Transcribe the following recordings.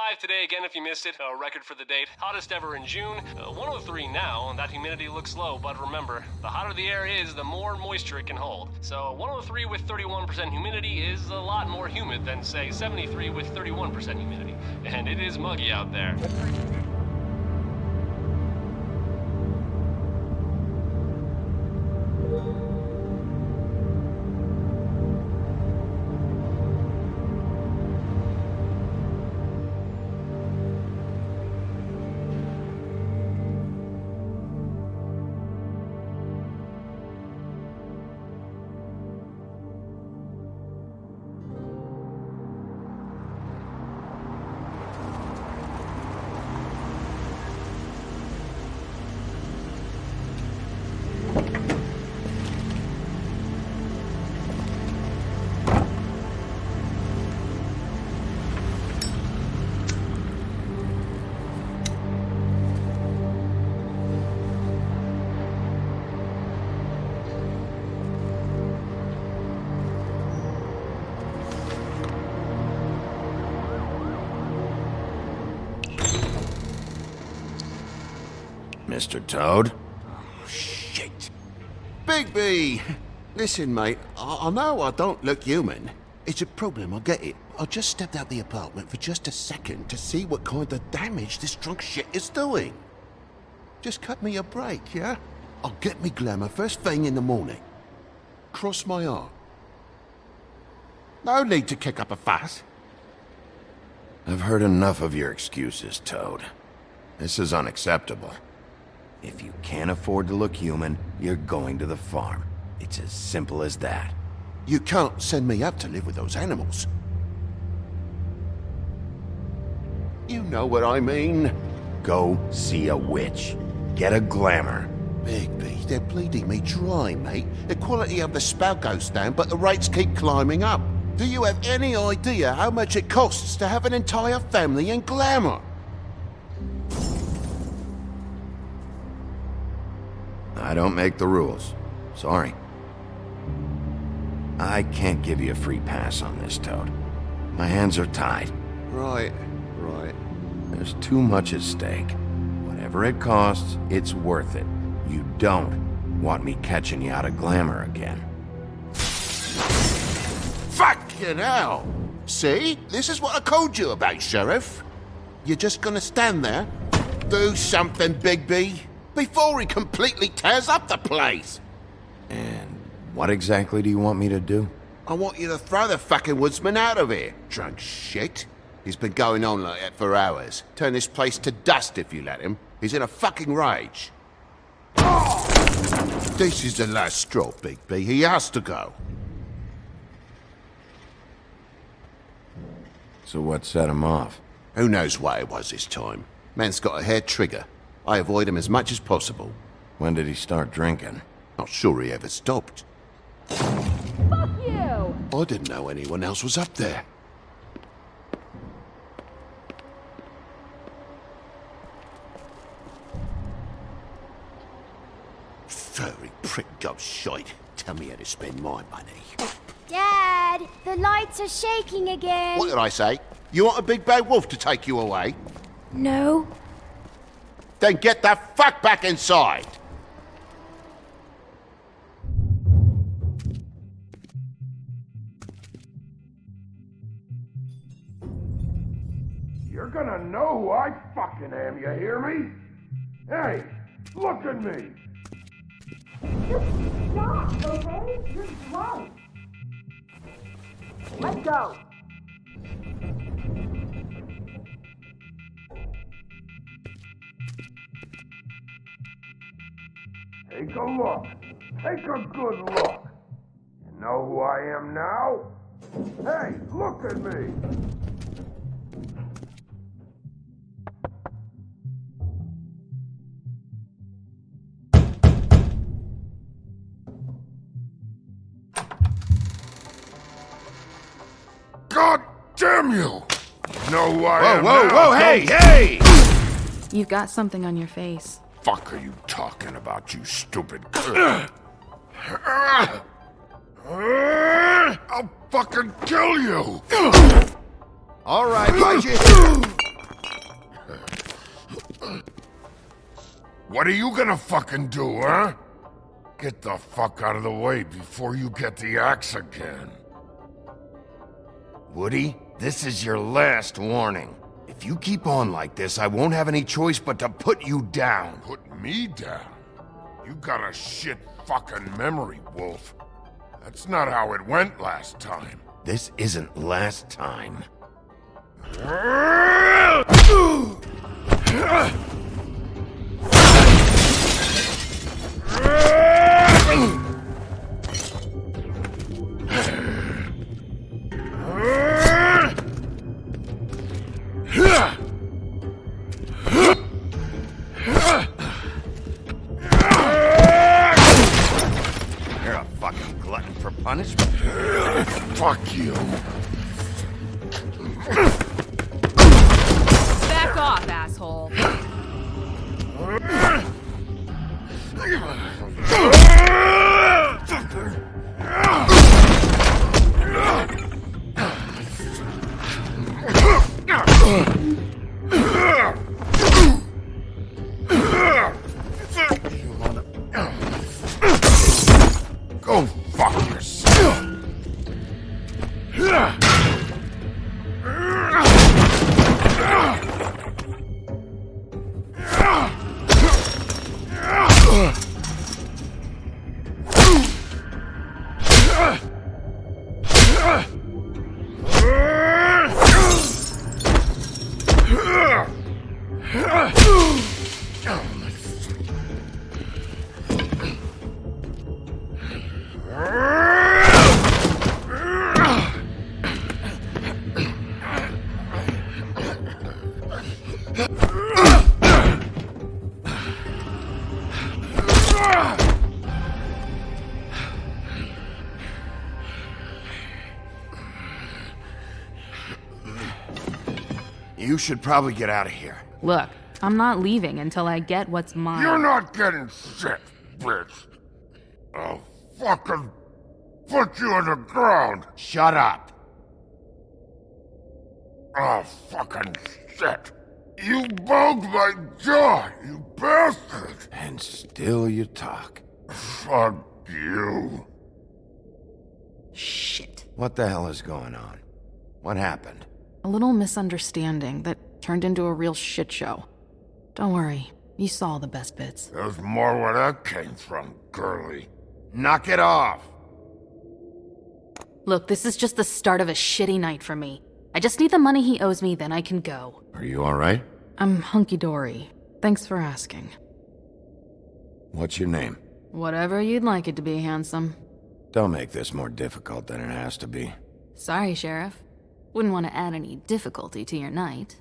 105 today again if you missed it, a record for the date. Hottest ever in June, 103 now, and that humidity looks low, but remember, the hotter the air is, the more moisture it can hold. So 103 with 31% humidity is a lot more humid than, say, 73 with 31% humidity. And it is muggy out there. Mr. Toad? Oh, shit. Bigby! Listen, mate, I know I don't look human. It's a problem, I get it. I just stepped out the apartment for just a second to see what kind of damage this drunk shit is doing. Just cut me a break, yeah? I'll get me glamour first thing in the morning. Cross my heart. No need to kick up a fuss. I've heard enough of your excuses, Toad. This is unacceptable. If you can't afford to look human, you're going to the farm. It's as simple as that. You can't send me up to live with those animals. You know what I mean. Go see a witch. Get a glamour. Bigby, they're bleeding me dry, mate. The quality of the spout goes down, but the rates keep climbing up. Do you have any idea how much it costs to have an entire family in glamour? I don't make the rules. Sorry. I can't give you a free pass on this, Toad. My hands are tied. Right. There's too much at stake. Whatever it costs, it's worth it. You don't want me catching you out of glamour again. Fucking hell! See? This is what I told you about, Sheriff. You're just gonna stand there? Do something, Bigby, before he completely tears up the place! And what exactly do you want me to do? I want you to throw the fucking woodsman out of here, drunk shit. He's been going on like that for hours. Turn this place to dust if you let him. He's in a fucking rage. This is the last straw, Bigby. He has to go. So what set him off? Who knows what it was this time? Man's got a hair trigger. I avoid him as much as possible. When did he start drinking? Not sure he ever stopped. Fuck you! I didn't know anyone else was up there. Furry prick gobshite. Tell me how to spend my money. Dad, the lights are shaking again. What did I say? You want a big bad wolf to take you away? No. Then get the fuck back inside! You're gonna know who I fucking am, you hear me? Hey, look at me! Just stop, okay? You're drunk. Let's go. Take a look. Take a good look. You know who I am now? Hey, look at me! God damn you! You know who I am now? Whoa, hey! You've got something on your face. Fuck are you talking about, you stupid I'll fucking kill you! All right, Reggie. What are you gonna fucking do, huh? Get the fuck out of the way before you get the axe again. Woody, this is your last warning. If you keep on like this, I won't have any choice but to put you down. Put me down? You got a shit fucking memory, Wolf. That's not how it went last time. This isn't last time. You're a fucking glutton for punishment. Fuck you. Back off, asshole. Go fuck yourself. You should probably get out of here. Look, I'm not leaving until I get what's mine. You're not getting shit, bitch. I'll fucking put you on the ground. Shut up. Oh, fucking shit. You broke my jaw, you bastard. And still you talk. Fuck you. Shit. What the hell is going on? What happened? A little misunderstanding that turned into a real shit show. Don't worry, you saw the best bits. There's more where that came from, girly. Knock it off! Look, this is just the start of a shitty night for me. I just need the money he owes me, then I can go. Are you alright? I'm hunky-dory. Thanks for asking. What's your name? Whatever you'd like it to be, handsome. Don't make this more difficult than it has to be. Sorry, Sheriff. Wouldn't want to add any difficulty to your night.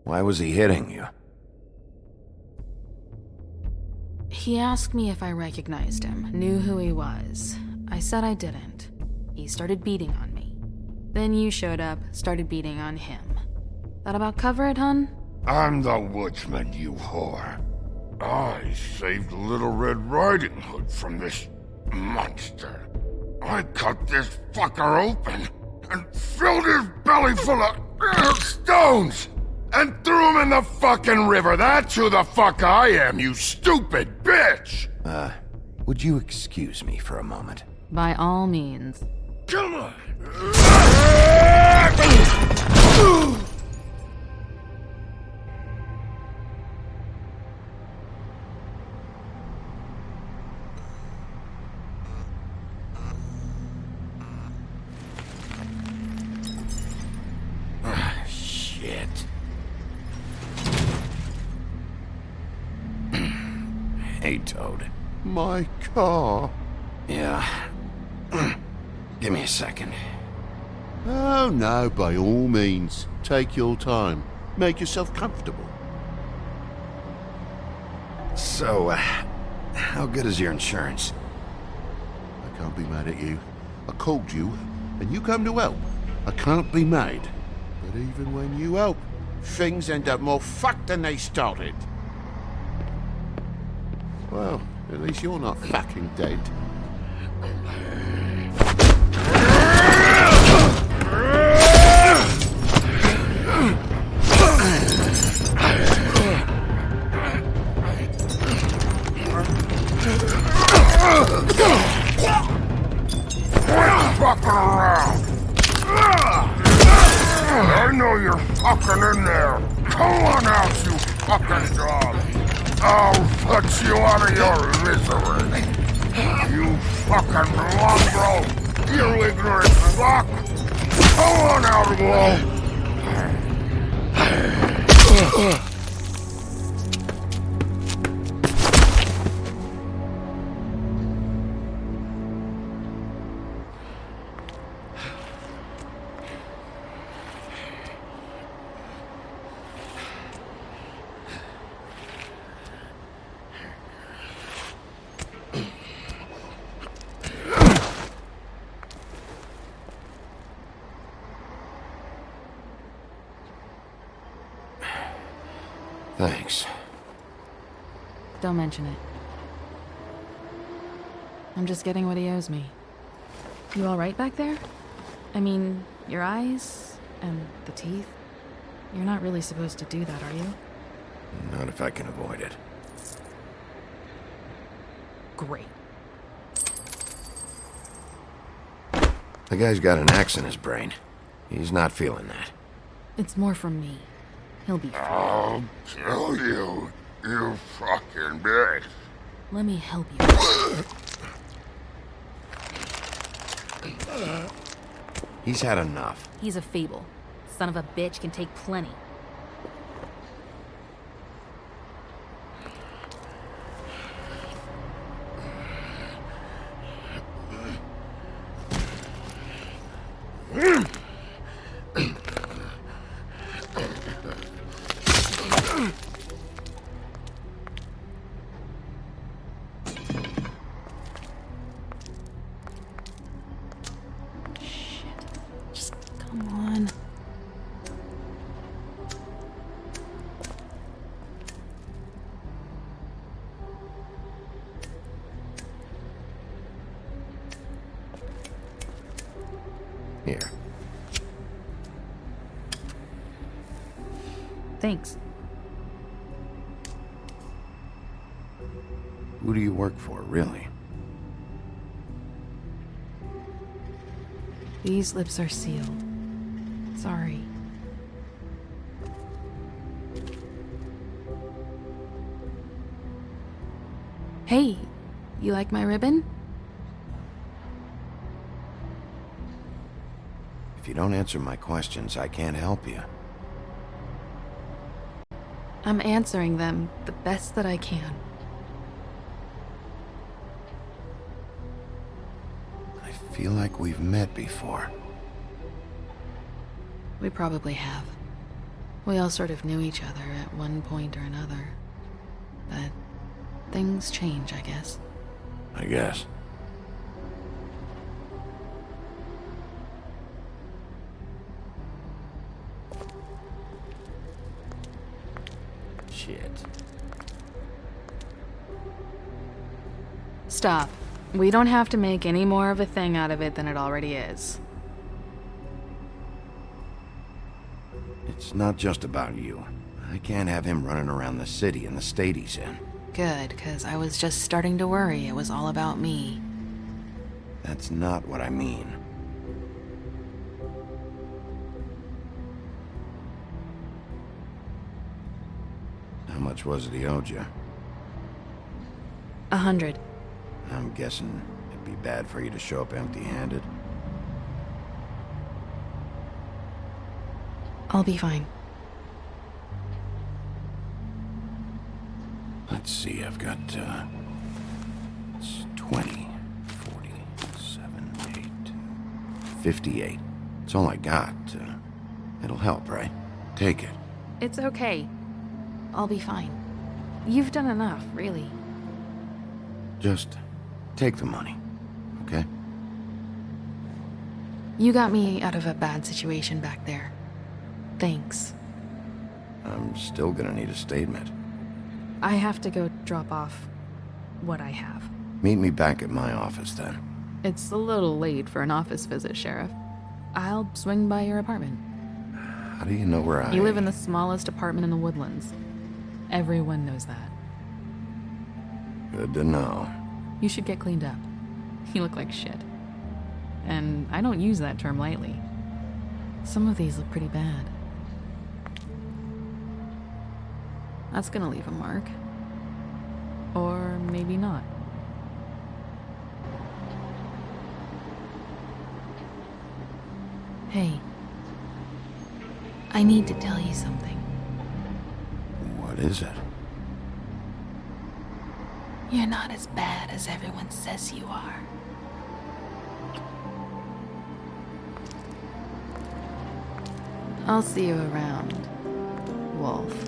Why was he hitting you? He asked me if I recognized him, knew who he was. I said I didn't. He started beating on me. Then you showed up, started beating on him. That about cover it, hun? I'm the woodsman, you whore. I saved Little Red Riding Hood from this monster. I cut this fucker open and filled his belly full of stones and threw him in the fucking river. That's who the fuck I am, you stupid bitch! Would you excuse me for a moment? By all means. Come on! Shit. Hey, Toad. My car? Yeah. Give me a second. Oh no, by all means. Take your time. Make yourself comfortable. So, how good is your insurance? I can't be mad at you. I called you, and you come to help. I can't be mad. But even when you help, things end up more fucked than they started. Well, at least you're not fucking dead. Fucking around! I know you're fucking in there! Come on out, you fucking dog! I'll put you out of your misery! You fucking mongrel! You ignorant fuck! Come on out, Wolf! Thanks. Don't mention it. I'm just getting what he owes me. You alright back there? I mean, your eyes and the teeth? You're not really supposed to do that, are you? Not if I can avoid it. Great. The guy's got an axe in his brain. He's not feeling that. It's more from me. He'll be fine. I'll kill you, you fucking bitch. Let me help you. He's had enough. He's a Fable. Son of a bitch can take plenty. Come on. Here. Thanks. Who do you work for, really? These lips are sealed. Sorry. Hey, you like my ribbon? If you don't answer my questions, I can't help you. I'm answering them the best that I can. I feel like we've met before. We probably have. We all sort of knew each other at one point or another. But things change, I guess. I guess. Shit. Stop. We don't have to make any more of a thing out of it than it already is. It's not just about you. I can't have him running around the city in the state he's in. Good, 'cause I was just starting to worry it was all about me. That's not what I mean. How much was it he owed you? 100. I'm guessing it'd be bad for you to show up empty-handed. I'll be fine. Let's see, I've got, it's 20, 40, 7, 8, 58. It's all I got. It'll help, right? Take it. It's okay. I'll be fine. You've done enough, really. Just take the money, okay? You got me out of a bad situation back there. Thanks. I'm still gonna need a statement. I have to go drop off what I have. Meet me back at my office, then. It's a little late for an office visit, Sheriff. I'll swing by your apartment. How do you know where I... You live in the smallest apartment in the Woodlands. Everyone knows that. Good to know. You should get cleaned up. You look like shit. And I don't use that term lightly. Some of these look pretty bad. That's gonna leave a mark. Or maybe not. Hey. I need to tell you something. What is it? You're not as bad as everyone says you are. I'll see you around, Wolf.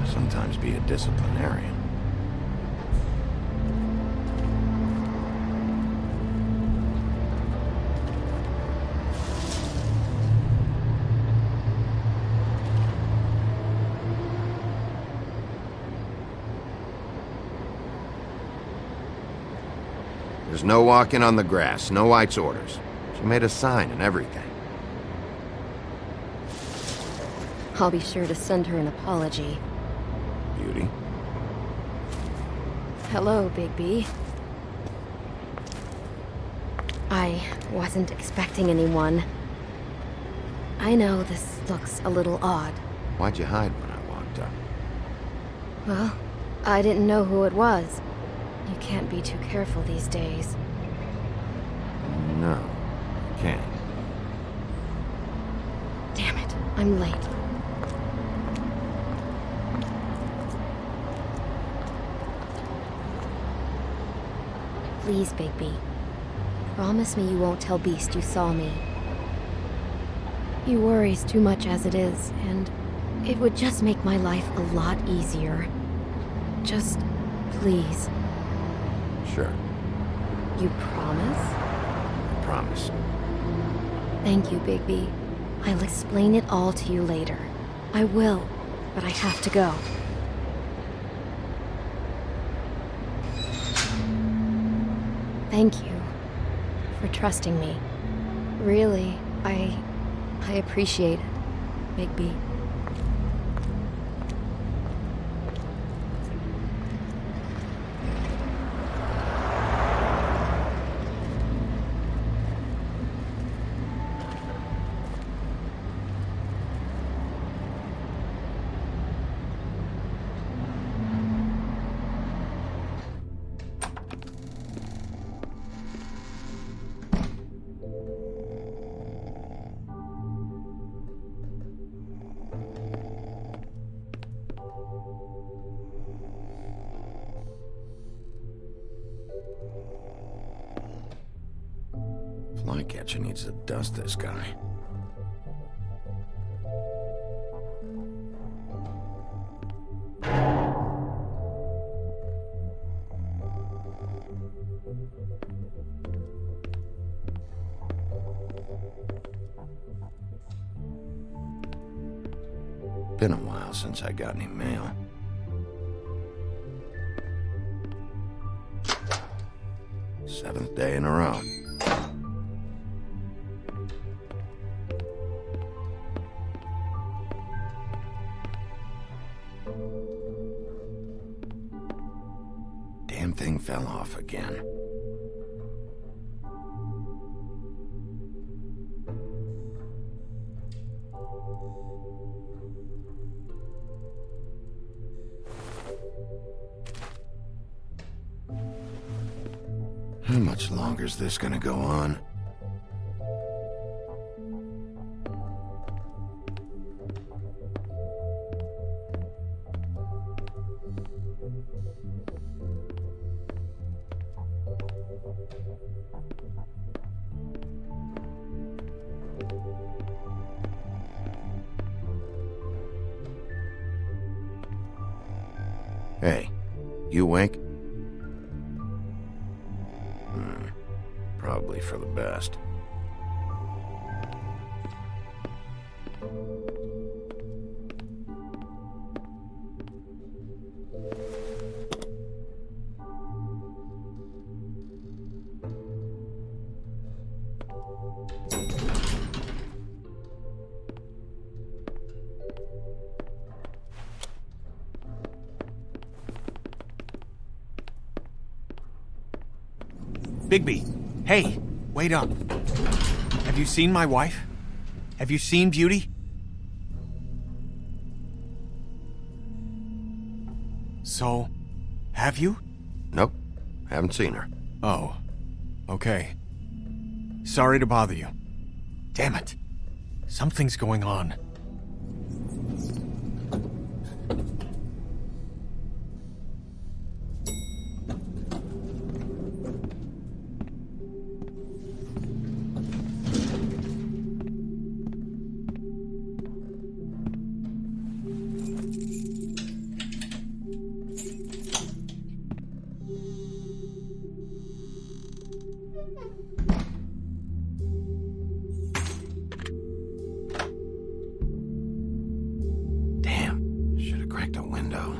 Sometimes be a disciplinarian. There's no walking on the grass, Snow White's orders. She made a sign and everything. I'll be sure to send her an apology. Beauty. Hello, Bigby. I wasn't expecting anyone. I know this looks a little odd. Why'd you hide when I walked up? Well, I didn't know who it was. You can't be too careful these days. No, I can't. Damn it, I'm late. Please, Bigby. Promise me you won't tell Beast you saw me. He worries too much as it is, and it would just make my life a lot easier. Just, please. Sure, You promise? I promise. Thank you, Bigby. I'll explain it all to you later. I will, but I have to go. Thank you for trusting me. Really, I appreciate it, Bigby. Flycatcher needs to dust this guy. Been a while since I got any mail. Seventh day in a row. Damn thing fell off again. How much longer is this gonna go on? Hey, you awake? Probably for the best. Bigby, hey, wait up. Have you seen my wife? Have you seen Beauty? So, have you? Nope, haven't seen her. Oh, okay. Sorry to bother you. Damn it. Something's going on. Cracked a window.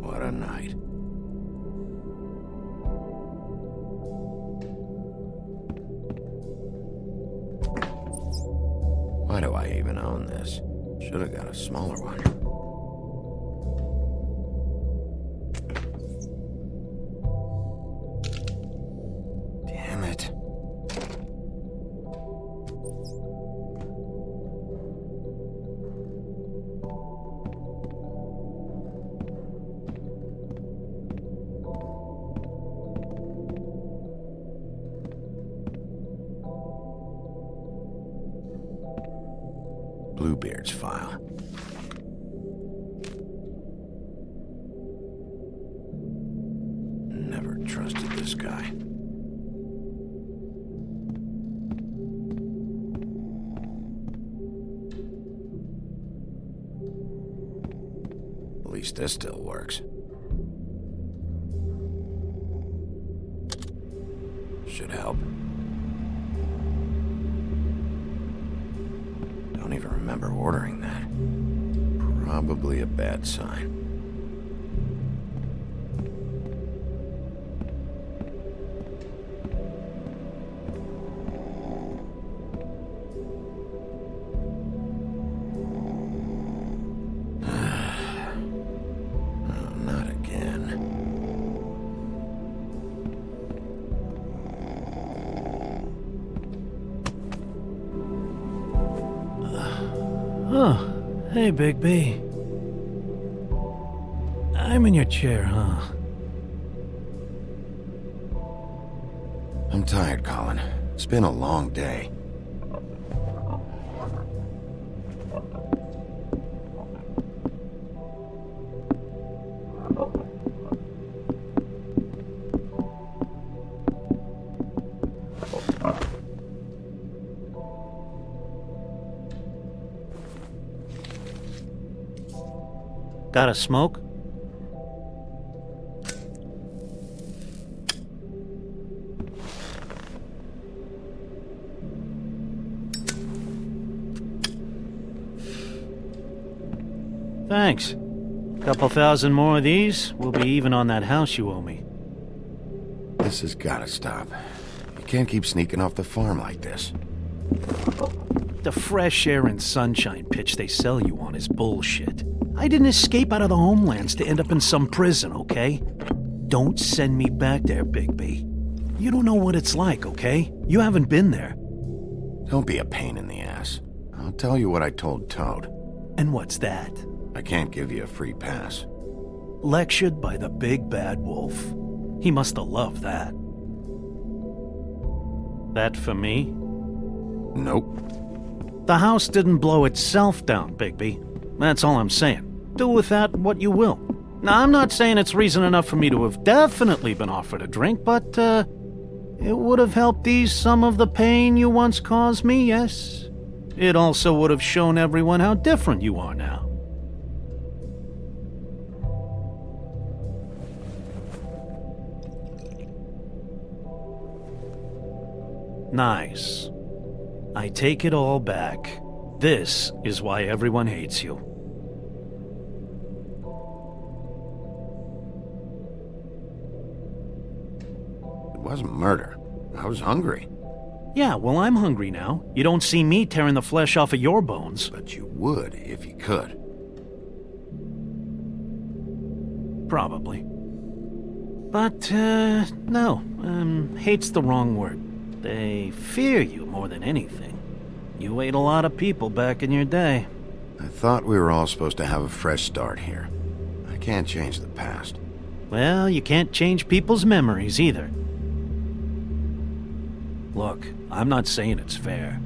What a night. Why do I even own this? Should have got a smaller one. Damn it. Bluebeard's file. Never trusted this guy. At least this still works. Should help. Don't even remember ordering that. Probably a bad sign. Oh, not again. Oh, hey, Bigby. I'm in your chair, huh? I'm tired, Colin. It's been a long day. Got a smoke? Thanks. Couple thousand more of these, we'll be even on that house you owe me. This has gotta stop. You can't keep sneaking off the farm like this. The fresh air and sunshine pitch they sell you on is bullshit. I didn't escape out of the homelands to end up in some prison, okay? Don't send me back there, Bigby. You don't know what it's like, okay? You haven't been there. Don't be a pain in the ass. I'll tell you what I told Toad. And what's that? I can't give you a free pass. Lectured by the big bad wolf. He must have loved that. That for me? Nope. The house didn't blow itself down, Bigby. That's all I'm saying. Do with that what you will. Now, I'm not saying it's reason enough for me to have definitely been offered a drink, but, it would have helped ease some of the pain you once caused me, yes? It also would have shown everyone how different you are now. Nice. I take it all back. This is why everyone hates you. It wasn't murder. I was hungry. Yeah, well, I'm hungry now. You don't see me tearing the flesh off of your bones. But you would if you could. Probably. But, no. Hate's the wrong word. They fear you more than anything. You ate a lot of people back in your day. I thought we were all supposed to have a fresh start here. I can't change the past. Well, you can't change people's memories either. Look, I'm not saying it's fair,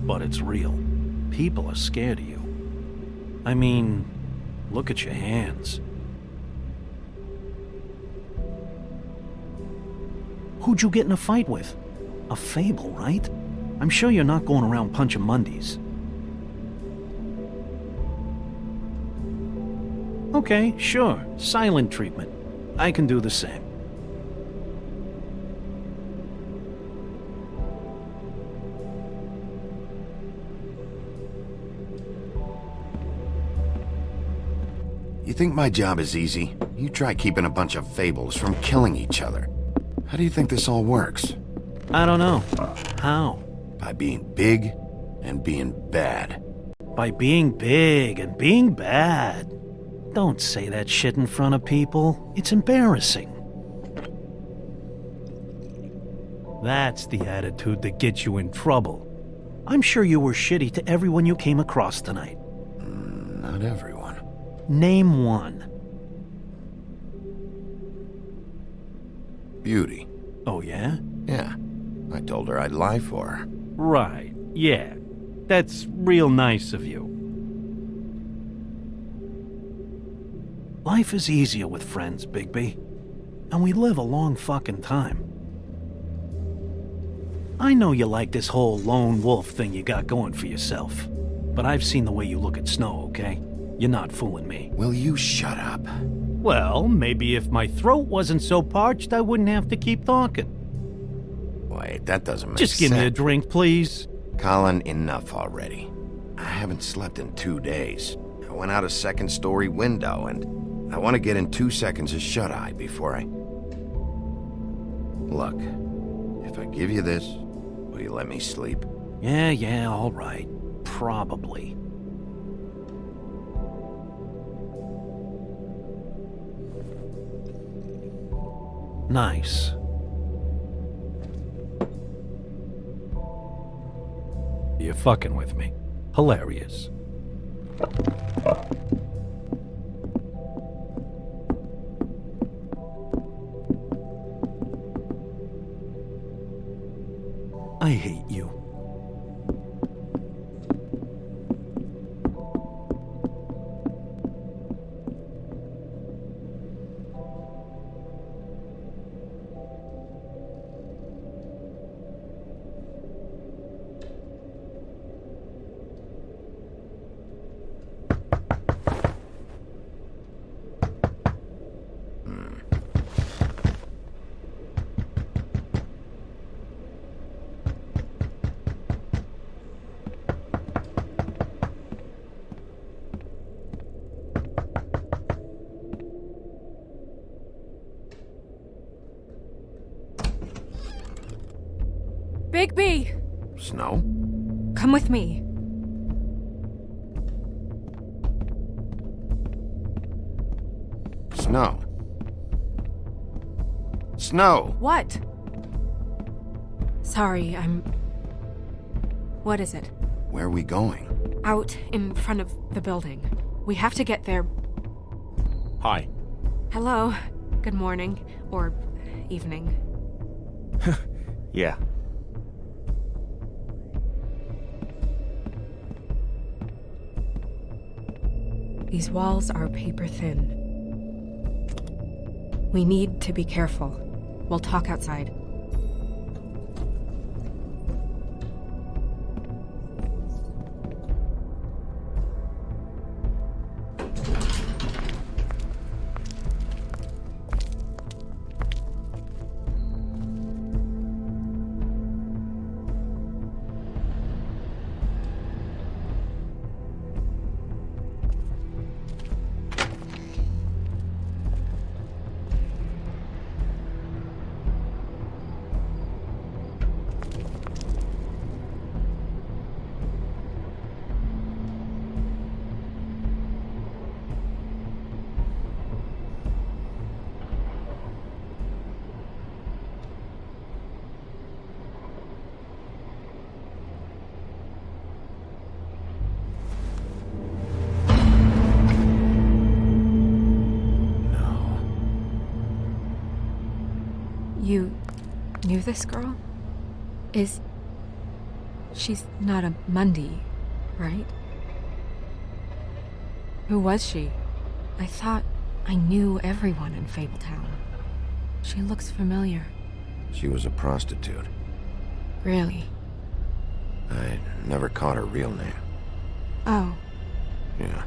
but it's real. People are scared of you. I mean, look at your hands. Who'd you get in a fight with? A Fable, right? I'm sure you're not going around punching Mondays. Okay, sure. Silent treatment. I can do the same. You think my job is easy? You try keeping a bunch of Fables from killing each other. How do you think this all works? I don't know. How? By being big and being bad. By being big and being bad. Don't say that shit in front of people. It's embarrassing. That's the attitude that gets you in trouble. I'm sure you were shitty to everyone you came across tonight. Not everyone. Name one. Beauty. Oh, yeah? Yeah. I told her I'd lie for her. Right, yeah. That's real nice of you. Life is easier with friends, Bigby. And we live a long fucking time. I know you like this whole lone wolf thing you got going for yourself. But I've seen the way you look at Snow, okay? You're not fooling me. Will you shut up? Well, maybe if my throat wasn't so parched, I wouldn't have to keep talking. Wait, that doesn't make sense. Just give me a drink, please. Colin, enough already. I haven't slept in 2 days. I went out a second-story window, and I want to get in 2 seconds of shut-eye before I... Look, if I give you this, will you let me sleep? Yeah, all right. Probably. Nice. You're fucking with me. Hilarious. I hate you. Bigby! Snow? Come with me. Snow. Snow! What? Sorry, What is it? Where are we going? Out in front of the building. We have to get there. Hi. Hello. Good morning. Or evening. Yeah. These walls are paper thin. We need to be careful. We'll talk outside. You knew this girl? She's not a Mundy, right? Who was she? I thought I knew everyone in Fabletown. She looks familiar. She was a prostitute. Really? I never caught her real name. Oh. Yeah.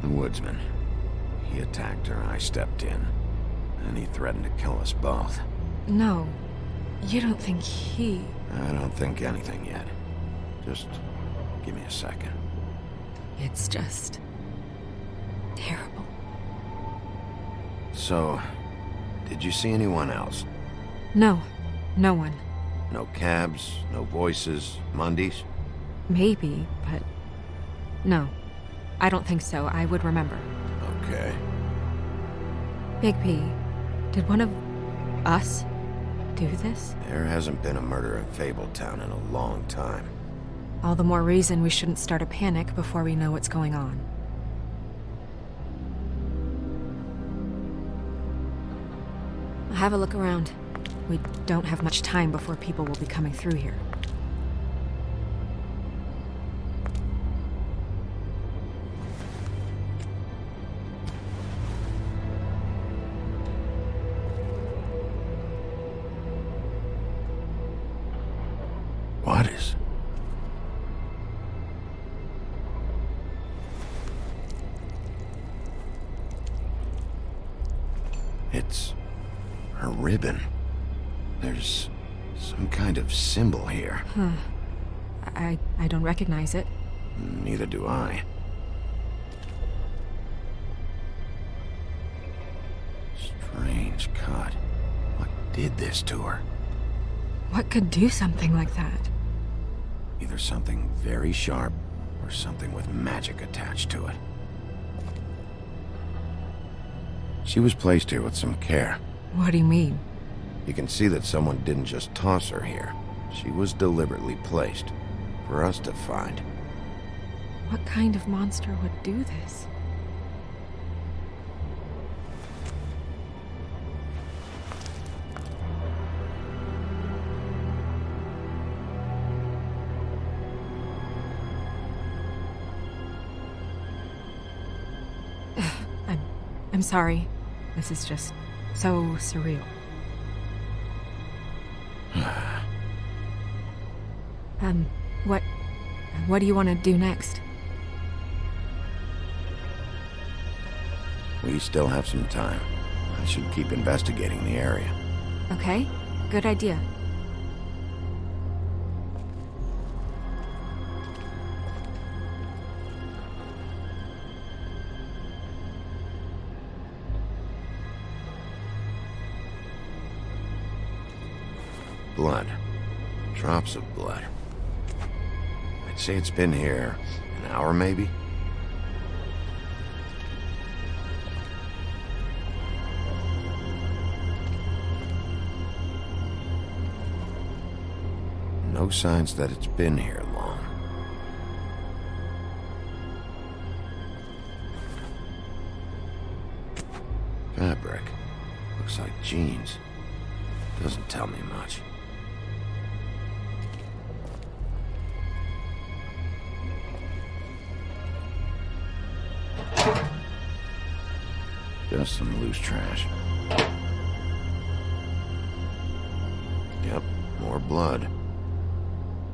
The woodsman. He attacked her, I stepped in. And he threatened to kill us both. No. You don't think he... I don't think anything yet. Just give me a second. It's just... terrible. So, did you see anyone else? No. No one. No cabs, no voices, Mundies? Maybe, but... no. I don't think so. I would remember. Okay. Bigby, did one of us do this? There hasn't been a murder in Fabletown in a long time. All the more reason we shouldn't start a panic before we know what's going on. I'll have a look around. We don't have much time before people will be coming through here. What is? It's her ribbon. There's some kind of symbol here. Huh. I don't recognize it. Neither do I. Strange cut. What did this to her? What could do something like that? Either something very sharp, or something with magic attached to it. She was placed here with some care. What do you mean? You can see that someone didn't just toss her here. She was deliberately placed for us to find. What kind of monster would do this? I'm sorry. This is just so surreal. What do you want to do next? We still have some time. I should keep investigating the area. Okay, good idea. Blood. Drops of blood. I'd say it's been here an hour, maybe? No signs that it's been here long. Fabric. Looks like jeans. Doesn't tell me much. Just some loose trash. Yep, more blood.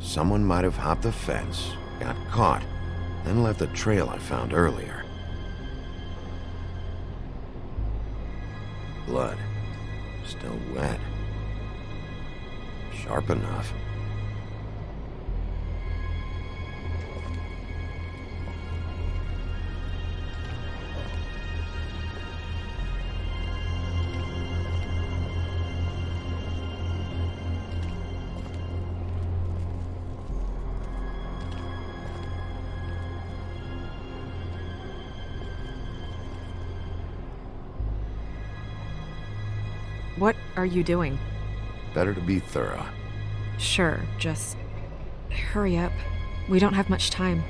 Someone might have hopped the fence, got caught, then left the trail I found earlier. Blood. Still wet. Sharp enough. What are you doing? Better to be thorough. Sure, just hurry up. We don't have much time.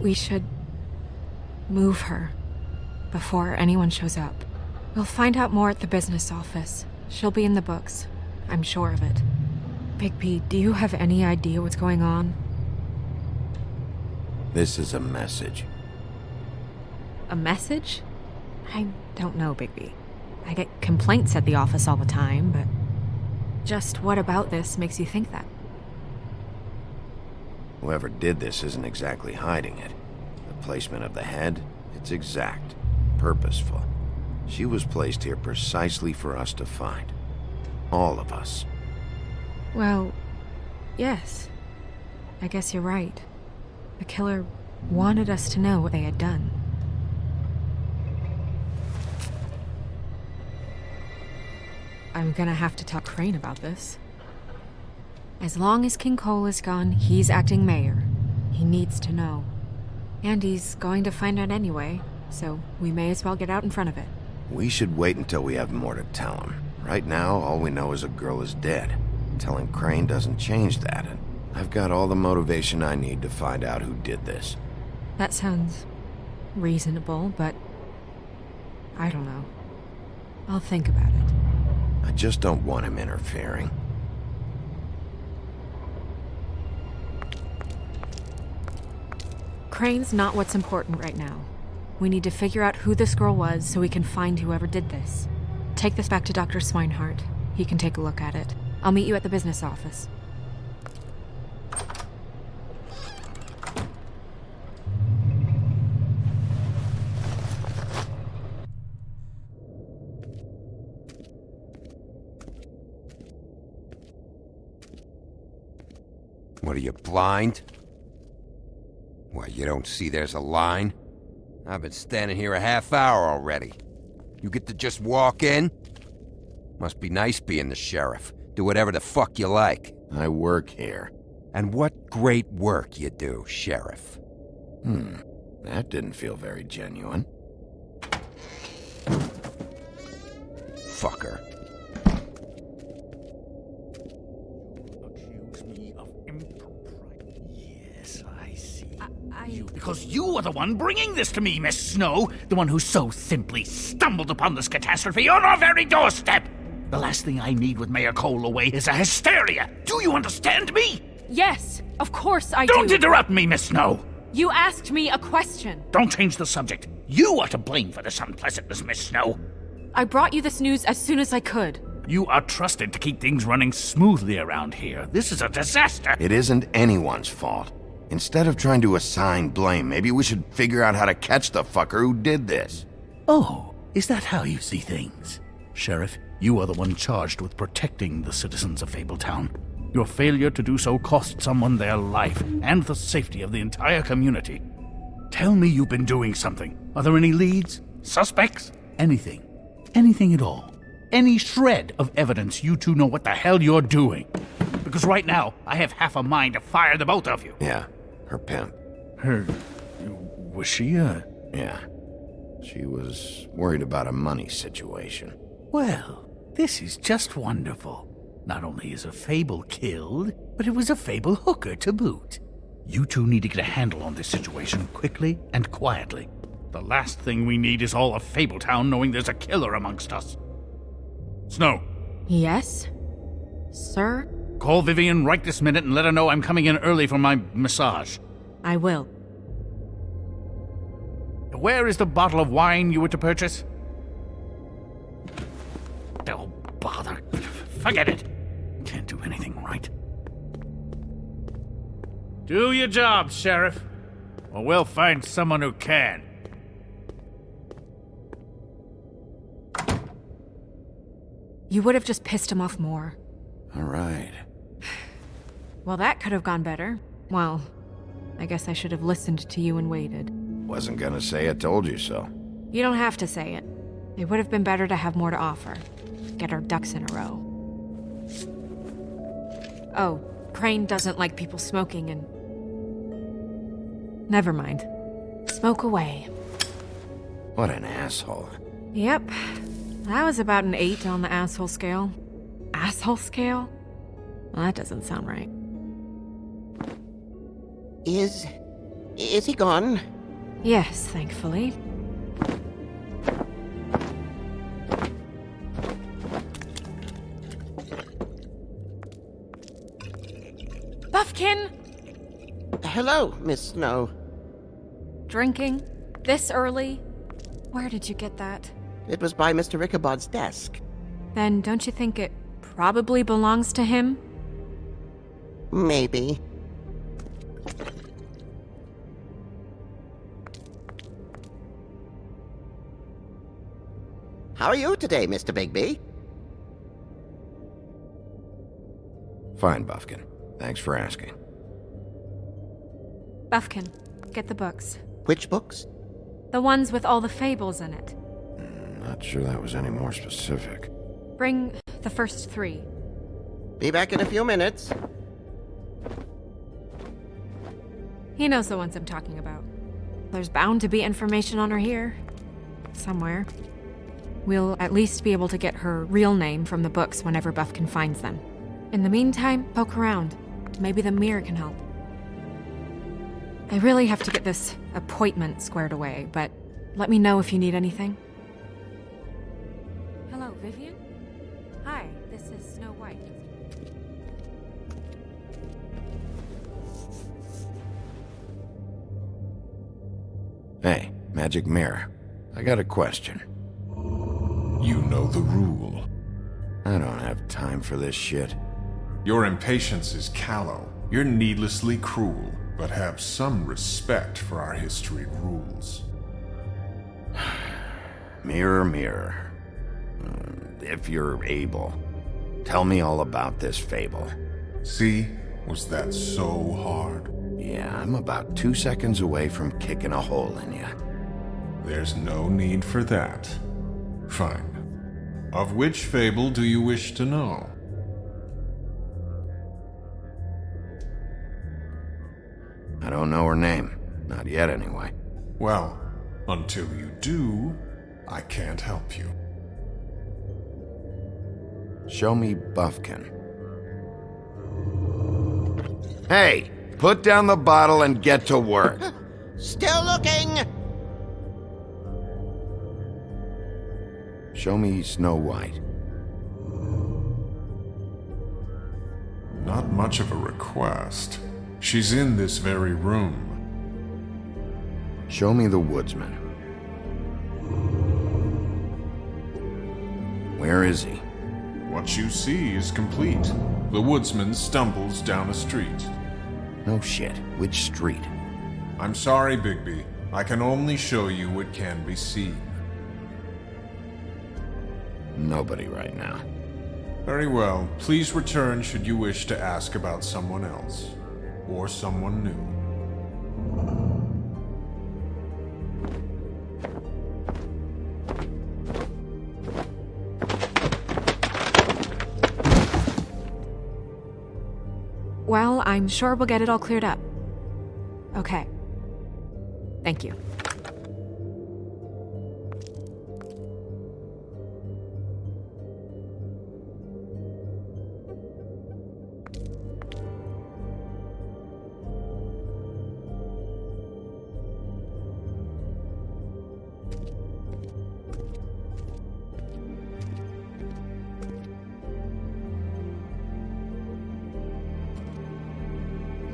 We should move her before anyone shows up. We'll find out more at the business office. She'll be in the books. I'm sure of it. Bigby, do you have any idea what's going on? This is a message. A message? I don't know, Bigby. I get complaints at the office all the time, but just what about this makes you think that? Whoever did this isn't exactly hiding it. The placement of the head, it's exact, purposeful. She was placed here precisely for us to find. All of us. Well, yes. I guess you're right. The killer wanted us to know what they had done. I'm gonna have to talk to Crane about this. As long as King Cole is gone, he's acting mayor. He needs to know. And he's going to find out anyway, so we may as well get out in front of it. We should wait until we have more to tell him. Right now, all we know is a girl is dead. Telling Crane doesn't change that, and I've got all the motivation I need to find out who did this. That sounds reasonable, but I don't know. I'll think about it. I just don't want him interfering. Crane's not what's important right now. We need to figure out who this girl was so we can find whoever did this. Take this back to Dr. Swinehart. He can take a look at it. I'll meet you at the business office. What, are you blind? What, you don't see there's a line? I've been standing here a half hour already. You get to just walk in? Must be nice being the sheriff. Do whatever the fuck you like. I work here. And what great work you do, Sheriff. That didn't feel very genuine. fucker. Accuse me of impropriety. Yes, I see. Because you are the one bringing this to me, Miss Snow. The one who so simply stumbled upon this catastrophe on our very doorstep. The last thing I need with Mayor Cole away is a hysteria. Do you understand me? Yes, of course I do. Don't interrupt me, Miss Snow. You asked me a question. Don't change the subject. You are to blame for this unpleasantness, Miss Snow. I brought you this news as soon as I could. You are trusted to keep things running smoothly around here. This is a disaster. It isn't anyone's fault. Instead of trying to assign blame, maybe we should figure out how to catch the fucker who did this. Oh, is that how you see things? Sheriff, you are the one charged with protecting the citizens of Fabletown. Your failure to do so cost someone their life and the safety of the entire community. Tell me you've been doing something. Are there any leads? Suspects? Anything. Anything at all. Any shred of evidence you two know what the hell you're doing. Because right now, I have half a mind to fire the both of you. Yeah, her pimp. Was she Yeah. She was worried about a money situation. Well, this is just wonderful. Not only is a Fable killed, but it was a Fable hooker to boot. You two need to get a handle on this situation quickly and quietly. The last thing we need is all of Fabletown knowing there's a killer amongst us. Snow. Yes? Sir? Call Vivian right this minute and let her know I'm coming in early for my massage. I will. Where is the bottle of wine you were to purchase? Oh, bother. Forget it. Can't do anything right. Do your job, Sheriff, or we'll find someone who can. You would have just pissed him off more. All right. Well, that could have gone better. Well, I guess I should have listened to you and waited. Wasn't gonna say I told you so. You don't have to say it. It would have been better to have more to offer. Get our ducks in a row. Oh, Crane doesn't like people smoking and... Never mind. Smoke away. What an asshole. Yep. That was about an 8 on the asshole scale. Asshole scale? Well, that doesn't sound right. Is he gone? Yes, thankfully. Buffkin! Hello, Miss Snow. Drinking? This early? Where did you get that? It was by Mr. Ichabod's desk. Then don't you think it probably belongs to him? Maybe. How are you today, Mr. Bigby? Fine, Buffkin. Thanks for asking. Buffkin, get the books. Which books? The ones with all the fables in it. Not sure that was any more specific. Bring the first 3. Be back in a few minutes. He knows the ones I'm talking about. There's bound to be information on her here. Somewhere. We'll at least be able to get her real name from the books whenever Buffkin finds them. In the meantime, poke around. Maybe the mirror can help. I really have to get this appointment squared away, but let me know if you need anything. Hello, Vivian? Hi, this is Snow White. Hey, Magic Mirror. I got a question. You know the rule. I don't have time for this shit. Your impatience is callow. You're needlessly cruel, but have some respect for our history rules. Mirror, mirror. If you're able, tell me all about this fable. See? Was that so hard? Yeah, I'm about 2 seconds away from kicking a hole in you. There's no need for that. Fine. Of which fable do you wish to know? I don't know her name. Not yet, anyway. Well, until you do, I can't help you. Show me Buffkin. Hey, put down the bottle and get to work. Still looking! Show me Snow White. Not much of a request. She's in this very room. Show me the woodsman. Where is he? What you see is complete. The woodsman stumbles down a street. No shit. Which street? I'm sorry, Bigby. I can only show you what can be seen. Nobody right now. Very well. Please return should you wish to ask about someone else. Or someone new. Well, I'm sure we'll get it all cleared up. Okay. Thank you.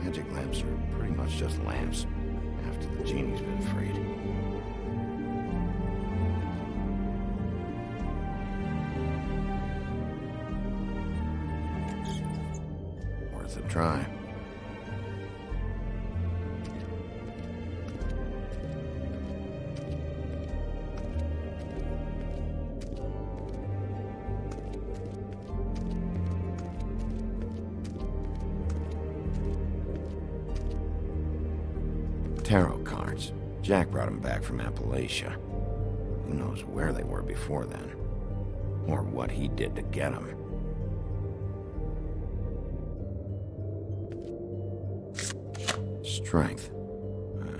Magic lamps are pretty much just lamps, after the genie's been freed. Worth a try. Tarot cards. Jack brought them back from Appalachia. Who knows where they were before then? Or what he did to get them. Strength.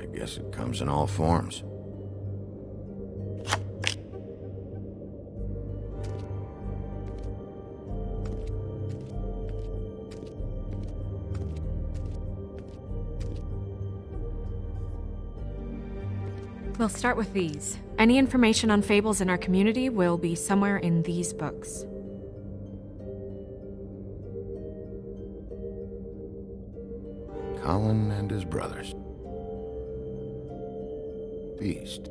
I guess it comes in all forms. We'll start with these. Any information on fables in our community will be somewhere in these books. Colin and his brothers. Beast.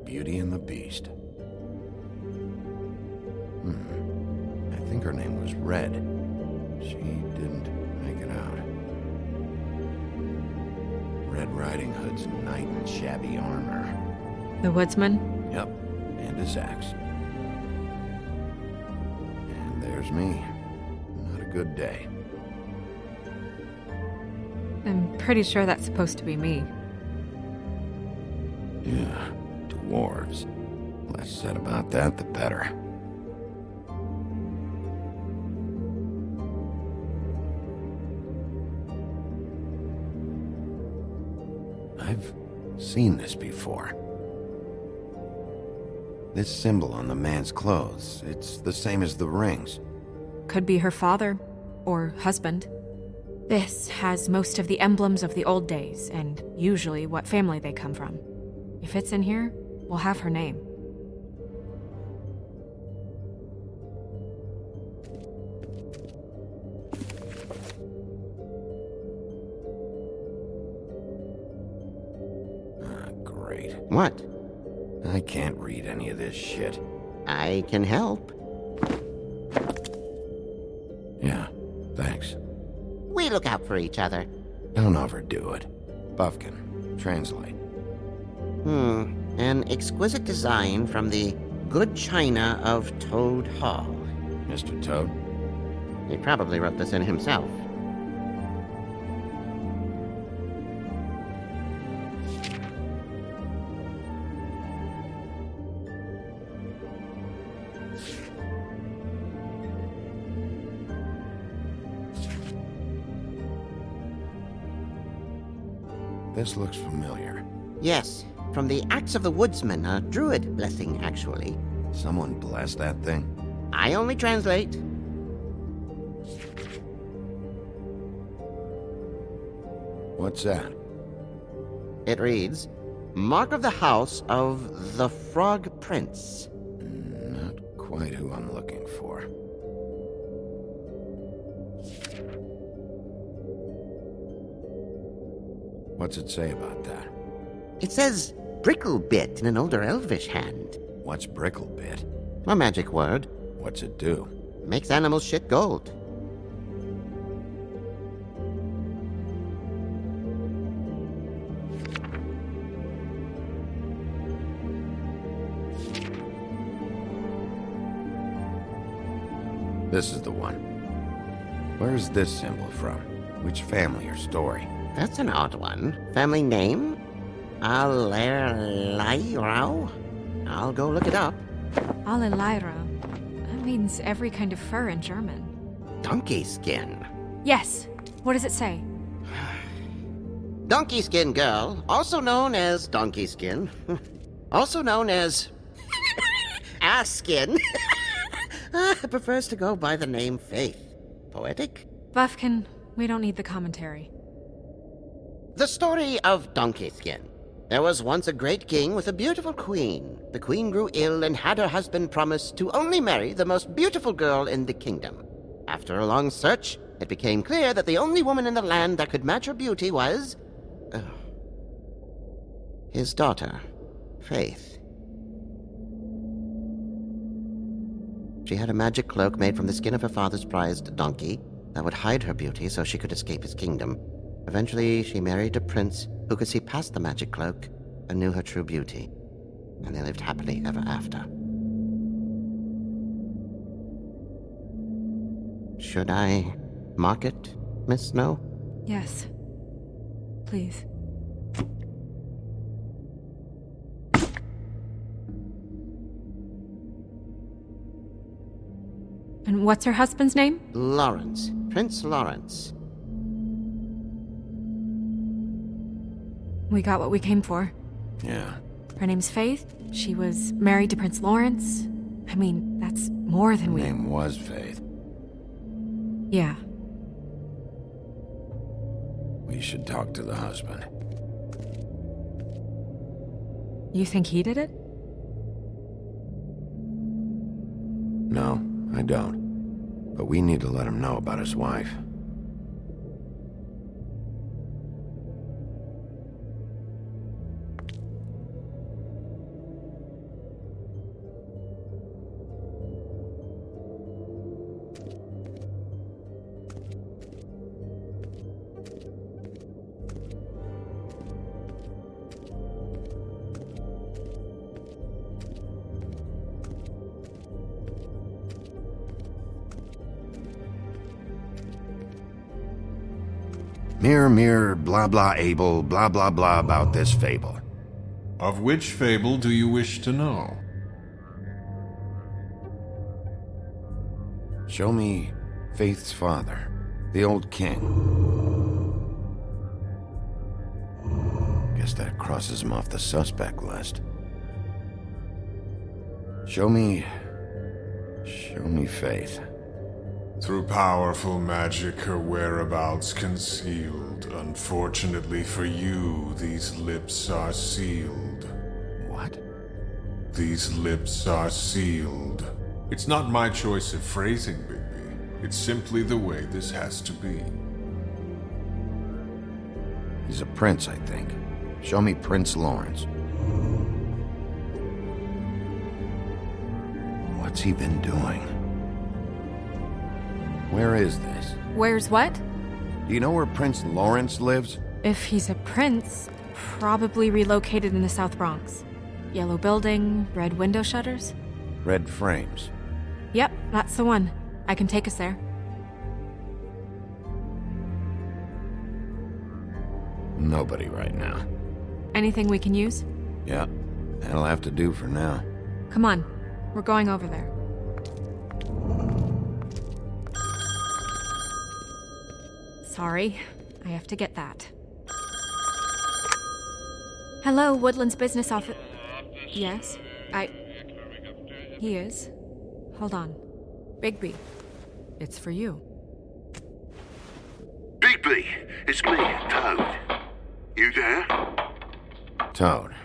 Beauty and the Beast. I think her name was Red. She didn't make it out. Red Riding Hood's knight in shabby armor. The woodsman? Yep, and his axe. And there's me. Not a good day. I'm pretty sure that's supposed to be me. Yeah, dwarves. Less said about that, the better. I've seen this before. This symbol on the man's clothes, it's the same as the rings. Could be her father, or husband. This has most of the emblems of the old days, and usually what family they come from. If it's in here, we'll have her name. Great. What? I can't read any of this shit. I can help. Yeah, thanks. We look out for each other. Don't overdo it. Buffkin, translate. An exquisite design from the good china of Toad Hall. Mr. Toad? He probably wrote this in himself. This looks familiar. Yes, from the Axe of the Woodsman, a druid blessing, actually. Someone bless that thing? I only translate. What's that? It reads, Mark of the House of the Frog Prince. Not quite who I'm looking for. What's it say about that? It says Bricklebit in an older elvish hand. What's Bricklebit? A magic word. What's it do? Makes animals shit gold. This is the one. Where's this symbol from? Which family or story? That's an odd one. Family name? Allerleirauh? I'll go look it up. Allerleirauh. That means every kind of fur in German. Donkey skin. Yes. What does it say? Donkey skin girl, also known as donkey skin, also known as ass skin, prefers to go by the name Faith. Poetic? Buffkin, we don't need the commentary. The story of Donkey Skin. There was once a great king with a beautiful queen. The queen grew ill and had her husband promise to only marry the most beautiful girl in the kingdom. After a long search, it became clear that the only woman in the land that could match her beauty was... his daughter, Faith. She had a magic cloak made from the skin of her father's prized donkey that would hide her beauty so she could escape his kingdom. Eventually, she married a prince who could see past the magic cloak and knew her true beauty. And they lived happily ever after. Should I mark it, Miss Snow? Yes. Please. And what's her husband's name? Lawrence. Prince Lawrence. We got what we came for. Yeah. Her name's Faith. She was married to Prince Lawrence. I mean, that's more than we... Her name was Faith. Yeah. We should talk to the husband. You think he did it? No, I don't. But we need to let him know about his wife. Mirror, mirror, blah blah able, blah blah blah about this fable. Of which fable do you wish to know? Show me Faith's father, the old king. Guess that crosses him off the suspect list. Show me Faith. Through powerful magic, her whereabouts concealed. Unfortunately for you, these lips are sealed. What? These lips are sealed. It's not my choice of phrasing, Bigby. It's simply the way this has to be. He's a prince, I think. Show me Prince Lawrence. What's he been doing? Where is this? Where's what? Do you know where Prince Lawrence lives? If he's a prince, probably relocated in the South Bronx. Yellow building, red window shutters. Red frames. Yep, that's the one. I can take us there. Nobody right now. Anything we can use? Yeah, that'll have to do for now. Come on, we're going over there. Sorry, I have to get that. Hello, Woodland's business office. Yes, He is. Hold on. Bigby, it's for you. Bigby, it's me, Toad. You there? Toad,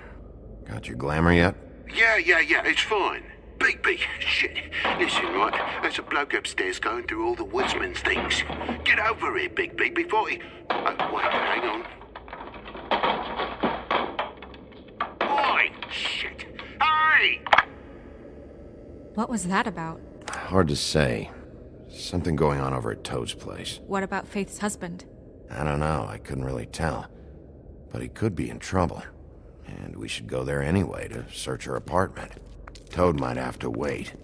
got your glamour yet? Yeah, it's fine. Bigby, shit. Listen, right, there's a bloke upstairs going through all the woodsman's things. Get over here, Bigby, before he... wait, hang on. Oi, shit. Hey! What was that about? Hard to say. Something going on over at Toad's place. What about Faith's husband? I don't know, I couldn't really tell. But he could be in trouble. And we should go there anyway to search her apartment. Toad might have to wait.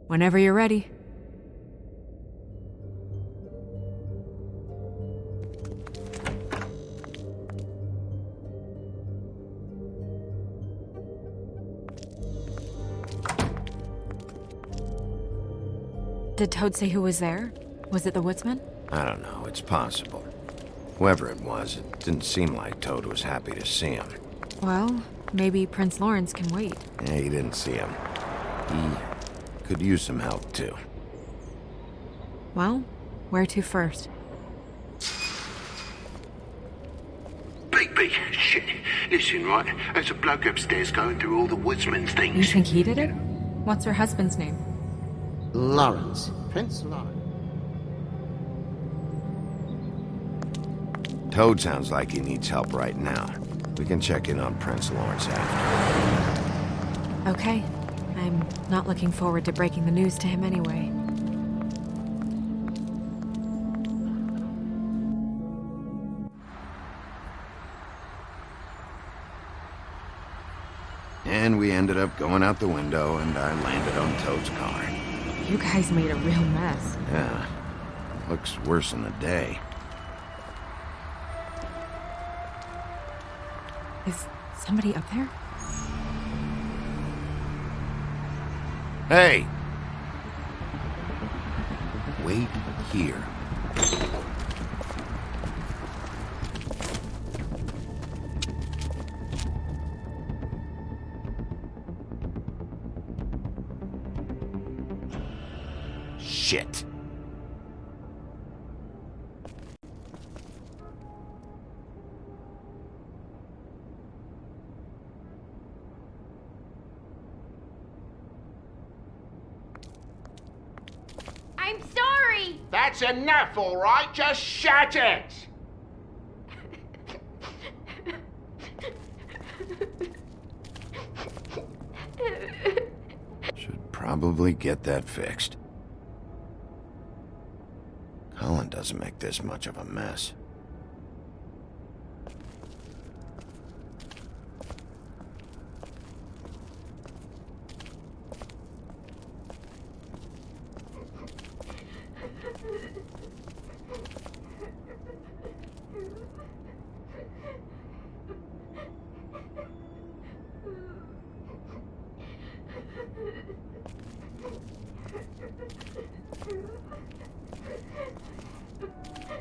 Whenever you're ready. Did Toad say who was there? Was it the woodsman? I don't know, it's possible. Whoever it was, it didn't seem like Toad was happy to see him. Well, maybe Prince Lawrence can wait. Yeah, he didn't see him. He could use some help, too. Well, where to first? Bigby, shit. Listen, right, there's a bloke upstairs going through all the woodsman's things. You think he did it? What's her husband's name? Lawrence. Prince Lawrence. Toad sounds like he needs help right now. We can check in on Prince Lawrence after. Okay. I'm not looking forward to breaking the news to him anyway. And we ended up going out the window, and I landed on Toad's car. You guys made a real mess. Yeah. Looks worse in the day. Is somebody up there? Hey! Wait here. Shit. I'm sorry! That's enough, all right? Just shut it! Should probably get that fixed. Colin doesn't make this much of a mess.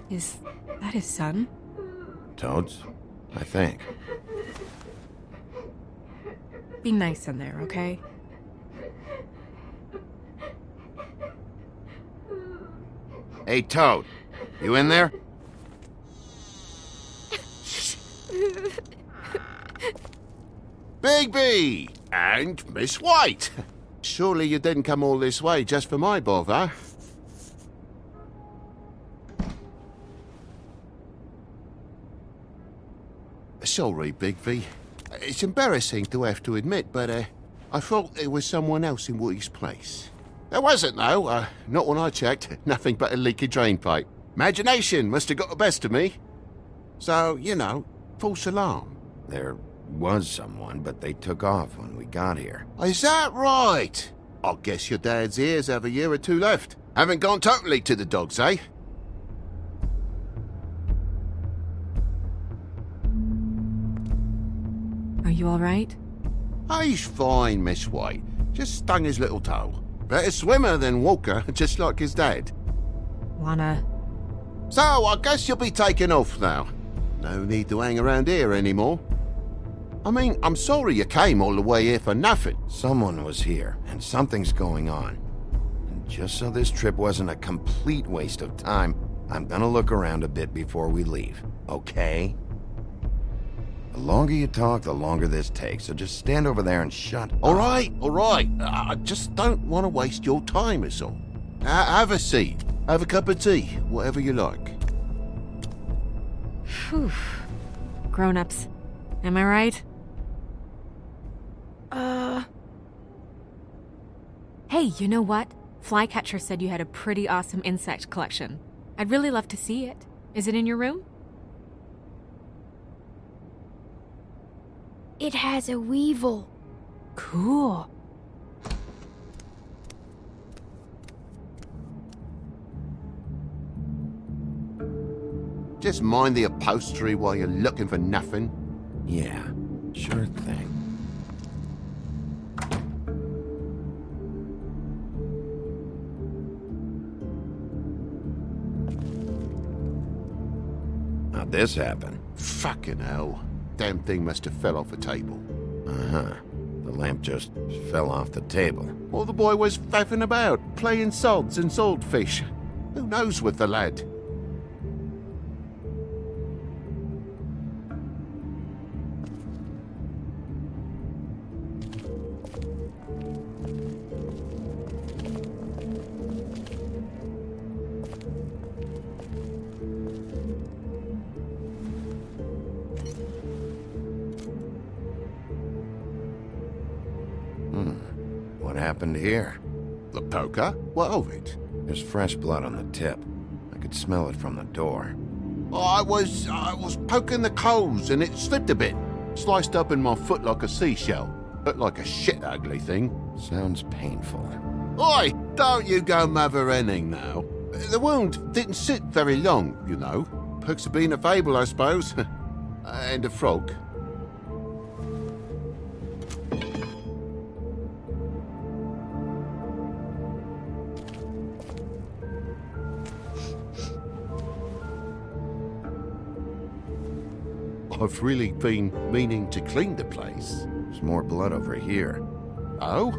Is that his son? Toad's? I think. Be nice in there, okay? Hey, Toad. You in there? Bigby! And Miss White! Surely you didn't come all this way just for my bother? Sorry, Bigby. It's embarrassing to have to admit, but I thought there was someone else in Woody's place. There wasn't, though. Not when I checked. Nothing but a leaky drain pipe. Imagination must have got the best of me. So, you know, false alarm. There was someone, but they took off when we got here. Is that right? I guess your dad's ears have a year or two left. Haven't gone totally to the dogs, eh? Are you alright? He's fine, Miss White. Just stung his little toe. Better swimmer than walker, just like his dad. Wanna... So, I guess you'll be taking off now. No need to hang around here anymore. I mean, I'm sorry you came all the way here for nothing. Someone was here, and something's going on. And just so this trip wasn't a complete waste of time, I'm gonna look around a bit before we leave, okay? The longer you talk, the longer this takes, so just stand over there and shut up. All right. I just don't want to waste your time, is all. Have a seat. Have a cup of tea, whatever you like. Phew. Grown-ups. Am I right? Hey, you know what? Flycatcher said you had a pretty awesome insect collection. I'd really love to see it. Is it in your room? It has a weevil. Cool. Just mind the upholstery while you're looking for nothing. Yeah, sure thing. How'd this happen? Fucking hell. Damn thing must have fell off a table. Uh-huh. The lamp just fell off the table. Or the boy was faffing about, playing sods and swordfish. Who knows with the lad? What happened here? The poker? What of it? There's fresh blood on the tip. I could smell it from the door. I was poking the coals and it slipped a bit. Sliced up in my foot like a seashell. Looked like a shit ugly thing. Sounds painful. Oi! Don't you go mother-henning now. The wound didn't sit very long, you know. Perks of being a fable, I suppose. And a frog. I've really been meaning to clean the place. There's more blood over here. Oh?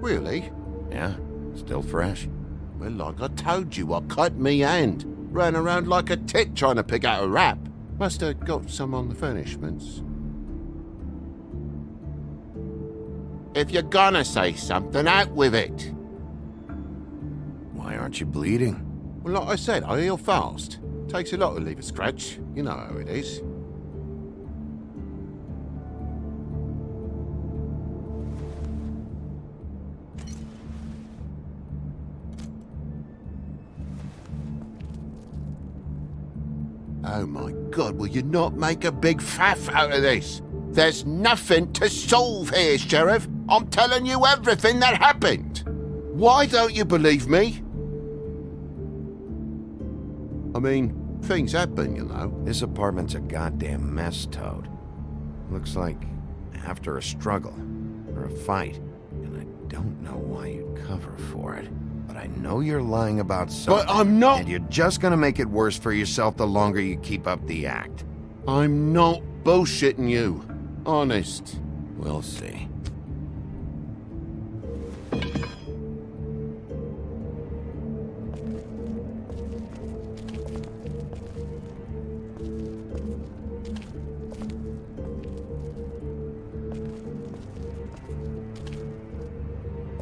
Really? Yeah? Still fresh? Well, like I told you, I cut me hand. Ran around like a tit trying to pick out a wrap. Must have got some on the furnishments. If you're gonna say something, out with it. Why aren't you bleeding? Well, like I said, I heal fast. Takes a lot to leave a scratch. You know how it is. Oh my God, will you not make a big faff out of this? There's nothing to solve here, Sheriff. I'm telling you everything that happened. Why don't you believe me? I mean, things happen, you know. This apartment's a goddamn mess, Toad. Looks like after a struggle, or a fight. And I don't know why you'd cover for it. But I know you're lying about something. But I'm not. And you're just gonna make it worse for yourself the longer you keep up the act. I'm not bullshitting you. Honest. We'll see.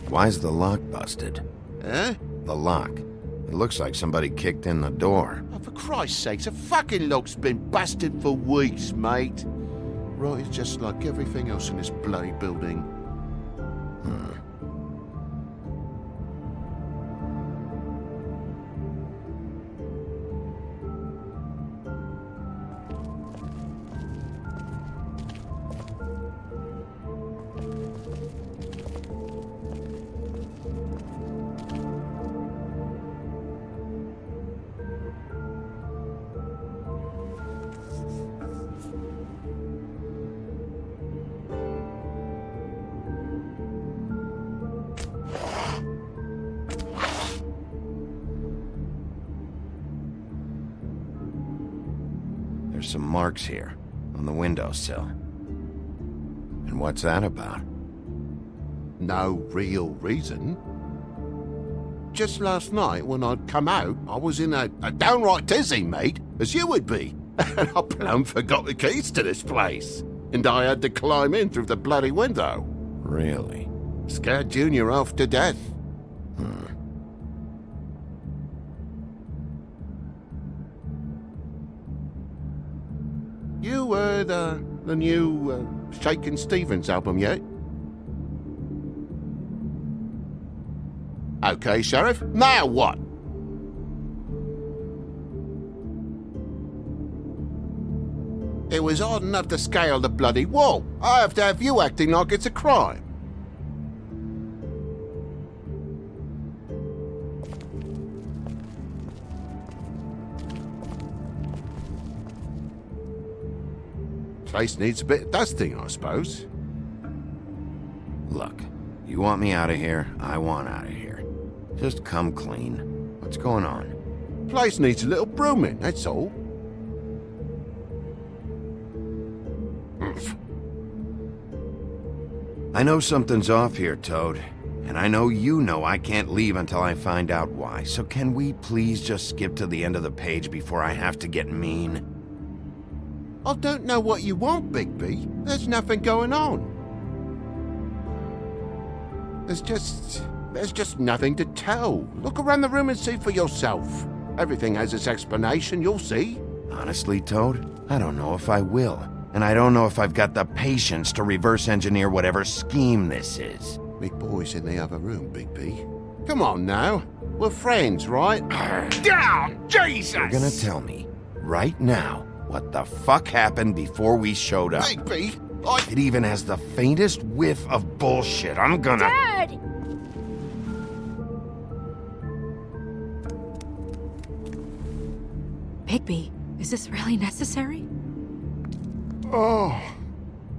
Why's the lock busted? Eh? The lock. It looks like somebody kicked in the door. Oh, for Christ's sakes, a fucking lock's been busted for weeks, mate. Right, it's just like everything else in this bloody building. There's some marks here, on the windowsill. And what's that about? No real reason. Just last night, when I'd come out, I was in a downright tizzy, mate, as you would be. And I plumb forgot the keys to this place. And I had to climb in through the bloody window. Really? Scared Junior off to death. You heard the new Shakin' Stevens album yet? Okay, Sheriff, now what? It was hard enough to scale the bloody wall. I have to have you acting like it's a crime. Place needs a bit of dusting, I suppose. Look, you want me out of here, I want out of here. Just come clean. What's going on? Place needs a little brooming, that's all. I know something's off here, Toad. And I know you know I can't leave until I find out why. So can we please just skip to the end of the page before I have to get mean? I don't know what you want, Bigby. There's nothing going on. There's just nothing to tell. Look around the room and see for yourself. Everything has its explanation, you'll see. Honestly, Toad, I don't know if I will. And I don't know if I've got the patience to reverse engineer whatever scheme this is. Big boy's in the other room, Bigby. Come on now. We're friends, right? Down! Jesus! You're gonna tell me, right now, what the fuck happened before we showed up. Bigby, It even has the faintest whiff of bullshit. I'm gonna... Dad! Bigby, is this really necessary? Oh.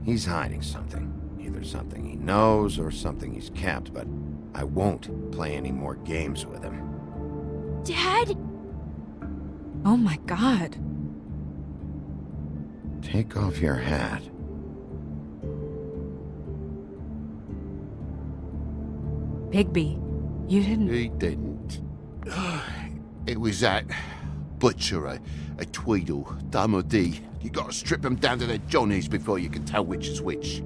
He's hiding something. Either something he knows or something he's kept, but I won't play any more games with him. Dad? Oh my god. Take off your hat. Bigby, you didn't... He didn't. It was that butcher, a Tweedle, Dumody. You gotta strip them down to their johnnies before you can tell which is which.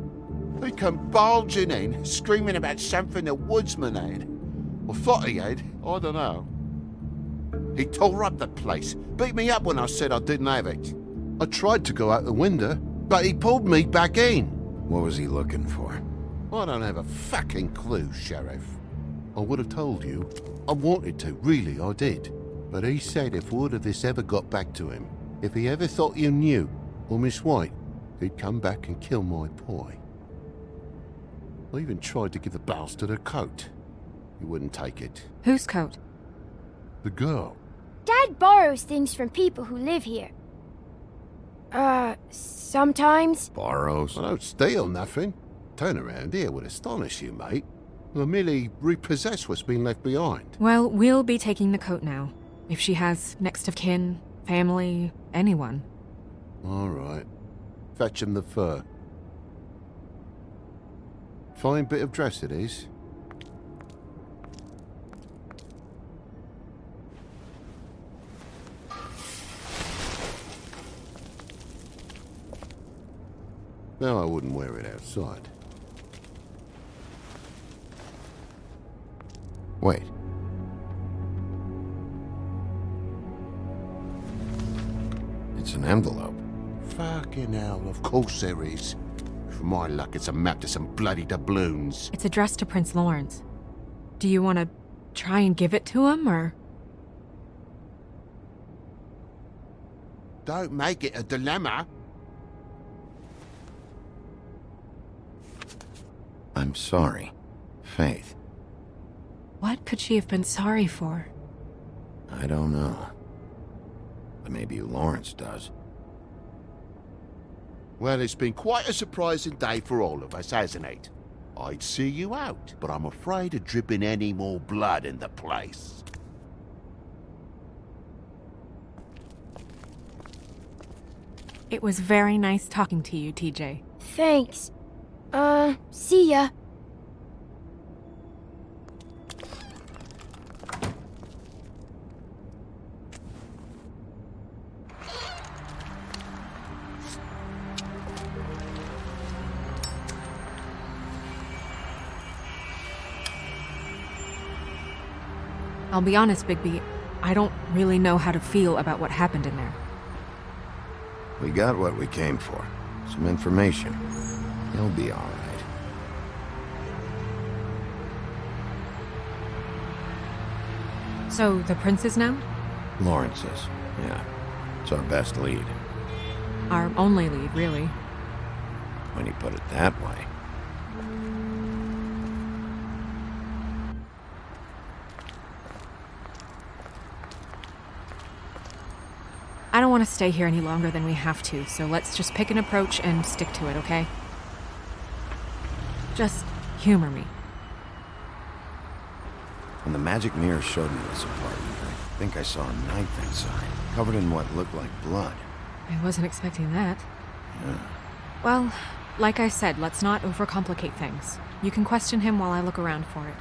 They come bulging in, screaming about something the woodsman had. Or thought he had, I don't know. He tore up the place, beat me up when I said I didn't have it. I tried to go out the window, but he pulled me back in. What was he looking for? I don't have a fucking clue, Sheriff. I would have told you. I wanted to, really, I did. But he said if word of this ever got back to him, if he ever thought you knew, or Miss White, he'd come back and kill my boy. I even tried to give the bastard a coat. He wouldn't take it. Whose coat? The girl. Dad borrows things from people who live here. Sometimes. Borrows? I don't steal nothing. Turn around here would astonish you, mate. I merely repossess what's been left behind. Well, we'll be taking the coat now. If she has next of kin, family, anyone. All right. Fetch him the fur. Fine bit of dress it is. No, I wouldn't wear it outside. Wait. It's an envelope. Fucking hell, of course there is. For my luck, it's a map to some bloody doubloons. It's addressed to Prince Lawrence. Do you want to try and give it to him, or...? Don't make it a dilemma. I'm sorry, Faith. What could she have been sorry for? I don't know. But maybe Lawrence does. Well, it's been quite a surprising day for all of us, hasn't it? I'd see you out, but I'm afraid of dripping any more blood in the place. It was very nice talking to you, TJ. Thanks. See ya. I'll be honest, Bigby, I don't really know how to feel about what happened in there. We got what we came for. Some information. He'll be all right. So, the prince is now? Lawrence is, yeah. It's our best lead. Our only lead, really. When you put it that way. I don't want to stay here any longer than we have to, so let's just pick an approach and stick to it, okay? Just humor me. When the magic mirror showed me this apartment, I think I saw a knife inside, covered in what looked like blood. I wasn't expecting that. Yeah. Well, like I said, let's not overcomplicate things. You can question him while I look around for it.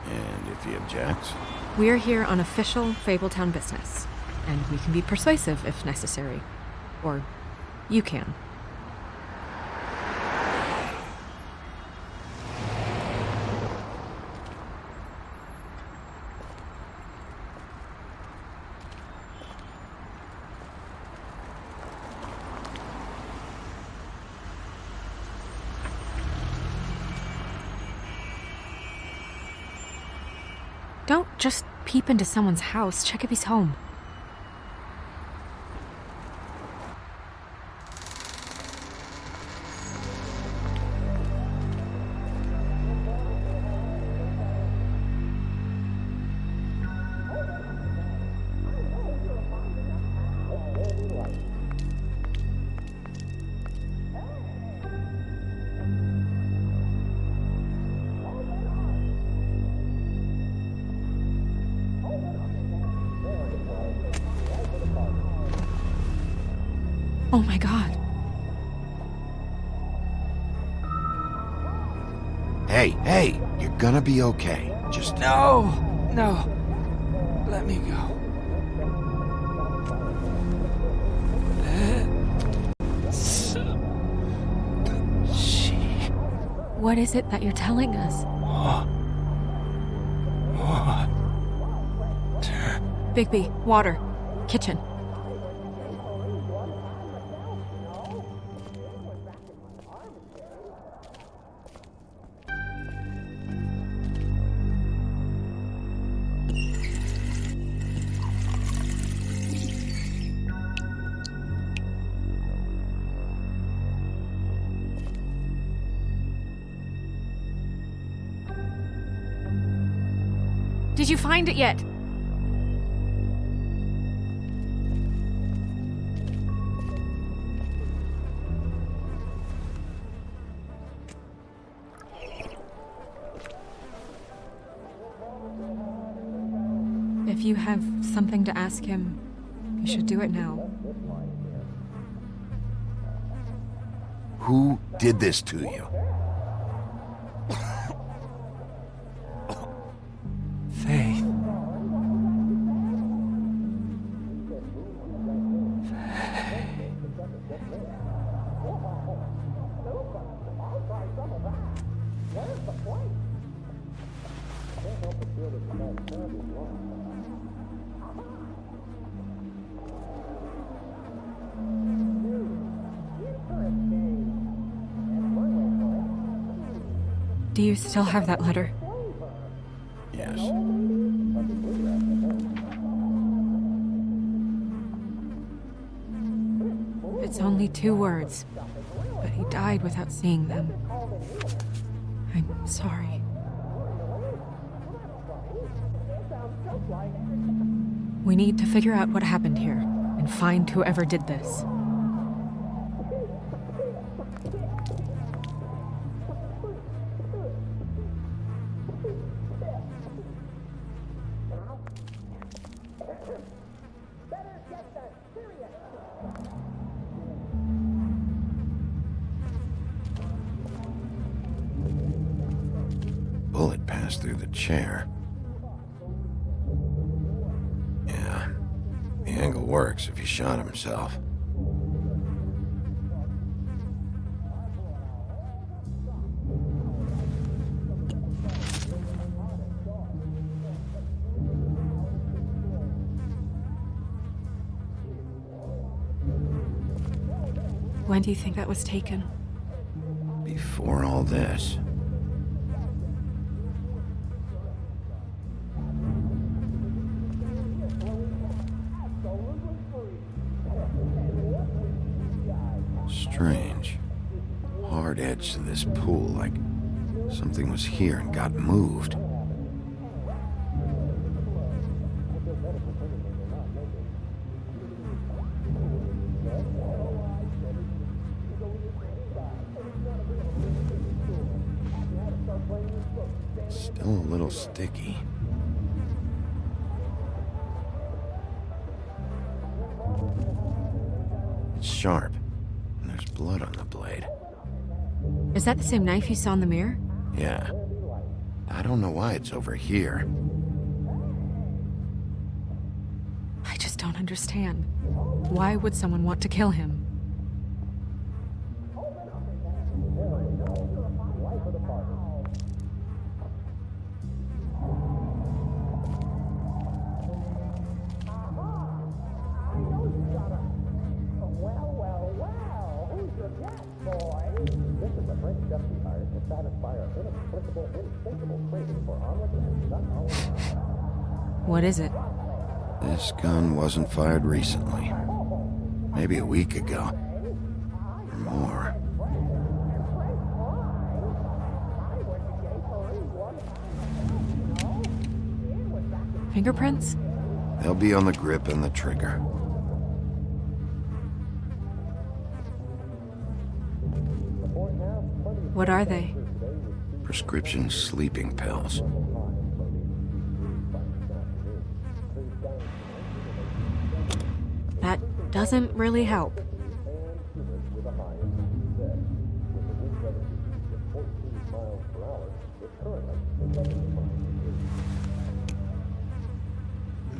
And if he objects? We're here on official Fabletown business, and we can be persuasive if necessary. Or you can. Don't just peep into someone's house. Check if he's home. Oh my god. Hey, you're gonna be okay. Just... No! Let me go. What is it that you're telling us? Bigby, water. Kitchen. Did you find it yet? If you have something to ask him, you should do it now. Who did this to you? Faith. Do you still have that letter? Yes. It's only 2 words, but he died without seeing them. I'm sorry. We need to figure out what happened here and find whoever did this. pass through the chair. Yeah, the angle works if he shot himself. When do you think that was taken? Before all this. Strange. Hard edge to this pool, like something was here and got moved. Still a little sticky. It's sharp, and there's blood on the blade. Is that the same knife you saw in the mirror? Yeah. I don't know why it's over here. I just don't understand. Why would someone want to kill him? What is it? This gun wasn't fired recently. Maybe a week ago. Or more. Fingerprints? They'll be on the grip and the trigger. What are they? Prescription sleeping pills. That doesn't really help.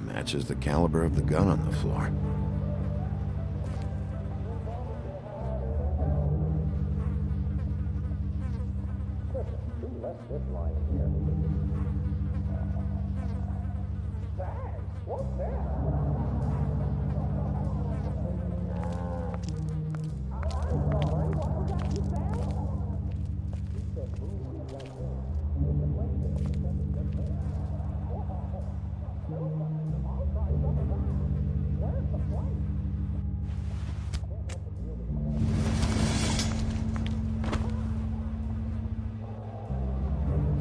Matches the caliber of the gun on the floor.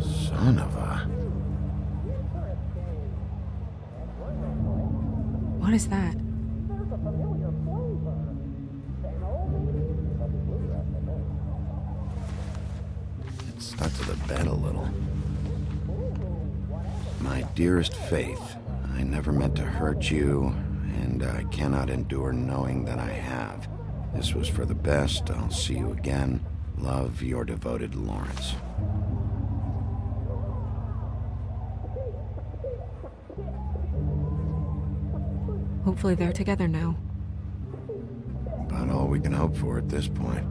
Son of a... What is that? It stuck to the bed a little. My dearest Faith, I never meant to hurt you, and I cannot endure knowing that I have. This was for the best. I'll see you again. Love, your devoted Lawrence. Hopefully they're together now. About all we can hope for at this point.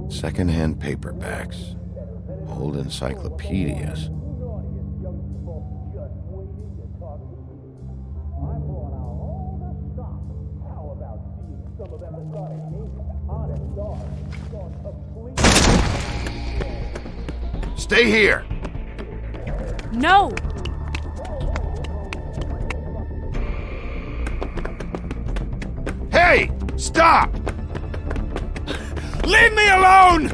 Second-hand paperbacks, old encyclopedias. Stay here! No! Hey! Stop! Leave me alone!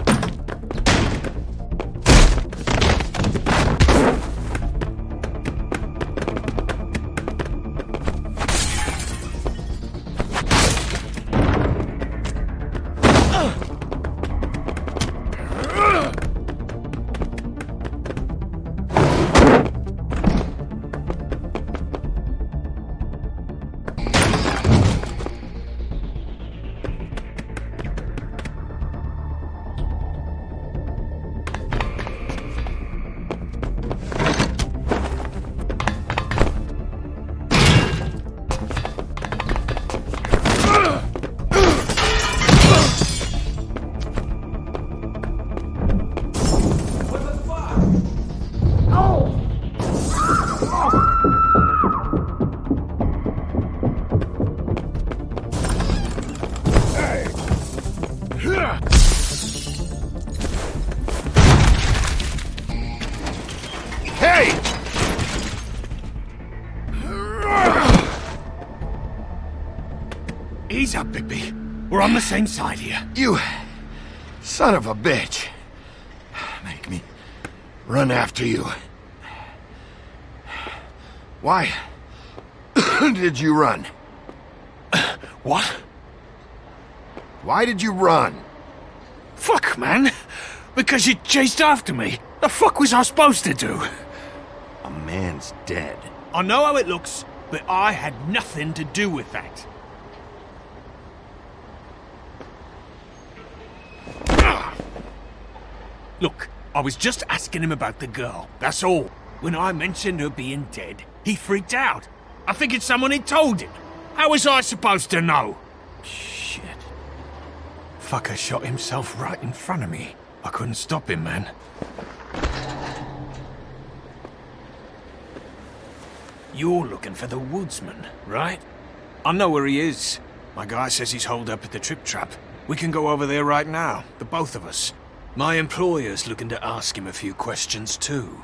Ease up, Bigby. We're on the same side here. You son of a bitch. Make me run after you. Why did you run? What? Why did you run? Fuck, man. Because you chased after me. The fuck was I supposed to do? A man's dead. I know how it looks, but I had nothing to do with that. Look, I was just asking him about the girl, that's all. When I mentioned her being dead, he freaked out. I figured someone had told him. How was I supposed to know? Shit. Fucker shot himself right in front of me. I couldn't stop him, man. You're looking for the woodsman, right? I know where he is. My guy says he's holed up at the Trip Trap. We can go over there right now, the both of us. My employer's looking to ask him a few questions, too.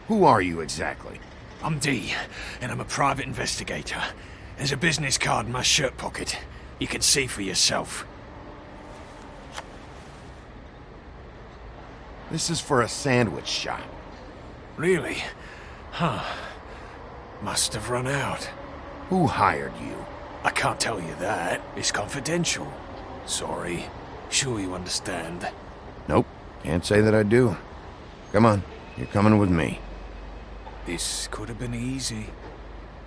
Who are you exactly? I'm D, and I'm a private investigator. There's a business card in my shirt pocket. You can see for yourself. This is for a sandwich shop. Really? Huh. Must have run out. Who hired you? I can't tell you that. It's confidential. Sorry. Sure you understand. Nope. Can't say that I do. Come on. You're coming with me. This could have been easy.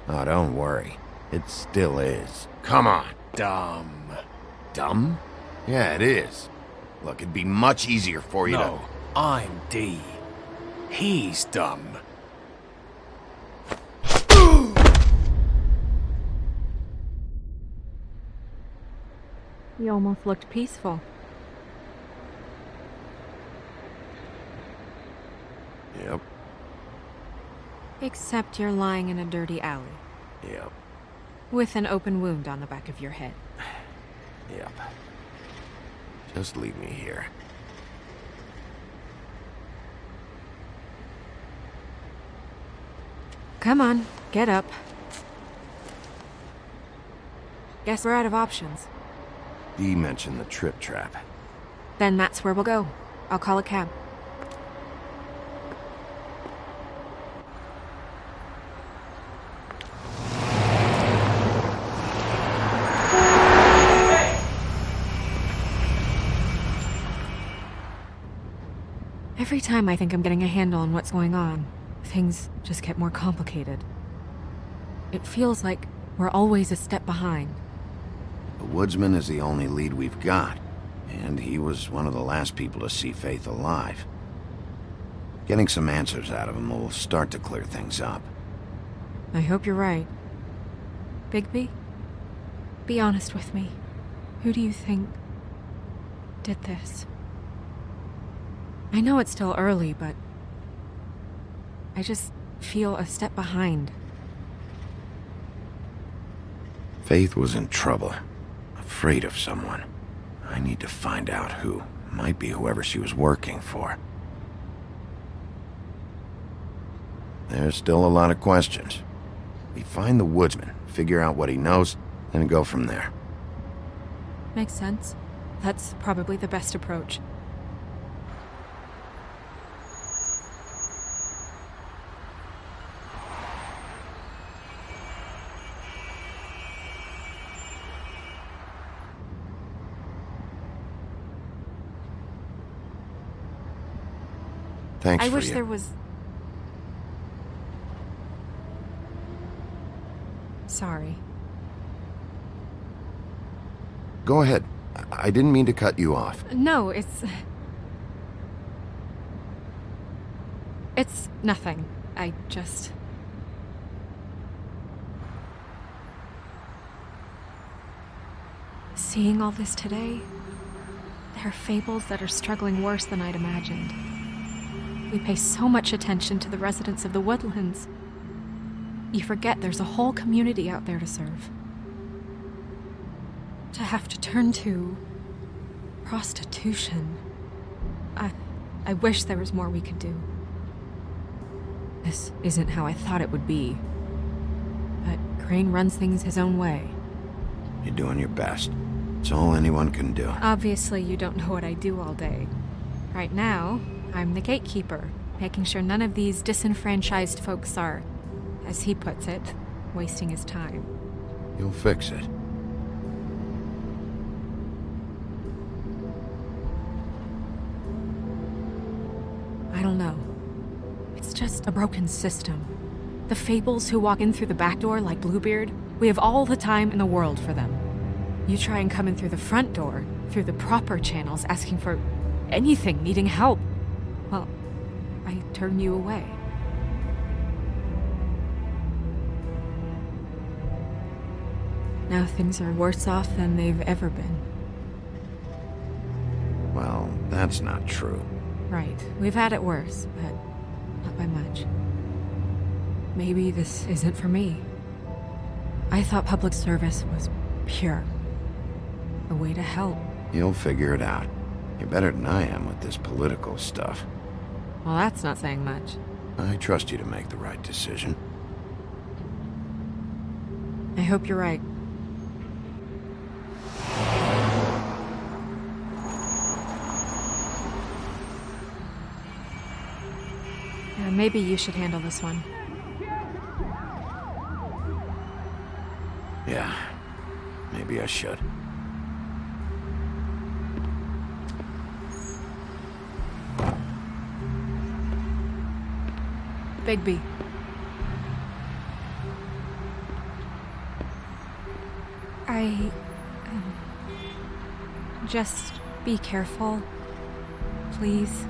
Oh, don't worry. It still is. Come on. Dumb. Dumb? Yeah, it is. Look, it'd be much easier for you No, I'm D. He's dumb. You almost looked peaceful. Yep. Except you're lying in a dirty alley. Yep. With an open wound on the back of your head. Yep. Just leave me here. Come on, get up. Guess we're out of options. Dee mentioned the Trip Trap. Then that's where we'll go. I'll call a cab. Every time I think I'm getting a handle on what's going on, things just get more complicated. It feels like we're always a step behind. The woodsman is the only lead we've got, and he was one of the last people to see Faith alive. Getting some answers out of him will start to clear things up. I hope you're right. Bigby, be honest with me. Who do you think did this? I know it's still early, but I just feel a step behind. Faith was in trouble. Afraid of someone. I need to find out who. Might be whoever she was working for. There's still a lot of questions. We find the woodsman, figure out what he knows, then go from there. Makes sense. That's probably the best approach. Thanks I for wish you. there was... Sorry. Go ahead. I didn't mean to cut you off. No, it's nothing. I just... Seeing all this today, there are fables that are struggling worse than I'd imagined. We pay so much attention to the residents of the woodlands. You forget there's a whole community out there to serve. To have to turn to prostitution. I wish there was more we could do. This isn't how I thought it would be. But Crane runs things his own way. You're doing your best. It's all anyone can do. Obviously, you don't know what I do all day. Right now, I'm the gatekeeper, making sure none of these disenfranchised folks are, as he puts it, wasting his time. You'll fix it. I don't know. It's just a broken system. The Fables who walk in through the back door like Bluebeard, we have all the time in the world for them. You try and come in through the front door, through the proper channels, asking for anything, needing help. Well, I turn you away. Now things are worse off than they've ever been. Well, that's not true. Right. We've had it worse, but not by much. Maybe this isn't for me. I thought public service was pure. A way to help. You'll figure it out. You're better than I am with this political stuff. Well, that's not saying much. I trust you to make the right decision. I hope you're right. Maybe you should handle this one. Yeah, maybe I should. Bigby. Just be careful, please.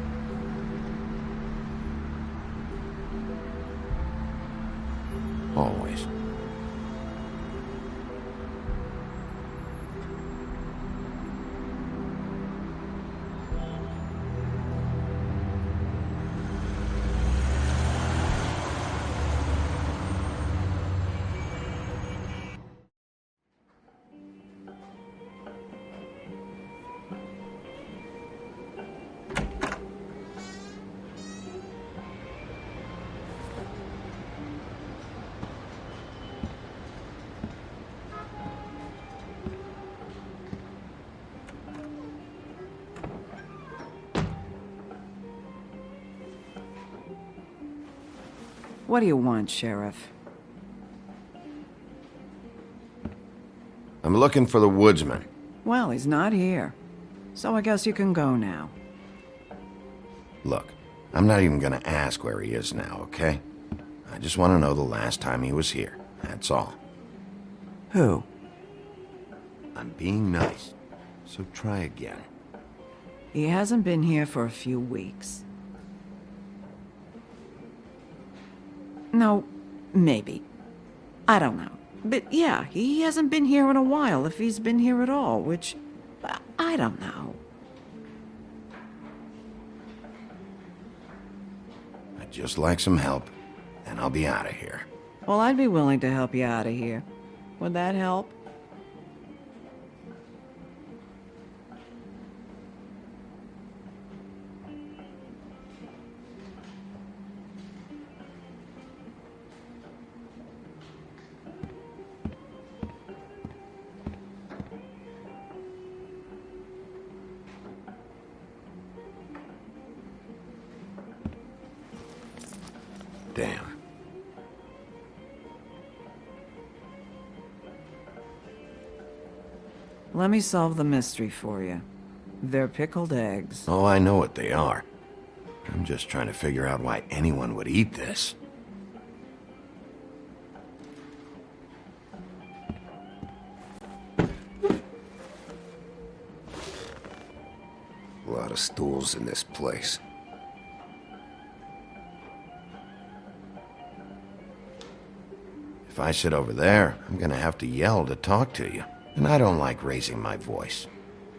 Always. What do you want, Sheriff? I'm looking for the woodsman. Well, he's not here. So I guess you can go now. Look, I'm not even gonna ask where he is now, okay? I just want to know the last time he was here. That's all. Who? I'm being nice, so try again. He hasn't been here for a few weeks. No, maybe. I don't know. But yeah, he hasn't been here in a while, if he's been here at all, which... I don't know. I'd just like some help, then I'll be out of here. Well, I'd be willing to help you out of here. Would that help? Damn. Let me solve the mystery for you. They're pickled eggs. Oh, I know what they are. I'm just trying to figure out why anyone would eat this. A lot of stools in this place. If I sit over there, I'm gonna have to yell to talk to you. And I don't like raising my voice.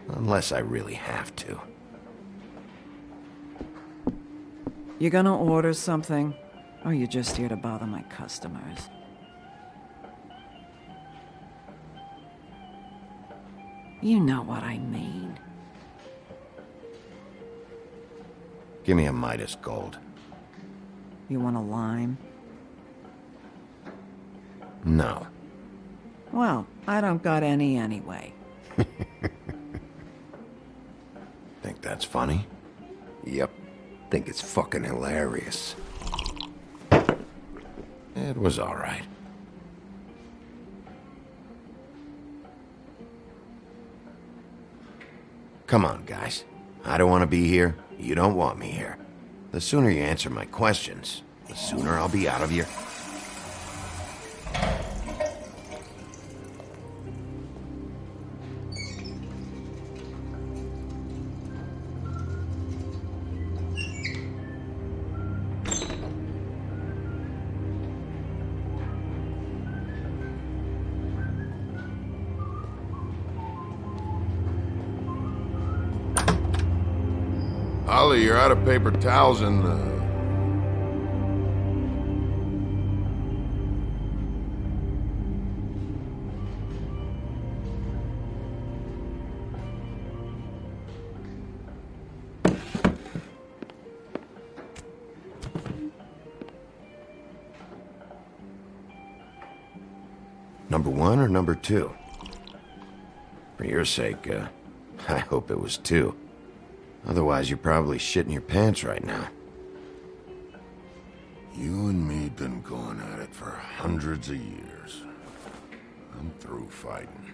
Unless I really have to. You gonna order something? Or are you just here to bother my customers? You know what I mean. Give me a Midas gold. You want a lime? No. Well, I don't got any anyway. Think that's funny? Yep. Think it's fucking hilarious. It was all right. Come on, guys. I don't want to be here. You don't want me here. The sooner you answer my questions, the sooner I'll be out of here. Ollie, you're out of paper towels and, Number 1 or number 2? For your sake, I hope it was 2. Otherwise, you're probably shitting your pants right now. you and me been going at it for hundreds of years. I'm through fighting.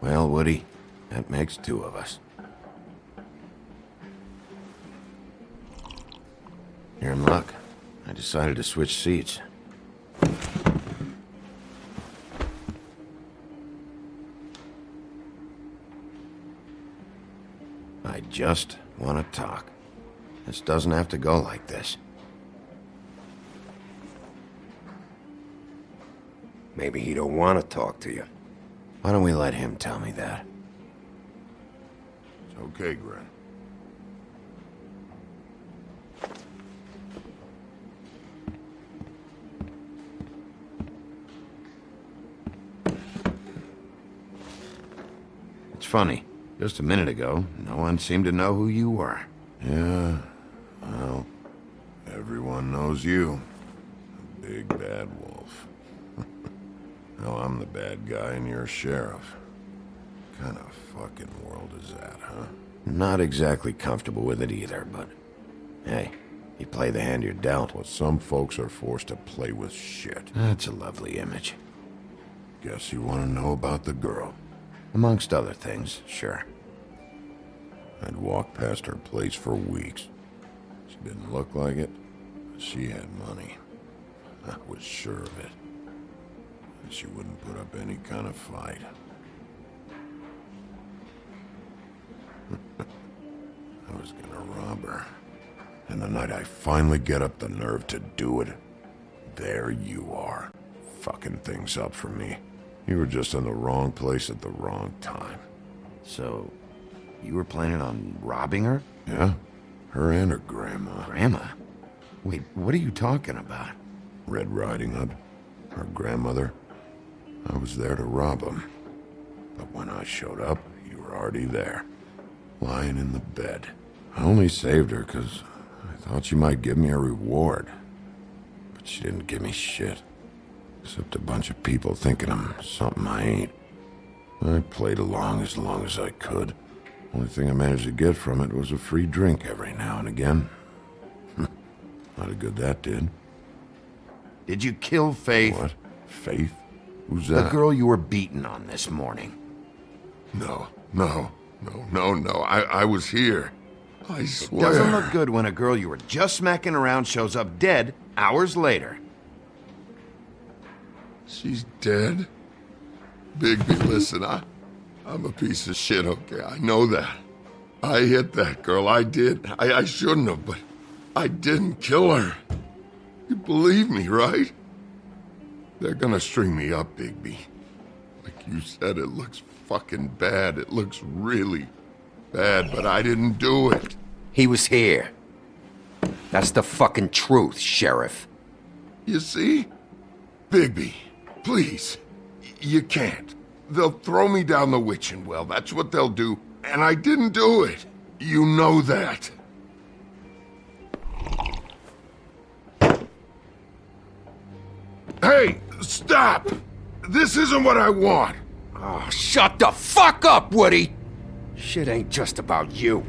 Well, Woody, that makes 2 of us. You're in luck. I decided to switch seats. I just want to talk. This doesn't have to go like this. Maybe he don't want to talk to you. Why don't we let him tell me that? It's okay, Gren. It's funny. Just a minute ago, no one seemed to know who you were. Yeah, well, everyone knows you. The big bad wolf. Now I'm the bad guy and you're sheriff. What kind of fucking world is that, huh? Not exactly comfortable with it either, but hey, you play the hand you're dealt. Well, some folks are forced to play with shit. That's a lovely image. Guess you want to know about the girl. Amongst other things, sure. I'd walked past her place for weeks. She didn't look like it, but she had money. I was sure of it. And she wouldn't put up any kind of fight. I was gonna rob her. And the night I finally get up the nerve to do it, there you are, fucking things up for me. You were just in the wrong place at the wrong time. So, you were planning on robbing her? Yeah, her and her grandma. Grandma? Wait, what are you talking about? Red Riding Hood, her grandmother. I was there to rob them. But when I showed up, you were already there, lying in the bed. I only saved her because I thought she might give me a reward. But she didn't give me shit. Except a bunch of people thinking I'm something I ain't. I played along as I could. Only thing I managed to get from it was a free drink every now and again. Not a good that did. Did you kill Faith? What? Faith? Who's that? The girl you were beating on this morning. No. I was here. I swear. It doesn't look good when a girl you were just smacking around shows up dead hours later. She's dead? Bigby, listen, I'm a piece of shit, okay? I know that. I hit that girl, I did. I shouldn't have, but I didn't kill her. You believe me, right? They're gonna string me up, Bigby. Like you said, it looks fucking bad. It looks really bad, but I didn't do it. He was here. That's the fucking truth, Sheriff. You see? Bigby, please. You can't. They'll throw me down the witching well. That's what they'll do. And I didn't do it. You know that. Stop! This isn't what I want! Oh, shut the fuck up, Woody! Shit ain't just about you.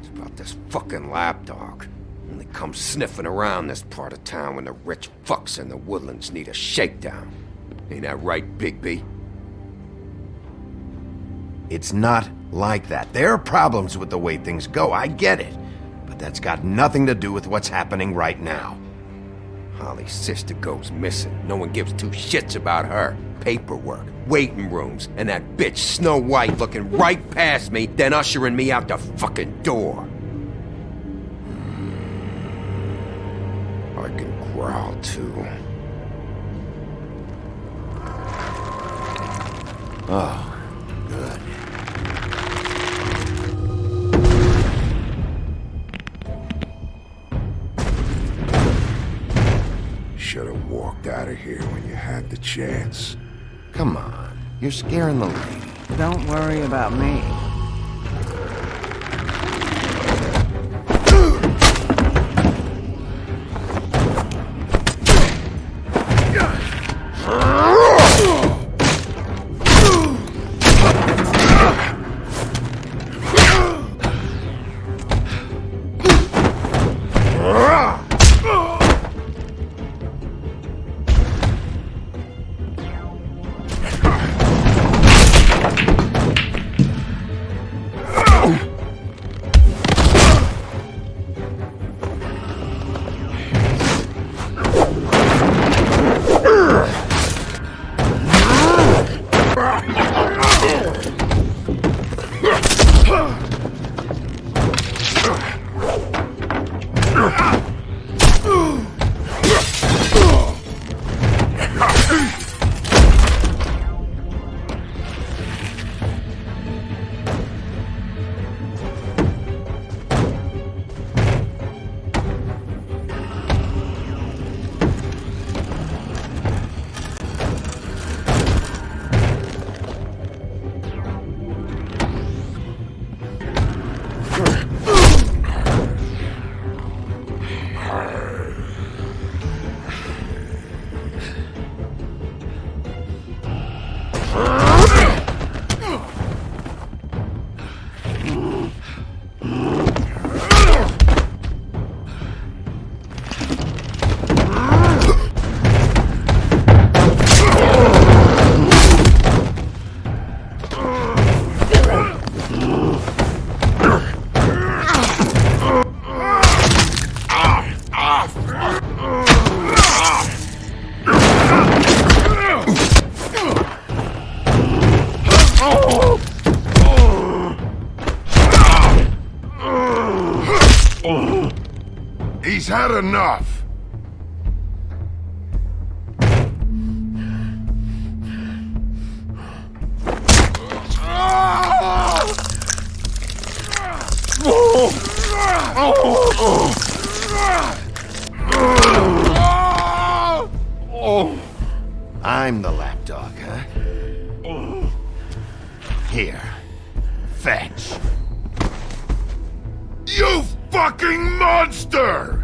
It's about this fucking lapdog. Only comes sniffing around this part of town when the rich fucks in the woodlands need a shakedown. Ain't that right, Bigby? It's not like that. There are problems with the way things go, I get it. But that's got nothing to do with what's happening right now. Holly's sister goes missing. No one gives two shits about her. Paperwork, waiting rooms, and that bitch Snow White looking right past me, then ushering me out the fucking door. I can growl too. Oh, good. Should have walked out of here when you had the chance. Come on, you're scaring the lady. Don't worry about me. He's had enough! I'm the lapdog, huh? Here. Fetch. You fucking monster!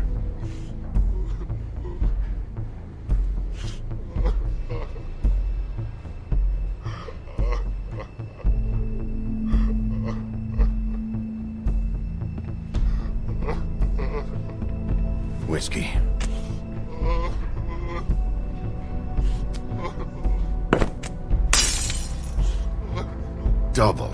Whiskey. Double.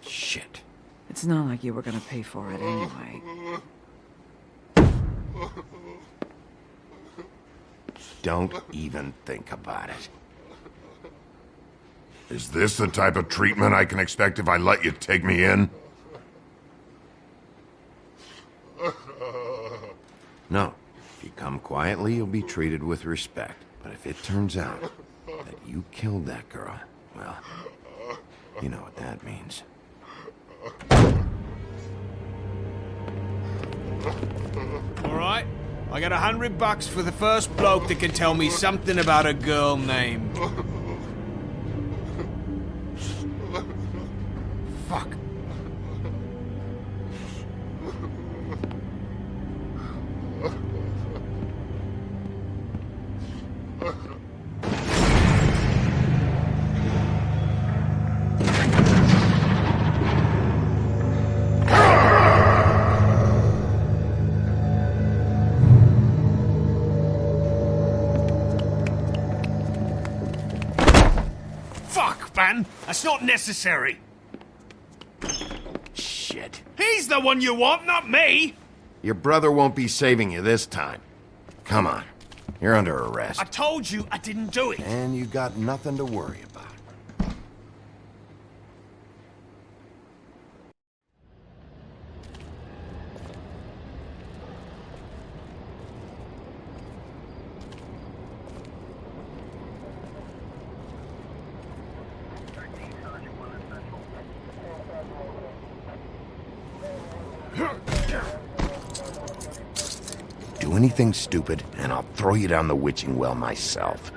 Shit. It's not like you were gonna pay for it anyway. Don't even think about it. Is this the type of treatment I can expect if I let you take me in? No. If you come quietly, you'll be treated with respect. But if it turns out that you killed that girl, well, you know what that means. Alright, I got $100 for the first bloke that can tell me something about a girl named... Fuck. Fuck, man! That's not necessary! Shit. He's the one you want, not me! Your brother won't be saving you this time. Come on. You're under arrest. I told you I didn't do it! And you got nothing to worry about. Do anything stupid, and I'll throw you down the witching well myself.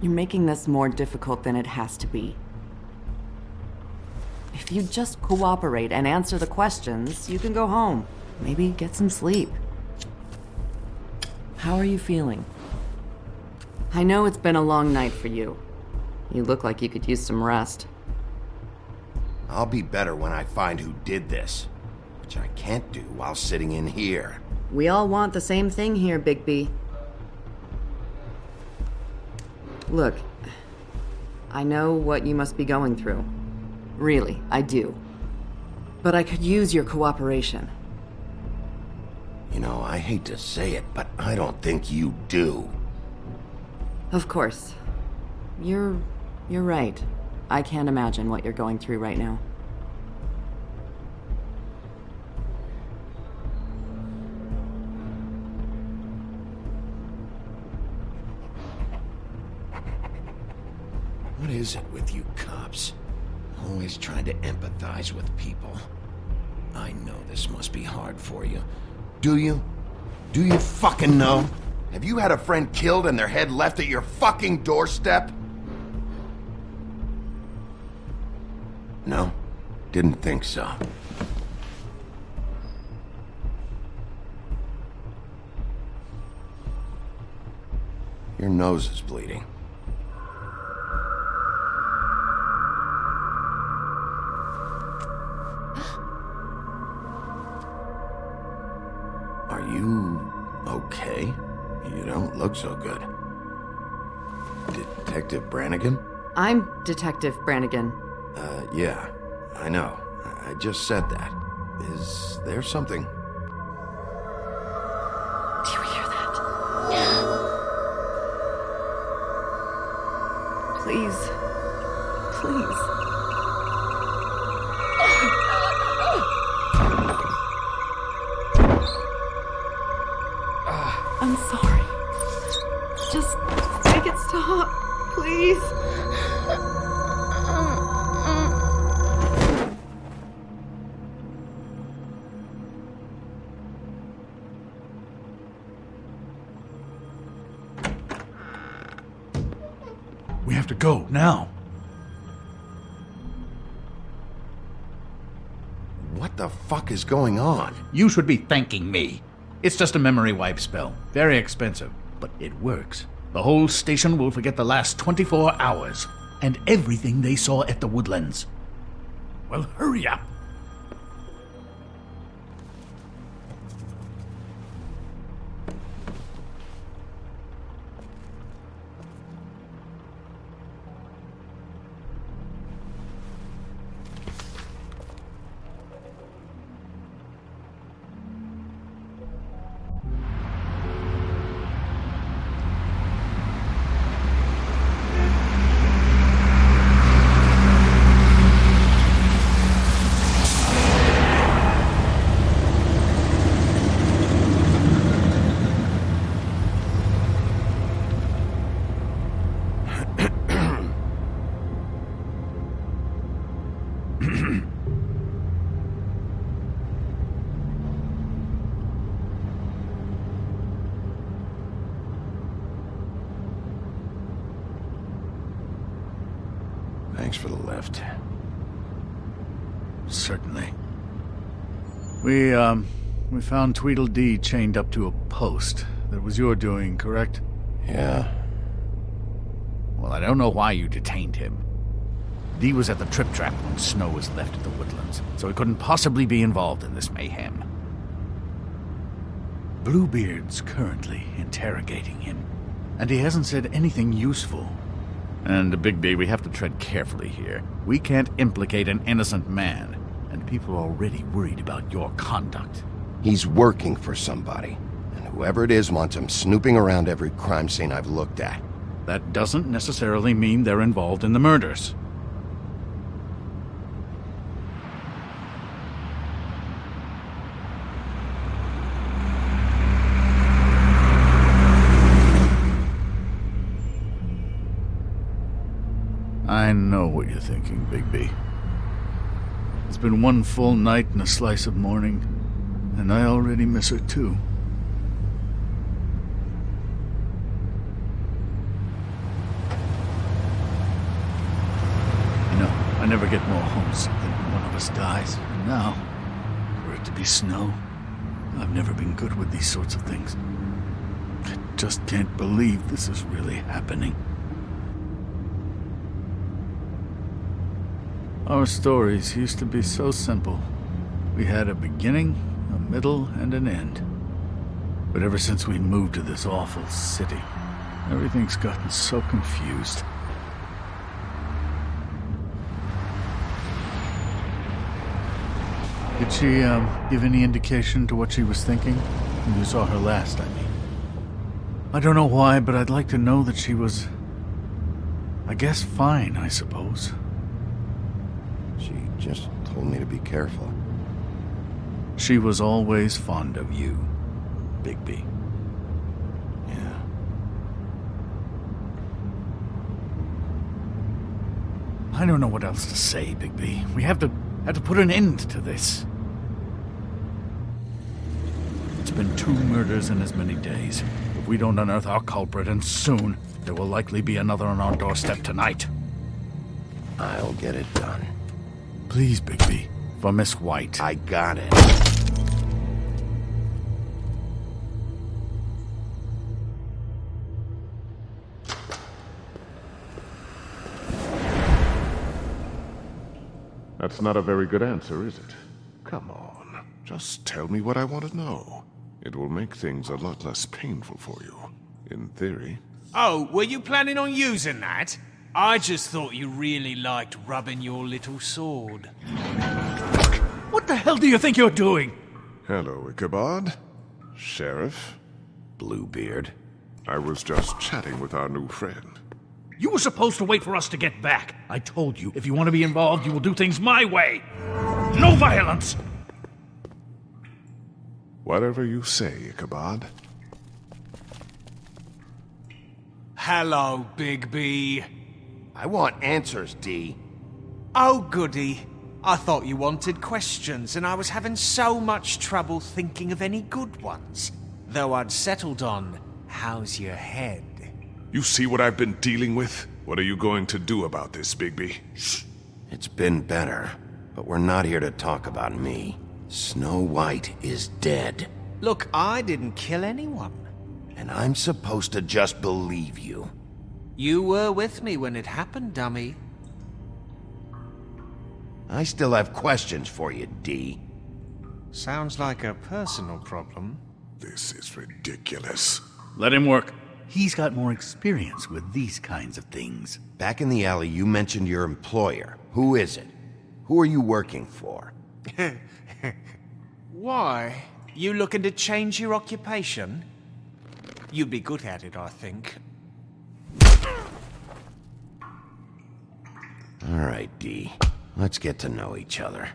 You're making this more difficult than it has to be. If you just cooperate and answer the questions, you can go home. Maybe get some sleep. How are you feeling? I know it's been a long night for you. You look like you could use some rest. I'll be better when I find who did this, which I can't do while sitting in here. We all want the same thing here, Bigby. Look, I know what you must be going through. Really, I do. But I could use your cooperation. You know, I hate to say it, but I don't think you do. Of course. You're right. I can't imagine what you're going through right now. What is it with you cops? Always trying to empathize with people. I know this must be hard for you. Do you? Do you fucking know? Have you had a friend killed and their head left at your fucking doorstep? No? Didn't think so. Your nose is bleeding. Are you okay? You don't look so good. Detective Brannigan? I'm Detective Brannigan. Yeah, I know. I just said that. Is there something? Do you hear that? Please. Please. I'm sorry. Just make it stop, please. We have to go, now. What the fuck is going on? You should be thanking me. It's just a memory wipe spell. Very expensive, but it works. The whole station will forget the last 24 hours, and everything they saw at the Woodlands. Well, hurry up. Thanks for the lift. Certainly. We found Tweedledee chained up to a post. That was your doing, correct? Yeah. Well, I don't know why you detained him. Dee was at the Trip Trap when Snow was left at the Woodlands, so he couldn't possibly be involved in this mayhem. Bluebeard's currently interrogating him, and he hasn't said anything useful. And, Bigby, we have to tread carefully here. We can't implicate an innocent man, and people are already worried about your conduct. He's working for somebody, and whoever it is wants him snooping around every crime scene I've looked at. That doesn't necessarily mean they're involved in the murders. I know what you're thinking, Bigby. It's been one full night and a slice of morning, and I already miss her too. You know, I never get more homesick than when one of us dies, and now, for it to be Snow, I've never been good with these sorts of things. I just can't believe this is really happening. Our stories used to be so simple. We had a beginning, a middle, and an end. But ever since we moved to this awful city, everything's gotten so confused. Did she, give any indication to what she was thinking? When you saw her last, I mean. I don't know why, but I'd like to know that she was... I guess fine, I suppose. She just told me to be careful. She was always fond of you, Bigby. Yeah. I don't know what else to say, Bigby. We have to put an end to this. It's been 2 murders in as many days. If we don't unearth our culprit, and soon, there will likely be another on our doorstep tonight. I'll get it done. Please, Bigby. For Miss White. I got it. That's not a very good answer, is it? Come on. Just tell me what I want to know. It will make things a lot less painful for you. In theory. Oh, were you planning on using that? I just thought you really liked rubbing your little sword. What the hell do you think you're doing? Hello, Ichabod. Sheriff. Bluebeard. I was just chatting with our new friend. You were supposed to wait for us to get back. I told you, if you want to be involved, you will do things my way. No violence! Whatever you say, Ichabod. Hello, Bigby. I want answers, D. Oh, goody. I thought you wanted questions, and I was having so much trouble thinking of any good ones. Though I'd settled on, how's your head? You see what I've been dealing with? What are you going to do about this, Bigby? Shh. It's been better, but we're not here to talk about me. Snow White is dead. Look, I didn't kill anyone. And I'm supposed to just believe you. You were with me when it happened, dummy. I still have questions for you, D. Sounds like a personal problem. This is ridiculous. Let him work. He's got more experience with these kinds of things. Back in the alley, you mentioned your employer. Who is it? Who are you working for? Why? You looking to change your occupation? You'd be good at it, I think. All right, D. Let's get to know each other.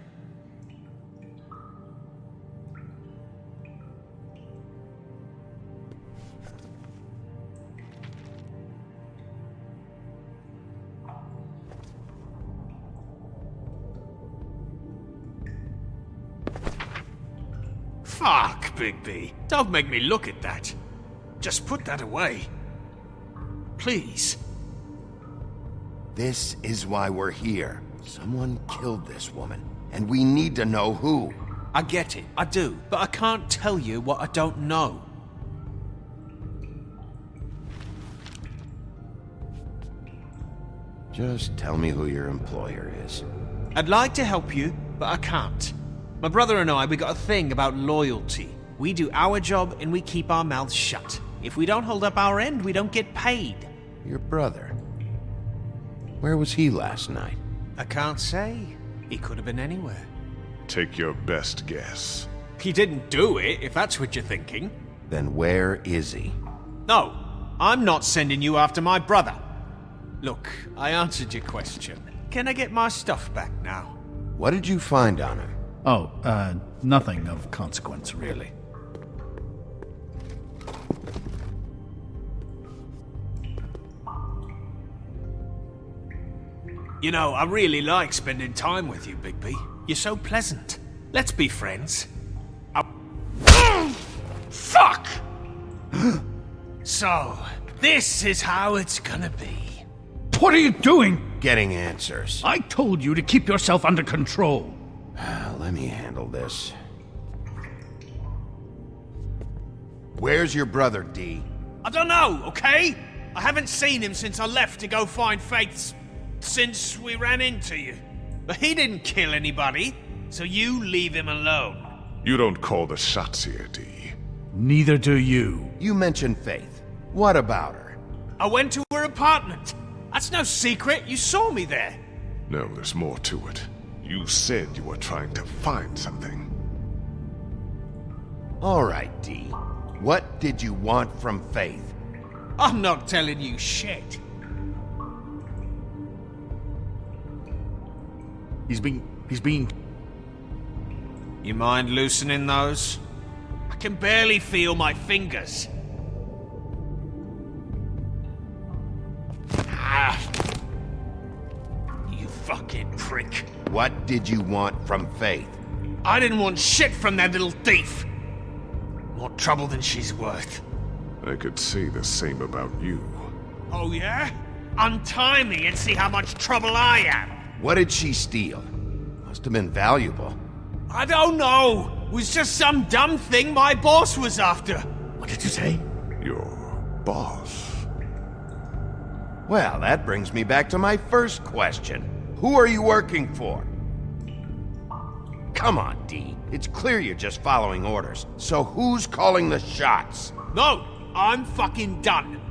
Fuck, Bigby. Don't make me look at that. Just put that away. Please. This is why we're here. Someone killed this woman, and we need to know who. I get it, I do, but I can't tell you what I don't know. Just tell me who your employer is. I'd like to help you, but I can't. My brother and I, we got a thing about loyalty. We do our job and we keep our mouths shut. If we don't hold up our end, we don't get paid. Your brother? Where was he last night? I can't say. He could have been anywhere. Take your best guess. He didn't do it, if that's what you're thinking. Then where is he? No, I'm not sending you after my brother. Look, I answered your question. Can I get my stuff back now? What did you find on him? Oh, nothing of consequence, really. You know, I really like spending time with you, Bigby. You're so pleasant. Let's be friends. Fuck! So, this is how it's gonna be. What are you doing? Getting answers. I told you to keep yourself under control. Let me handle this. Where's your brother, D? I don't know, okay? I haven't seen him since I left to go find Faith's... since we ran into you. But he didn't kill anybody, so you leave him alone. You don't call the shots here, D. Neither do you. You mentioned Faith. What about her? I went to her apartment. That's no secret. You saw me there. No, there's more to it. You said you were trying to find something. All right, D. What did you want from Faith? I'm not telling you shit. He's being... You mind loosening those? I can barely feel my fingers. Ah. You fucking prick. What did you want from Faith? I didn't want shit from that little thief. More trouble than she's worth. I could say the same about you. Oh yeah? Untie me and see how much trouble I am. What did she steal? Must have been valuable. I don't know. It was just some dumb thing my boss was after. What did you say? Your boss? Well, that brings me back to my first question. Who are you working for? Come on, D. It's clear you're just following orders. So who's calling the shots? No, I'm fucking done.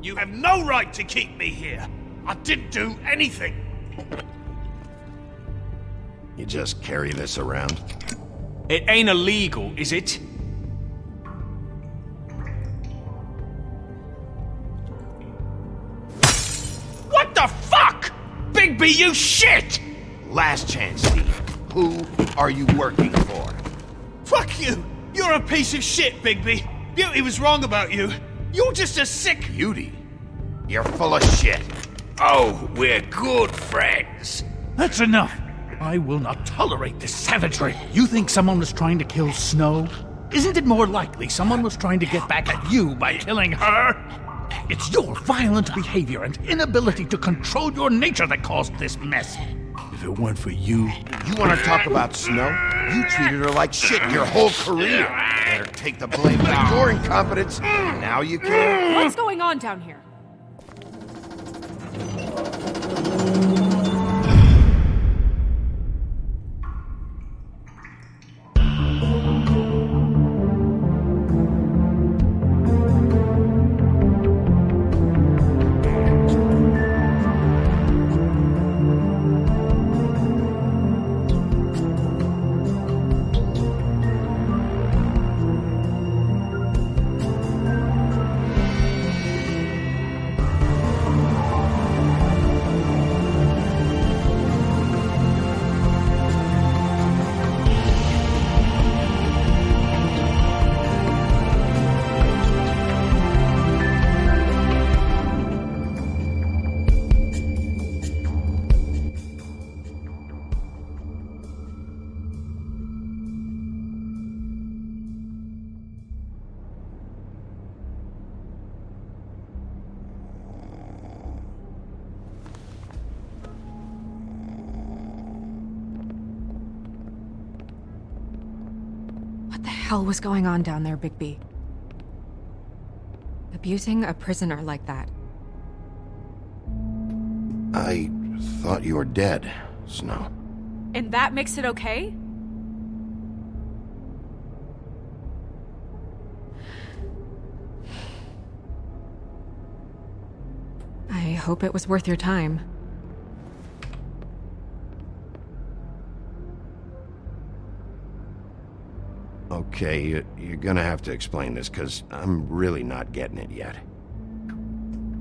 You have no right to keep me here. I didn't do anything. You just carry this around? It ain't illegal, is it? What the fuck? Bigby, you shit! Last chance, Steve. Who are you working for? Fuck you! You're a piece of shit, Bigby. Beauty was wrong about you. You're just a sick... Beauty? You're full of shit. Oh, we're good friends. That's enough. I will not tolerate this savagery. You think someone was trying to kill Snow? Isn't it more likely someone was trying to get back at you by killing her? It's your violent behavior and inability to control your nature that caused this mess. If it weren't for you... You want to talk about Snow? You treated her like shit your whole career. Let her take the blame for your incompetence. Now you care? What's going on down here? What the hell was going on down there, Bigby? Abusing a prisoner like that. I thought you were dead, Snow. And that makes it okay? I hope it was worth your time. Okay, you're gonna have to explain this, because I'm really not getting it yet.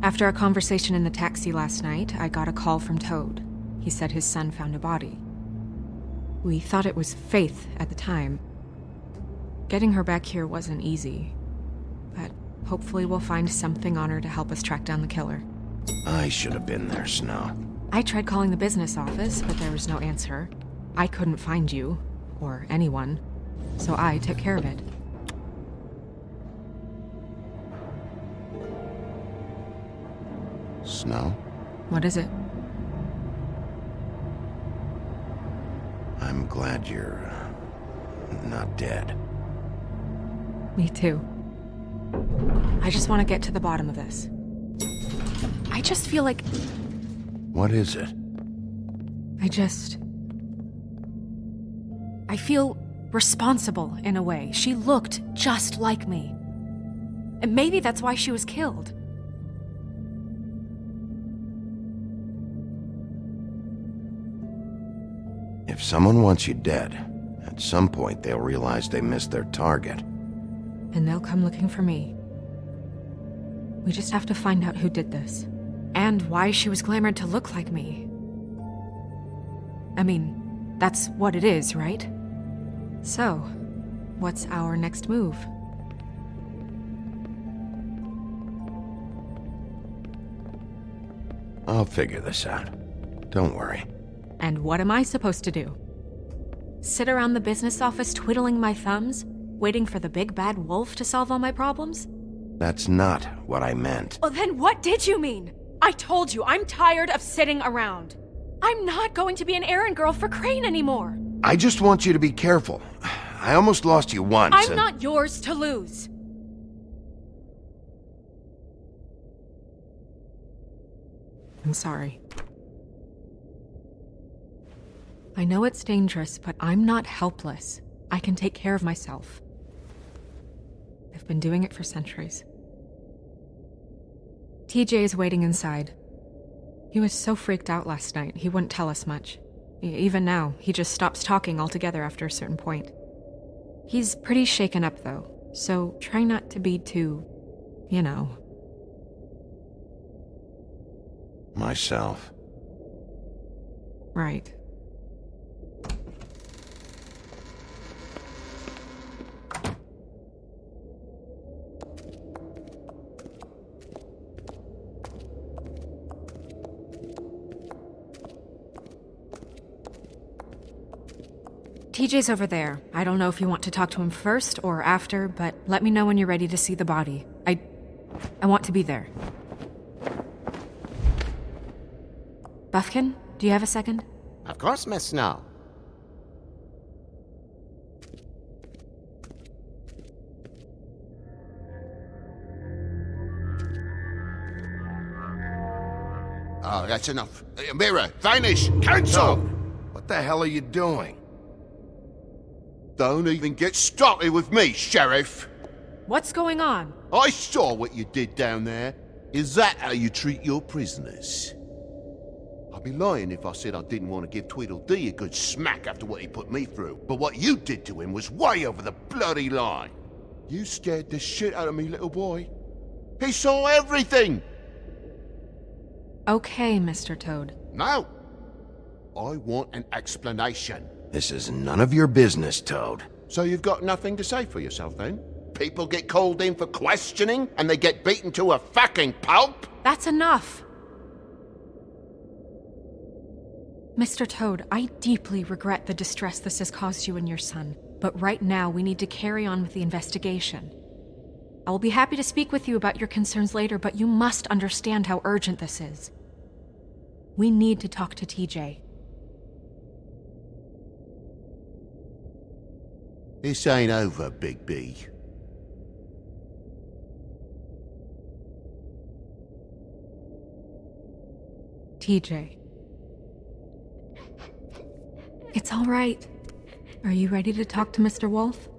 After a conversation in the taxi last night, I got a call from Toad. He said his son found a body. We thought it was Faith at the time. Getting her back here wasn't easy, but hopefully we'll find something on her to help us track down the killer. I should have been there, Snow. I tried calling the business office, but there was no answer. I couldn't find you, or anyone, so I took care of it. Snow? What is it? I'm glad you're not dead. Me too. I just want to get to the bottom of this. I just feel like... What is it? I feel responsible in a way. She looked just like me. And maybe that's why she was killed. If someone wants you dead, at some point they'll realize they missed their target. And they'll come looking for me. We just have to find out who did this. And why she was glamored to look like me. I mean, that's what it is, right? So, what's our next move? I'll figure this out. Don't worry. And what am I supposed to do? Sit around the business office twiddling my thumbs, waiting for the big bad wolf to solve all my problems? That's not what I meant. Well, then what did you mean? I told you, I'm tired of sitting around. I'm not going to be an errand girl for Crane anymore. I just want you to be careful. I almost lost you once. I'm not yours to lose. I'm sorry. I know it's dangerous, but I'm not helpless. I can take care of myself. I've been doing it for centuries. TJ is waiting inside. He was so freaked out last night, he wouldn't tell us much. Even now, he just stops talking altogether after a certain point. He's pretty shaken up, though, so try not to be too, you know. Myself. Right. TJ's over there. I don't know if you want to talk to him first or after, but let me know when you're ready to see the body. I want to be there. Buffkin, do you have a second? Of course, Miss Snow. Oh, that's enough. Mirror, vanish, cancel! What the hell are you doing? Don't even get started with me, Sheriff. What's going on? I saw what you did down there. Is that how you treat your prisoners? I'd be lying if I said I didn't want to give Tweedledee a good smack after what he put me through. But what you did to him was way over the bloody line. You scared the shit out of me, little boy. He saw everything! Okay, Mr. Toad. No. I want an explanation. This is none of your business, Toad. So you've got nothing to say for yourself, then? People get called in for questioning, and they get beaten to a fucking pulp? That's enough! Mr. Toad, I deeply regret the distress this has caused you and your son, but right now we need to carry on with the investigation. I will be happy to speak with you about your concerns later, but you must understand how urgent this is. We need to talk to TJ. This ain't over, Bigby. TJ. It's all right. Are you ready to talk to Mr. Wolf?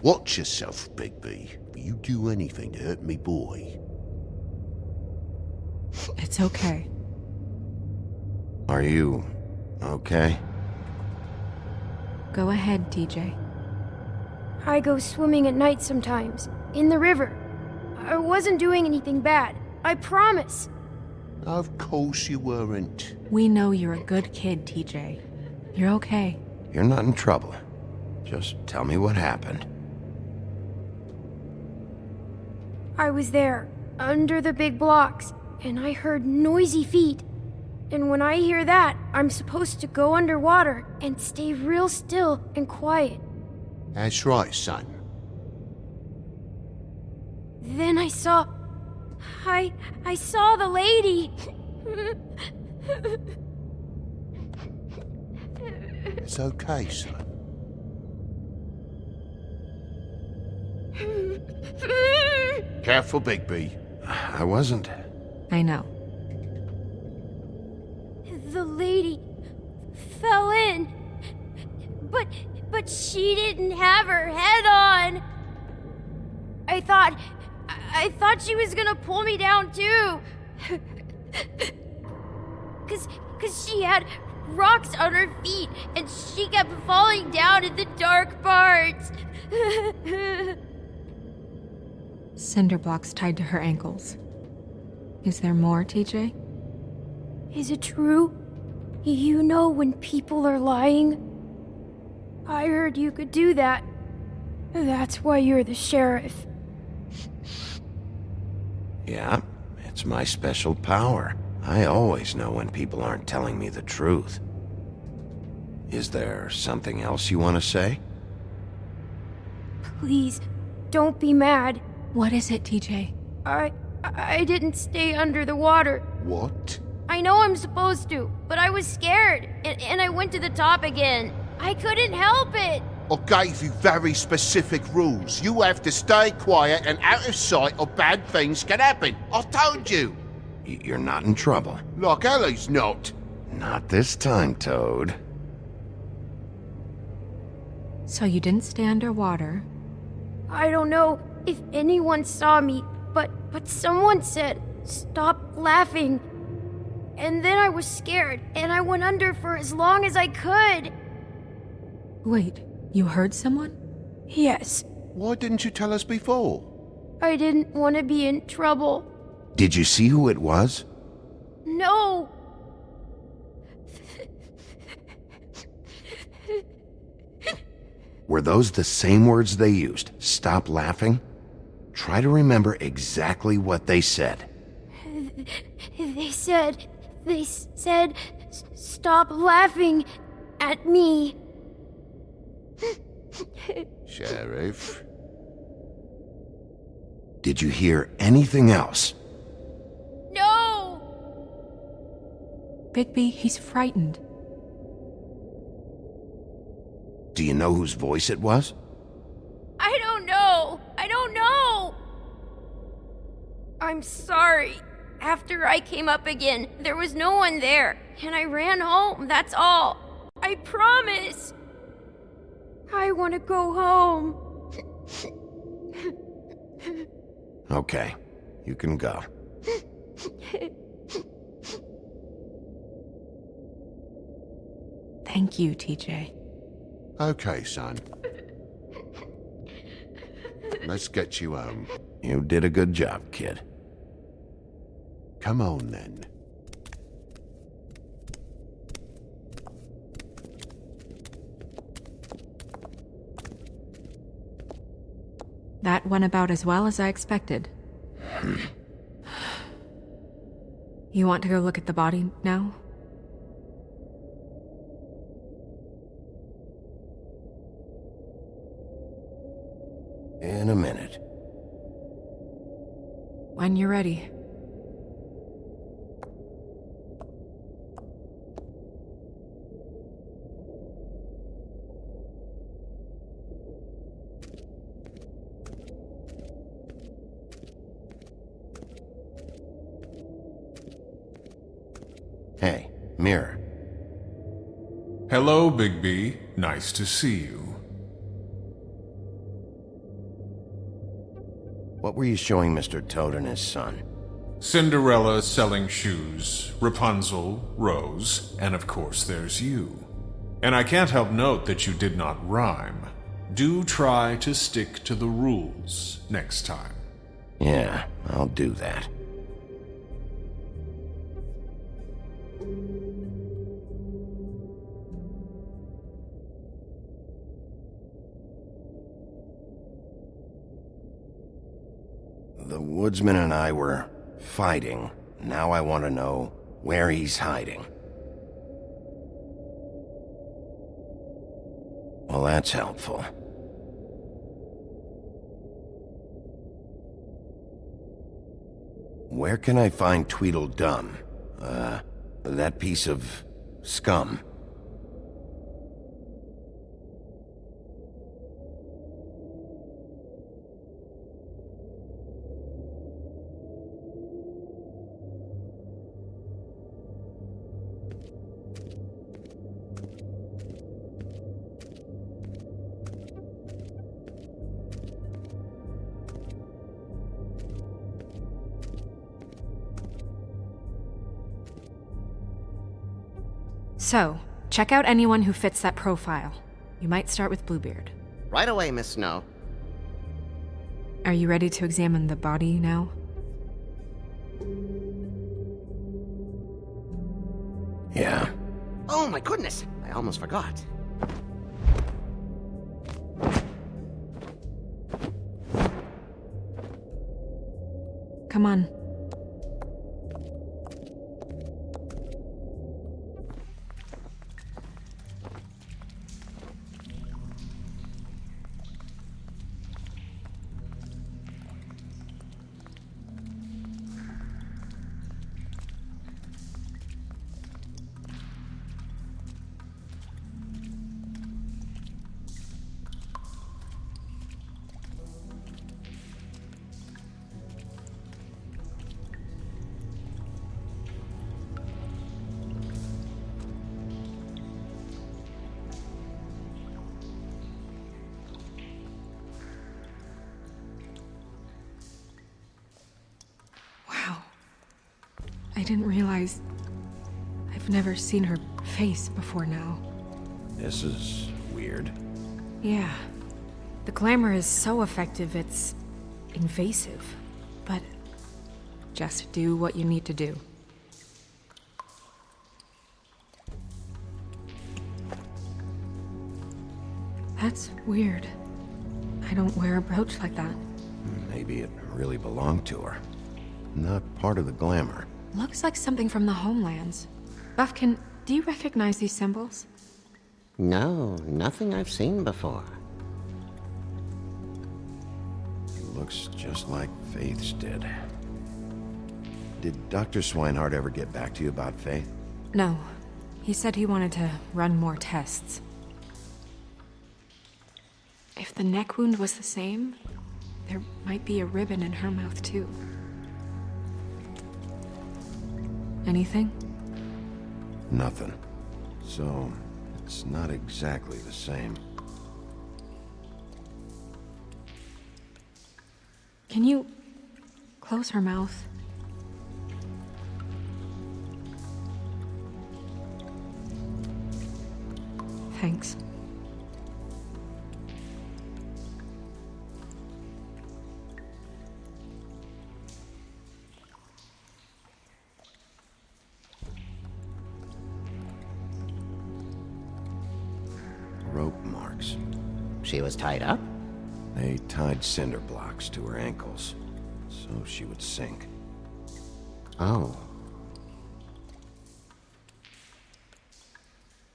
Watch yourself, Bigby. You do anything to hurt me, boy. It's okay. Are you okay? Go ahead, TJ. I go swimming at night sometimes, in the river. I wasn't doing anything bad, I promise. Of course you weren't. We know you're a good kid, TJ. You're okay. You're not in trouble. Just tell me what happened. I was there, under the big blocks, and I heard noisy feet. And when I hear that, I'm supposed to go underwater and stay real still and quiet. That's right, son. Then I saw the lady. It's okay, son. Careful, Bigby. I wasn't. I know. The lady fell in. But she didn't have her head on. I thought she was gonna pull me down too. Cause she had rocks on her feet and she kept falling down in the dark parts. Cinder blocks tied to her ankles. Is there more, TJ? Is it true? You know when people are lying? I heard you could do that. That's why you're the sheriff. Yeah, it's my special power. I always know when people aren't telling me the truth. Is there something else you want to say? Please, don't be mad. What is it, TJ? I didn't stay under the water. What? I know I'm supposed to, but I was scared, and I went to the top again. I couldn't help it. I gave you very specific rules. You have to stay quiet and out of sight or bad things can happen. I told you. You're not in trouble. Like Ellie's not. Not this time, Toad. So you didn't stay underwater. I don't know if anyone saw me, but someone said, "Stop laughing." And then I was scared, and I went under for as long as I could. Wait, you heard someone? Yes. Why didn't you tell us before? I didn't want to be in trouble. Did you see who it was? No. Were those the same words they used? Stop laughing? Try to remember exactly what they said. They said, "Stop laughing at me." Sheriff? Did you hear anything else? No! Bigby, he's frightened. Do you know whose voice it was? I don't know. I'm sorry. After I came up again, there was no one there, and I ran home, that's all. I promise. I want to go home. Okay, you can go. Thank you, TJ. Okay, son. Let's get you home. You did a good job, kid. Come on, then. That went about as well as I expected. You want to go look at the body now? In a minute. When you're ready. Hey, Mirror. Hello, Bigby. Nice to see you. What were you showing Mr. Toad and his son? Cinderella selling shoes, Rapunzel, Rose, and of course there's you. And I can't help note that you did not rhyme. Do try to stick to the rules next time. Yeah, I'll do that. The woodsman and I were fighting. Now I want to know where he's hiding. Well, that's helpful. Where can I find Tweedledum? That piece of scum. So, check out anyone who fits that profile. You might start with Bluebeard. Right away, Miss Snow. Are you ready to examine the body now? Yeah. Oh my goodness, I almost forgot. Come on. I didn't realize... I've never seen her face before now. This is weird. Yeah. The glamour is so effective, it's invasive. But just do what you need to do. That's weird. I don't wear a brooch like that. Maybe it really belonged to her. Not part of the glamour. Looks like something from the homelands. Buffkin, do you recognize these symbols? No, nothing I've seen before. It looks just like Faith's did. Did Dr. Swinehart ever get back to you about Faith? No. He said he wanted to run more tests. If the neck wound was the same, there might be a ribbon in her mouth too. Anything? Nothing. So, it's not exactly the same. Can you close her mouth? Thanks. Rope marks. She was tied up? They tied cinder blocks to her ankles, so she would sink. Oh.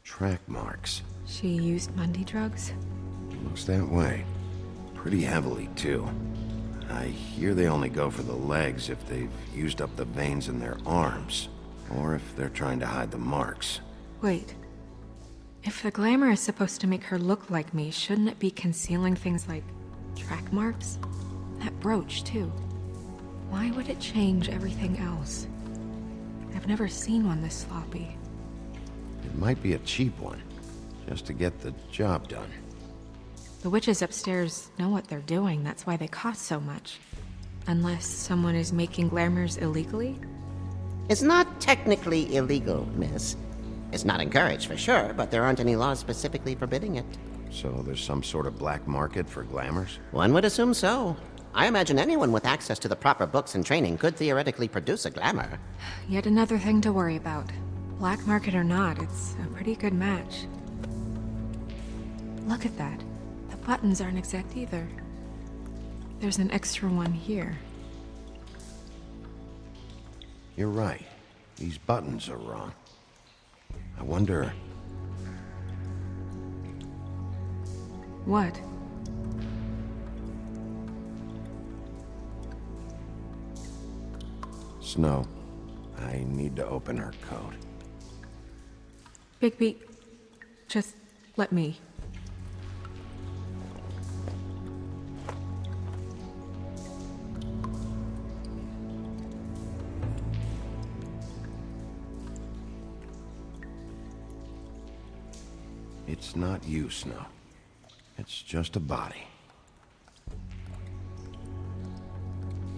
Track marks. She used Mundy drugs? Looks that way. Pretty heavily, too. I hear they only go for the legs if they've used up the veins in their arms, or if they're trying to hide the marks. Wait. If the glamour is supposed to make her look like me, shouldn't it be concealing things like track marks? That brooch, too. Why would it change everything else? I've never seen one this sloppy. It might be a cheap one, just to get the job done. The witches upstairs know what they're doing, that's why they cost so much. Unless someone is making glamours illegally? It's not technically illegal, miss. It's not encouraged for sure, but there aren't any laws specifically forbidding it. So there's some sort of black market for glamours? One would assume so. I imagine anyone with access to the proper books and training could theoretically produce a glamour. Yet another thing to worry about. Black market or not, it's a pretty good match. Look at that. The buttons aren't exact either. There's an extra one here. You're right. These buttons are wrong. I wonder... What? Snow, I need to open her code. Bigby, just let me. It's not you, Snow. It's just a body.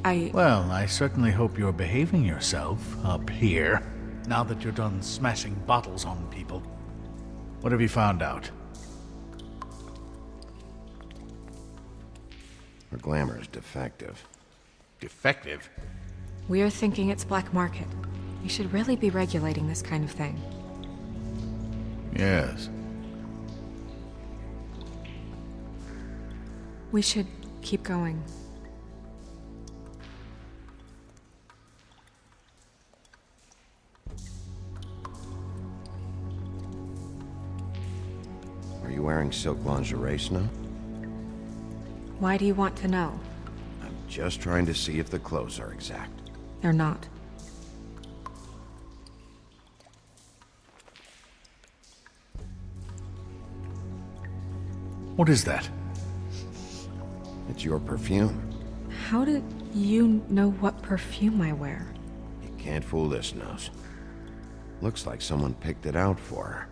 Well, I certainly hope you're behaving yourself up here, now that you're done smashing bottles on people. What have you found out? Her glamour is defective. Defective? We're thinking it's black market. We should really be regulating this kind of thing. Yes. We should keep going. Are you wearing silk lingerie, Snow? Why do you want to know? I'm just trying to see if the clothes are exact. They're not. What is that? It's your perfume. How did you know what perfume I wear? You can't fool this nose. Looks like someone picked it out for her.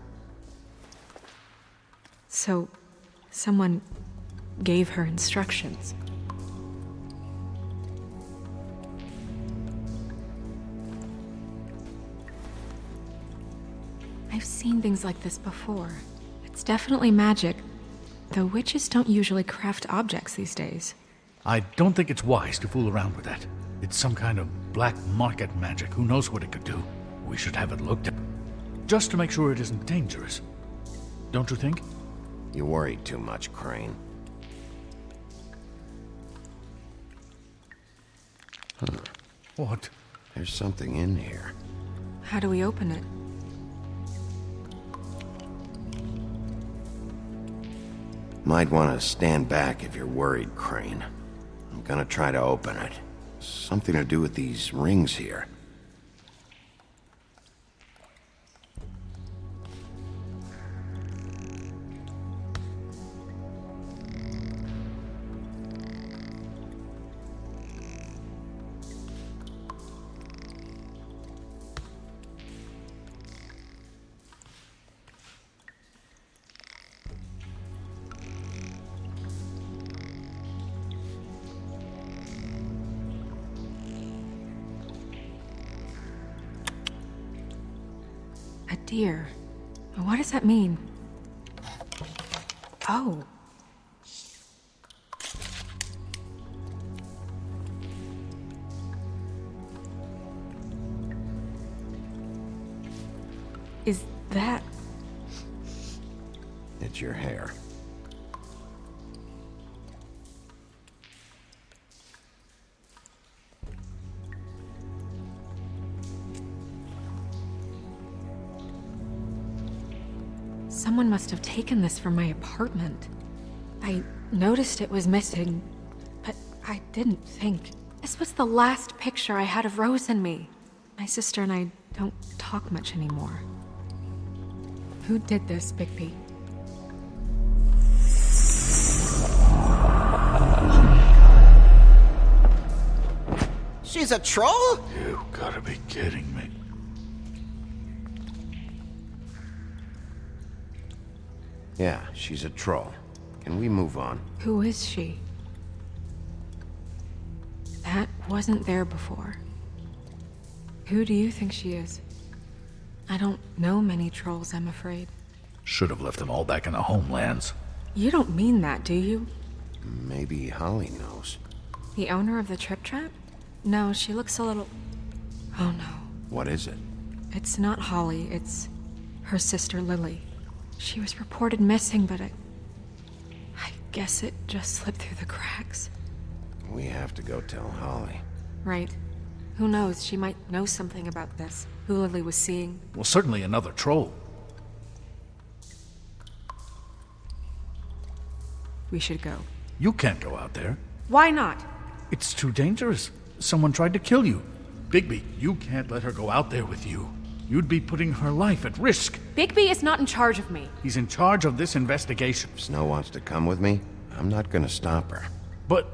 So, someone gave her instructions. I've seen things like this before. It's definitely magic, though witches don't usually craft objects these days. I don't think it's wise to fool around with that. It's some kind of black market magic. Who knows what it could do? We should have it looked at, just to make sure it isn't dangerous. Don't you think? You worry too much, Crane. Huh. What? There's something in here. How do we open it? Might want to stand back if you're worried, Crane. I'm gonna try to open it. Something to do with these rings here. A deer. What does that mean? Oh. Is that... It's your hair. Someone must have taken this from my apartment. I noticed it was missing, but I didn't think. This was the last picture I had of Rose and me. My sister and I don't talk much anymore. Who did this, Bigby? She's a troll? You gotta be kidding me. Yeah, she's a troll. Can we move on? Who is she? That wasn't there before. Who do you think she is? I don't know many trolls, I'm afraid. Should have left them all back in the homelands. You don't mean that, do you? Maybe Holly knows. The owner of the Trip Trap? No, she looks a little... Oh no. What is it? It's not Holly, it's her sister Lily. She was reported missing, but I guess it just slipped through the cracks. We have to go tell Holly. Right. Who knows, she might know something about this. Who Lily was seeing. Well, certainly another troll. We should go. You can't go out there. Why not? It's too dangerous. Someone tried to kill you. Bigby, you can't let her go out there with you. You'd be putting her life at risk. Bigby is not in charge of me. He's in charge of this investigation. If Snow wants to come with me, I'm not gonna stop her. But...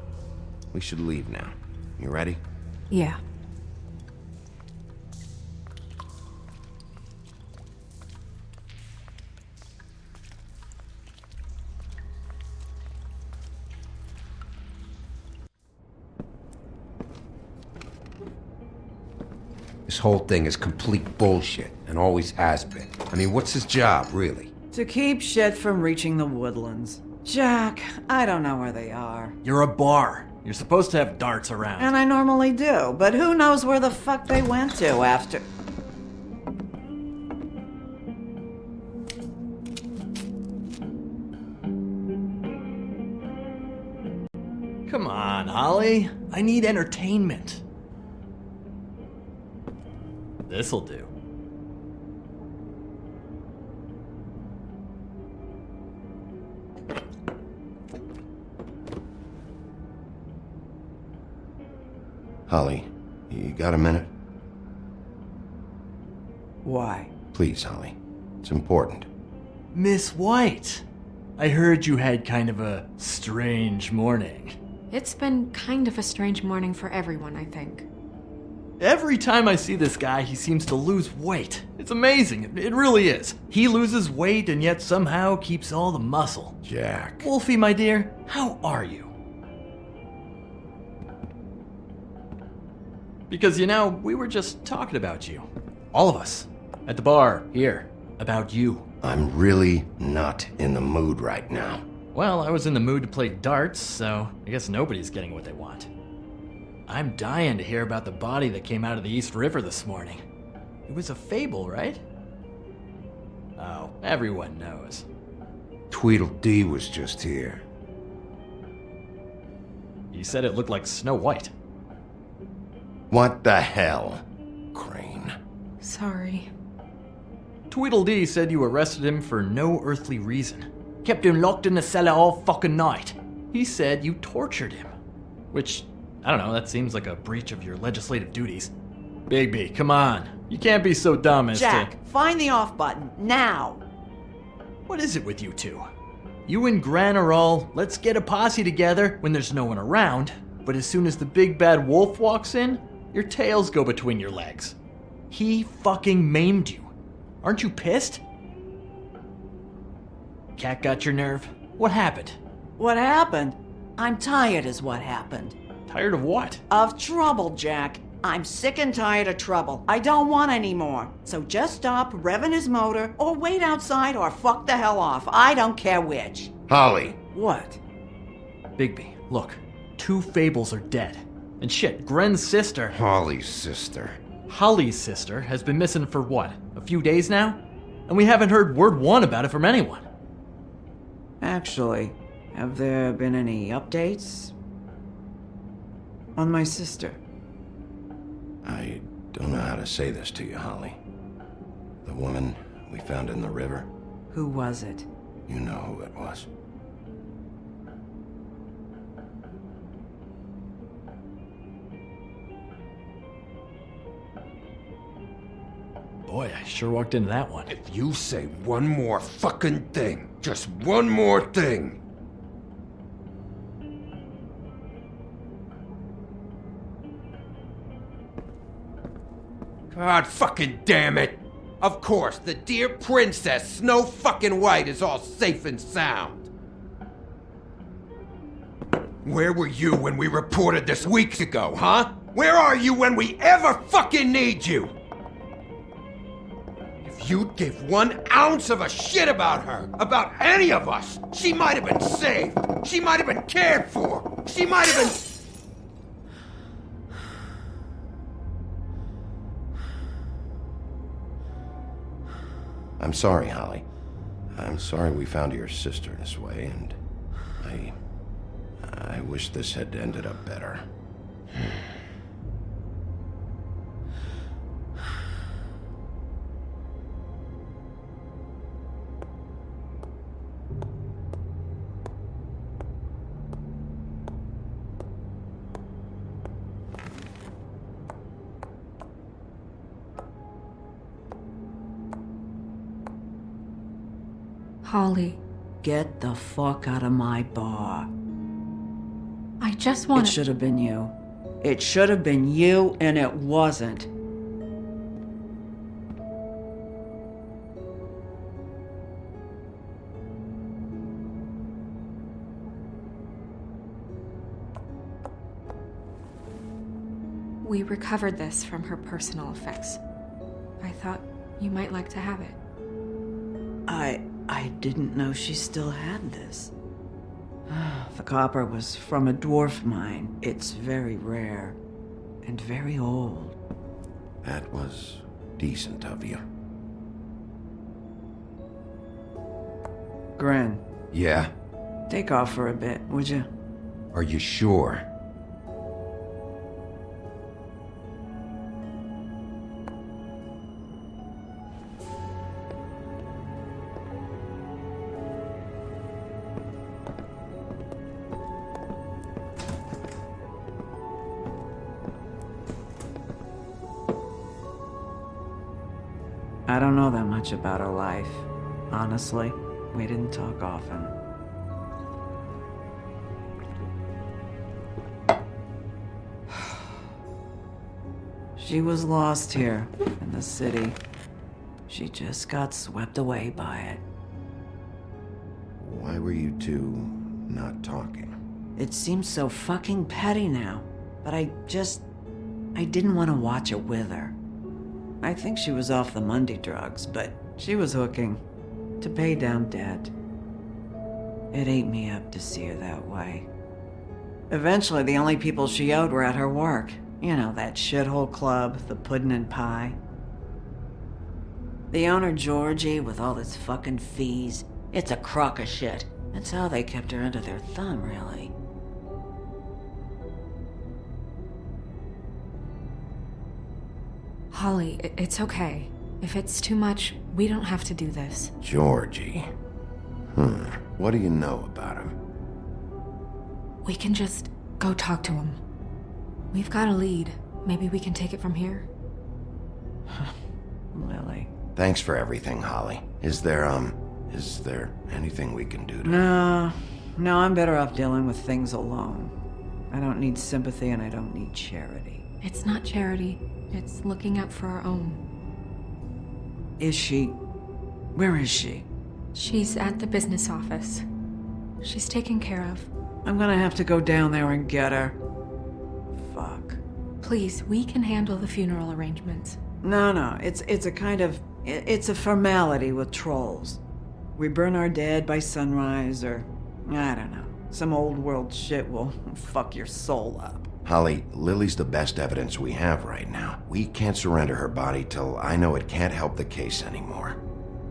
We should leave now. You ready? Yeah. This whole thing is complete bullshit, and always has been. I mean, what's his job, really? To keep shit from reaching the woodlands. Jack, I don't know where they are. You're a bar. You're supposed to have darts around. And I normally do, but who knows where the fuck they went to after... Come on, Holly. I need entertainment. This'll do. Holly, you got a minute? Why? Please, Holly. It's important. Miss White, I heard you had kind of a strange morning. It's been kind of a strange morning for everyone, I think. Every time I see this guy, he seems to lose weight. It's amazing. It really is. He loses weight and yet somehow keeps all the muscle. Jack. Wolfie, my dear, how are you? Because, you know, we were just talking about you. All of us. At the bar, here. About you. I'm really not in the mood right now. Well, I was in the mood to play darts, so I guess nobody's getting what they want. I'm dying to hear about the body that came out of the East River this morning. It was a fable, right? Oh, everyone knows. Tweedledee was just here. He said it looked like Snow White. What the hell, Crane? Sorry. Tweedledee said you arrested him for no earthly reason. Kept him locked in the cellar all fucking night. He said you tortured him. Which, I don't know, that seems like a breach of your legislative duties. Bigby, come on. You can't be so dumb as Jack, find the off button, now! What is it with you two? You and Gran are all, let's get a posse together when there's no one around, but as soon as the big bad wolf walks in, your tails go between your legs. He fucking maimed you. Aren't you pissed? Cat got your nerve? What happened? What happened? I'm tired is what happened. Tired of what? Of trouble, Jack. I'm sick and tired of trouble. I don't want any more. So just stop revving his motor, or wait outside, or fuck the hell off. I don't care which. Holly. What? Bigby, look. 2 Fables are dead. And shit, Gren's sister... Holly's sister. Holly's sister has been missing for what? A few days now? And we haven't heard word one about it from anyone. Actually, have there been any updates? On my sister? I don't know how to say this to you, Holly. The woman we found in the river. Who was it? You know who it was. Boy, I sure walked into that one. If you say one more fucking thing, just one more thing. God fucking damn it! Of course, the dear princess Snow fucking White is all safe and sound. Where were you when we reported this weeks ago, huh? Where are you when we ever fucking need you? If you'd give 1 ounce of a shit about her, about any of us, she might have been saved. She might have been cared for. She might have been... I'm sorry, Holly. I'm sorry we found your sister this way, and I wish this had ended up better. Holly. Get the fuck out of my bar. I just want It should have been you. It should have been you, and it wasn't. We recovered this from her personal effects. I thought you might like to have it. I didn't know she still had this. The copper was from a dwarf mine. It's very rare. And very old. That was decent of you. Gren. Yeah? Take off for a bit, would you? Are you sure? I don't know that much about her life. Honestly, we didn't talk often. She was lost here, in the city. She just got swept away by it. Why were you two not talking? It seems so fucking petty now, but I didn't want to watch it with her. I think she was off the Monday drugs, but She was hooking. To pay down debt. It ate me up to see her that way. Eventually, the only people she owed were at her work. You know, that shithole club, the Puddin' and Pie. The owner, Georgie, with all his fucking fees, it's a crock of shit. That's how they kept her under their thumb, really. Holly, it's okay. If it's too much, we don't have to do this. Georgie. What do you know about him? We can just go talk to him. We've got a lead. Maybe we can take it from here. Lily. Thanks for everything, Holly. Is there anything we can do to... No, I'm better off dealing with things alone. I don't need sympathy and I don't need charity. It's not charity. It's looking out for our own. Is she... Where is she? She's at the business office. She's taken care of. I'm gonna have to go down there and get her. Fuck. Please, we can handle the funeral arrangements. No, it's a kind of... It's a formality with trolls. We burn our dead by sunrise, or... I don't know. Some old world shit will fuck your soul up. Holly, Lily's the best evidence we have right now. We can't surrender her body till I know it can't help the case anymore.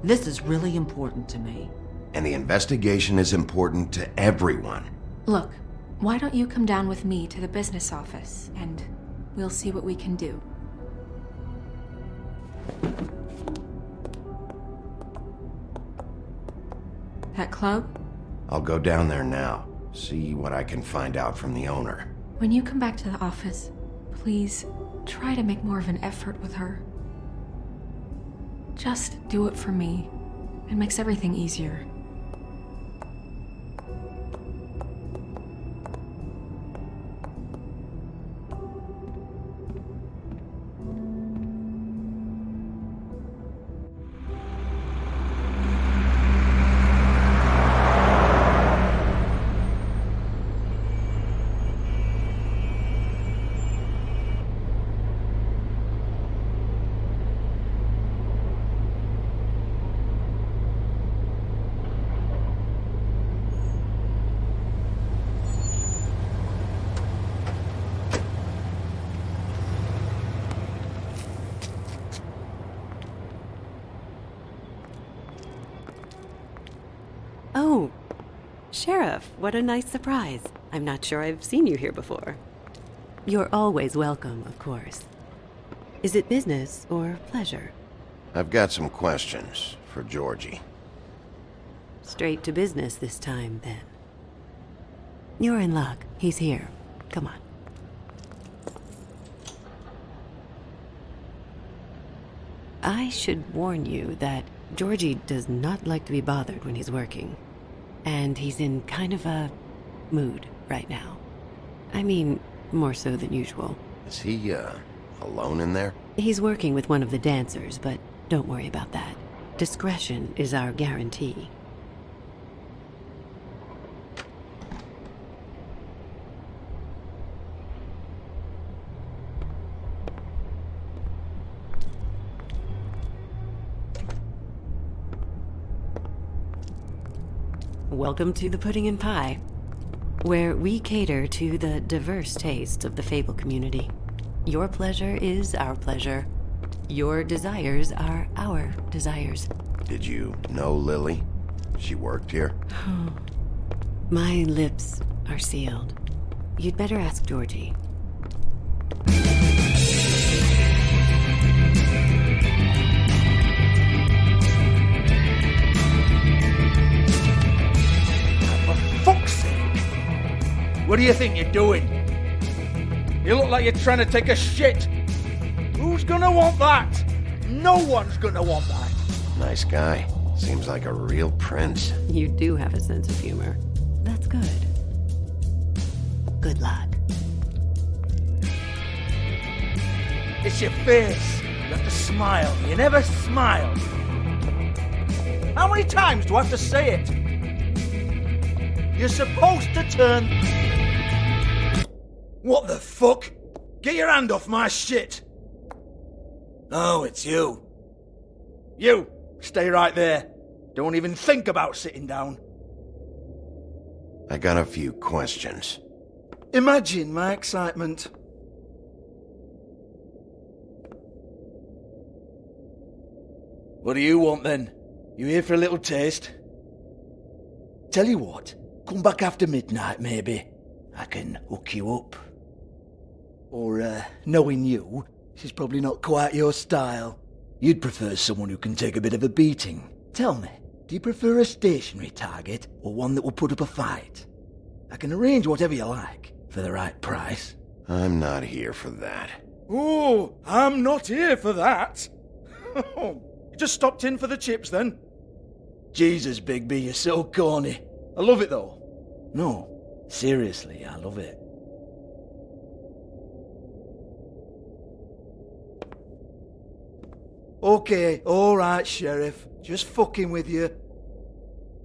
This is really important to me. And the investigation is important to everyone. Look, why don't you come down with me to the business office, and we'll see what we can do. That club? I'll go down there now, see what I can find out from the owner. When you come back to the office, please try to make more of an effort with her. Just do it for me. It makes everything easier. Oh, Sheriff, what a nice surprise. I'm not sure I've seen you here before. You're always welcome, of course. Is it business or pleasure? I've got some questions for Georgie. Straight to business this time, then. You're in luck. He's here. Come on. I should warn you that Georgie does not like to be bothered when he's working. And he's in kind of a mood right now. I mean, more so than usual. Is he, alone in there? He's working with one of the dancers, but don't worry about that. Discretion is our guarantee. Welcome to the Pudding and Pie, where we cater to the diverse tastes of the Fable community. Your pleasure is our pleasure. Your desires are our desires. Did you know Lily? She worked here? My lips are sealed. You'd better ask Georgie. Fuck's sake! What do you think you're doing? You look like you're trying to take a shit. Who's gonna want that? No one's gonna want that. Nice guy. Seems like a real prince. You do have a sense of humor. That's good. Good luck. It's your face. You have to smile. You never smile. How many times do I have to say it? You're supposed to turn... What the fuck? Get your hand off my shit! Oh, it's you. You! Stay right there. Don't even think about sitting down. I got a few questions. Imagine my excitement. What do you want then? You here for a little taste? Tell you what, come back after midnight maybe. I can hook you up. Or, knowing you, she's probably not quite your style. You'd prefer someone who can take a bit of a beating. Tell me, do you prefer a stationary target or one that will put up a fight? I can arrange whatever you like for the right price. I'm not here for that. Oh, I'm not here for that. You just stopped in for the chips then? Jesus, Bigby, you're so corny. I love it though. No, seriously, I love it. Okay, alright, Sheriff. Just fucking with you.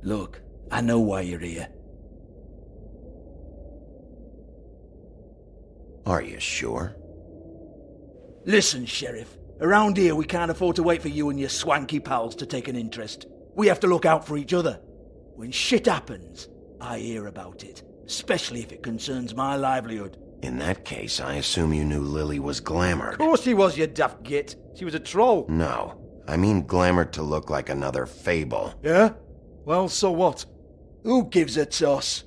Look, I know why you're here. Are you sure? Listen, Sheriff. Around here, we can't afford to wait for you and your swanky pals to take an interest. We have to look out for each other. When shit happens, I hear about it, especially if it concerns my livelihood. In that case, I assume you knew Lily was glamored. Of course she was, you daft git. She was a troll. No, I mean glamored to look like another Fable. Yeah? Well, so what? Who gives a toss?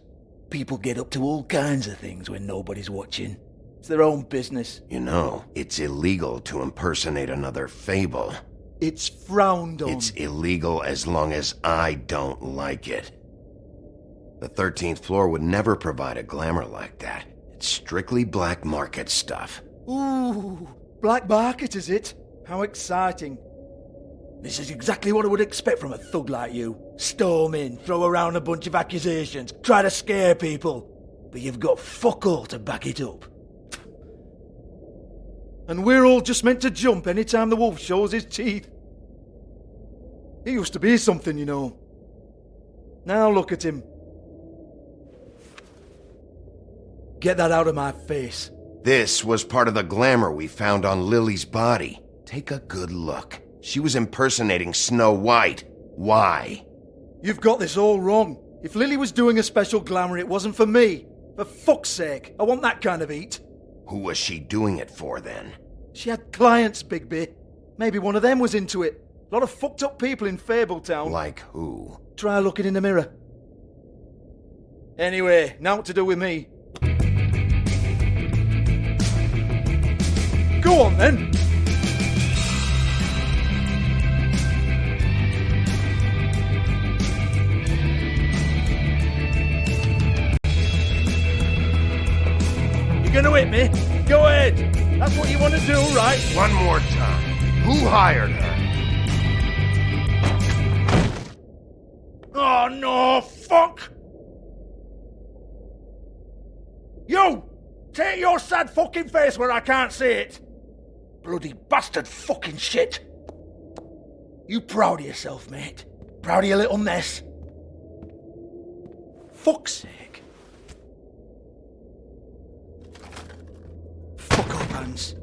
People get up to all kinds of things when nobody's watching. It's their own business. You know, it's illegal to impersonate another Fable. It's frowned on. It's illegal as long as I don't like it. The 13th floor would never provide a glamour like that. It's strictly black market stuff. Ooh, black market is it? How exciting. This is exactly what I would expect from a thug like you. Storm in, throw around a bunch of accusations, try to scare people. But you've got fuck all to back it up. And we're all just meant to jump any time the wolf shows his teeth. He used to be something, you know. Now look at him. Get that out of my face. This was part of the glamour we found on Lily's body. Take a good look. She was impersonating Snow White. Why? You've got this all wrong. If Lily was doing a special glamour, it wasn't for me. For fuck's sake, I want that kind of eat. Who was she doing it for, then? She had clients, Bigby. Maybe one of them was into it. A lot of fucked up people in Fabletown. Like who? Try looking in the mirror. Anyway, now what to do with me. Go on, then. You're gonna hit me? Go ahead. That's what you want to do, right? One more time. Who hired her? Oh, no, fuck! You! Take your sad fucking face where I can't see it! Bloody bastard fucking shit! You proud of yourself, mate? Proud of your little mess? Fuck's sake. Fuck off, Hans.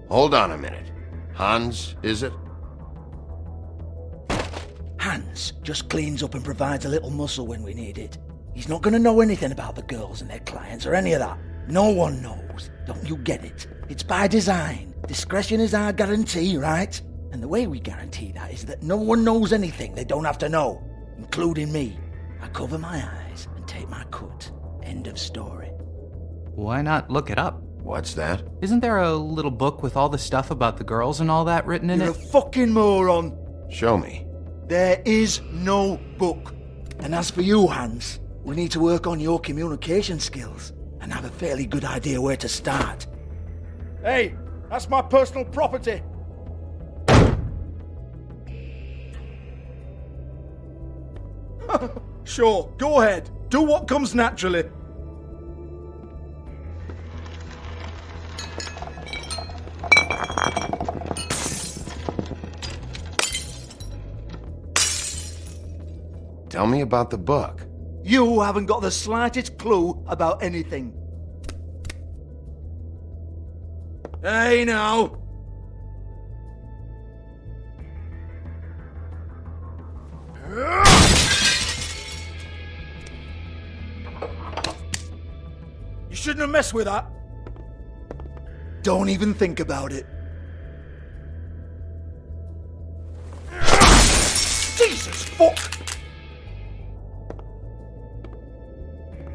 Hold on a minute. Hans, is it? Hans just cleans up and provides a little muscle when we need it. He's not going to know anything about the girls and their clients or any of that. No one knows. Don't you get it? It's by design. Discretion is our guarantee, right? And the way we guarantee that is that no one knows anything they don't have to know, including me. I cover my eyes and take my cut. End of story. Why not look it up? What's that? Isn't there a little book with all the stuff about the girls and all that written in You're it? a fucking moron. Show me. There is no book. And as for you, Hans, we need to work on your communication skills and have a fairly good idea where to start. Hey, that's my personal property. Sure, go ahead. Do what comes naturally. Tell me about the book. You haven't got the slightest clue about anything. Hey, now! You shouldn't have messed with that. Don't even think about it. Jesus fuck!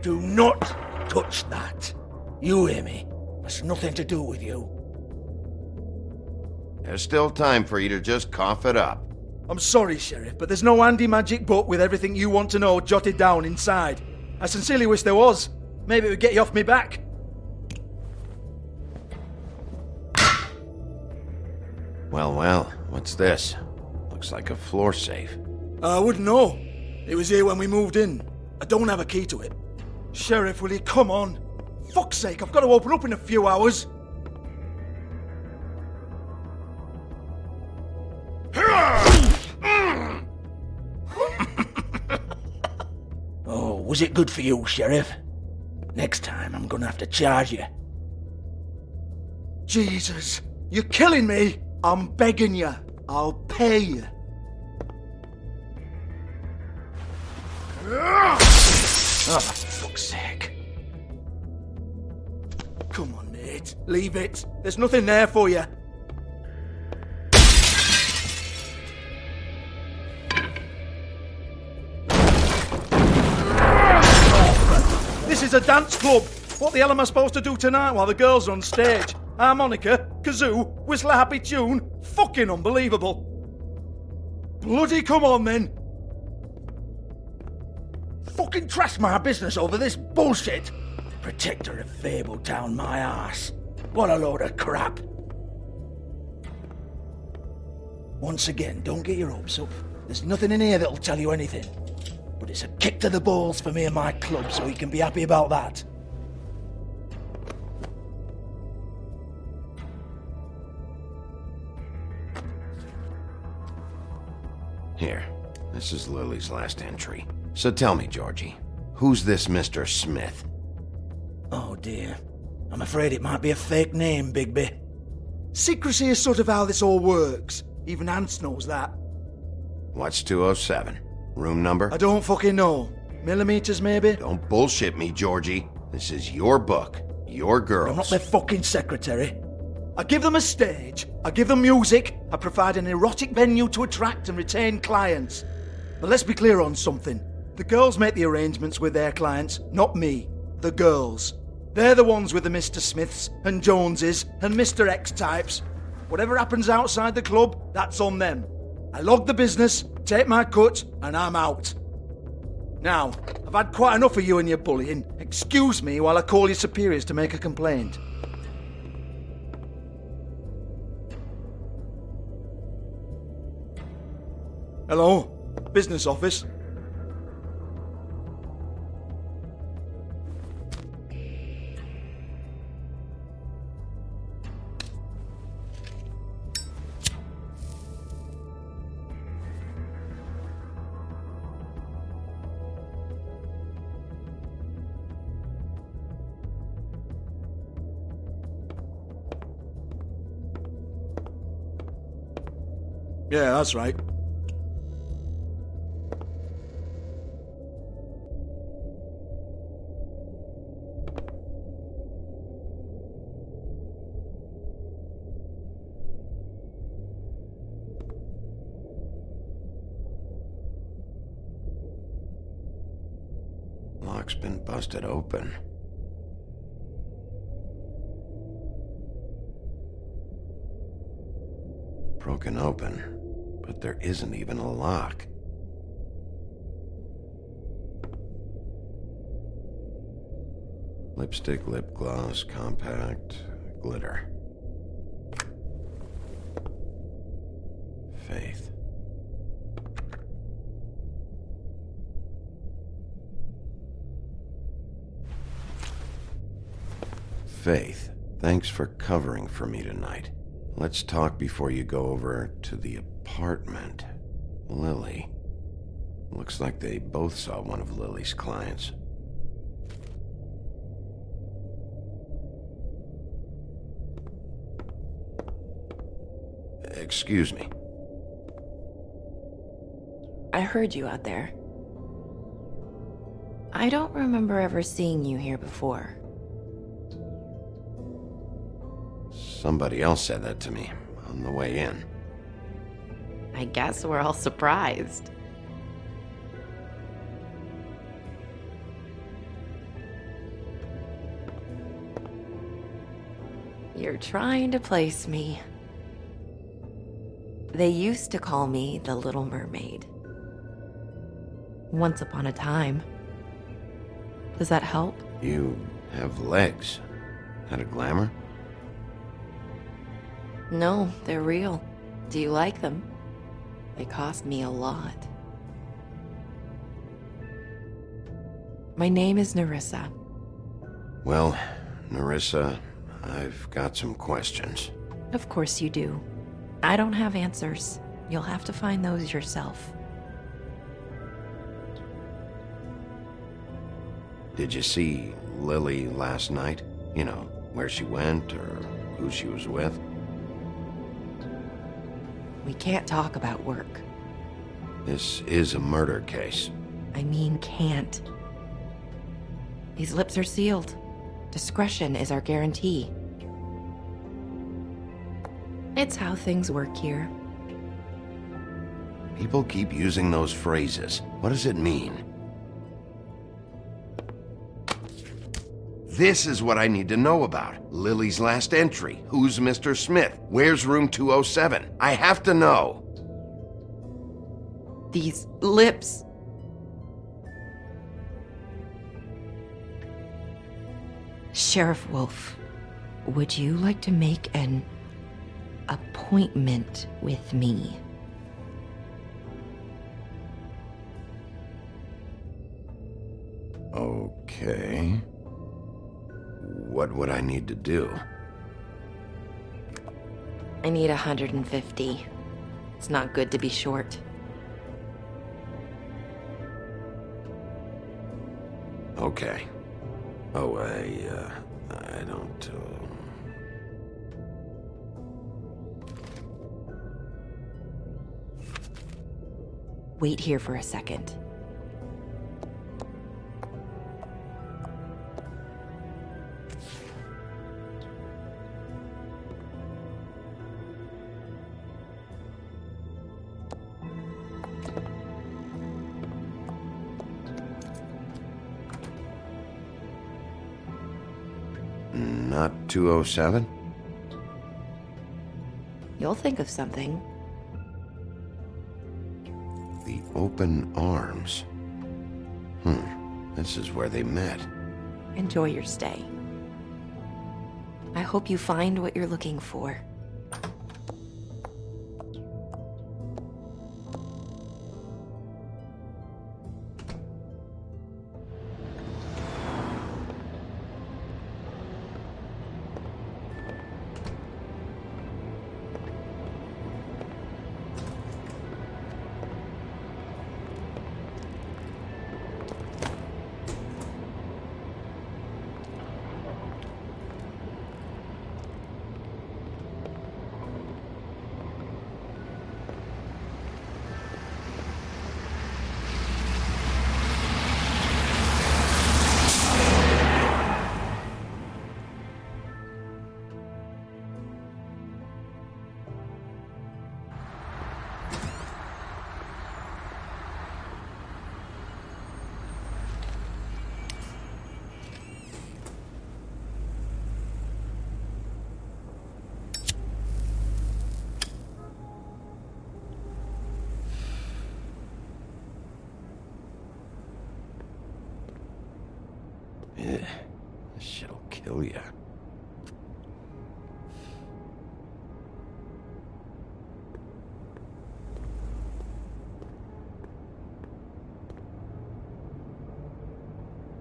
Do not touch that. You hear me? That's nothing to do with you. There's still time for you to just cough it up. I'm sorry, Sheriff, but there's no handy magic book with everything you want to know jotted down inside. I sincerely wish there was. Maybe it would get you off me back. Well, what's this? Looks like a floor safe. I wouldn't know. It was here when we moved in. I don't have a key to it. Sheriff, will you come on? Fuck's sake, I've got to open up in a few hours. Oh, was it good for you, Sheriff? Next time I'm gonna have to charge you. Jesus, you're killing me! I'm begging you. I'll pay you. Oh, for fuck's sake. Come on, mate. Leave it. There's nothing there for you. This is a dance club. What the hell am I supposed to do tonight while the girls are on stage? Harmonica, kazoo, whistle a happy tune? Fucking unbelievable. Bloody come on then. Fucking trash my business over this bullshit. Protector of Fabletown, my ass. What a load of crap. Once again, don't get your hopes up. There's nothing in here that'll tell you anything. But it's a kick to the balls for me and my club, so you can be happy about that. Here, this is Lily's last entry. So tell me, Georgie, who's this Mr. Smith? Oh dear. I'm afraid it might be a fake name, Bigby. Secrecy is sort of how this all works. Even Ants knows that. What's 207? Room number? I don't fucking know. Millimeters, maybe? Don't bullshit me, Georgie. This is your book. Your girls. I'm not their fucking secretary. I give them a stage, I give them music, I provide an erotic venue to attract and retain clients. But let's be clear on something. The girls make the arrangements with their clients, not me. The girls. They're the ones with the Mr. Smiths and Joneses and Mr. X types. Whatever happens outside the club, that's on them. I log the business, take my cut, and I'm out. Now, I've had quite enough of you and your bullying. Excuse me while I call your superiors to make a complaint. Hello? Business office? Yeah, that's right. Lock's been busted open. Broken open, but there isn't even a lock. Lipstick, lip gloss, compact, glitter. Faith. Faith, thanks for covering for me tonight. Let's talk before you go over to the apartment. Lily. Looks like they both saw one of Lily's clients. excuse me. I heard you out there. I don't remember ever seeing you here before. Somebody else said that to me on the way in. I guess we're all surprised. You're trying to place me. They used to call me the Little Mermaid. Once upon a time. Does that help? You have legs. Had a glamour? No, they're real. Do you like them? They cost me a lot. My name is Nerissa. Well, Nerissa, I've got some questions. Of course you do. I don't have answers. You'll have to find those yourself. Did you see Lily last night? You know, where she went or who she was with? We can't talk about work. This is a murder case. I mean can't. These lips are sealed. Discretion is our guarantee. It's how things work here. People keep using those phrases. What does it mean? This is what I need to know about. Lily's last entry. Who's Mr. Smith? Where's room 207? I have to know. These lips. Sheriff Wolf, would you like to make an appointment with me? Okay. What would I need to do? I need 150. It's not good to be short. Okay. Oh, I don't, Wait here for a second. Not 207? You'll think of something. The open arms. This is where they met. Enjoy your stay. I hope you find what you're looking for. This shit'll kill ya.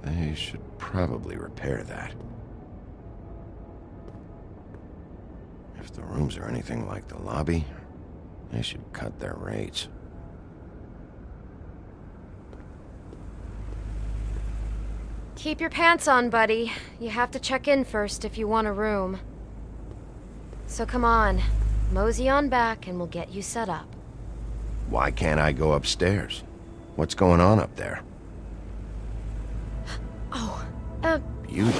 They should probably repair that. If the rooms are anything like the lobby, they should cut their rates. Keep your pants on, buddy. You have to check in first if you want a room. So come on. Mosey on back and we'll get you set up. Why can't I go upstairs? What's going on up there? Oh, Beauty.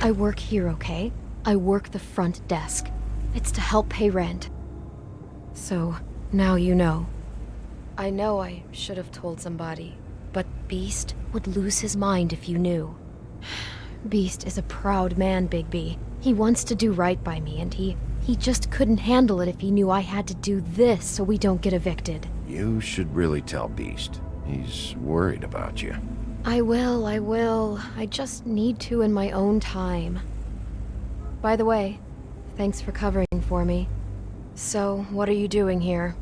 I work here, okay? I work the front desk. It's to help pay rent. So, now you know. I know I should have told somebody, but Beast would lose his mind if you knew. Beast is a proud man, Bigby. He wants to do right by me, and he just couldn't handle it if he knew I had to do this so we don't get evicted. You should really tell Beast. He's worried about you. I will. I just need to in my own time. By the way, thanks for covering for me. So, what are you doing here?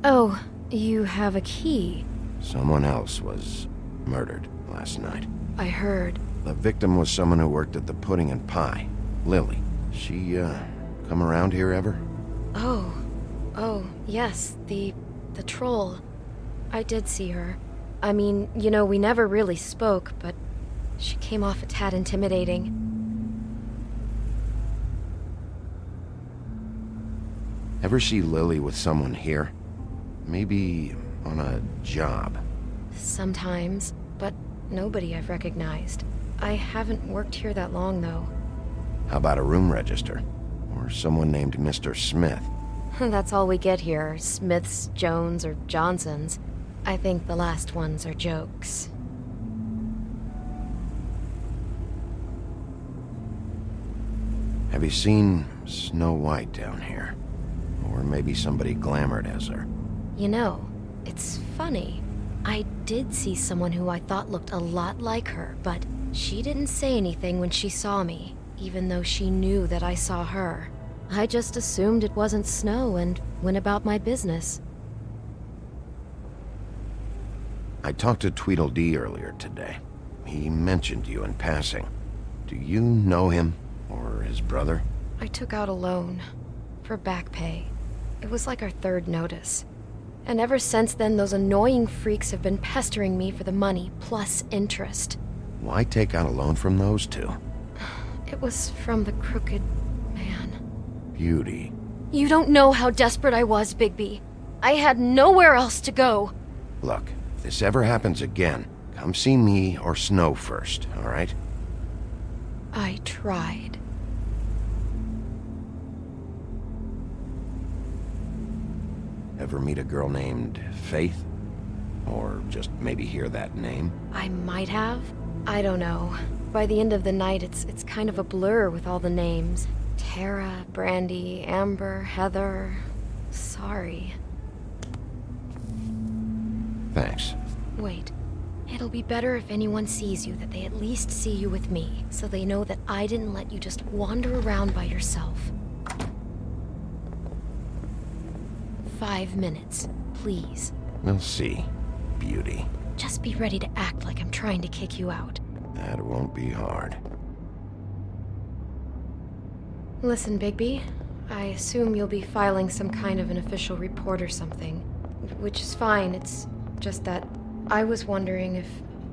Oh, you have a key. Someone else was murdered last night. I heard. The victim was someone who worked at the Pudding and Pie. Lily. She, come around here ever? Oh, yes, the troll. I did see her. I mean, you know, we never really spoke, but she came off a tad intimidating. Ever see Lily with someone here? Maybe on a job. Sometimes, but nobody I've recognized. I haven't worked here that long, though. How about a room register? Or someone named Mr. Smith? That's all we get here, Smiths, Jones, or Johnsons. I think the last ones are jokes. Have you seen Snow White down here? Or maybe somebody glamored as her? You know, it's funny. I did see someone who I thought looked a lot like her, but she didn't say anything when she saw me, even though she knew that I saw her. I just assumed it wasn't Snow and went about my business. I talked to Tweedledee earlier today. He mentioned you in passing. Do you know him? Or his brother? I took out a loan for back pay. It was like our third notice. And ever since then, those annoying freaks have been pestering me for the money, plus interest. Why take out a loan from those two? It was from the crooked man. Beauty. You don't know how desperate I was, Bigby. I had nowhere else to go. Look, if this ever happens again, come see me or Snow first, all right? I tried. Ever meet a girl named Faith? Or just maybe hear that name? I might have. I don't know. By the end of the night, it's kind of a blur with all the names. Tara, Brandy, Amber, Heather. Sorry. Thanks. Wait. It'll be better if anyone sees you that they at least see you with me, so they know that I didn't let you just wander around by yourself. 5 minutes, please. We'll see, Beauty. Just be ready to act like I'm trying to kick you out. That won't be hard. Listen, Bigby, I assume you'll be filing some kind of an official report or something. Which is fine, it's just that I was wondering if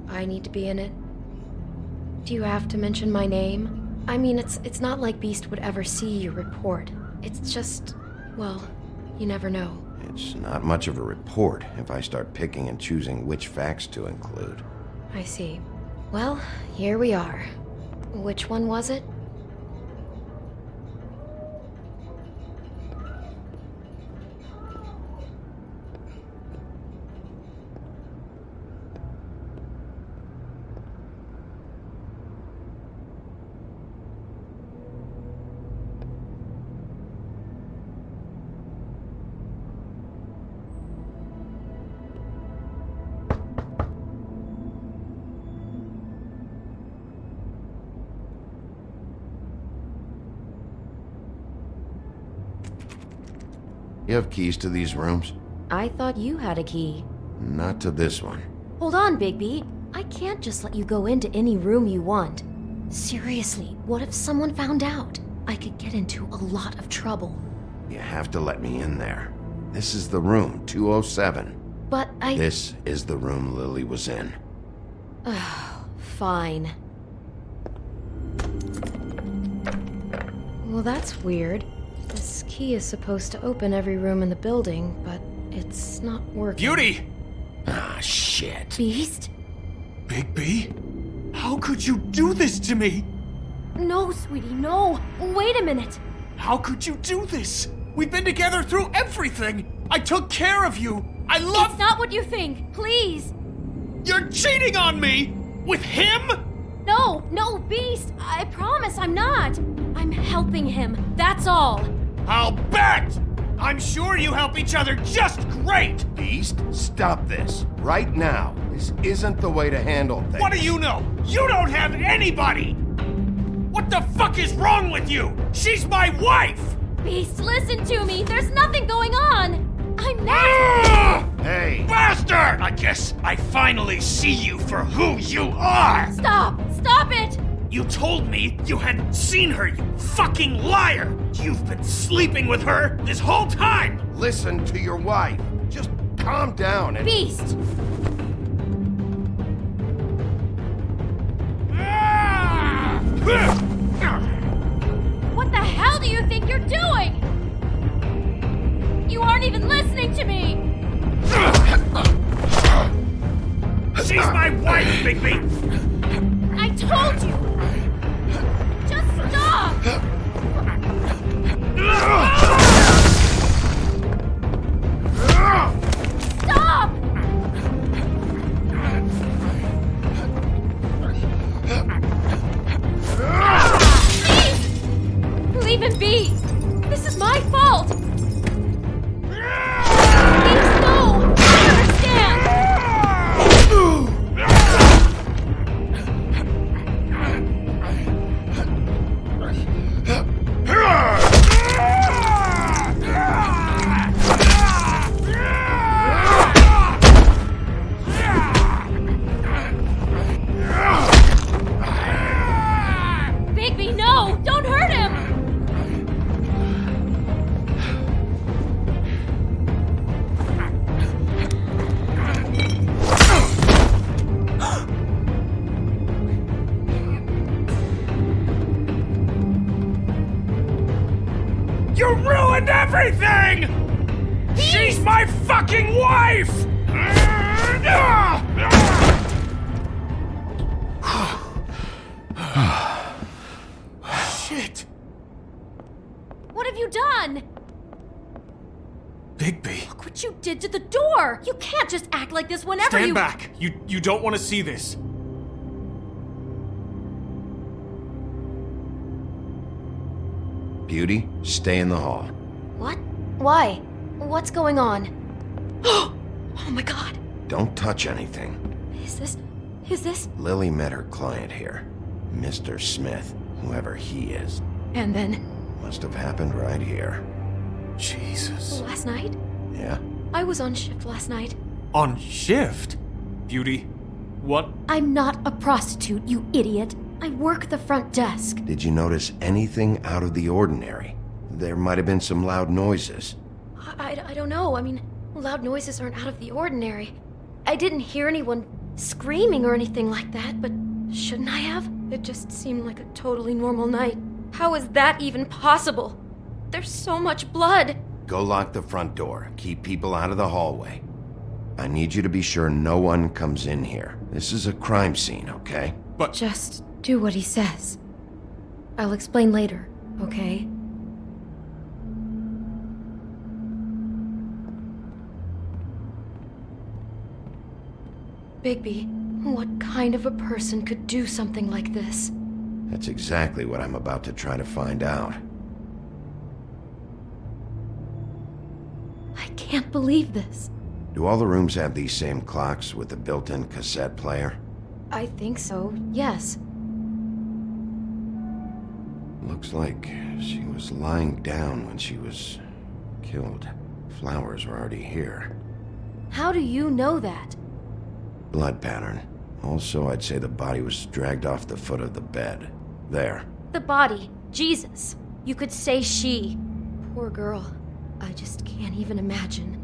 I need to be in it. Do you have to mention my name? I mean, it's not like Beast would ever see your report. It's just, well, you never know. It's not much of a report if I start picking and choosing which facts to include. I see. Well, here we are. Which one was it? You have keys to these rooms? I thought you had a key. Not to this one. Hold on, Bigby. I can't just let you go into any room you want. Seriously, what if someone found out? I could get into a lot of trouble. You have to let me in there. This is the room, 207. But This is the room Lily was in. Fine. Well, that's weird. This key is supposed to open every room in the building, but it's not working. Beauty! Ah, shit. Beast? Bigby? How could you do this to me? No, sweetie, no. Wait a minute. How could you do this? We've been together through everything. I took care of you. I love... It's not what you think. Please. You're cheating on me! With him? No, Beast. I promise I'm not. I'm helping him. That's all. I'll bet! I'm sure you help each other just great! Beast, stop this. Right now. This isn't the way to handle things. What do you know? You don't have anybody! What the fuck is wrong with you? She's my wife! Beast, listen to me. There's nothing going on. I'm not... Hey! Bastard! I guess I finally see you for who you are! Stop! Stop it! You told me you hadn't seen her, you fucking liar! You've been sleeping with her this whole time! Listen to your wife. Just calm down and... Beast! What the hell do you think you're doing? You aren't even listening to me! She's my wife, Bigby! I told you! Just stop! Stop! Please! Leave him be! This is my fault! Please, no! I understand! Bigby, no! Don't hurt him! You ruined everything! She's my fucking wife! Shit! What have you done? Bigby. Look what you did to the door! You can't just act like this whenever Stand you- back! You don't want to see this. Beauty, stay in the hall. What? Why? What's going on? Oh my god. Don't touch anything. Is this? Lily met her client here. Mr. Smith, whoever he is. And then? Must have happened right here. Jesus. Last night? Yeah? I was on shift last night. On shift? Beauty, what? I'm not a prostitute, you idiot. I work the front desk. Did you notice anything out of the ordinary? There might have been some loud noises. I don't know. I mean, loud noises aren't out of the ordinary. I didn't hear anyone screaming or anything like that, but shouldn't I have? It just seemed like a totally normal night. How is that even possible? There's so much blood. Go lock the front door. Keep people out of the hallway. I need you to be sure no one comes in here. This is a crime scene, okay? But... Just do what he says. I'll explain later, okay? Bigby, what kind of a person could do something like this? That's exactly what I'm about to try to find out. I can't believe this. Do all the rooms have these same clocks with the built-in cassette player? I think so, yes. Looks like she was lying down when she was killed. Flowers were already here. How do you know that? Blood pattern. Also, I'd say the body was dragged off the foot of the bed. There. The body. Jesus. You could say she. Poor girl. I just can't even imagine.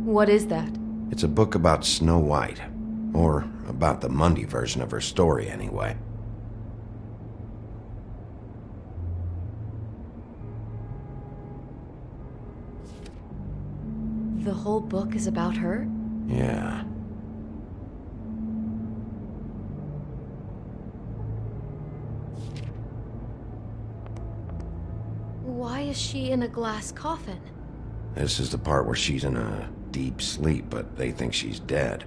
What is that? It's a book about Snow White. Or about the Mundy version of her story, anyway. The whole book is about her? Yeah. Why is she in a glass coffin? This is the part where she's in a deep sleep, but they think she's dead.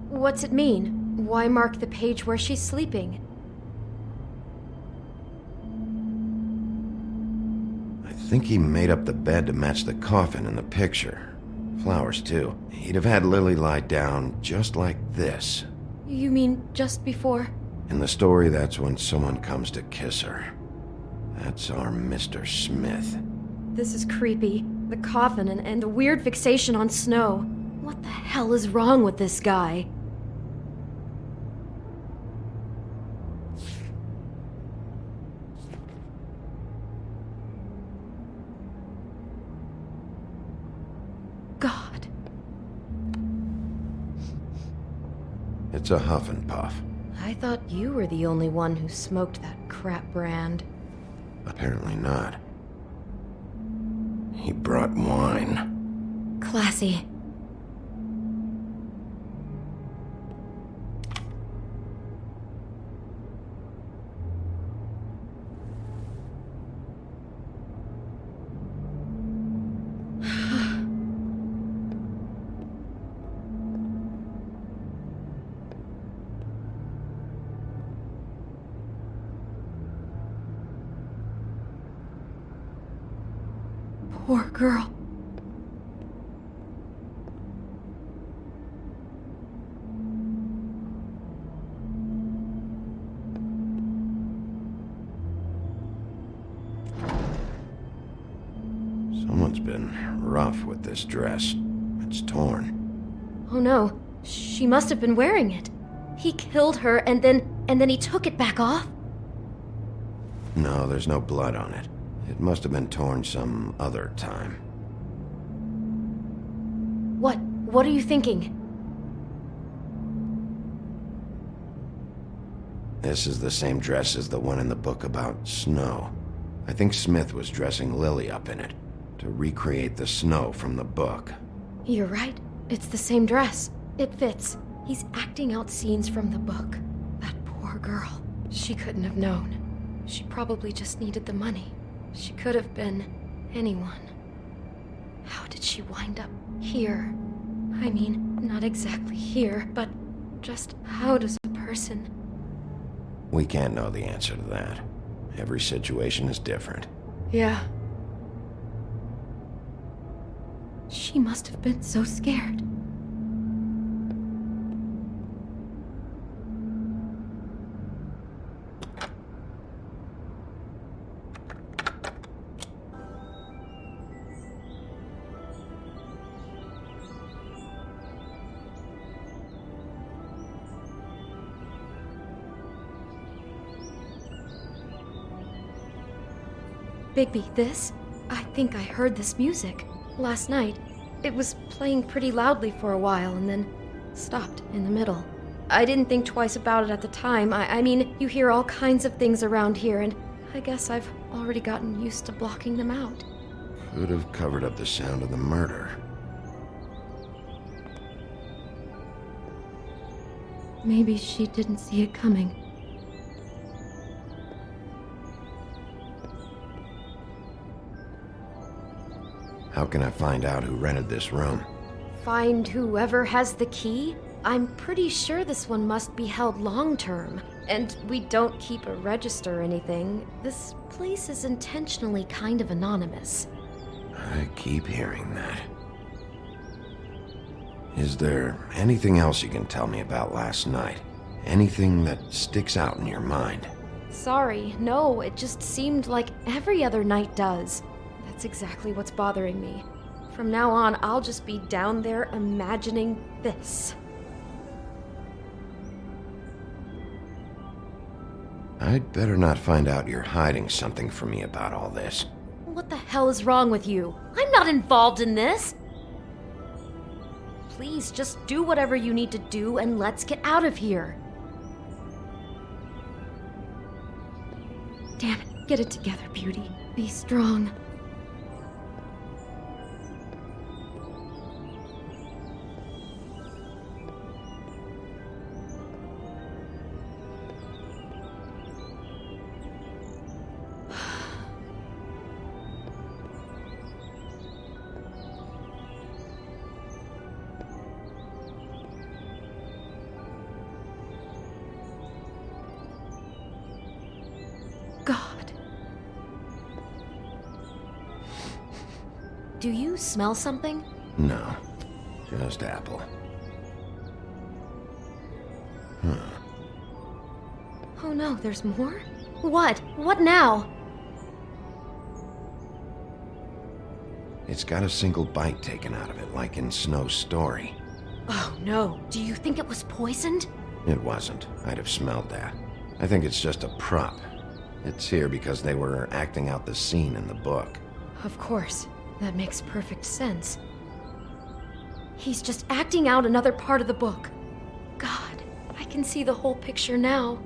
What's it mean? Why mark the page where she's sleeping? I think he made up the bed to match the coffin in the picture. Flowers, too. He'd have had Lily lie down just like this. You mean just before? In the story, that's when someone comes to kiss her. That's our Mr. Smith. This is creepy. The coffin and the weird fixation on Snow. What the hell is wrong with this guy? God. It's a huff and puff. I thought you were the only one who smoked that crap brand. Apparently not. He brought wine. Classy. Poor girl. Someone's been rough with this dress. It's torn. Oh no, she must have been wearing it. He killed her and then he took it back off? No, there's no blood on it. It must have been torn some other time. What are you thinking? This is the same dress as the one in the book about Snow. I think Smith was dressing Lily up in it, to recreate the Snow from the book. You're right. It's the same dress. It fits. He's acting out scenes from the book. That poor girl. She couldn't have known. She probably just needed the money. She could have been anyone. How did she wind up here? I mean, not exactly here, but just how does a person... We can't know the answer to that. Every situation is different. Yeah. She must have been so scared. Bigby, this? I think I heard this music. Last night. It was playing pretty loudly for a while and then stopped in the middle. I didn't think twice about it at the time. I mean, you hear all kinds of things around here and I guess I've already gotten used to blocking them out. Could have covered up the sound of the murder. Maybe she didn't see it coming. How can I find out who rented this room? Find whoever has the key? I'm pretty sure this one must be held long-term. And we don't keep a register or anything. This place is intentionally kind of anonymous. I keep hearing that. Is there anything else you can tell me about last night? Anything that sticks out in your mind? Sorry, no, it just seemed like every other night does. That's exactly what's bothering me. From now on, I'll just be down there imagining this. I'd better not find out you're hiding something from me about all this. What the hell is wrong with you? I'm not involved in this! Please, just do whatever you need to do and let's get out of here. Damn it, get it together, Beauty. Be strong. God. Do you smell something? No, just apple. Oh no, there's more? What? What now? It's got a single bite taken out of it, like in Snow's story. Oh no, do you think it was poisoned? It wasn't. I'd have smelled that. I think it's just a prop. It's here because they were acting out the scene in the book. Of course. That makes perfect sense. He's just acting out another part of the book. God, I can see the whole picture now.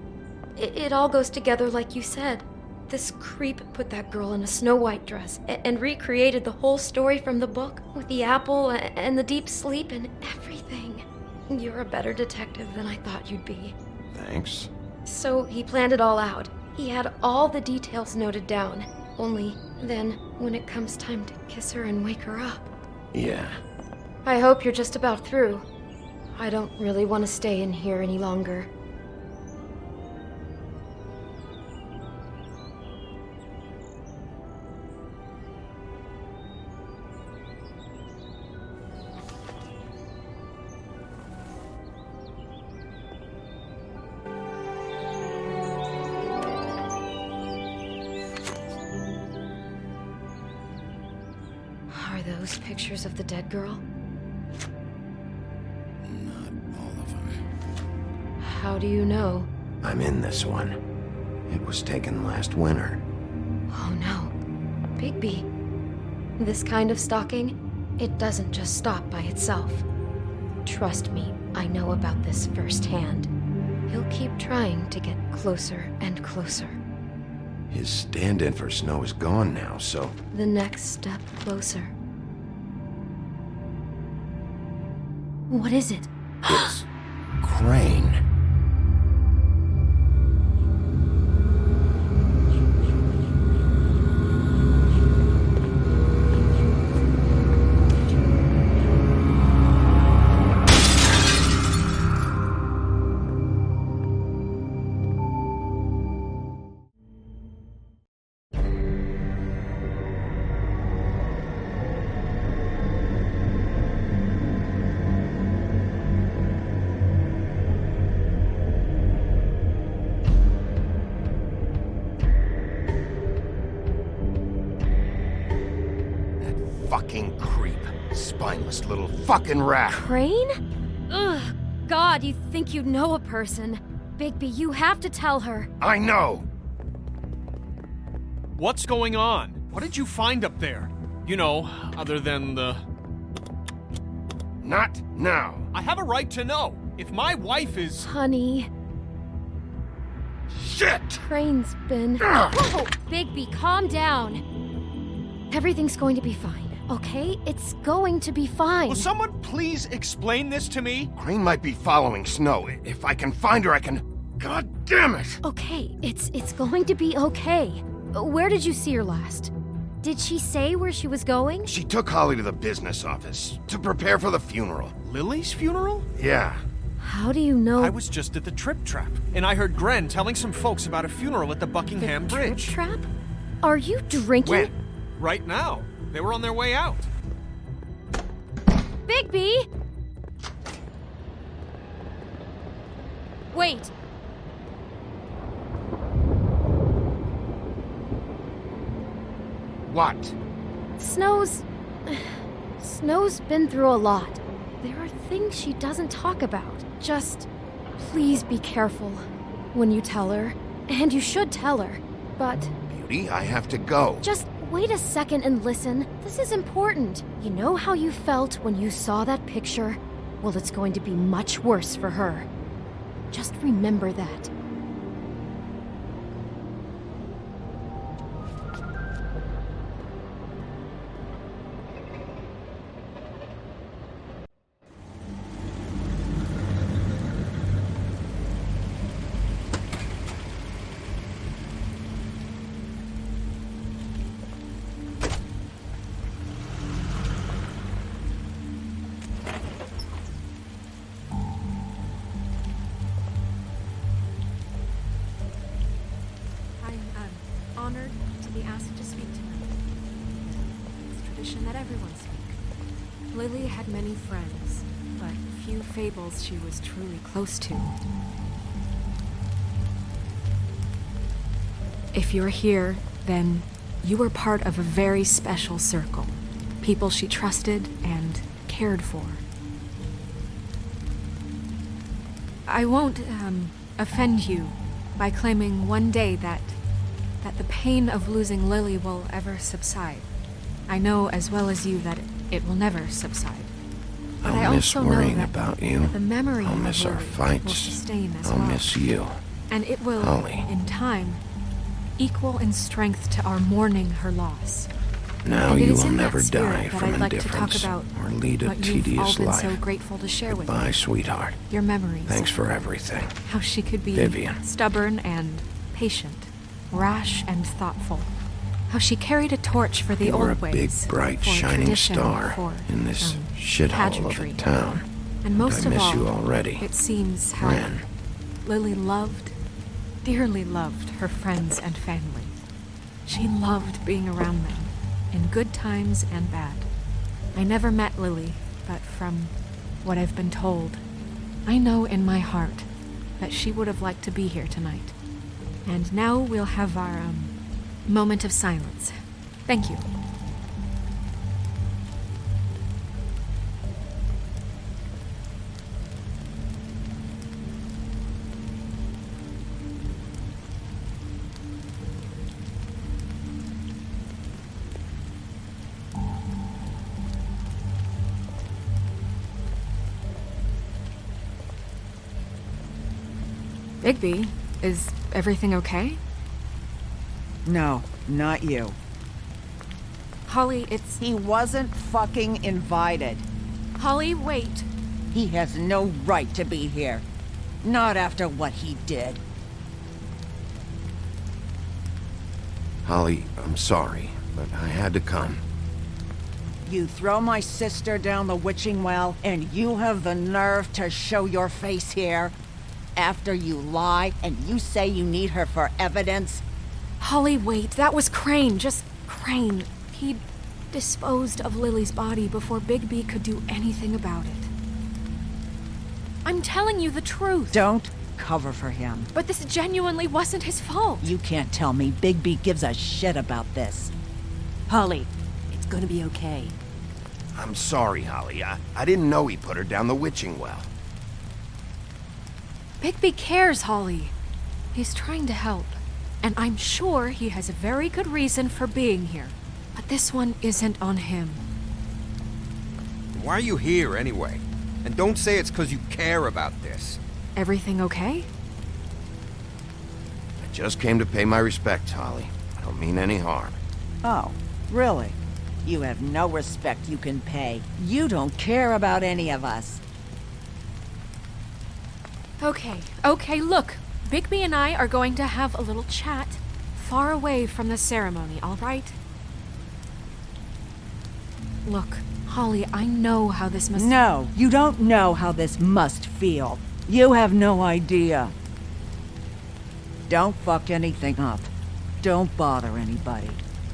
It all goes together like you said. This creep put that girl in a Snow White dress and recreated the whole story from the book with the apple and the deep sleep and everything. You're a better detective than I thought you'd be. Thanks. So he planned it all out. He had all the details noted down. Only then, when it comes time to kiss her and wake her up. Yeah. I hope you're just about through. I don't really want to stay in here any longer. Are those pictures of the dead girl? Not all of them. How do you know? I'm in this one. It was taken last winter. Oh no. Bigby. This kind of stalking, it doesn't just stop by itself. Trust me, I know about this firsthand. He'll keep trying to get closer and closer. His stand-in for Snow is gone now, so... The next step closer. What is it? It's... Crane. Fucking creep. Spineless little fucking rat. Crane? Ugh. God, you think you know a person. Bigby, you have to tell her. I know! What's going on? What did you find up there? You know, other than the... Not now. I have a right to know. If my wife is... Honey. Shit! Crane's been... Whoa! Bigby, calm down. Everything's going to be fine, okay? It's going to be fine. Will someone please explain this to me? Crane might be following Snow. If I can find her, I can... God damn it! Okay, it's going to be okay. Where did you see her last? Did she say where she was going? She took Holly to the business office to prepare for the funeral. Lily's funeral? Yeah. How do you know? I was just at the Trip Trap, and I heard Gren telling some folks about a funeral at the Buckingham Bridge. Trip Trap? Are you drinking? When? Right now. They were on their way out. Bigby! Wait. What? Snow's been through a lot. There are things she doesn't talk about. Just please be careful when you tell her. And you should tell her. But Beauty, I have to go. just Wait a second and listen. This is important. You know how you felt when you saw that picture? Well, it's going to be much worse for her. Just remember that. Honored to be asked to speak tonight. It's tradition that everyone speak. Lily had many friends, but few Fables she was truly close to. If you're here, then you were part of a very special circle. People she trusted and cared for. I won't, offend you by claiming one day that the pain of losing Lily will ever subside. I know as well as you that it will never subside. But I I'll miss also worrying know about you. the memory I'll of miss our Lily will fights. sustain as I'll well. miss you. And it will, Holly. in time, equal in strength to our mourning her loss. Now And it you is will in that never spirit die that from I'd like to indifference talk about or lead a what you've all tedious been life. so grateful to share with Goodbye, me. sweetheart. Your memories. Thanks for everything. How she could be Vivian. stubborn and patient, rash and thoughtful. How she carried a torch for the You were old a ways. big, bright, for shining tradition, star for, in this shithole of a pageantry. town. And most I of miss all, you already. it seems how Ren. Lily loved, dearly loved her friends and family. She loved being around them, in good times and bad. I never met Lily, but from what I've been told, I know in my heart that she would have liked to be here tonight. And now we'll have our, moment of silence. Thank you. Bigby, is everything okay? No, not you. Holly, it's... He wasn't fucking invited. Holly, wait. He has no right to be here. Not after what he did. Holly, I'm sorry, but I had to come. You throw my sister down the witching well, and you have the nerve to show your face here? After you lie, and you say you need her for evidence? Holly, wait. That was Crane. Just Crane. He disposed of Lily's body before Bigby could do anything about it. I'm telling you the truth. Don't cover for him. But this genuinely wasn't his fault. You can't tell me Bigby gives a shit about this. Holly, it's gonna be okay. I'm sorry, Holly. I didn't know he put her down the witching well. Bigby cares, Holly. He's trying to help. And I'm sure he has a very good reason for being here. But this one isn't on him. Why are you here, anyway? And don't say it's because you care about this. Everything okay? I just came to pay my respects, Holly. I don't mean any harm. Oh, really? You have no respect you can pay. You don't care about any of us. Okay, look. Bigby and I are going to have a little chat far away from the ceremony, all right? Look, Holly, I know how this must... No, you don't know how this must feel. You have no idea. Don't fuck anything up. Don't bother anybody.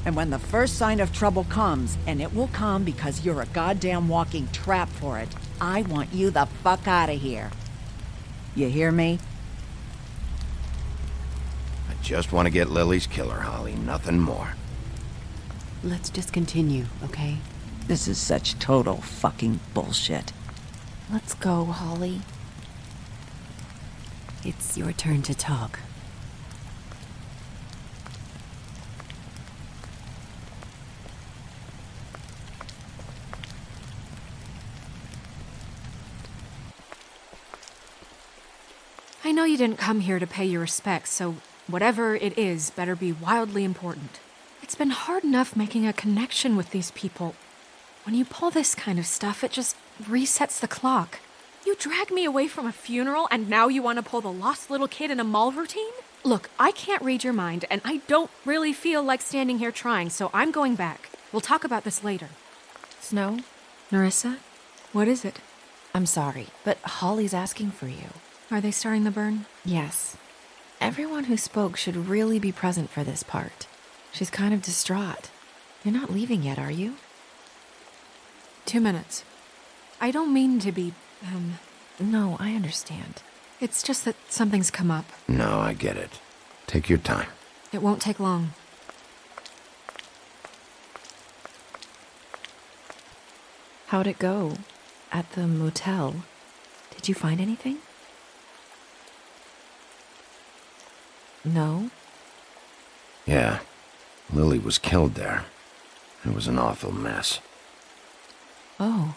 And when the first sign of trouble comes, and it will come because you're a goddamn walking trap for it, I want you the fuck out of here. You hear me? I just want to get Lily's killer, Holly. Nothing more. Let's just continue, okay? This is such total fucking bullshit. Let's go, Holly. It's your turn to talk. I know you didn't come here to pay your respects, so whatever it is better be wildly important. It's been hard enough making a connection with these people. When you pull this kind of stuff, it just resets the clock. You drag me away from a funeral, and now you want to pull the lost little kid in a mall routine? Look, I can't read your mind, and I don't really feel like standing here trying, so I'm going back. We'll talk about this later. Snow? Nerissa? What is it? I'm sorry, but Holly's asking for you. Are they starting the burn? Yes. Everyone who spoke should really be present for this part. She's kind of distraught. You're not leaving yet, are you? 2 minutes. I don't mean to be, No, I understand. It's just that something's come up. No, I get it. Take your time. It won't take long. How'd it go? At the motel? Did you find anything? No? Yeah. Lily was killed there. It was an awful mess. Oh.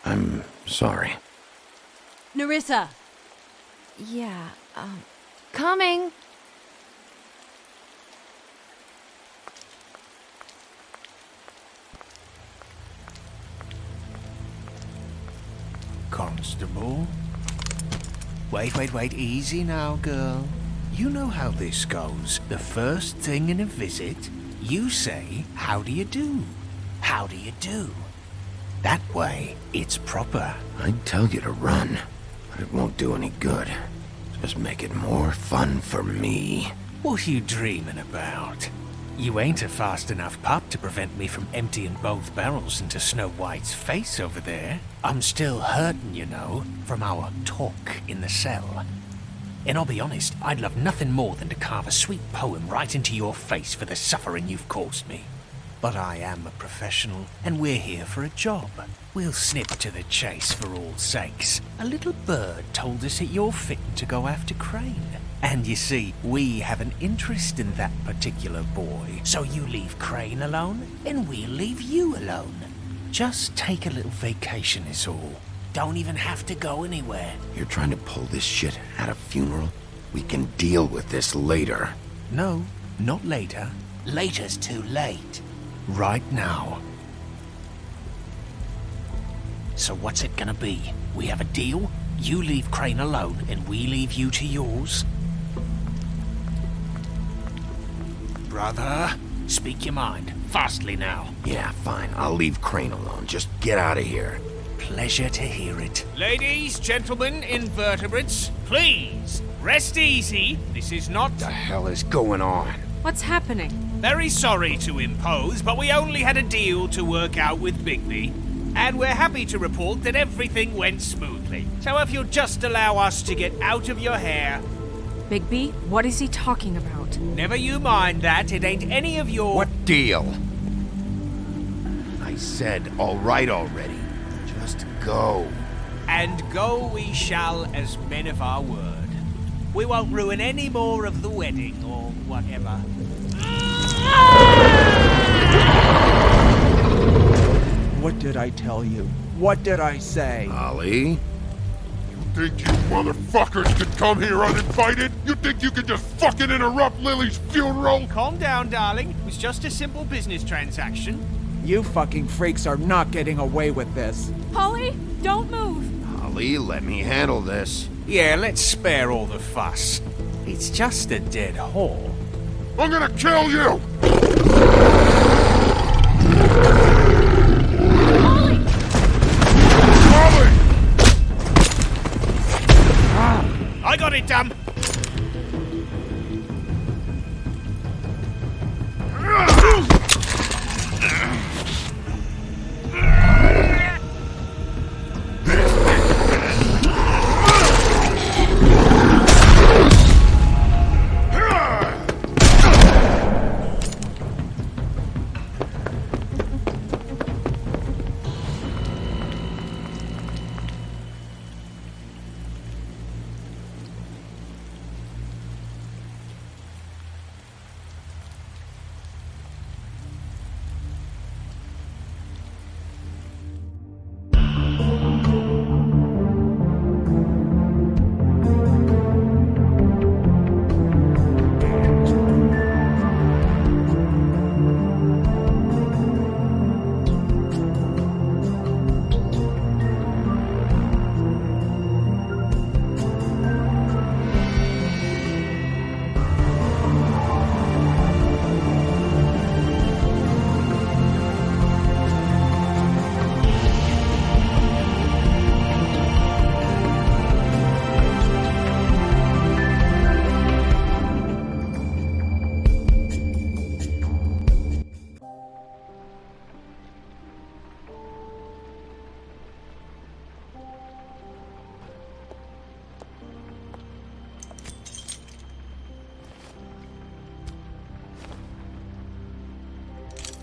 I'm sorry. Nerissa! Yeah, coming! Constable? Wait, easy now, girl. You know how this goes. The first thing in a visit, you say, "How do you do? How do you do?" That way, it's proper. I'd tell you to run, but it won't do any good. Just make it more fun for me. What are you dreaming about? You ain't a fast enough pup to prevent me from emptying both barrels into Snow White's face over there. I'm still hurting, you know, from our talk in the cell. And I'll be honest, I'd love nothing more than to carve a sweet poem right into your face for the suffering you've caused me. But I am a professional, and we're here for a job. We'll snip to the chase for all sakes. A little bird told us that you're fitting to go after Crane. And you see, we have an interest in that particular boy. So you leave Crane alone, and we'll leave you alone. Just take a little vacation is all. Don't even have to go anywhere. You're trying to pull this shit at a funeral? We can deal with this later. No, not later. Later's too late. Right now. So what's it gonna be? We have a deal? You leave Crane alone, and we leave you to yours? Brother, speak your mind. Fastly now. Yeah, fine. I'll leave Crane alone. Just get out of here. Pleasure to hear it. Ladies, gentlemen, invertebrates, please, rest easy. This is not... The hell is going on? What's happening? Very sorry to impose, but we only had a deal to work out with Bigby. And we're happy to report that everything went smoothly. So if you'll just allow us to get out of your hair... Bigby, what is he talking about? Never you mind that, it ain't any of your... What deal? I said, all right already. Just go. And go we shall as men of our word. We won't ruin any more of the wedding or whatever. What did I tell you? What did I say? Ollie? You think you motherfuckers could come here uninvited? You think you could just fucking interrupt Lily's funeral? Calm down, darling. It was just a simple business transaction. You fucking freaks are not getting away with this. Holly, don't move. Ollie, let me handle this. Yeah, let's spare all the fuss. It's just a dead whore. I'm gonna kill you! Holly! Holly! I got it, damn!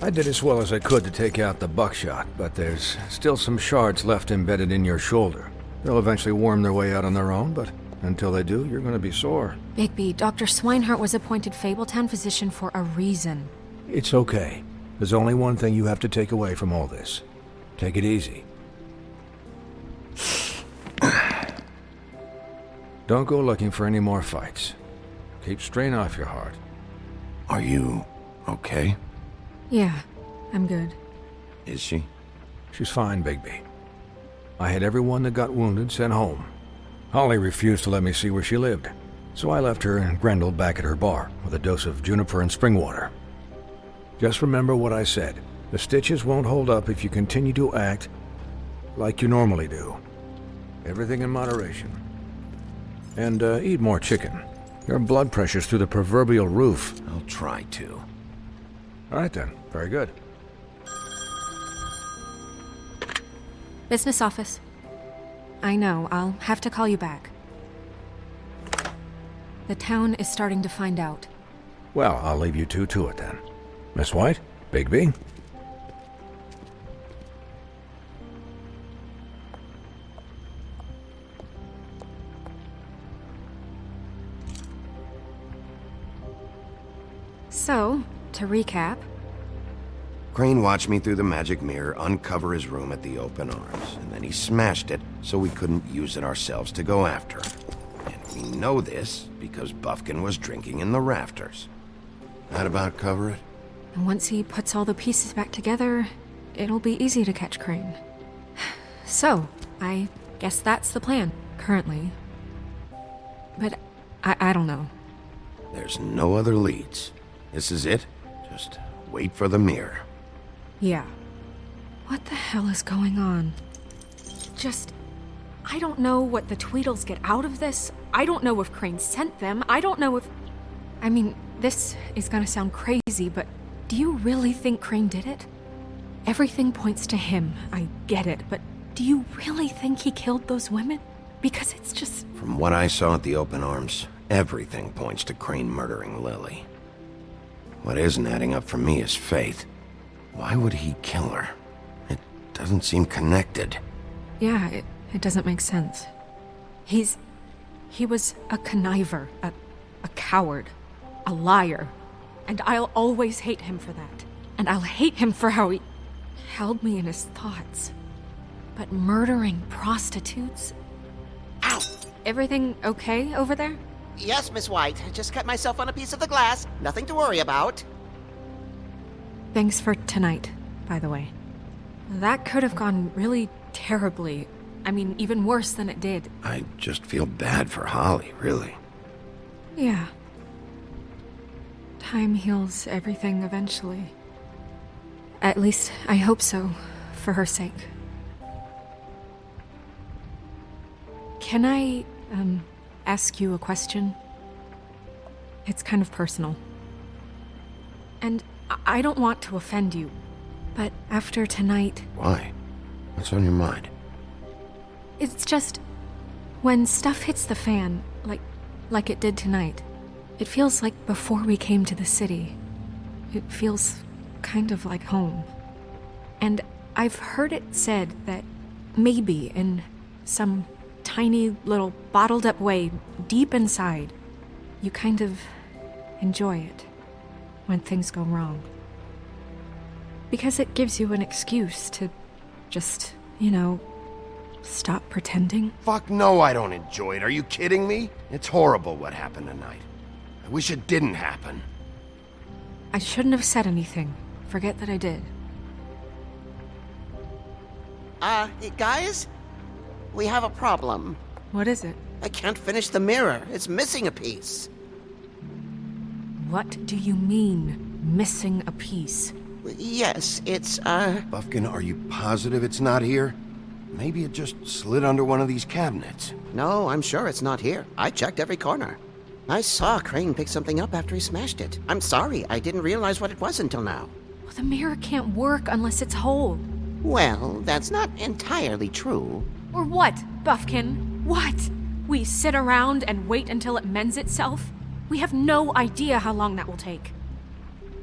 I did as well as I could to take out the buckshot, but there's still some shards left embedded in your shoulder. They'll eventually worm their way out on their own, but until they do, you're gonna be sore. Bigby, Dr. Swinehart was appointed Fabletown physician for a reason. It's okay. There's only one thing you have to take away from all this. Take it easy. Don't go looking for any more fights. Keep strain off your heart. Are you okay? Yeah, I'm good. Is she? She's fine, Bigby. I had everyone that got wounded sent home. Holly refused to let me see where she lived, so I left her and Grendel back at her bar with a dose of juniper and spring water. Just remember what I said. The stitches won't hold up if you continue to act like you normally do. Everything in moderation. And eat more chicken. Your blood pressure's through the proverbial roof. I'll try to. All right then. Very good. Business office. I know, I'll have to call you back. The town is starting to find out. Well, I'll leave you two to it then. Miss White? Bigby? So, to recap... Crane watched me through the magic mirror uncover his room at the open arms, and then he smashed it so we couldn't use it ourselves to go after him. And we know this because Buffkin was drinking in the rafters. That about cover it? And once he puts all the pieces back together, it'll be easy to catch Crane. So, I guess that's the plan, currently. But I don't know. There's no other leads. This is it. Just wait for the mirror. Yeah. What the hell is going on? I don't know what the Tweedles get out of this. I don't know if Crane sent them. I don't know if... I mean, this is gonna sound crazy, but do you really think Crane did it? Everything points to him. I get it, but do you really think he killed those women? Because it's just... From what I saw at the open arms, everything points to Crane murdering Lily. What isn't adding up for me is Faith. Why would he kill her? It doesn't seem connected. Yeah, it doesn't make sense. He was a conniver, a coward, a liar. And I'll always hate him for that. And I'll hate him for how he held me in his thoughts. But murdering prostitutes? Ow! Everything okay over there? Yes, Miss White. I just cut myself on a piece of the glass. Nothing to worry about. Thanks for tonight, by the way. That could have gone really terribly. I mean, even worse than it did. I just feel bad for Holly, really. Yeah. Time heals everything eventually. At least, I hope so, for her sake. Can I, ask you a question? It's kind of personal. And I don't want to offend you, but after tonight... Why? What's on your mind? It's just... when stuff hits the fan, like it did tonight, it feels like before we came to the city. It feels kind of like home. And I've heard it said that maybe in some tiny little bottled up way deep inside, you kind of enjoy it when things go wrong. Because it gives you an excuse to just, stop pretending. Fuck no, I don't enjoy it. Are you kidding me? It's horrible what happened tonight. I wish it didn't happen. I shouldn't have said anything. Forget that I did. Guys? We have a problem. What is it? I can't finish the mirror. It's missing a piece. What do you mean, missing a piece? Yes, it's, Buffkin, are you positive it's not here? Maybe it just slid under one of these cabinets. No, I'm sure it's not here. I checked every corner. I saw Crane pick something up after he smashed it. I'm sorry, I didn't realize what it was until now. Well, the mirror can't work unless it's whole. Well, that's not entirely true. Or what, Buffkin? What? We sit around and wait until it mends itself? We have no idea how long that will take.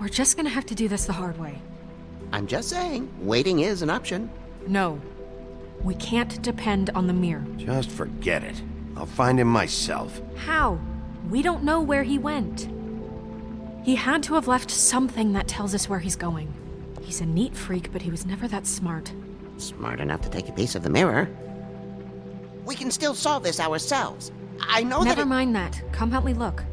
We're just gonna have to do this the hard way. I'm just saying, waiting is an option. No. We can't depend on the mirror. Just forget it. I'll find him myself. How? We don't know where he went. He had to have left something that tells us where he's going. He's a neat freak, but he was never that smart. Smart enough to take a piece of the mirror. We can still solve this ourselves. I know that. Never mind that. Come help me look.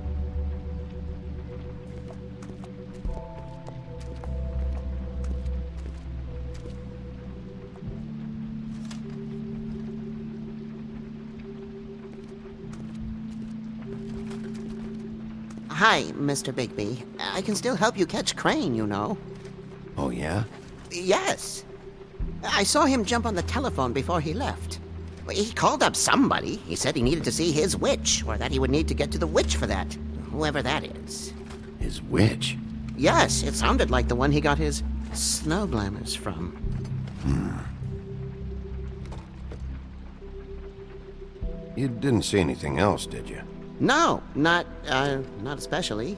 Hi, Mr. Bigby. I can still help you catch Crane, you know. Oh, yeah? Yes. I saw him jump on the telephone before he left. He called up somebody. He said he needed to see his witch, or that he would need to get to the witch for that. Whoever that is. His witch? Yes, it sounded like the one he got his snow glamours from. You didn't see anything else, did you? No, not especially.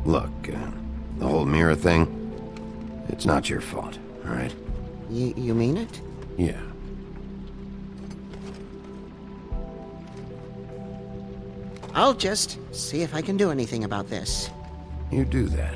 Look, the whole mirror thing, it's not your fault, all right? You mean it? Yeah. I'll just see if I can do anything about this. You do that.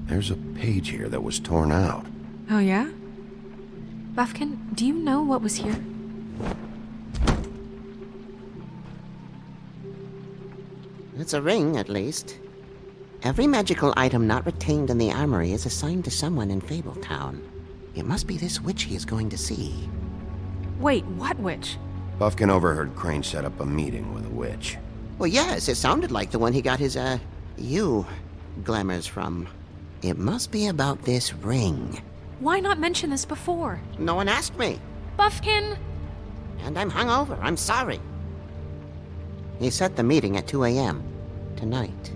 There's a page here that was torn out. Oh, yeah? Buffkin, do you know what was here? It's a ring, at least. Every magical item not retained in the armory is assigned to someone in Fabletown. It must be this witch he is going to see. Wait, what witch? Buffkin overheard Crane set up a meeting with a witch. Well, yes, it sounded like the one he got his, glamours from. It must be about this ring. Why not mention this before? No one asked me. Buffkin! And I'm hungover. I'm sorry. He set the meeting at 2 a.m. tonight.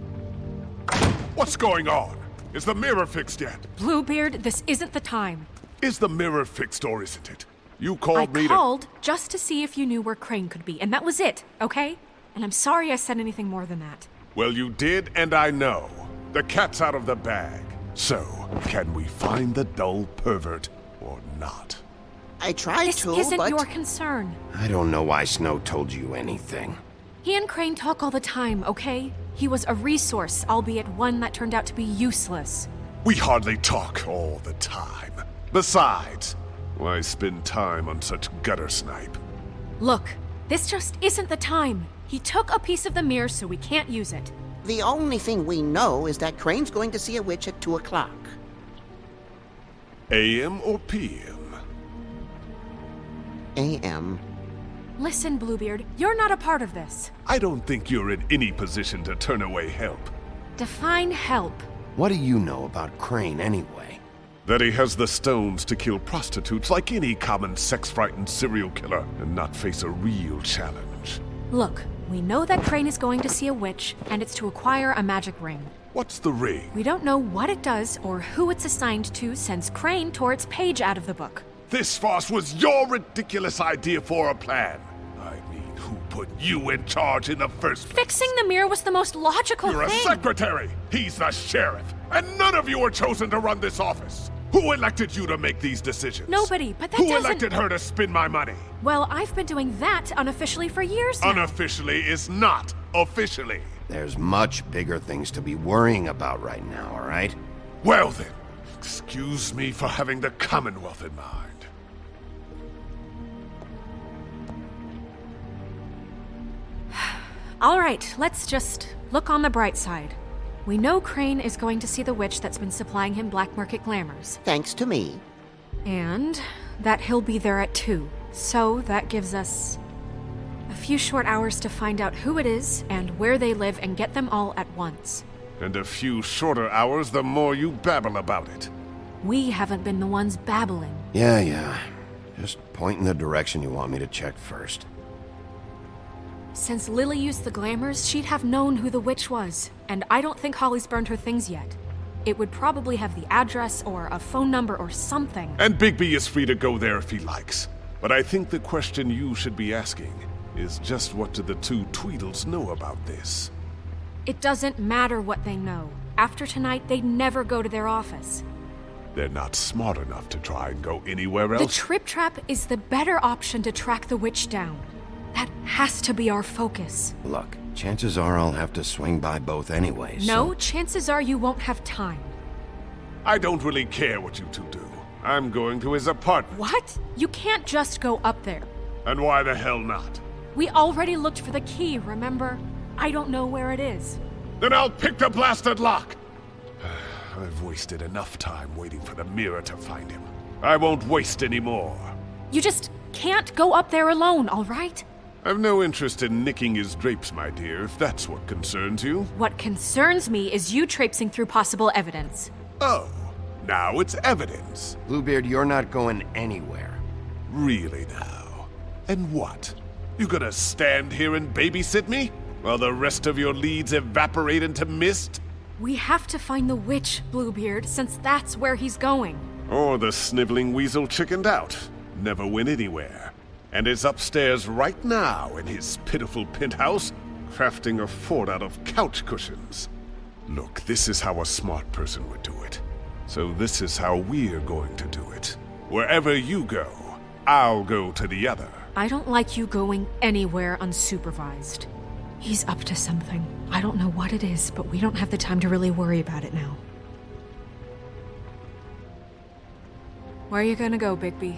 What's going on? Is the mirror fixed yet? Bluebeard, this isn't the time. Is the mirror fixed or isn't it? You called me I called just to see if you knew where Crane could be, and that was it, okay? And I'm sorry I said anything more than that. Well, you did, and I know. The cat's out of the bag. So, can we find the dull pervert or not? I tried to, but... This isn't your concern. I don't know why Snow told you anything. He and Crane talk all the time, okay? He was a resource, albeit one that turned out to be useless. We hardly talk all the time. Besides, why spend time on such gutter snipe? Look, this just isn't the time. He took a piece of the mirror, so we can't use it. The only thing we know is that Crane's going to see a witch at 2 o'clock. AM or PM? AM. Listen, Bluebeard, you're not a part of this. I don't think you're in any position to turn away help. Define help. What do you know about Crane anyway? That he has the stones to kill prostitutes like any common sex-frightened serial killer and not face a real challenge. Look, we know that Crane is going to see a witch, and it's to acquire a magic ring. What's the ring? We don't know what it does or who it's assigned to since Crane tore its page out of the book. This farce was your ridiculous idea for a plan. I mean, who put you in charge in the first place? Fixing the mirror was the most logical You're thing. a secretary! He's the sheriff! And none of you were chosen to run this office! Who elected you to make these decisions? Nobody, but that Who doesn't... elected her to spend my money? Well, I've been doing that unofficially for years now. Unofficially is not officially. There's much bigger things to be worrying about right now, all right? Well then, excuse me for having the Commonwealth in mind. All right, let's just look on the bright side. We know Crane is going to see the witch that's been supplying him black market glamours. Thanks to me. And that he'll be there at 2. So that gives us a few short hours to find out who it is and where they live and get them all at once. And a few shorter hours the more you babble about it. We haven't been the ones babbling. Yeah. Just point in the direction you want me to check first. Since Lily used the glamours, she'd have known who the witch was, and I don't think Holly's burned her things yet. It would probably have the address or a phone number or something. And Bigby is free to go there if he likes. But I think the question you should be asking is just what do the two Tweedles know about this? It doesn't matter what they know. After tonight, they'd never go to their office. They're not smart enough to try and go anywhere else? The Trip Trap is the better option to track the witch down. That has to be our focus. Look, chances are I'll have to swing by both anyway, No, chances are you won't have time. I don't really care what you two do. I'm going to his apartment. What? You can't just go up there. And why the hell not? We already looked for the key, remember? I don't know where it is. Then I'll pick the blasted lock! I've wasted enough time waiting for the mirror to find him. I won't waste any more. You just can't go up there alone, all right? I've no interest in nicking his drapes, my dear, if that's what concerns you. What concerns me is you traipsing through possible evidence. Oh, now it's evidence. Bluebeard, you're not going anywhere. Really now? And what? You gonna stand here and babysit me? While the rest of your leads evaporate into mist? We have to find the witch, Bluebeard, since that's where he's going. Or the sniveling weasel chickened out. Never went anywhere. And is upstairs right now in his pitiful penthouse, crafting a fort out of couch cushions. Look, this is how a smart person would do it. So this is how we're going to do it. Wherever you go, I'll go to the other. I don't like you going anywhere unsupervised. He's up to something. I don't know what it is, but we don't have the time to really worry about it now. Where are you gonna go, Bigby?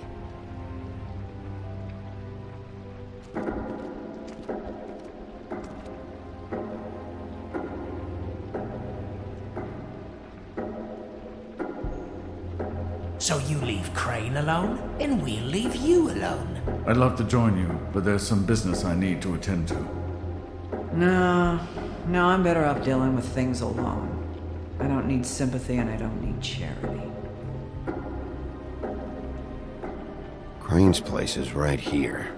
So you leave Crane alone, and we'll leave you alone. I'd love to join you, but there's some business I need to attend to. No, I'm better off dealing with things alone. I don't need sympathy and I don't need charity. Crane's place is right here.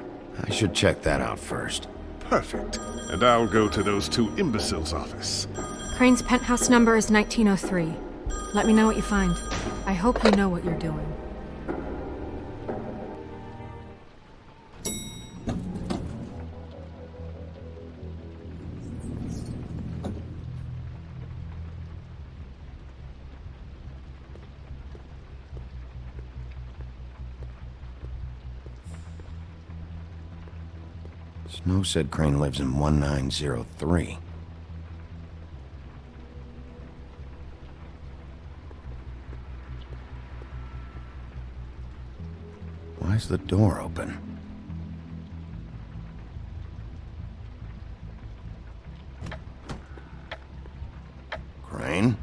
I should check that out first. Perfect. And I'll go to those two imbeciles' office. Crane's penthouse number is 1903. Let me know what you find. I hope you know what you're doing. Snow said Crane lives in 1903. Why's the door open? Crane?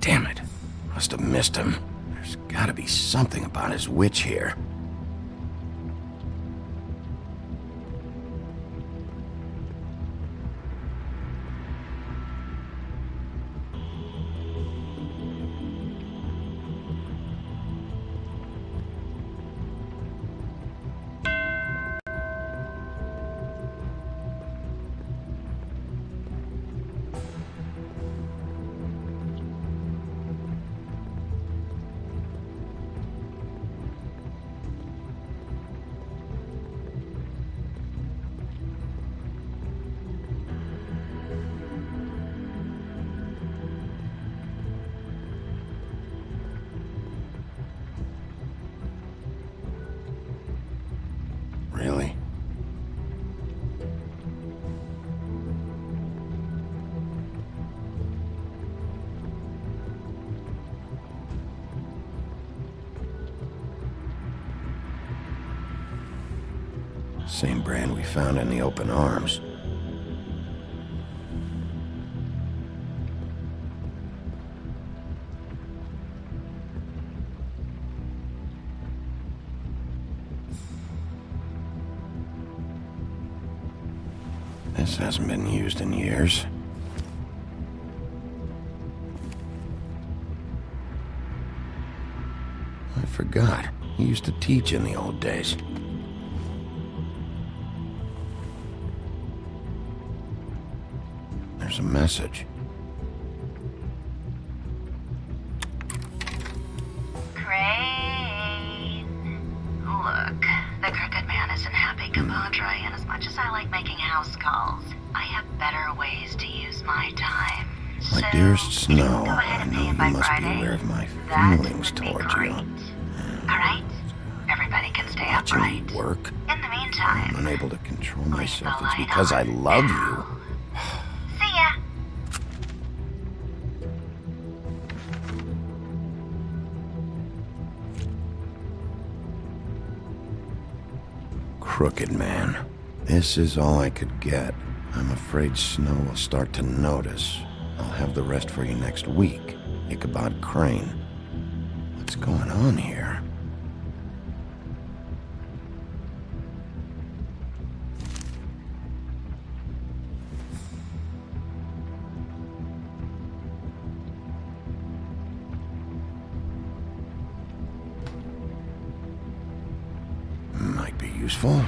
Damn it. Must have missed him. There's gotta be something about his witch here. Same brand we found in the open arms. This hasn't been used in years. I forgot. He used to teach in the old days. There's a message. Crane. Look, the Crooked Man isn't happy, compadre, and as much as I like making house calls, I have better ways to use my time. My dearest Snow, I know you must be aware of my feelings towards you. Alright? Everybody can stay upright. Watching you work, In the meantime, I'm unable to control myself. It's because I love you. see ya. Crooked Man. This is all I could get. I'm afraid Snow will start to notice. I'll have the rest for you next week. Ichabod Crane. What's going on here? Might be useful.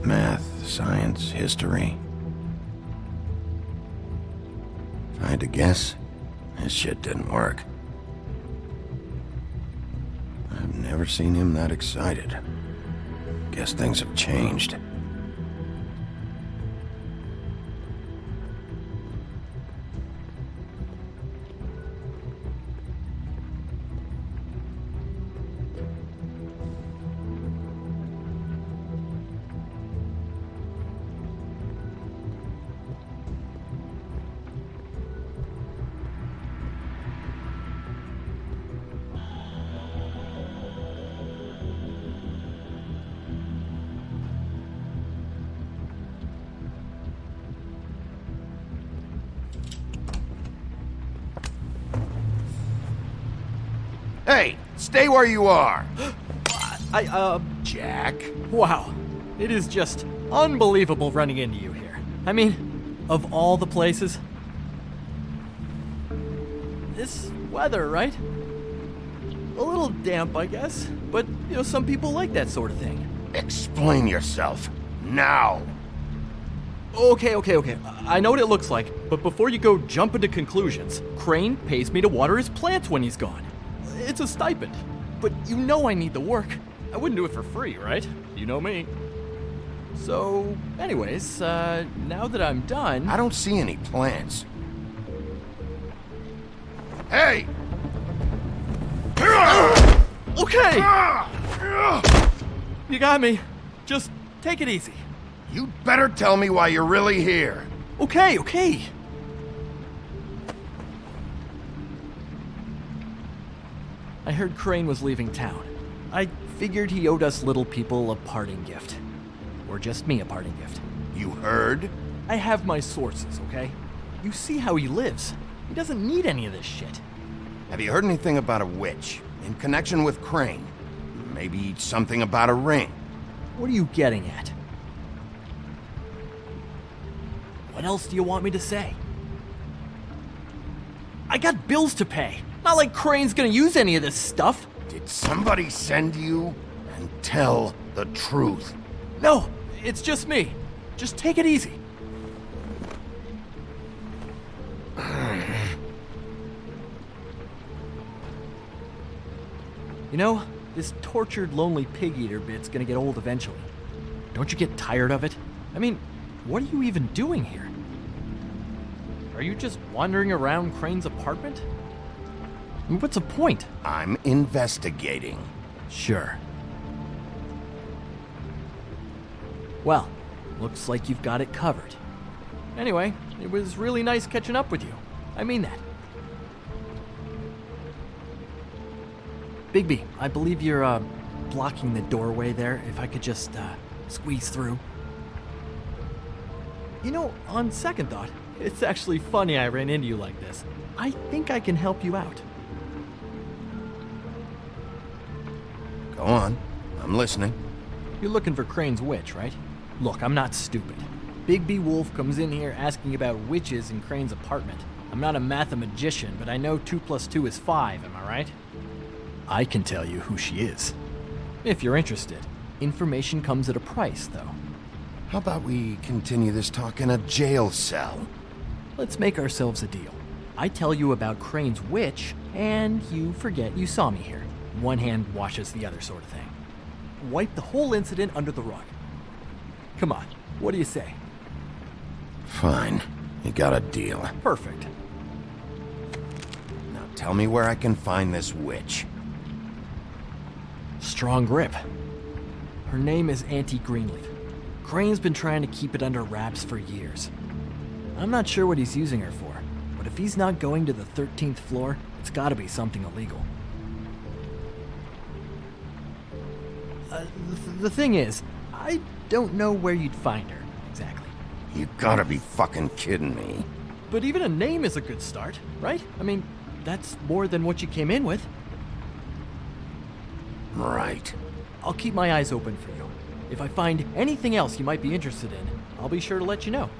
Math, science, history. If I had to guess, this shit didn't work. I've never seen him that excited. Guess things have changed. Hey, stay where you are! Jack? Wow. It is just unbelievable running into you here. I mean, of all the places. This weather, right? A little damp, I guess. But, you know, some people like that sort of thing. Explain yourself. Now! Okay. I know what it looks like, but before you go jumping to conclusions, Crane pays me to water his plants when he's gone. It's a stipend, but you know I need the work. I wouldn't do it for free, right? You know me. So, anyways, now that I'm done... I don't see any plants. Hey! Okay! You got me. Just take it easy. You'd better tell me why you're really here. Okay. I heard Crane was leaving town. I figured he owed us little people a parting gift. Or just me a parting gift. You heard? I have my sources, okay? You see how he lives. He doesn't need any of this shit. Have you heard anything about a witch in connection with Crane? Maybe something about a ring? What are you getting at? What else do you want me to say? I got bills to pay. Not like Crane's gonna use any of this stuff. Did somebody send you? And tell the truth. No, it's just me. Just take it easy. You know, this tortured, lonely pig-eater bit's gonna get old eventually. Don't you get tired of it? I mean, what are you even doing here? Are you just wandering around Crane's apartment? I mean, what's the point? I'm investigating. Sure. Well, looks like you've got it covered. Anyway, it was really nice catching up with you. I mean that. Bigby, I believe you're, blocking the doorway there. If I could just, squeeze through. You know, on second thought, it's actually funny I ran into you like this. I think I can help you out. Go on. I'm listening. You're looking for Crane's witch, right? Look, I'm not stupid. Bigby Wolf comes in here asking about witches in Crane's apartment. I'm not a mathematician, but I know 2 + 2 is 5, am I right? I can tell you who she is. If you're interested. Information comes at a price, though. How about we continue this talk in a jail cell? Let's make ourselves a deal. I tell you about Crane's witch, and you forget you saw me here. One hand washes the other sort of thing. Wipe the whole incident under the rug. Come on, what do you say? Fine. You got a deal. Perfect. Now tell me where I can find this witch. Strong grip. Her name is Auntie Greenleaf. Crane's been trying to keep it under wraps for years. I'm not sure what he's using her for, but if he's not going to the 13th floor, it's gotta be something illegal. The thing is, I don't know where you'd find her, exactly. You gotta be fucking kidding me. But even a name is a good start, right? I mean, that's more than what you came in with. Right. I'll keep my eyes open for you. If I find anything else you might be interested in, I'll be sure to let you know.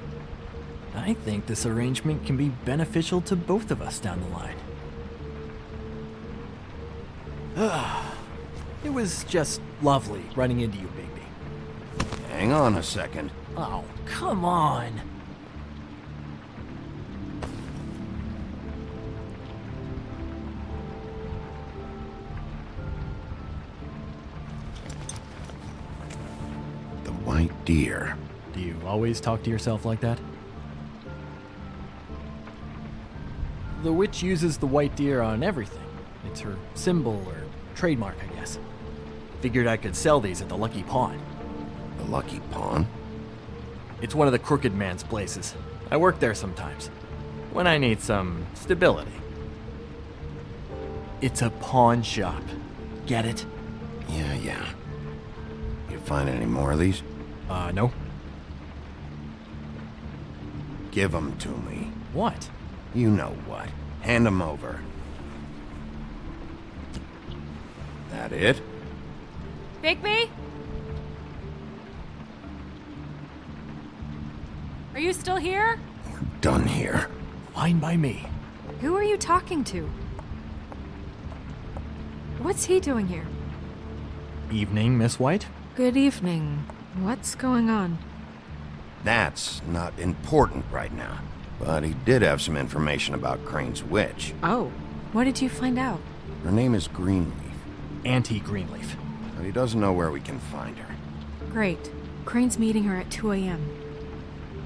I think this arrangement can be beneficial to both of us down the line. It was just lovely running into you, Bigby. Hang on a second. Oh, come on. The white deer. Do you always talk to yourself like that? The witch uses the white deer on everything. It's her symbol or trademark, I guess. Figured I could sell these at the Lucky Pawn. The Lucky Pawn? It's one of the crooked man's places. I work there sometimes, when I need some stability. It's a pawn shop. Get it? Yeah. You find any more of these? No. Give them to me. What? You know what. Hand them over. That it? Bigby? Are you still here? Done here. Fine by me. Who are you talking to? What's he doing here? Evening, Miss White. Good evening. What's going on? That's not important right now. But he did have some information about Crane's witch. Oh, what did you find out? Her name is Greenleaf. Auntie Greenleaf. But he doesn't know where we can find her. Great. Crane's meeting her at 2 a.m.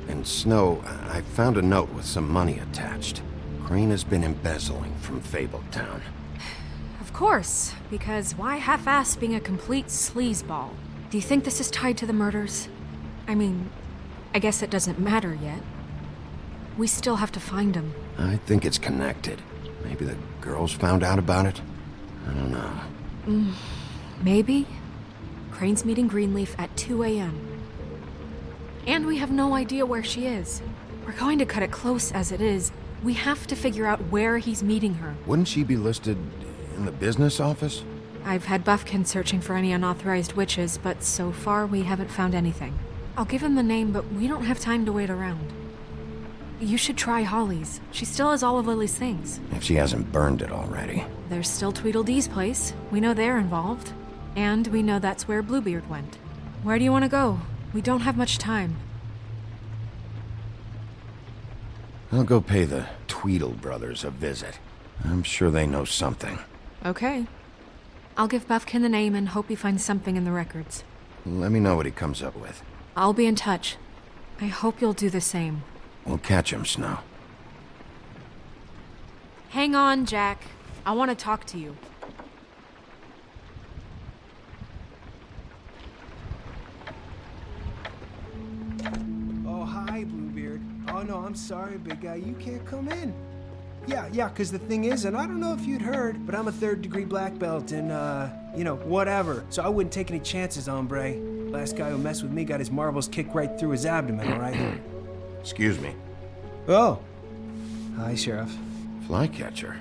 And Snow, I found a note with some money attached. Crane has been embezzling from Fabletown. Of course, because why half-ass being a complete sleazeball? Do you think this is tied to the murders? I mean, I guess it doesn't matter yet. We still have to find him. I think it's connected. Maybe the girls found out about it? I don't know. Maybe. Crane's meeting Greenleaf at 2 a.m. And we have no idea where she is. We're going to cut it close as it is. We have to figure out where he's meeting her. Wouldn't she be listed in the business office? I've had Buffkin searching for any unauthorized witches, but so far we haven't found anything. I'll give him the name, but we don't have time to wait around. You should try Holly's. She still has all of Lily's things. If she hasn't burned it already. There's still Tweedledee's place. We know they're involved. And we know that's where Bluebeard went. Where do you want to go? We don't have much time. I'll go pay the Tweedle brothers a visit. I'm sure they know something. Okay. I'll give Buffkin the name and hope he finds something in the records. Let me know what he comes up with. I'll be in touch. I hope you'll do the same. We'll catch him, Snow. Hang on, Jack. I want to talk to you. sorry, big guy, you can't come in. Yeah, because the thing is, and I don't know if you'd heard, but I'm a 3rd-degree black belt and, whatever. So I wouldn't take any chances, hombre. Last guy who messed with me got his marbles kicked right through his abdomen, all right? Excuse me. Oh. Hi, Sheriff. Flycatcher.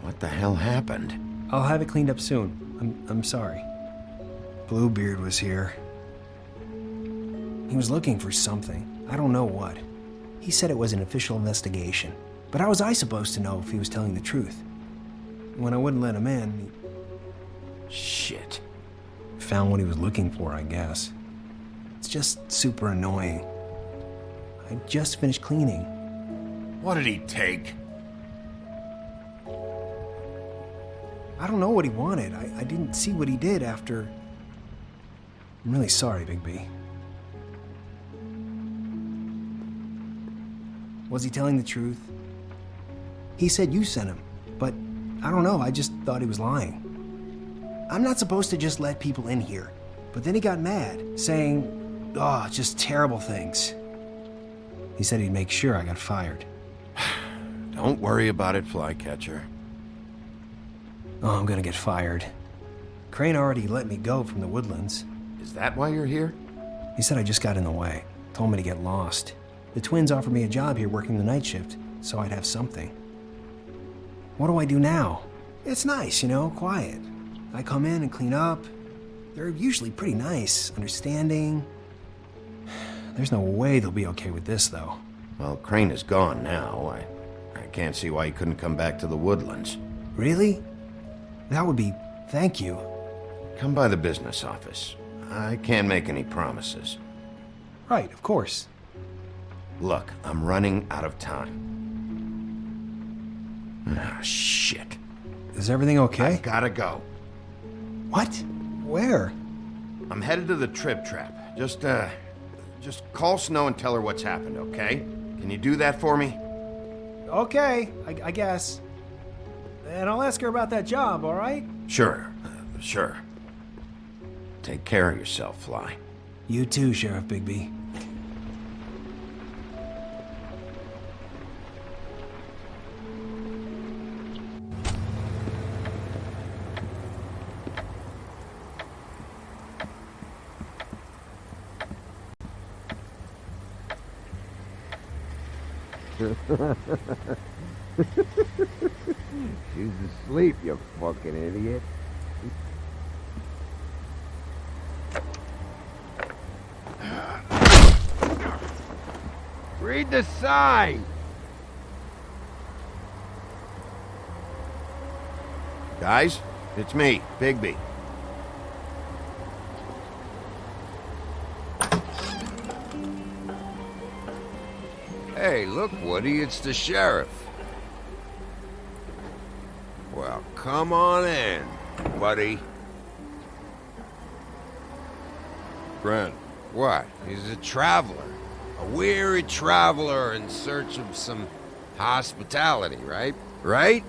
What the hell happened? I'll have it cleaned up soon. I'm sorry. Bluebeard was here. He was looking for something. I don't know what. He said it was an official investigation. But how was I supposed to know if he was telling the truth? When I wouldn't let him in, Shit. Found what he was looking for, I guess. It's just super annoying. I just finished cleaning. What did he take? I don't know what he wanted. I didn't see what he did after. I'm really sorry, Bigby. Was he telling the truth? He said you sent him, but I don't know, I just thought he was lying. I'm not supposed to just let people in here, but then he got mad, saying, just terrible things. He said he'd make sure I got fired. Don't worry about it, Flycatcher. Oh, I'm gonna get fired. Crane already let me go from the Woodlands. Is that why you're here? He said I just got in the way. Told me to get lost. The twins offered me a job here working the night shift, so I'd have something. What do I do now? It's nice, quiet. I come in and clean up. They're usually pretty nice, understanding. There's no way they'll be okay with this, though. Well, Crane is gone now. I can't see why he couldn't come back to the Woodlands. Really? That would be... thank you. Come by the business office. I can't make any promises. Right, of course. Look, I'm running out of time. Shit. Is everything okay? I gotta go. What? Where? I'm headed to the Trip Trap. Just call Snow and tell her what's happened, okay? Can you do that for me? Okay, I guess. And I'll ask her about that job, all right? Sure. Take care of yourself, Fly. You too, Sheriff Bigby. She's asleep, you fucking idiot. Read the sign! Guys, it's me, Bigby. Hey, look, Woody, it's the sheriff. Well, come on in, buddy. Grant. What? He's a traveler. A weary traveler in search of some hospitality, right? Right?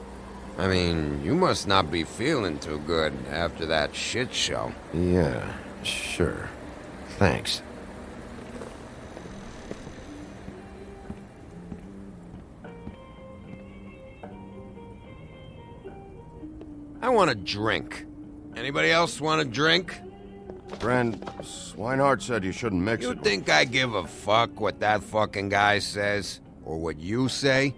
I mean, you must not be feeling too good after that shit show. Yeah, sure. Thanks. I want a drink. Anybody else want a drink? Friend, Swinehart said you shouldn't mix it. You think I give a fuck what that fucking guy says? Or what you say?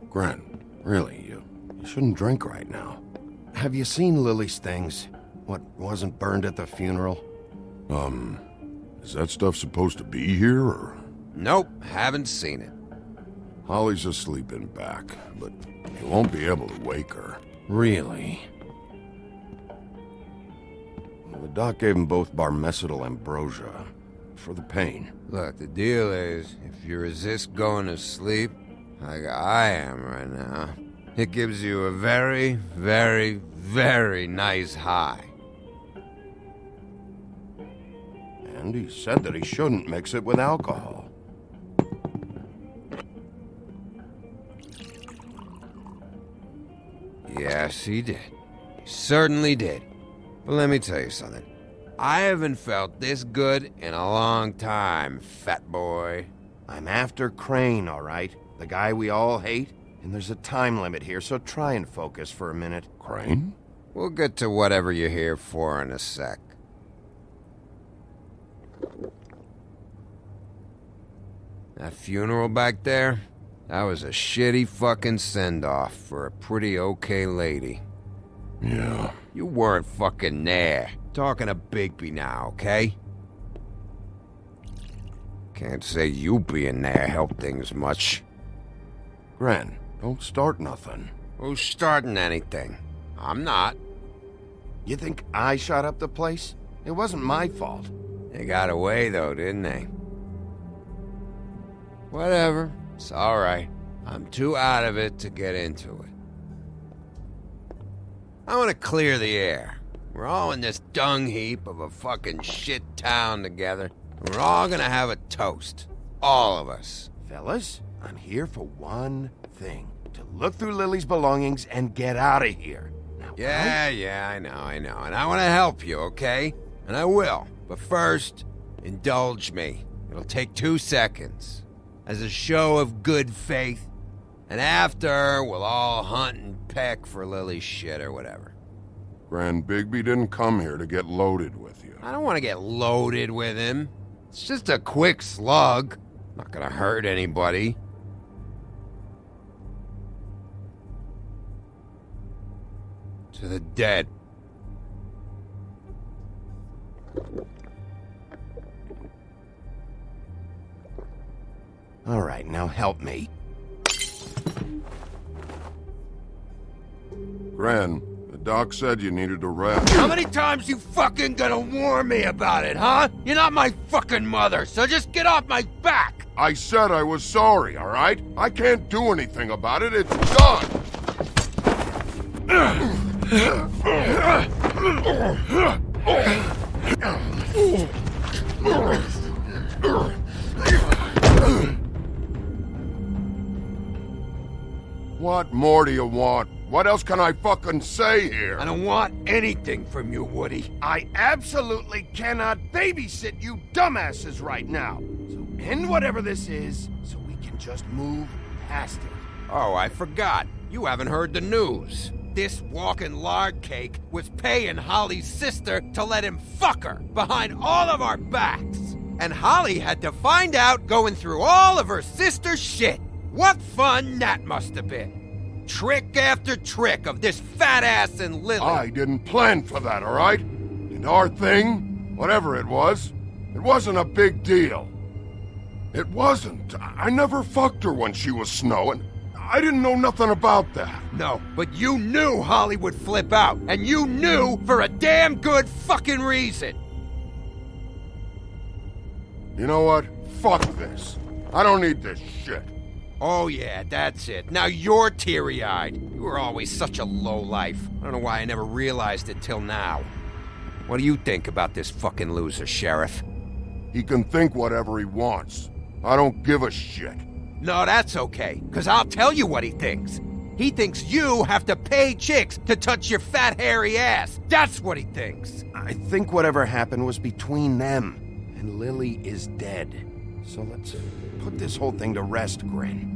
Grant, really, you shouldn't drink right now. Have you seen Lily's things? What wasn't burned at the funeral? Is that stuff supposed to be here, or...? Nope, haven't seen it. Holly's asleep in back, but you won't be able to wake her. Really? Well, the doc gave them both Barmecidal ambrosia for the pain. Look, the deal is, if you resist going to sleep, like I am right now, it gives you a very, very, very nice high. And he said that he shouldn't mix it with alcohol. Yes, he did. He certainly did. But let me tell you something. I haven't felt this good in a long time, fat boy. I'm after Crane, all right? The guy we all hate? And there's a time limit here, so try and focus for a minute. Crane? We'll get to whatever you're here for in a sec. That funeral back there? That was a shitty fucking send-off for a pretty okay lady. Yeah. You weren't fucking there. Talking to Bigby now, okay? Can't say you being there helped things much. Gren, don't start nothing. Who's starting anything? I'm not. You think I shot up the place? It wasn't my fault. They got away though, didn't they? Whatever. It's alright. I'm too out of it to get into it. I want to clear the air. We're all in this dung heap of a fucking shit town together. We're all gonna have a toast. All of us. Fellas, I'm here for one thing. To look through Lily's belongings and get out of here. Now, Yeah, I know. And I want to help you, okay? And I will. But first, indulge me. It'll take 2 seconds. As a show of good faith. And after, we'll all hunt and peck for Lily's shit or whatever. Grand Bigby didn't come here to get loaded with you. I don't want to get loaded with him. It's just a quick slug. Not gonna hurt anybody. To the dead. All right, now help me. Gran, the doc said you needed a rest. How many times you fucking gonna warn me about it, huh? You're not my fucking mother, so just get off my back! I said I was sorry, all right? I can't do anything about it. It's done! What more do you want? What else can I fucking say here? I don't want anything from you, Woody. I absolutely cannot babysit you dumbasses right now. So end whatever this is, so we can just move past it. Oh, I forgot. You haven't heard the news. This walking lard cake was paying Holly's sister to let him fuck her behind all of our backs. And Holly had to find out going through all of her sister's shit. What fun that must have been. Trick after trick of this fat ass and Lily. I didn't plan for that, all right? And our thing, whatever it wasn't a big deal. It wasn't. I never fucked her when she was snowing. I didn't know nothing about that. No, but you knew Holly would flip out, and you knew for a damn good fucking reason. You know what? Fuck this. I don't need this shit. Oh yeah, that's it. Now you're teary-eyed. You were always such a lowlife. I don't know why I never realized it till now. What do you think about this fucking loser, Sheriff? He can think whatever he wants. I don't give a shit. No, that's okay, because I'll tell you what he thinks. He thinks you have to pay chicks to touch your fat, hairy ass. That's what he thinks. I think whatever happened was between them, and Lily is dead. So let's put this whole thing to rest, Grin.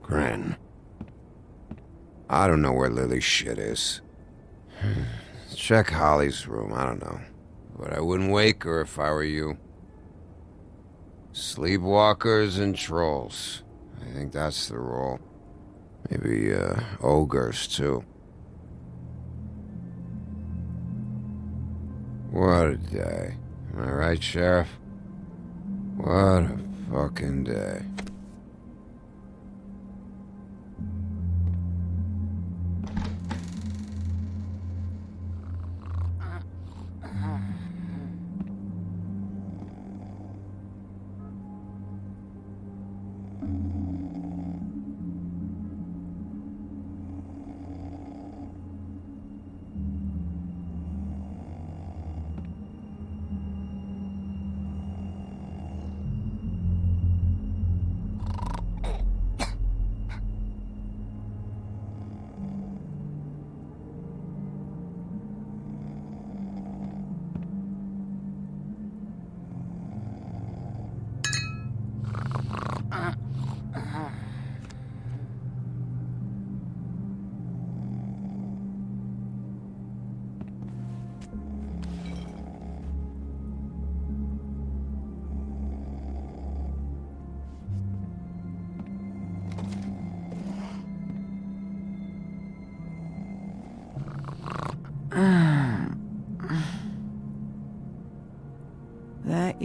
Grin. I don't know where Lily's shit is. Check Holly's room, I don't know. But I wouldn't wake her if I were you. Sleepwalkers and trolls. I think that's the rule. Maybe, ogres, too. What a day. Am I right, Sheriff? What a fucking day.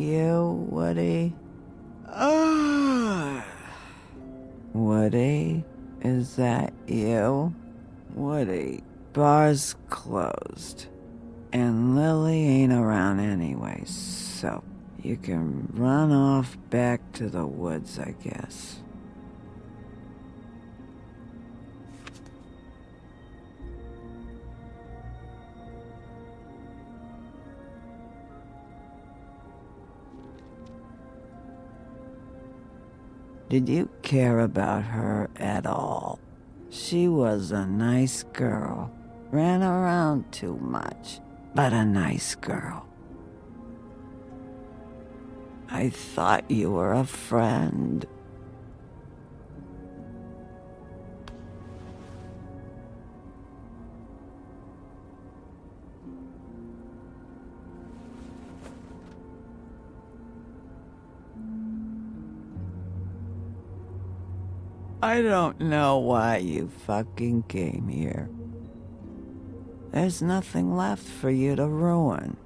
you, Woody? Woody? Is that you? Woody, bar's closed. And Lily ain't around anyway, so you can run off back to the woods, I guess. Did you care about her at all? She was a nice girl. Ran around too much, but a nice girl. I thought you were a friend. I don't know why you fucking came here. There's nothing left for you to ruin,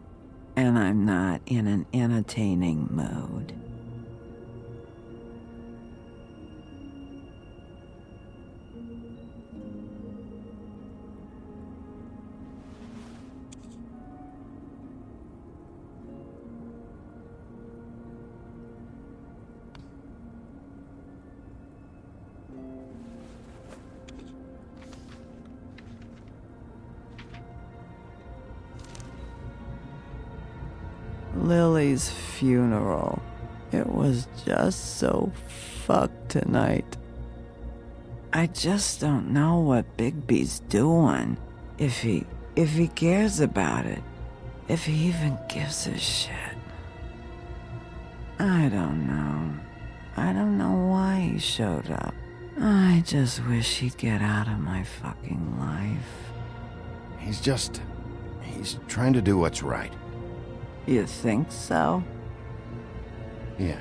and I'm not in an entertaining mood. Lily's funeral. It was just so fucked tonight. I just don't know what Bigby's doing. If he cares about it. If he even gives a shit. I don't know. I don't know why he showed up. I just wish he'd get out of my fucking life. He's trying to do what's right. You think so? Yeah.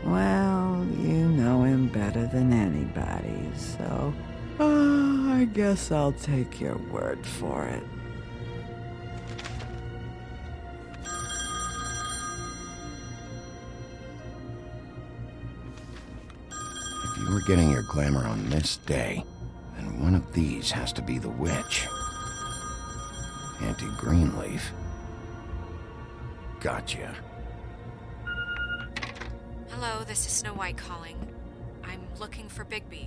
Well, you know him better than anybody, so... I guess I'll take your word for it. If you were getting your glamour on this day, then one of these has to be the witch. Auntie Greenleaf. Gotcha. Hello, this is Snow White calling. I'm looking for Bigby.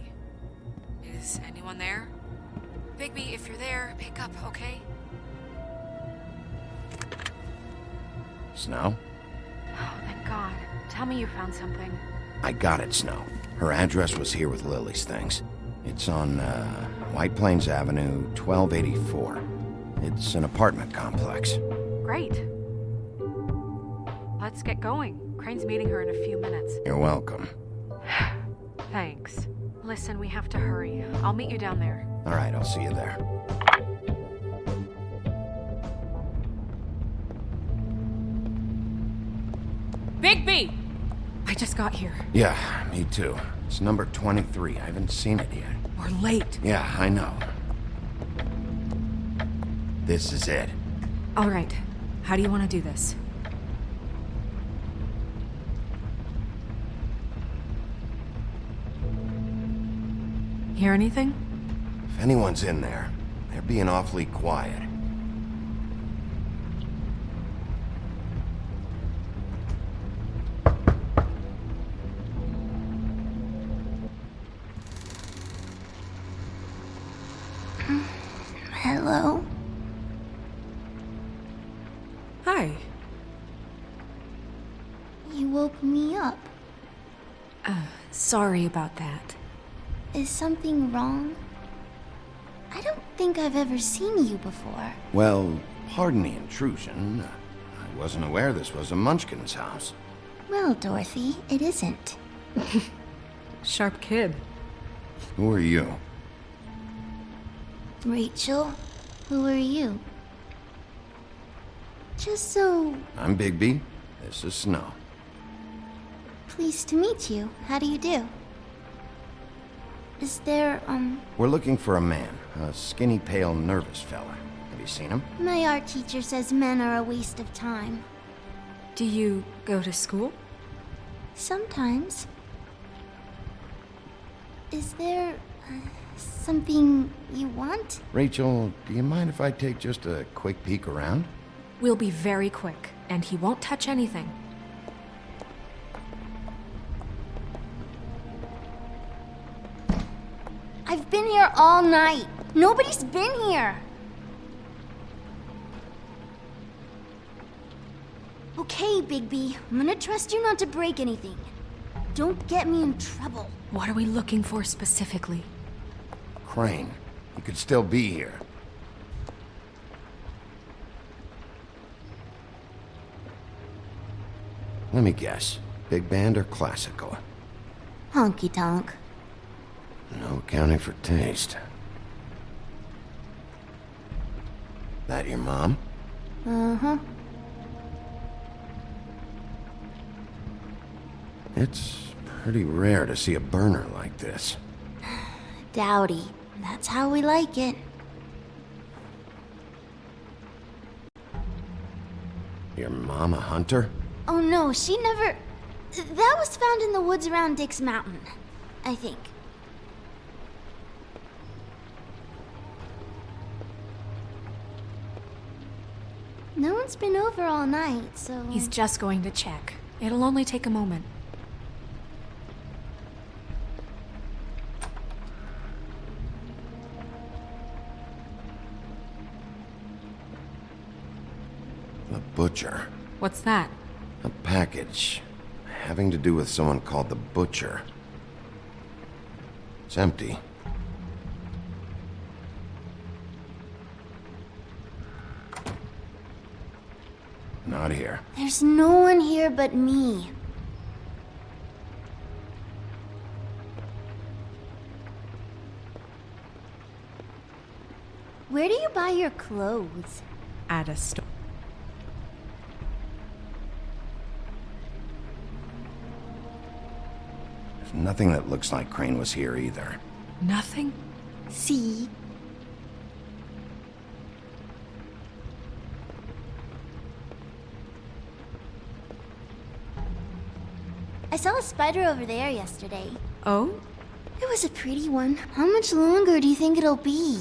Is anyone there? Bigby, if you're there, pick up, okay? Snow? Oh, thank God. Tell me you found something. I got it, Snow. Her address was here with Lily's things. It's on, White Plains Avenue, 1284. It's an apartment complex. Great. Let's get going. Crane's meeting her in a few minutes. You're welcome. Thanks. Listen, we have to hurry. I'll meet you down there. All right, I'll see you there. Bigby! I just got here. Yeah, me too. It's number 23. I haven't seen it yet. We're late. Yeah, I know. This is it. All right. How do you want to do this? Hear anything? If anyone's in there, they're being awfully quiet. Hello? Hi. You woke me up. Sorry about that. Is something wrong? I don't think I've ever seen you before. Well, pardon the intrusion. I wasn't aware this was a Munchkin's house. Well, Dorothy, it isn't. Sharp kid. Who are you? Rachel, who are you? Just so... I'm Bigby. This is Snow. Pleased to meet you. How do you do? Is there, We're looking for a man. A skinny, pale, nervous fella. Have you seen him? My art teacher says men are a waste of time. Do you go to school? Sometimes. Is there something you want? Rachel, do you mind if I take just a quick peek around? We'll be very quick, and he won't touch anything. I've been here all night. Nobody's been here. Okay, Bigby. I'm gonna trust you not to break anything. Don't get me in trouble. What are we looking for specifically? Crane. He could still be here. Let me guess. Big band or classical? Honky tonk. No accounting for taste. That your mom? Uh-huh. It's pretty rare to see a burner like this. Dowdy. That's how we like it. Your mom a hunter? Oh no, she never... That was found in the woods around Dick's Mountain, I think. No one's been over all night, so... He's just going to check. It'll only take a moment. The butcher. What's that? A package. Having to do with someone called the Butcher. It's empty. Not here. There's no one here but me. Where do you buy your clothes? At a store. There's nothing that looks like Crane was here either. Nothing? See? I saw a spider over there yesterday. Oh? It was a pretty one. How much longer do you think it'll be?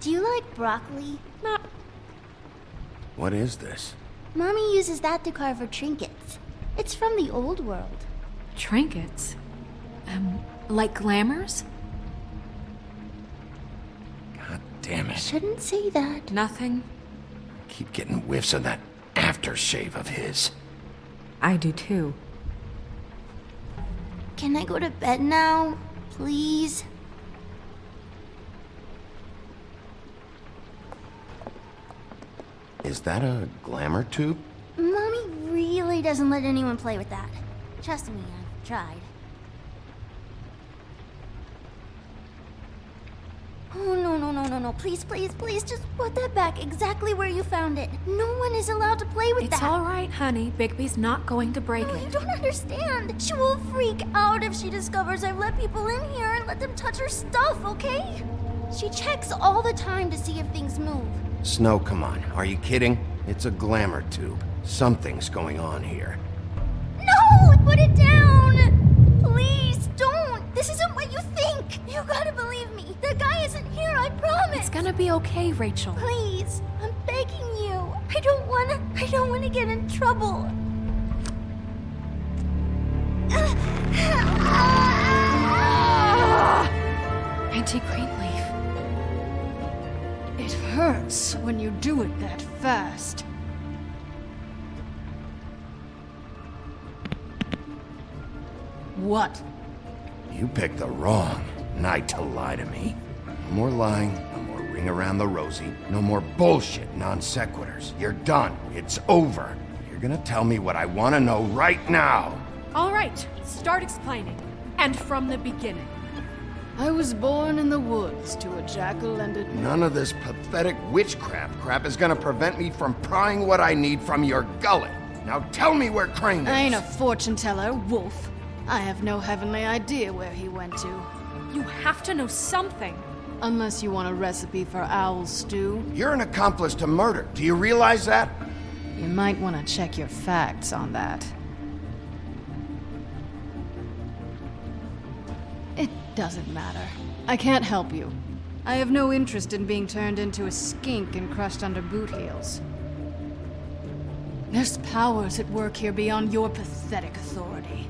Do you like broccoli? No. What is this? Mommy uses that to carve her trinkets. It's from the old world. Trinkets? Like glamours? God damn it. Shouldn't say that. Nothing. Keep getting whiffs of that aftershave of his. I do too. Can I go to bed now? Please? Is that a glamour tube? Mommy really doesn't let anyone play with that. Trust me, I've tried. Oh, no. Please, just put that back exactly where you found it. No one is allowed to play with that. It's all right, honey. Bigby's not going to break No, it. you don't understand. She will freak out if she discovers I've let people in here and let them touch her stuff, okay? She checks all the time to see if things move. Snow, come on. Are you kidding? It's a glamour tube. Something's going on here. No! Put it down! Please, don't! This isn't what you think! You gotta believe me. The guy isn't here, I promise! It's gonna be okay, Rachel. Please, I'm begging you. I don't wanna get in trouble. Auntie Greenleaf. It hurts when you do it that fast. What? You picked the wrong night to lie to me. No more lying, no more ring around the rosy, no more bullshit non sequiturs. You're done. It's over. You're gonna tell me what I wanna know right now. All right, start explaining. And from the beginning. I was born in the woods to a jackal and a... None of this pathetic witchcraft crap is gonna prevent me from prying what I need from your gullet. Now tell me where Crane is. I ain't a fortune teller, Wolf. I have no heavenly idea where he went to. You have to know something. Unless you want a recipe for owl stew. You're an accomplice to murder. Do you realize that? You might want to check your facts on that. It doesn't matter. I can't help you. I have no interest in being turned into a skink and crushed under boot heels. There's powers at work here beyond your pathetic authority.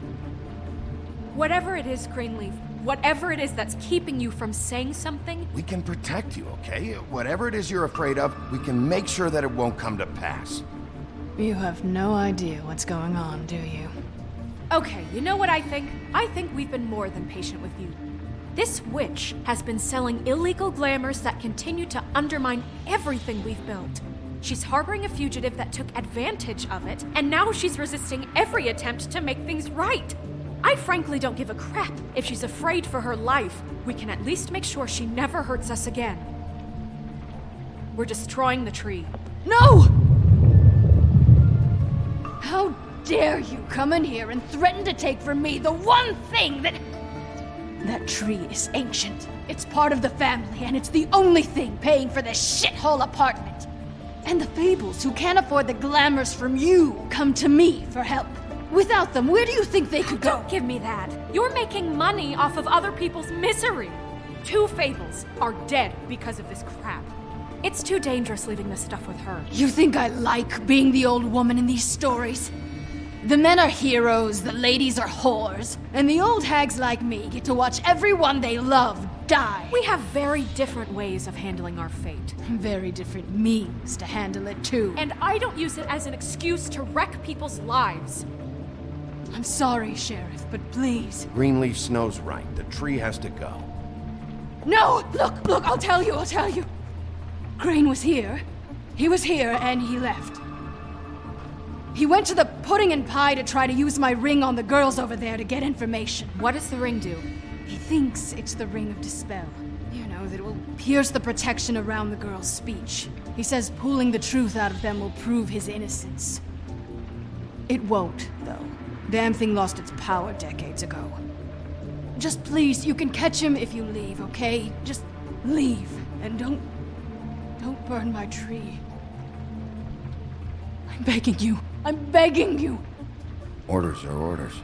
Whatever it is, Greenleaf, whatever it is that's keeping you from saying something... We can protect you, okay? Whatever it is you're afraid of, we can make sure that it won't come to pass. You have no idea what's going on, do you? Okay, you know what I think? I think we've been more than patient with you. This witch has been selling illegal glamours that continue to undermine everything we've built. She's harboring a fugitive that took advantage of it, and now she's resisting every attempt to make things right. I frankly don't give a crap if she's afraid for her life. We can at least make sure she never hurts us again. We're destroying the tree. No! How dare you come in here and threaten to take from me the one thing that... That tree is ancient. It's part of the family, and it's the only thing paying for this shithole apartment. And the Fables, who can't afford the glamours from you, come to me for help. Without them, where do you think they could go? Don't give me that. You're making money off of other people's misery. 2 Fables are dead because of this crap. It's too dangerous leaving this stuff with her. You think I like being the old woman in these stories? The men are heroes, the ladies are whores, and the old hags like me get to watch everyone they love die. We have very different ways of handling our fate. Very different means to handle it, too. And I don't use it as an excuse to wreck people's lives. I'm sorry, Sheriff, but please. Greenleaf Snow's right. The tree has to go. No! Look, I'll tell you. Crane was here. He was here, and he left. He went to the pudding and pie to try to use my ring on the girls over there to get information. What does the ring do? He thinks it's the ring of dispel. You know, that it will pierce the protection around the girls' speech. He says pulling the truth out of them will prove his innocence. It won't, though. Damn thing lost its power decades ago. Just please, you can catch him if you leave, okay? Just leave, and don't burn my tree. I'm begging you. Orders are orders.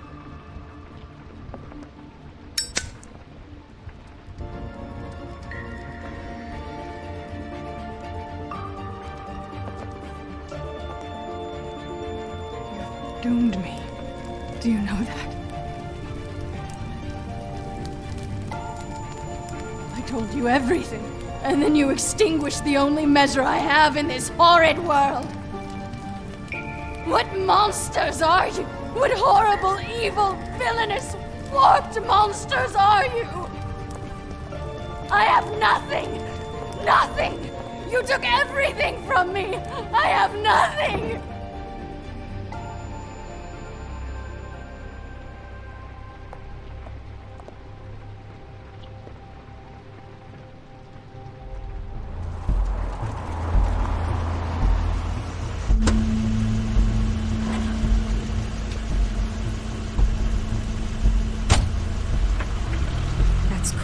You've doomed me. Do you know that? I told you everything, and then you extinguished the only measure I have in this horrid world. What monsters are you? What horrible, evil, villainous, warped monsters are you? I have nothing! Nothing! You took everything from me! I have nothing!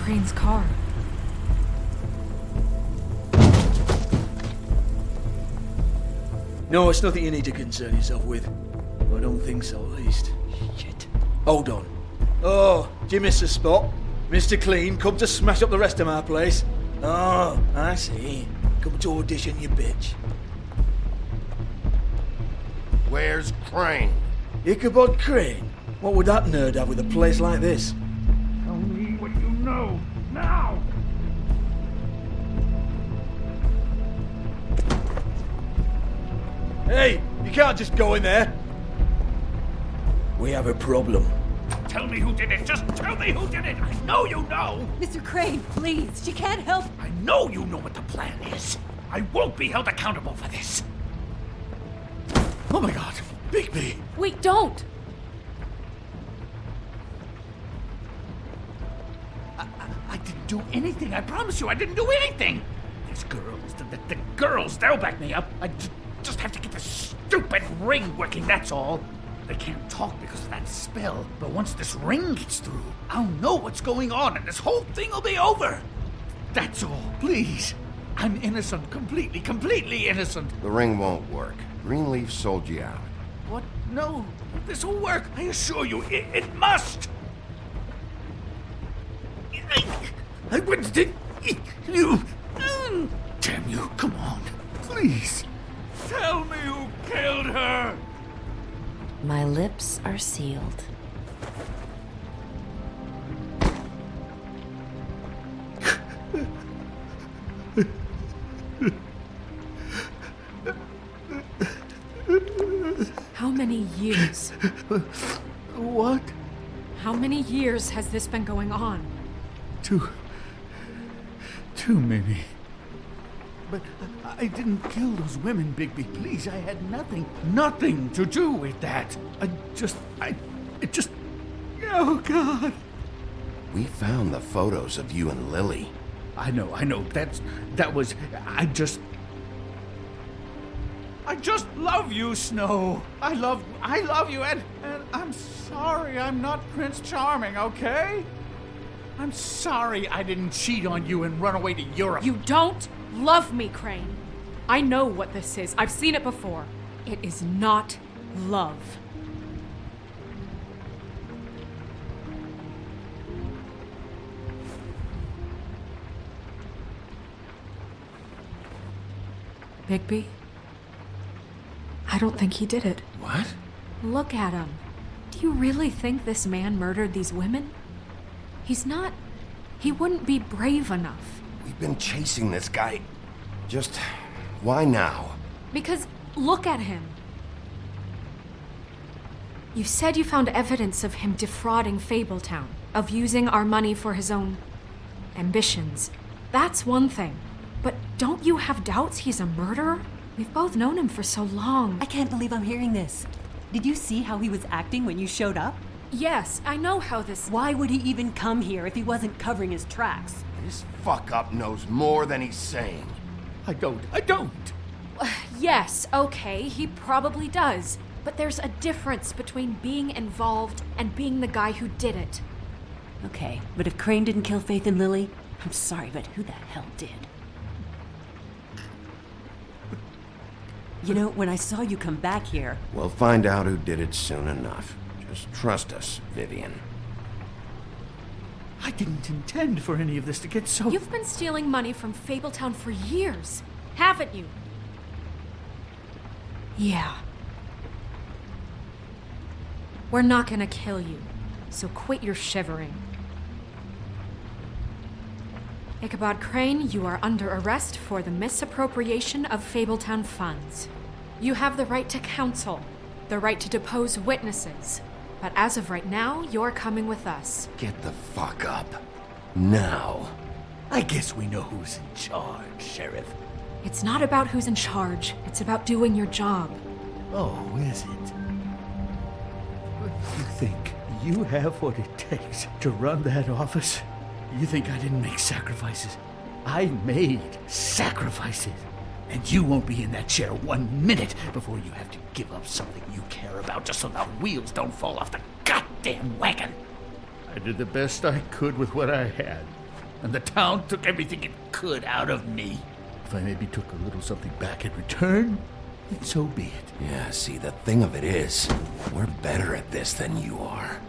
Crane's car. No, it's nothing you need to concern yourself with. I don't think so, at least. Shit. Hold on. Oh, do you miss a spot? Mr. Clean, come to smash up the rest of my place. Oh, I see. Come to audition, you bitch. Where's Crane? Ichabod Crane? What would that nerd have with a place like this? Tell me what you know, now! Hey, you can't just go in there. We have a problem. Tell me who did it. Just tell me who did it. I know you know. Mr. Crane, please. She can't help. I know you know what the plan is. I won't be held accountable for this. Oh my God, Bigby. Wait, don't. I didn't do anything. I promise you, I didn't do anything. These girls, the girls, they'll back me up. I just have to get the stupid ring working, that's all. They can't talk because of that spell, but once this ring gets through, I'll know what's going on and this whole thing will be over. That's all, please. I'm innocent, completely innocent. The ring won't work. Greenleaf sold you out. What? No, this will work. I assure you, it must. I wouldn't. You. Damn you! Come on, please. Tell me who killed her. My lips are sealed. How many years? What? How many years has this been going on? Too many. But I didn't kill those women, Bigby. Please, I had nothing to do with that. Oh, God. We found the photos of you and Lily. I know. I just love you, Snow. I love you, and I'm sorry I'm not Prince Charming, okay? I'm sorry I didn't cheat on you and run away to Europe. You don't love me, Crane. I know what this is. I've seen it before. It is not love. Bigby? I don't think he did it. What? Look at him. Do you really think this man murdered these women? He wouldn't be brave enough. We've been chasing this guy. Just why now? Because look at him. You said you found evidence of him defrauding Fabletown, of using our money for his own ambitions. That's one thing. But don't you have doubts he's a murderer? We've both known him for so long. I can't believe I'm hearing this. Did you see how he was acting when you showed up? Yes, I know how this... Why would he even come here if he wasn't covering his tracks? This fuck-up knows more than he's saying. I don't. Yes, okay, he probably does. But there's a difference between being involved and being the guy who did it. Okay, but if Crane didn't kill Faith and Lily, I'm sorry, but who the hell did? You know, when I saw you come back here... We'll find out who did it soon enough. Just trust us, Vivian. I didn't intend for any of this to get so... You've been stealing money from Fabletown for years, haven't you? Yeah. We're not gonna kill you, so quit your shivering. Ichabod Crane, you are under arrest for the misappropriation of Fabletown funds. You have the right to counsel, the right to depose witnesses, but as of right now, you're coming with us. Get the fuck up. Now. I guess we know who's in charge, Sheriff. It's not about who's in charge, it's about doing your job. Oh, is it? You think you have what it takes to run that office? You think I didn't make sacrifices? I made sacrifices. And you won't be in that chair 1 minute before you have to give up something you care about just so the wheels don't fall off the goddamn wagon. I did the best I could with what I had. And the town took everything it could out of me. If I maybe took a little something back in return, then so be it. Yeah, see, the thing of it is, we're better at this than you are.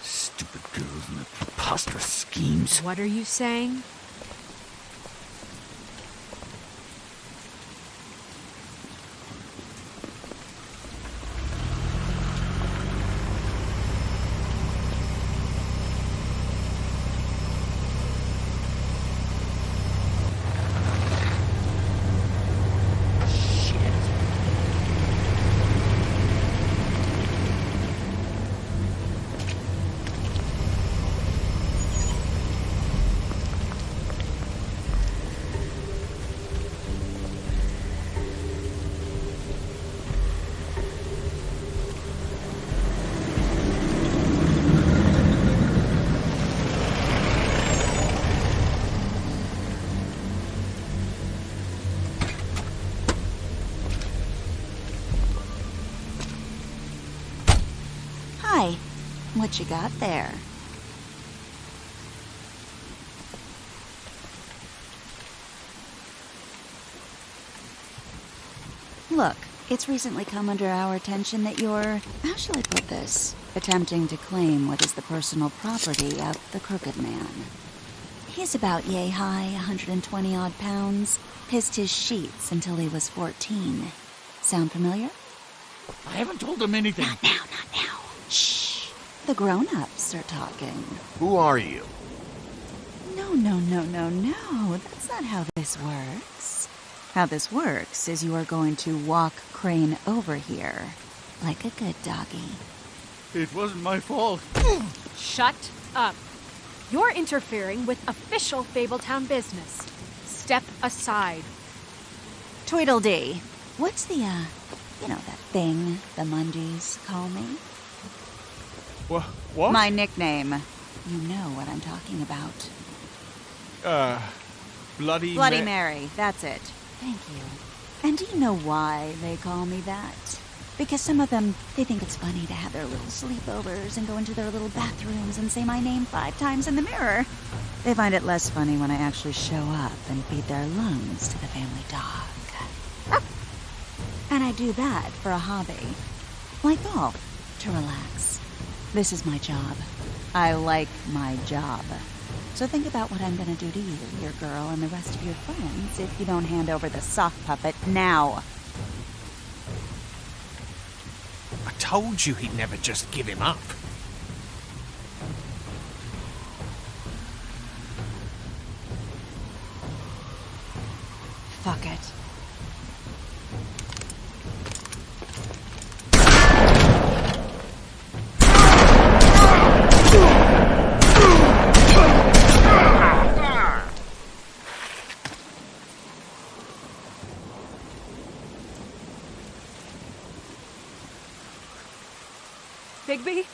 Stupid girls and their preposterous schemes. What are you saying? What you got there? Look, it's recently come under our attention that you're, how shall I put this, attempting to claim what is the personal property of the Crooked Man. He's about yay high, 120 odd pounds, pissed his sheets until he was 14. Sound familiar? I haven't told him anything. Not now. Shh. The grown-ups are talking. Who are you? No. That's not how this works. How this works is you are going to walk Crane over here, like a good doggy. It wasn't my fault. Shut up. You're interfering with official Fabletown business. Step aside. Tweedledee, what's the, that thing the Mundies call me? What? My nickname. You know what I'm talking about. Bloody Mary, that's it. Thank you. And do you know why they call me that? Because some of them, they think it's funny to have their little sleepovers and go into their little bathrooms and say my name 5 times in the mirror. They find it less funny when I actually show up and feed their lungs to the family dog. And I do that for a hobby. Like golf, to relax. This is my job. I like my job. So think about what I'm gonna do to you, your girl, and the rest of your friends if you don't hand over the sock puppet now. I told you he'd never just give him up. Fuck it. Bigby?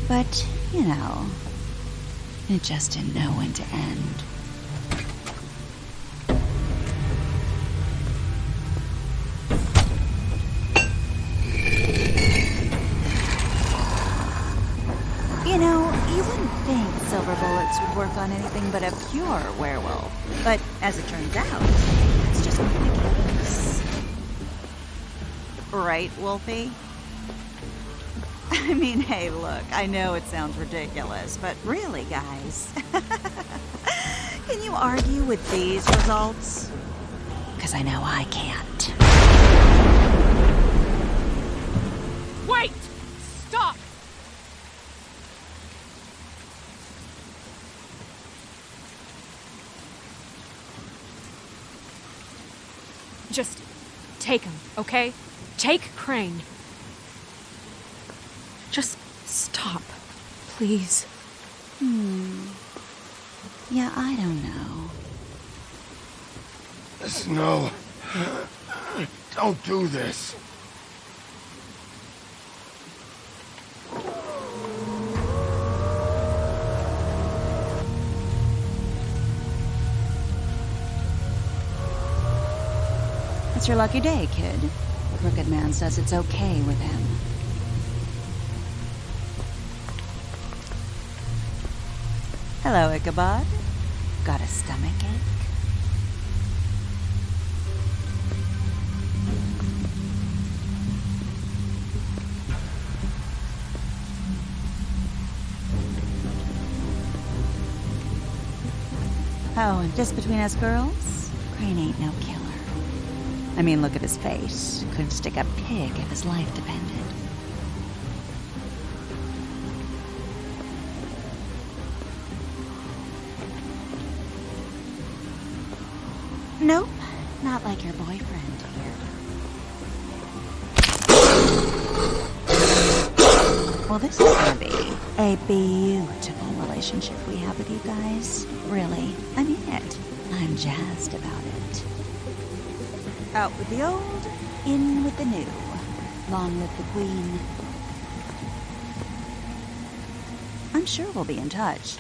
But, it just didn't know when to end. You wouldn't think on anything but a pure werewolf. But as it turns out, it's just one of the kids. Right, Wolfie? I mean, hey, look, I know it sounds ridiculous, but really, guys, can you argue with these results? Because I know I can't. Wait! Stop! Just take him, okay? Take Crane. Just stop, please. Yeah, I don't know. Snow, don't do this. It's your lucky day, kid. Crooked Man says it's okay with him. Hello, Ichabod. Got a stomachache? Oh, and just between us girls, Crane ain't no killer. I mean, look at his face. Couldn't stick a pig if his life depended. Nope, not like your boyfriend here. Well, this is gonna be a beautiful relationship we have with you guys. Really, I mean it. I'm jazzed about it. Out with the old, in with the new. Long live the Queen. I'm sure we'll be in touch.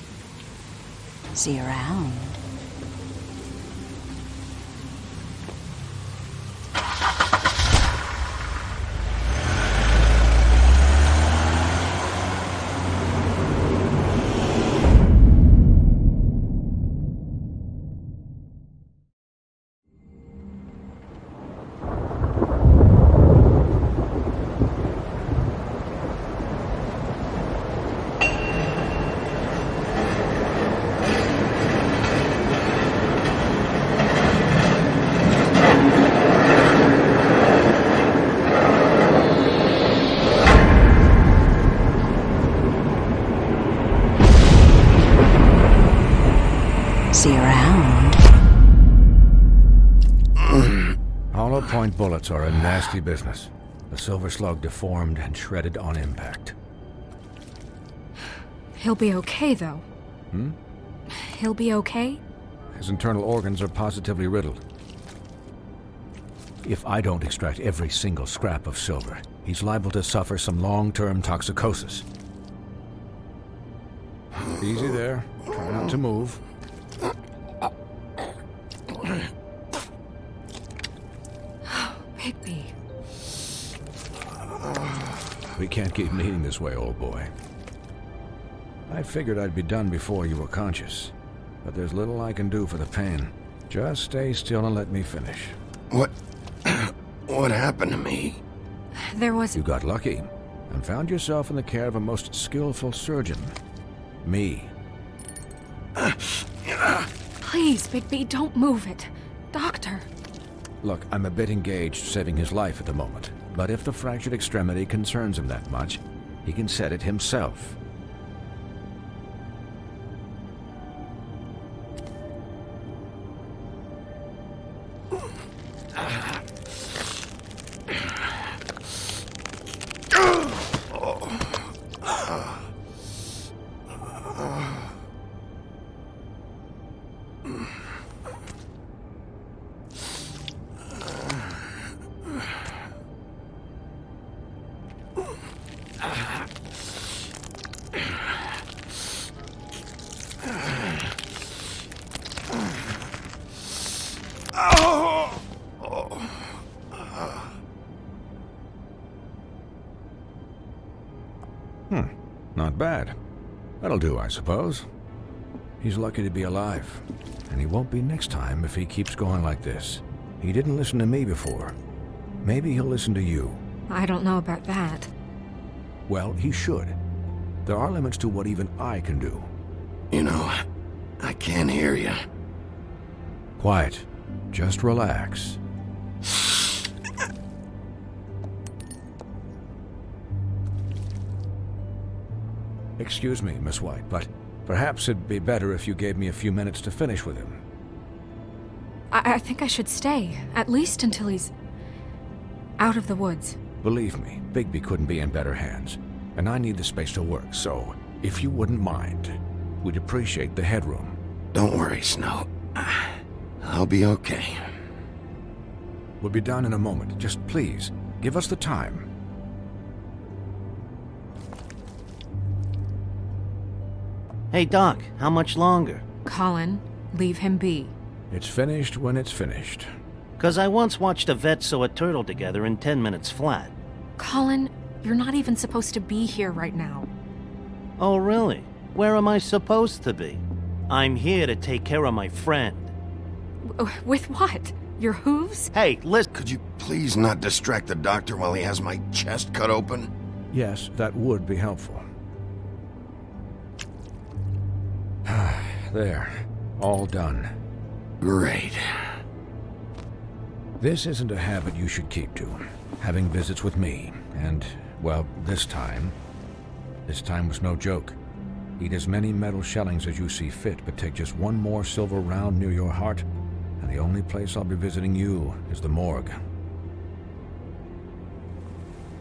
See you around. See you around. Hollow point bullets are a nasty business. The silver slug deformed and shredded on impact. He'll be okay, though. He'll be okay? His internal organs are positively riddled. If I don't extract every single scrap of silver, he's liable to suffer some long-term toxicosis. Easy there. Try not to move. Bigby. We can't keep meeting this way, old boy. I figured I'd be done before you were conscious, but there's little I can do for the pain. Just stay still and let me finish. What happened to me? There was... You got lucky and found yourself in the care of a most skillful surgeon. Me. Please, Bigby, don't move it. Doctor. Look, I'm a bit engaged saving his life at the moment, but if the fractured extremity concerns him that much, he can set it himself. Not bad. That'll do, I suppose. He's lucky to be alive. And he won't be next time if he keeps going like this. He didn't listen to me before. Maybe he'll listen to you. I don't know about that. Well, he should. There are limits to what even I can do. You know, I can't hear you. Quiet. Just relax. Excuse me, Miss White, but perhaps it'd be better if you gave me a few minutes to finish with him. I think I should stay, at least until he's out of the woods. Believe me, Bigby couldn't be in better hands, and I need the space to work, so if you wouldn't mind, we'd appreciate the headroom. Don't worry, Snow. I'll be okay. We'll be done in a moment. Just please, give us the time. Hey, Doc, how much longer? Colin, leave him be. It's finished when it's finished. 'Cause I once watched a vet sew a turtle together in 10 minutes flat. Colin, you're not even supposed to be here right now. Oh, really? Where am I supposed to be? I'm here to take care of my friend. With what? Your hooves? Hey, listen. Could you please not distract the doctor while he has my chest cut open? Yes, that would be helpful. There. All done. Great. This isn't a habit you should keep to. Having visits with me. And, well, this time was no joke. Eat as many metal shellings as you see fit, but take just one more silver round near your heart, and the only place I'll be visiting you is the morgue.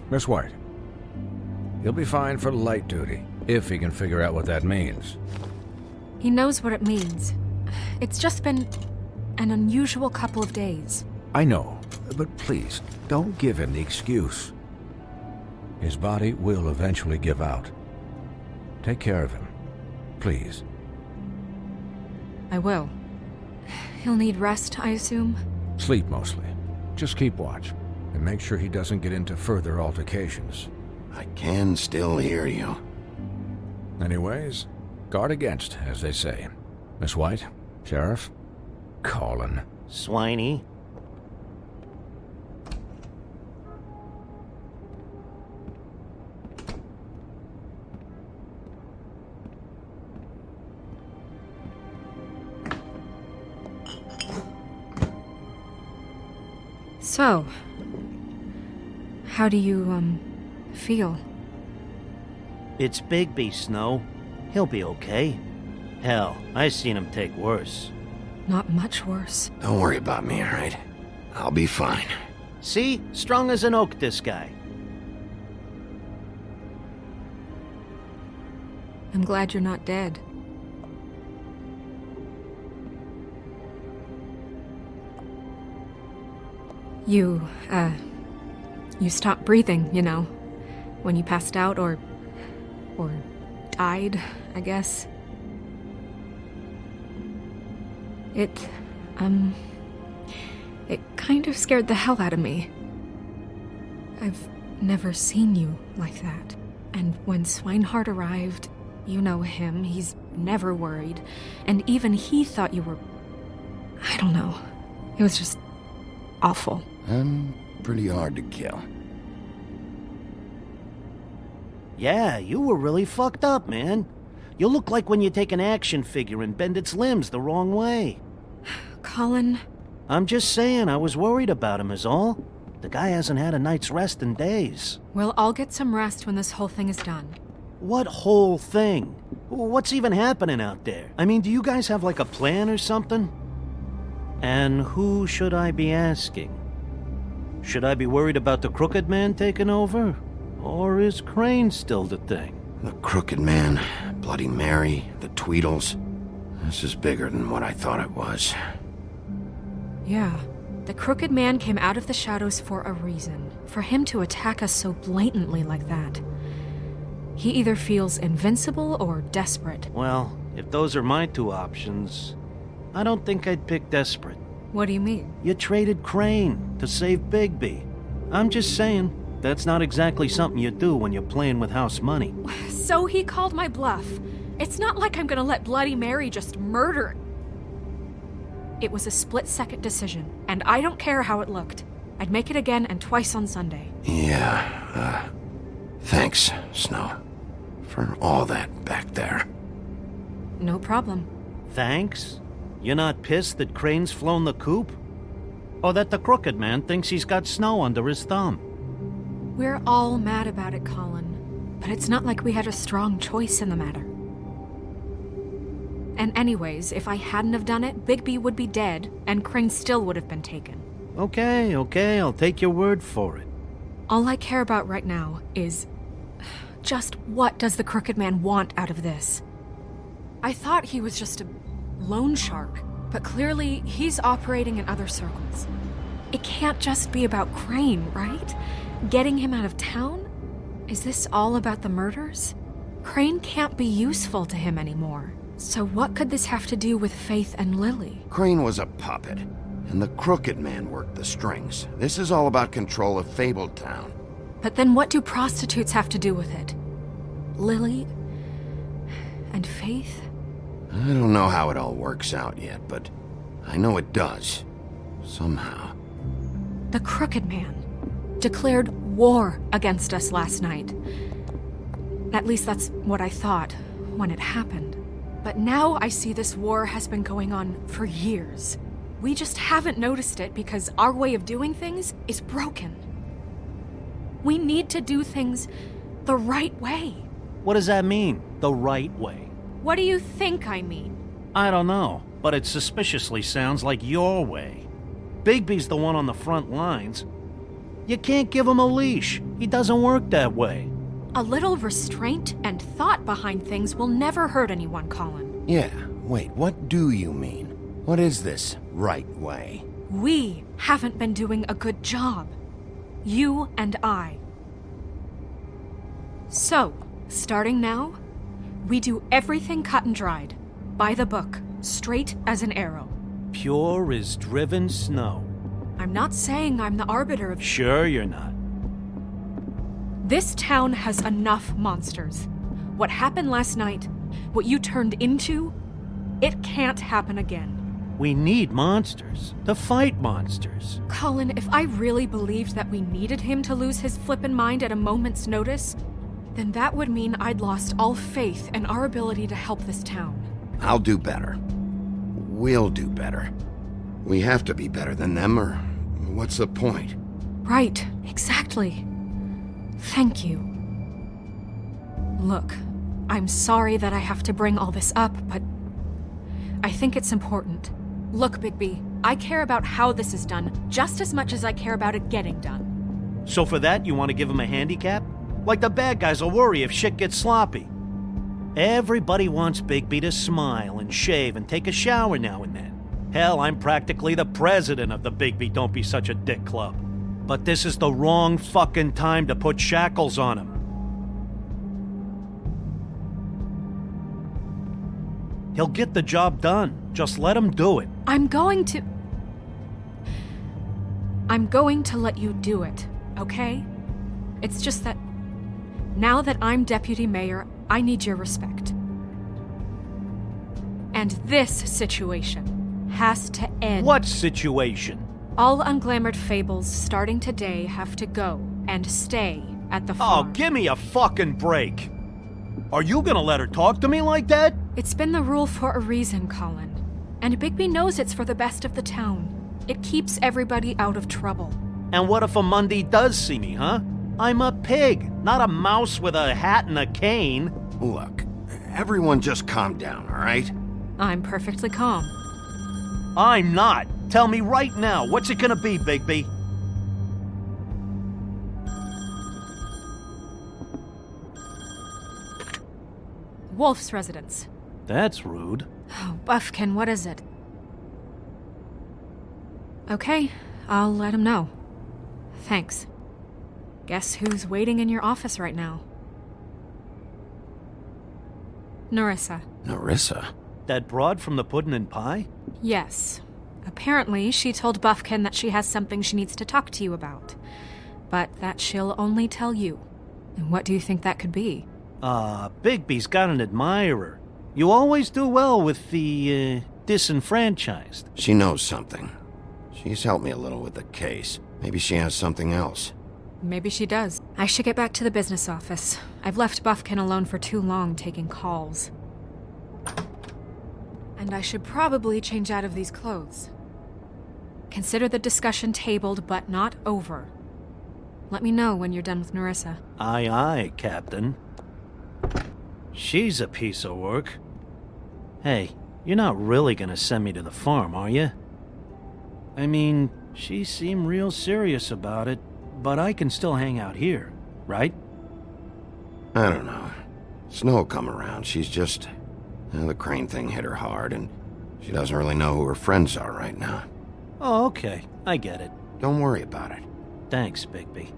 Miss White, he'll be fine for light duty, if he can figure out what that means. He knows what it means. It's just been an unusual couple of days. I know, but please, don't give him the excuse. His body will eventually give out. Take care of him, please. I will. He'll need rest, I assume? Sleep mostly. Just keep watch, and make sure he doesn't get into further altercations. I can still hear you. Anyways, guard against, as they say. Miss White, Sheriff, Colin. Swiney. So, how do you, feel? It's Bigby, Snow. He'll be okay. Hell, I've seen him take worse. Not much worse. Don't worry about me, alright? I'll be fine. See? Strong as an oak, this guy. I'm glad you're not dead. You stopped breathing, you know, when you passed out or died, I guess. It kind of scared the hell out of me. I've never seen you like that. And when Swinehart arrived, you know him, he's never worried. And even he thought you were... I don't know. It was just awful. And pretty hard to kill. Yeah, you were really fucked up, man. You look like when you take an action figure and bend its limbs the wrong way. Colin... I'm just saying, I was worried about him is all. The guy hasn't had a night's rest in days. Well, I'll get some rest when this whole thing is done. What whole thing? What's even happening out there? I mean, do you guys have like a plan or something? And who should I be asking? Should I be worried about the Crooked Man taking over? Or is Crane still the thing? The Crooked Man, Bloody Mary, the Tweedles. This is bigger than what I thought it was. Yeah. The Crooked Man came out of the shadows for a reason. For him to attack us so blatantly like that. He either feels invincible or desperate. Well, if those are my two options, I don't think I'd pick desperate. What do you mean? You traded Crane to save Bigby. I'm just saying, that's not exactly something you do when you're playing with house money. So he called my bluff. It's not like I'm gonna let Bloody Mary just murder. It was a split-second decision, and I don't care how it looked. I'd make it again and twice on Sunday. Yeah, thanks, Snow, for all that back there. No problem. Thanks? You're not pissed that Crane's flown the coop? Or that the Crooked Man thinks he's got Snow under his thumb? We're all mad about it, Colin. But it's not like we had a strong choice in the matter. And anyways, if I hadn't have done it, Bigby would be dead, and Crane still would have been taken. Okay, I'll take your word for it. All I care about right now is... just what does the Crooked Man want out of this? I thought he was just a loan shark, but clearly he's operating in other circles. It can't just be about Crane, right? Getting him out of town? Is this all about the murders? Crane can't be useful to him anymore. So what could this have to do with Faith and Lily? Crane was a puppet, and the Crooked Man worked the strings. This is all about control of Fabletown. But then what do prostitutes have to do with it? Lily? And Faith? I don't know how it all works out yet, but I know it does. Somehow. The Crooked Man declared war against us last night. At least that's what I thought when it happened. But now I see this war has been going on for years. We just haven't noticed it because our way of doing things is broken. We need to do things the right way. What does that mean, the right way? What do you think I mean? I don't know, but it suspiciously sounds like your way. Bigby's the one on the front lines. You can't give him a leash. He doesn't work that way. A little restraint and thought behind things will never hurt anyone, Colin. Yeah, wait, what do you mean? What is this right way? We haven't been doing a good job. You and I. So, starting now, we do everything cut and dried. By the book, straight as an arrow. Pure as driven snow. I'm not saying I'm the arbiter of... Sure you're not. This town has enough monsters. What happened last night, what you turned into, it can't happen again. We need monsters to fight monsters. Colin, if I really believed that we needed him to lose his flippin' mind at a moment's notice, then that would mean I'd lost all faith in our ability to help this town. I'll do better. We'll do better. We have to be better than them, or what's the point? Right, exactly. Thank you. Look, I'm sorry that I have to bring all this up, but I think it's important. Look, Bigby, I care about how this is done just as much as I care about it getting done. So for that, you want to give him a handicap? Like the bad guys will worry if shit gets sloppy. Everybody wants Bigby to smile and shave and take a shower now and then. Hell, I'm practically the president of the Bigby Don't Be Such a Dick Club. But this is the wrong fucking time to put shackles on him. He'll get the job done. Just let him do it. I'm going to let you do it, okay? It's just that now that I'm deputy mayor, I need your respect. And this situation has to end. What situation? All unglamored Fables starting today have to go and stay at the farm. Oh, give me a fucking break. Are you gonna let her talk to me like that? It's been the rule for a reason, Colin. And Bigby knows it's for the best of the town. It keeps everybody out of trouble. And what if a Monday does see me, huh? I'm a pig, not a mouse with a hat and a cane. Look, everyone just calm down, all right? I'm perfectly calm. I'm not. Tell me right now, what's it gonna be, Bigby? Wolf's residence. That's rude. Oh, Buffkin, what is it? Okay, I'll let him know. Thanks. Guess who's waiting in your office right now? Nerissa. Nerissa? That broad from the Puddin' and Pie? Yes. Apparently, she told Buffkin that she has something she needs to talk to you about. But that she'll only tell you. And what do you think that could be? Bigby's got an admirer. You always do well with the, disenfranchised. She knows something. She's helped me a little with the case. Maybe she has something else. Maybe she does. I should get back to the business office. I've left Buffkin alone for too long taking calls. And I should probably change out of these clothes. Consider the discussion tabled, but not over. Let me know when you're done with Nerissa. Aye, aye, Captain. She's a piece of work. Hey, you're not really gonna send me to the farm, are you? I mean, she seemed real serious about it, but I can still hang out here, right? I don't know. Snow come around, she's just... the Crane thing hit her hard, and she doesn't really know who her friends are right now. Oh, okay. I get it. Don't worry about it. Thanks, Bigby.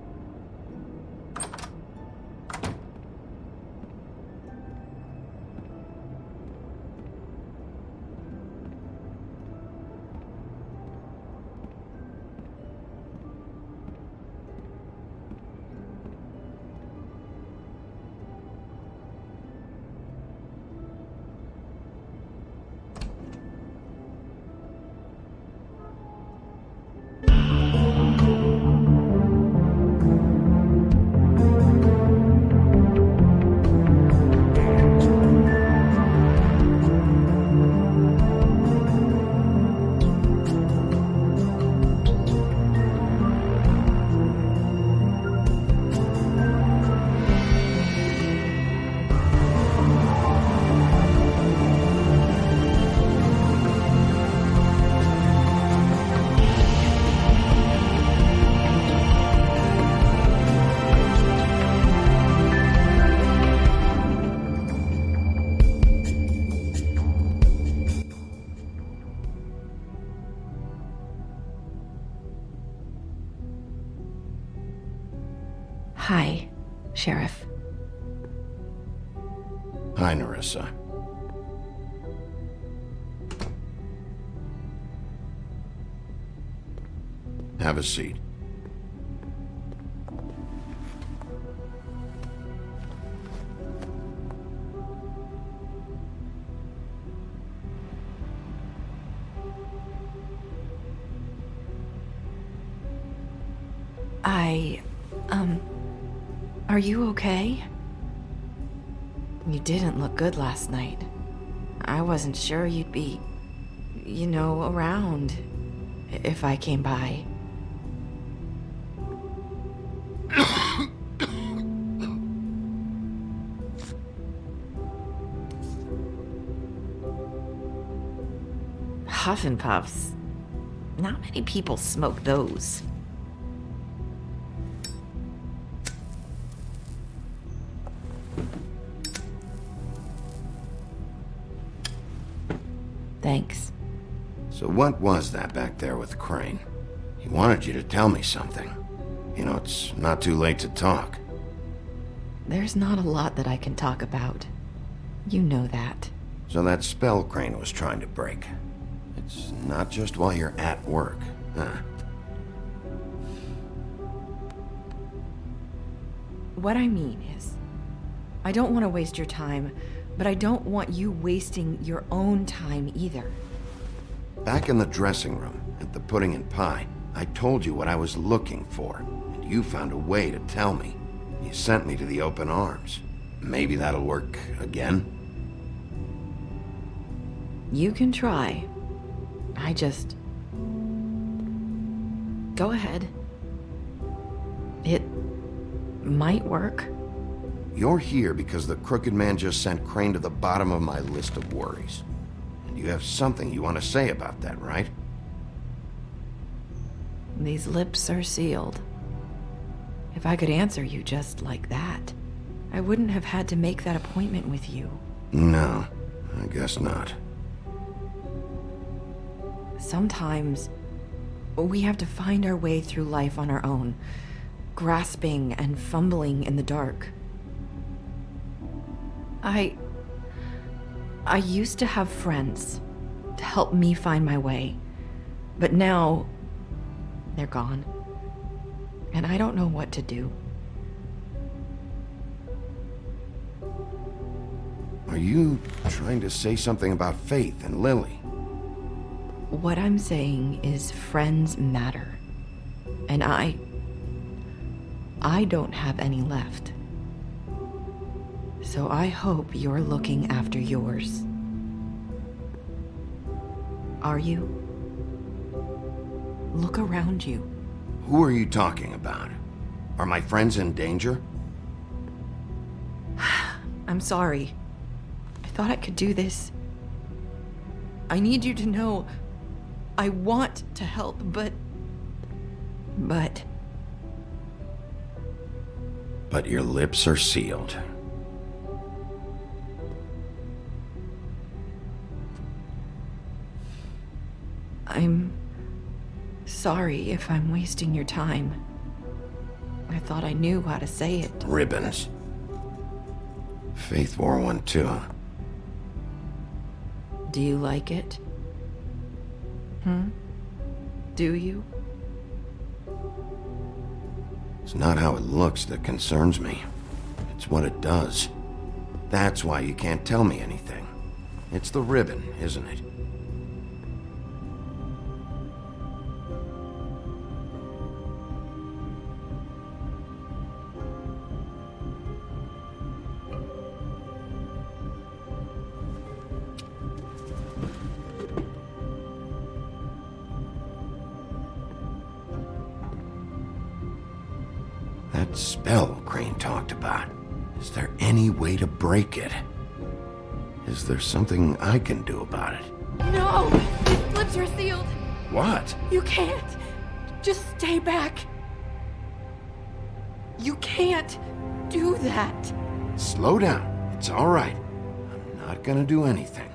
Hi, Sheriff. Hi, Nerissa. Have a seat. Are you okay? You didn't look good last night. I wasn't sure you'd be, around if I came by. Huff and Puffs. Not many people smoke those. Thanks. So what was that back there with Crane? He wanted you to tell me something. It's not too late to talk. There's not a lot that I can talk about. You know that. So that spell Crane was trying to break. It's not just while you're at work, huh? What I mean is, I don't want to waste your time, but I don't want you wasting your own time either. Back in the dressing room, at the pudding and pie, I told you what I was looking for, and you found a way to tell me. You sent me to the open arms. Maybe that'll work again? You can try. I just... Go ahead. It might work. You're here because the Crooked Man just sent Crane to the bottom of my list of worries. And you have something you want to say about that, right? These lips are sealed. If I could answer you just like that, I wouldn't have had to make that appointment with you. No, I guess not. Sometimes, we have to find our way through life on our own, grasping and fumbling in the dark. I used to have friends to help me find my way, but now they're gone, and I don't know what to do. Are you trying to say something about Faith and Lily? What I'm saying is friends matter. And I don't have any left. So I hope you're looking after yours. Are you? Look around you. Who are you talking about? Are my friends in danger? I'm sorry. I thought I could do this. I need you to know I want to help, but... But your lips are sealed. I'm sorry if I'm wasting your time. I thought I knew how to say it. Ribbons. Faith wore one too. Do you like it? Do you? It's not how it looks that concerns me. It's what it does. That's why you can't tell me anything. It's the ribbon, isn't it? That spell Crane talked about. Is there any way to break it? Is there something I can do about it? No! These lips are sealed! What? You can't! Just stay back! You can't do that! Slow down. It's all right. I'm not gonna do anything.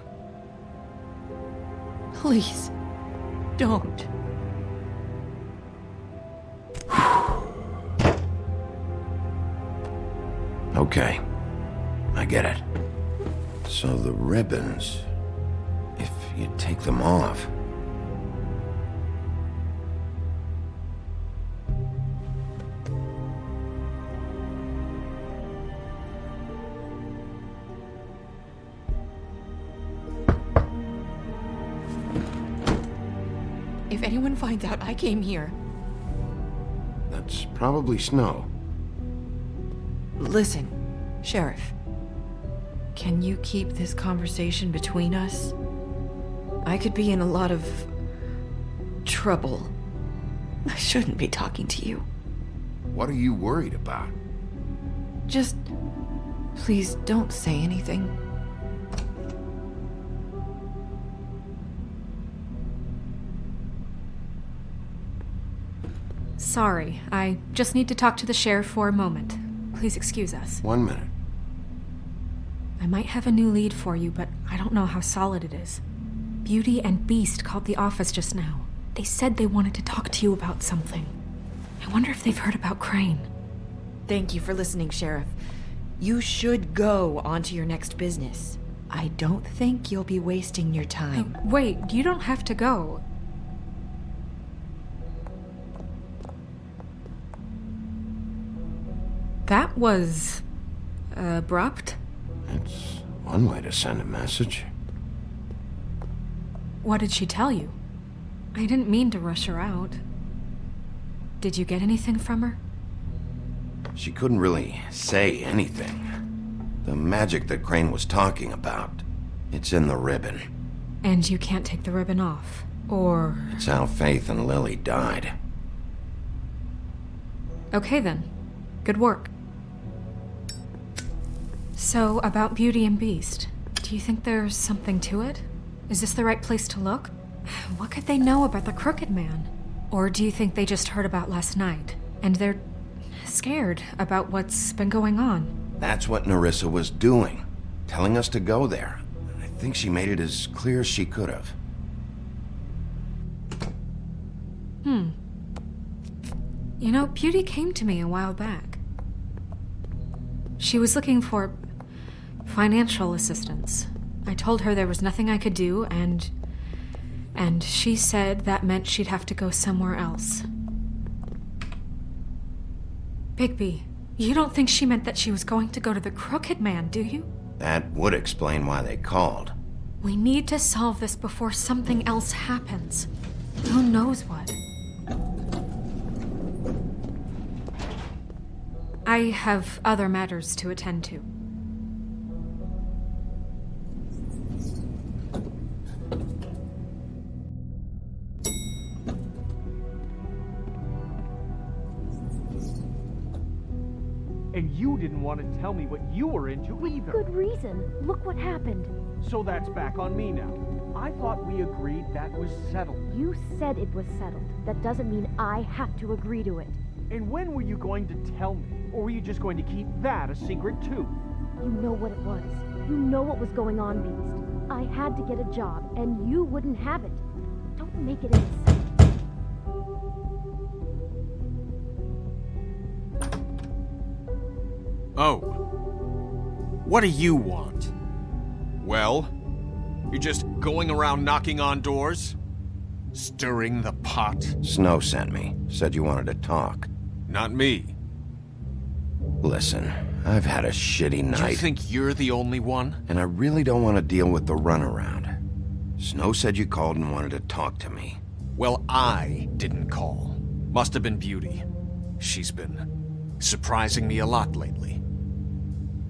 Please, don't. Okay. I get it. So the ribbons, if you take them off... If anyone finds out I came here... That's probably Snow. Listen, Sheriff. Can you keep this conversation between us? I could be in a lot of... trouble. I shouldn't be talking to you. What are you worried about? Just... please don't say anything. Sorry, I just need to talk to the sheriff for a moment. Please excuse us. 1 minute. I might have a new lead for you, but I don't know how solid it is. Beauty and Beast called the office just now. They said they wanted to talk to you about something. I wonder if they've heard about Crane. Thank you for listening, Sheriff. You should go on to your next business. I don't think you'll be wasting your time. Wait, you don't have to go. That was... abrupt? It's one way to send a message. What did she tell you? I didn't mean to rush her out. Did you get anything from her? She couldn't really say anything. The magic that Crane was talking about, it's in the ribbon. And you can't take the ribbon off, or... It's how Faith and Lily died. Okay then. Good work. So, about Beauty and Beast, do you think there's something to it? Is this the right place to look? What could they know about the Crooked Man? Or do you think they just heard about last night, and they're scared about what's been going on? That's what Nerissa was doing, telling us to go there. I think she made it as clear as she could have. You know, Beauty came to me a while back. She was looking for financial assistance. I told her there was nothing I could do, and she said that meant she'd have to go somewhere else. Bigby, you don't think she meant that she was going to go to the Crooked Man, do you? That would explain why they called. We need to solve this before something else happens. Who knows what? I have other matters to attend to. And you didn't want to tell me what you were into either. Good reason. Look what happened. So that's back on me now. I thought we agreed that was settled. You said it was settled. That doesn't mean I have to agree to it. And when were you going to tell me? Or were you just going to keep that a secret too? You know what it was. You know what was going on, Beast. I had to get a job, and you wouldn't have it. Don't make it any sense. Oh. What do you want? Well, you're just going around knocking on doors? Stirring the pot? Snow sent me. Said you wanted to talk. Not me. Listen, I've had a shitty night. You think you're the only one? And I really don't want to deal with the runaround. Snow said you called and wanted to talk to me. Well, I didn't call. Must have been Beauty. She's been surprising me a lot lately.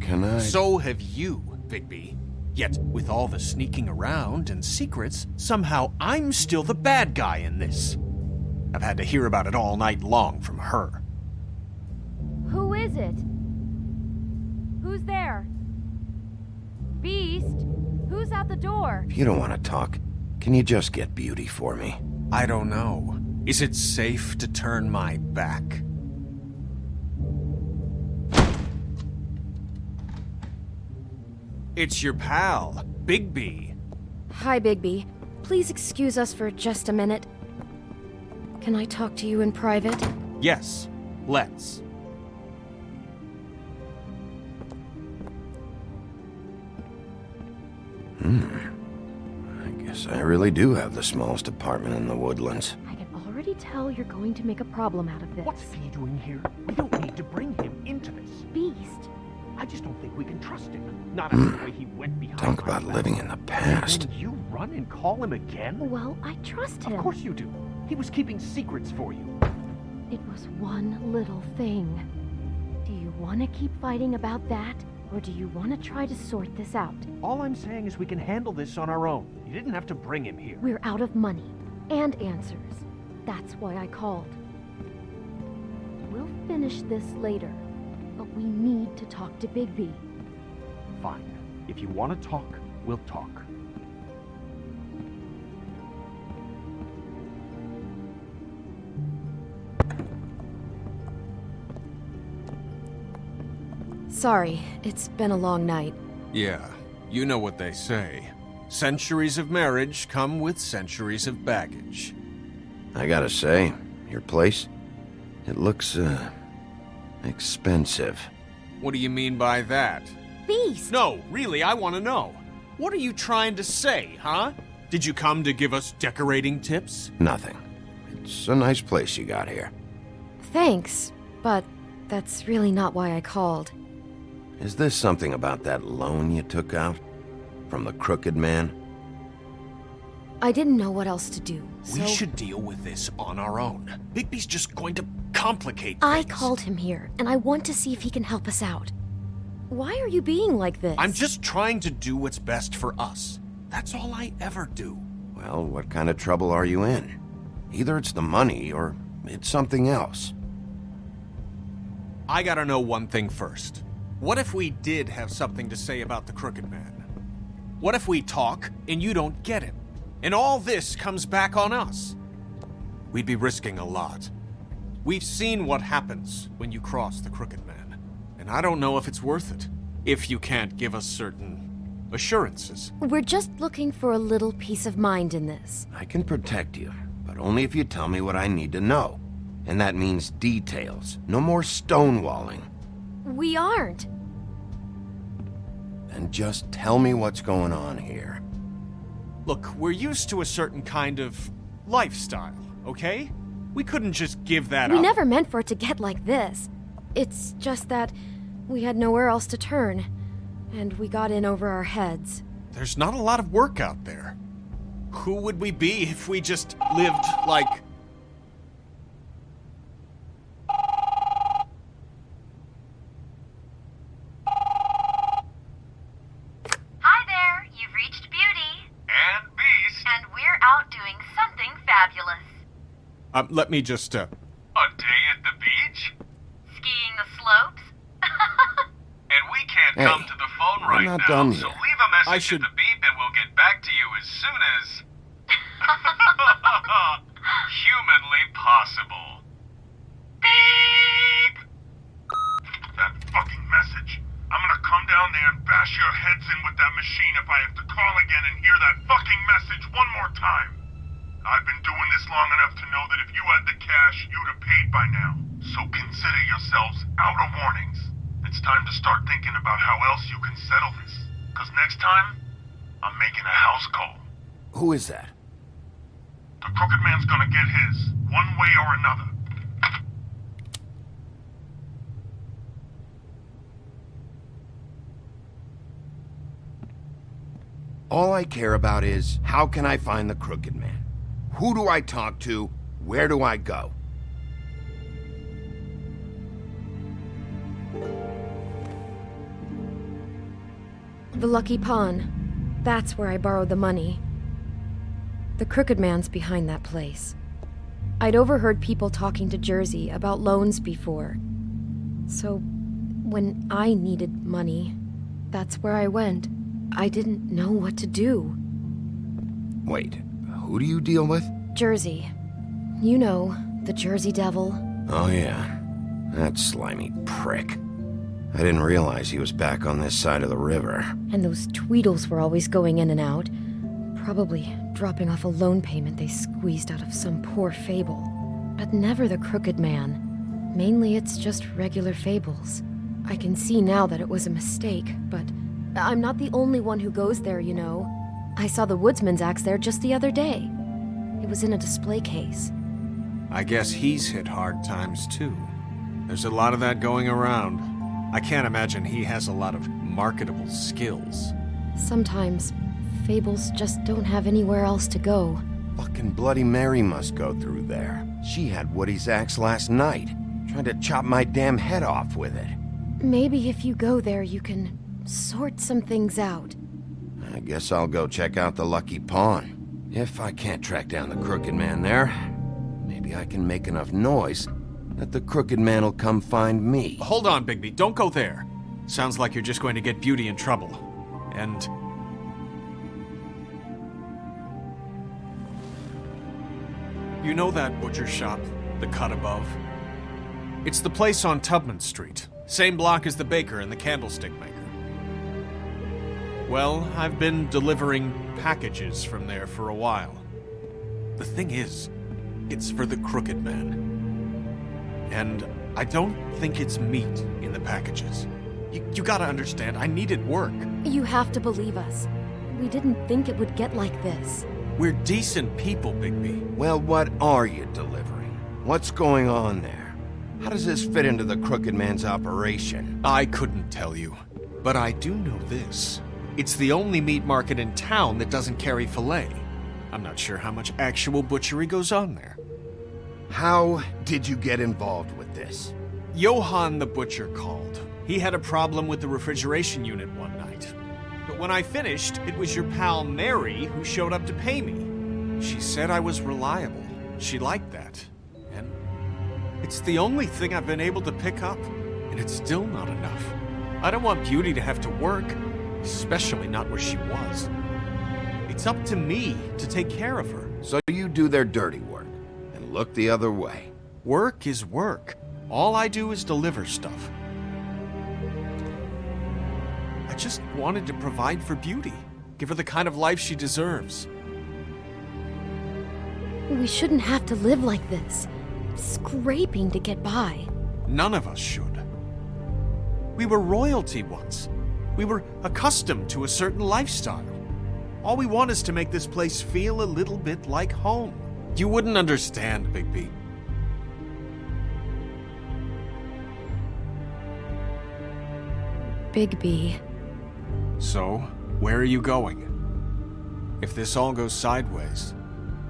Can I? So have you, Bigby. Yet, with all the sneaking around and secrets, somehow I'm still the bad guy in this. I've had to hear about it all night long from her. Who is it? Who's there? Beast? Who's at the door? If you don't want to talk, can you just get Beauty for me? I don't know. Is it safe to turn my back? It's your pal, Bigby. Hi, Bigby. Please excuse us for just a minute. Can I talk to you in private? Yes, let's. I guess I really do have the smallest apartment in the Woodlands. I can already tell you're going to make a problem out of this. What's he doing here? We don't need to bring him into this. Beast. I just don't think we can trust him. Not after the way he went behind Talk my about back. living in the past. And you run and call him again? Well, I trust him. Of course you do. He was keeping secrets for you. It was one little thing. Do you want to keep fighting about that? Or do you want to try to sort this out? All I'm saying is we can handle this on our own. You didn't have to bring him here. We're out of money and answers. That's why I called. We'll finish this later, but we need to talk to Bigby. Fine. If you want to talk, we'll talk. Sorry, it's been a long night. Yeah, you know what they say. Centuries of marriage come with centuries of baggage. I gotta say, your place, it looks, expensive. What do you mean by that? Beast! No, really, I want to know. What are you trying to say, huh? Did you come to give us decorating tips? Nothing. It's a nice place you got here. Thanks, but that's really not why I called. Is this something about that loan you took out? From the crooked man? I didn't know what else to do, so... We should deal with this on our own. Bigby's just going to complicate things. I called him here, and I want to see if he can help us out. Why are you being like this? I'm just trying to do what's best for us. That's all I ever do. Well, what kind of trouble are you in? Either it's the money, or it's something else. I gotta know one thing first. What if we did have something to say about the Crooked Man? What if we talk, and you don't get him? And all this comes back on us? We'd be risking a lot. We've seen what happens when you cross the Crooked Man. And I don't know if it's worth it. If you can't give us certain assurances. We're just looking for a little peace of mind in this. I can protect you, but only if you tell me what I need to know. And that means details. No more stonewalling. We aren't. Then just tell me what's going on here. Look, we're used to a certain kind of lifestyle, okay? We couldn't just give that up. We never meant for it to get like this. It's just that we had nowhere else to turn. and we got in over our heads. There's not a lot of work out there. Who would we be if we just lived like... Hi there, you've reached Beauty. And Beast. And we're out doing something fabulous. Let me just, A day at the beach? Skiing the slopes? And we can't Hey, come to the phone we're right not now, done so yet. leave a message at the beep and we'll get back to you as soon as... humanly possible. Beep! That fucking message. I'm gonna come down there and bash your heads in with that machine if I have to call again and hear that fucking message one more time. I've been doing this long enough to know that if you had the cash, you'd have paid by now. So consider yourselves out of warnings. It's time to start thinking about how else you can settle this. Because next time, I'm making a house call. Who is that? The Crooked Man's gonna get his, one way or another. All I care about is, how can I find the Crooked Man? Who do I talk to? Where do I go? The Lucky Pawn. That's where I borrowed the money. The Crooked Man's behind that place. I'd overheard people talking to Jersey about loans before. So, when I needed money, that's where I went. I didn't know what to do. Wait, who do you deal with? Jersey. You know, the Jersey Devil. Oh yeah, that slimy prick. I didn't realize he was back on this side of the river. And those Tweedles were always going in and out. Probably dropping off a loan payment they squeezed out of some poor Fable. But never the Crooked Man. Mainly it's just regular Fables. I can see now that it was a mistake, but I'm not the only one who goes there, you know. I saw the Woodsman's axe there just the other day. It was in a display case. I guess he's hit hard times too. There's a lot of that going around. I can't imagine he has a lot of marketable skills. Sometimes, Fables just don't have anywhere else to go. Fucking Bloody Mary must go through there. She had Woody's axe last night. Tried to chop my damn head off with it. Maybe if you go there, you can sort some things out. I guess I'll go check out the Lucky Pawn. If I can't track down the Crooked Man there, maybe I can make enough noise that the Crooked Man will come find me. Hold on, Bigby. Don't go there. Sounds like you're just going to get Beauty in trouble. And... you know that butcher shop, the cut above? It's the place on Tubman Street. Same block as the baker and the candlestick maker. Well, I've been delivering packages from there for a while. The thing is, it's for the Crooked Man. And I don't think it's meat in the packages. You gotta understand, I needed work. You have to believe us. We didn't think it would get like this. We're decent people, Bigby. Well, what are you delivering? What's going on there? How does this fit into the Crooked Man's operation? I couldn't tell you, but I do know this. It's the only meat market in town that doesn't carry filet. I'm not sure how much actual butchery goes on there. How did you get involved with this? Johann the butcher called. He had a problem with the refrigeration unit one night. But when I finished, it was your pal Mary who showed up to pay me. She said I was reliable. She liked that. And it's the only thing I've been able to pick up, and it's still not enough. I don't want Beauty to have to work, especially not where she was. It's up to me to take care of her. So you do their dirty work, and look the other way. Work is work. All I do is deliver stuff. I just wanted to provide for Beauty. Give her the kind of life she deserves. We shouldn't have to live like this, scraping to get by. None of us should. We were royalty once. We were accustomed to a certain lifestyle. All we want is to make this place feel a little bit like home. You wouldn't understand, Bigby. Bigby. So, where are you going? If this all goes sideways,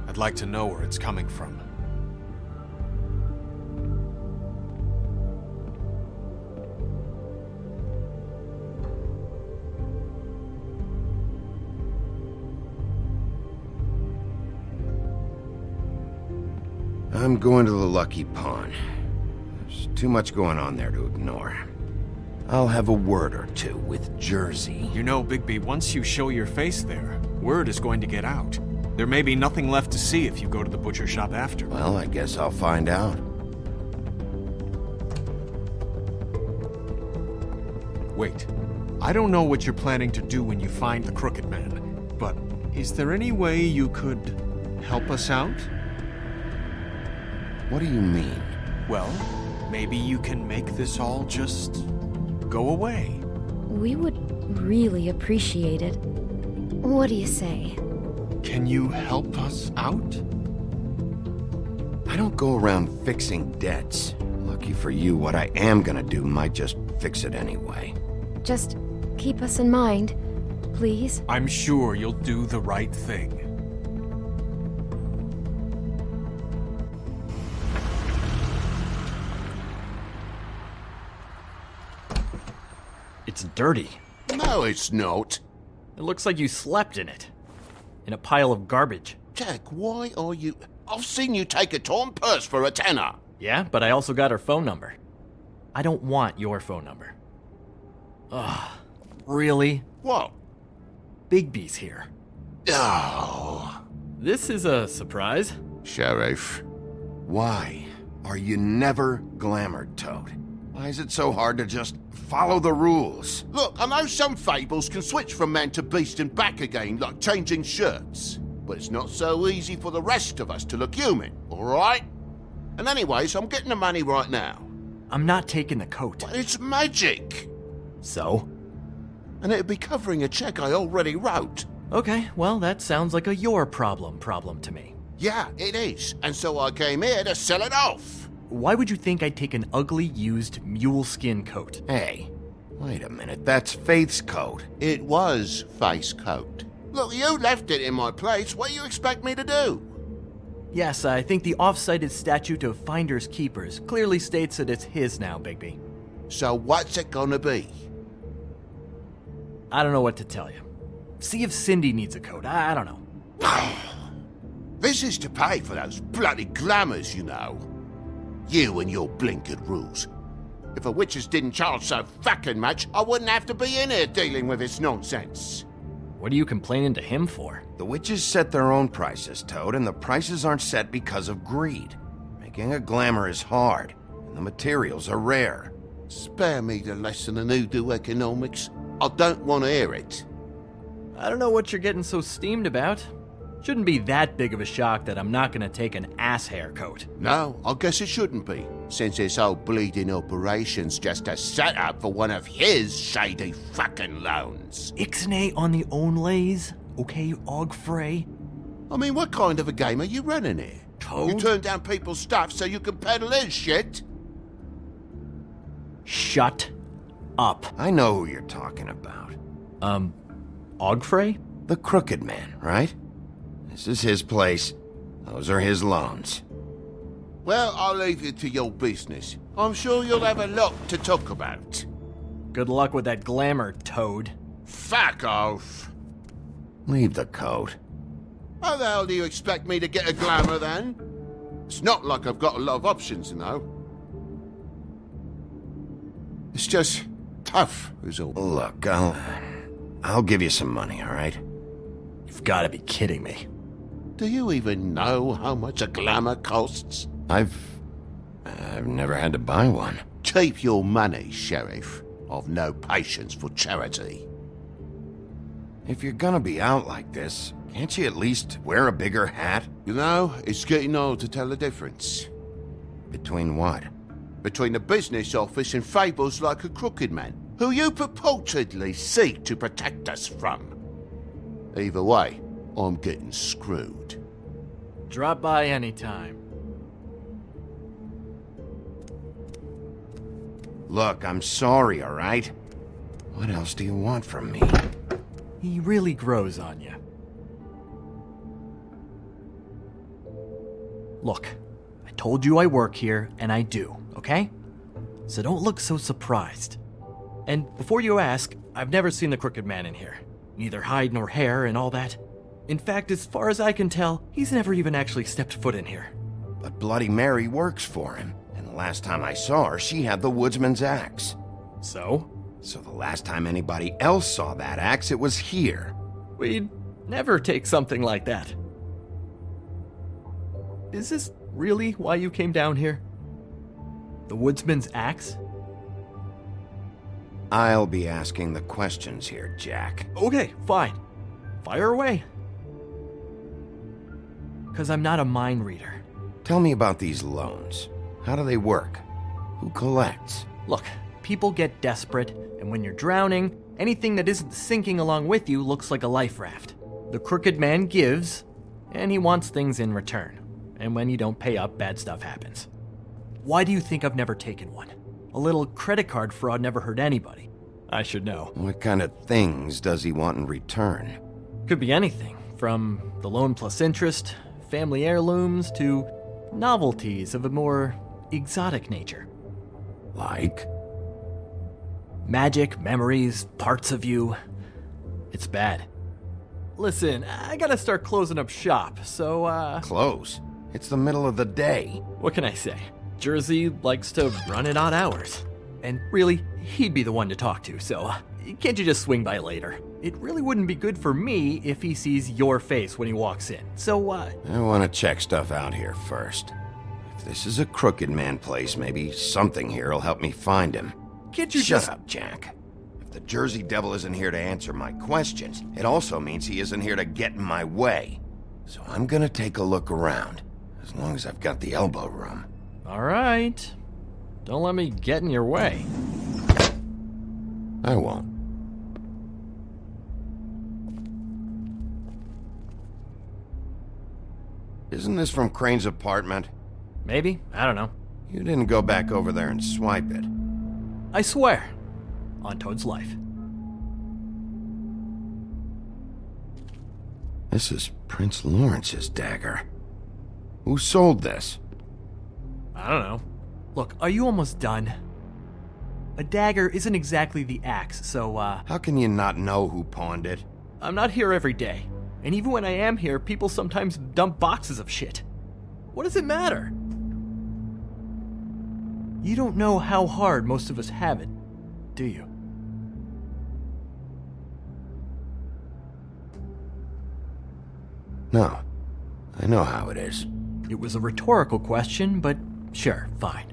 I'd like to know where it's coming from. I'm going to the Lucky Pawn. There's too much going on there to ignore. I'll have a word or two with Jersey. You know, Bigby, once you show your face there, word is going to get out. There may be nothing left to see if you go to the butcher shop after. Well, I guess I'll find out. Wait. I don't know what you're planning to do when you find the Crooked Man, but is there any way you could help us out? What do you mean? Well, maybe you can make this all just go away. We would really appreciate it. What do you say? Can you help us out? I don't go around fixing debts. Lucky for you, what I am gonna do might just fix it anyway. Just keep us in mind, please. I'm sure you'll do the right thing. It's dirty. No, it's not. It looks like you slept in it. In a pile of garbage. Jack, why are you... I've seen you take a torn purse for a tenner. Yeah, but I also got her phone number. I don't want your phone number. Ugh. Really? What? Bigby's here. Oh. This is a surprise. Sheriff. Why are you never glamored, Toad? Why is it so hard to just follow the rules? Look, I know some fables can switch from man to beast and back again, like changing shirts. But it's not so easy for the rest of us to look human, alright? And anyways, I'm getting the money right now. I'm not taking the coat. But it's magic! So? And it'd be covering a check I already wrote. Okay, well, that sounds like a your problem to me. Yeah, it is. And so I came here to sell it off. Why would you think I'd take an ugly, used mule skin coat? Hey, wait a minute, that's Faith's coat. It was Faith's coat. Look, you left it in my place. What do you expect me to do? Yes, I think the off-cited statute of Finders Keepers clearly states that it's his now, Bigby. So what's it gonna be? I don't know what to tell you. See if Cindy needs a coat. I don't know. This is to pay for those bloody glamours, you know. You and your blinkered rules. If the witches didn't charge so fucking much, I wouldn't have to be in here dealing with this nonsense. What are you complaining to him for? The witches set their own prices, Toad, and the prices aren't set because of greed. Making a glamour is hard, and the materials are rare. Spare me the lesson in hoodoo economics. I don't want to hear it. I don't know what you're getting so steamed about. Shouldn't be that big of a shock that I'm not gonna take an ass haircoat. No, I guess it shouldn't be, since this whole bleeding operation's just a setup for one of his shady fucking loans. Ixnay on the onlays, okay, Ogfrey? I mean, what kind of a game are you running here? Toad? You turn down people's stuff so you can peddle his shit? Shut up. I know who you're talking about. Ogfrey? The Crooked Man, right? This is his place. Those are his loans. Well, I'll leave you to your business. I'm sure you'll have a lot to talk about. Good luck with that glamour, Toad. Fuck off. Leave the coat. How the hell do you expect me to get a glamour then? It's not like I've got a lot of options, you know. It's just tough, is all. Look, I'll give you some money, all right? You've got to be kidding me. Do you even know how much a glamour costs? I've never had to buy one. Keep your money, Sheriff. I've no patience for charity. If you're gonna be out like this, can't you at least wear a bigger hat? You know, it's getting old to tell the difference. Between what? Between the business office and fables like a Crooked Man, who you purportedly seek to protect us from. Either way, I'm getting screwed. Drop by anytime. Look, I'm sorry, all right? What else do you want from me? he really grows on you. Look, I told you I work here, and I do, okay? So don't look so surprised. And before you ask, I've never seen the Crooked Man in here. Neither hide nor hair and all that. In fact, as far as I can tell, he's never even actually stepped foot in here. But Bloody Mary works for him, and the last time I saw her, she had the woodsman's axe. So? So the last time anybody else saw that axe, it was here. We'd never take something like that. Is this really why you came down here? The woodsman's axe? I'll be asking the questions here, Jack. Okay, fine. Fire away. 'Cause I'm not a mind reader. Tell me about these loans. How do they work? Who collects? Look, people get desperate, and when you're drowning, anything that isn't sinking along with you looks like a life raft. The Crooked Man gives, and he wants things in return. And when you don't pay up, bad stuff happens. Why do you think I've never taken one? A little credit card fraud never hurt anybody. I should know. What kind of things does he want in return? Could be anything, from the loan plus interest, family heirlooms, to novelties of a more exotic nature. Like? Magic, memories, parts of you. It's bad. Listen, I gotta start closing up shop, so Close? It's the middle of the day. What can I say? Jersey likes to run at odd hours. And really, he'd be the one to talk to, so can't you just swing by later? It really wouldn't be good for me if he sees your face when he walks in, so I want to check stuff out here first. If this is a Crooked Man place, maybe something here will help me find him. Can't you Shut up, Jack. If the Jersey Devil isn't here to answer my questions, it also means he isn't here to get in my way. So I'm gonna take a look around, as long as I've got the elbow room. All right. Don't let me get in your way. I won't. Isn't this from Crane's apartment? Maybe. I don't know. You didn't go back over there and swipe it. I swear. On Toad's life. This is Prince Lawrence's dagger. Who sold this? I don't know. Look, are you almost done? A dagger isn't exactly the axe, so, How can you not know who pawned it? I'm not here every day. And even when I am here, people sometimes dump boxes of shit. What does it matter? You don't know how hard most of us have it, do you? No. I know how it is. It was a rhetorical question, but sure, fine.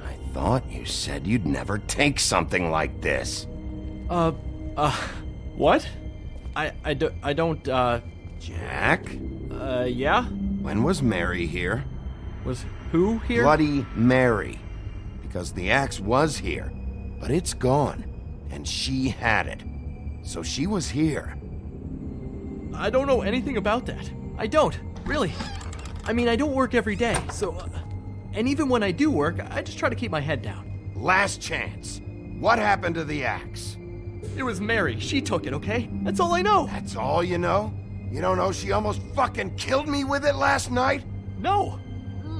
I thought you said you'd never take something like this. What? I don't, Jack? Yeah? When was Mary here? Was who here? Bloody Mary. Because the axe was here, but it's gone, and she had it. So she was here. I don't know anything about that. I don't, really. I mean, I don't work every day, so... and even when I do work, I just try to keep my head down. Last chance. What happened to the axe? It was Mary. She took it, okay? That's all I know. That's all you know? You don't know she almost fucking killed me with it last night? No.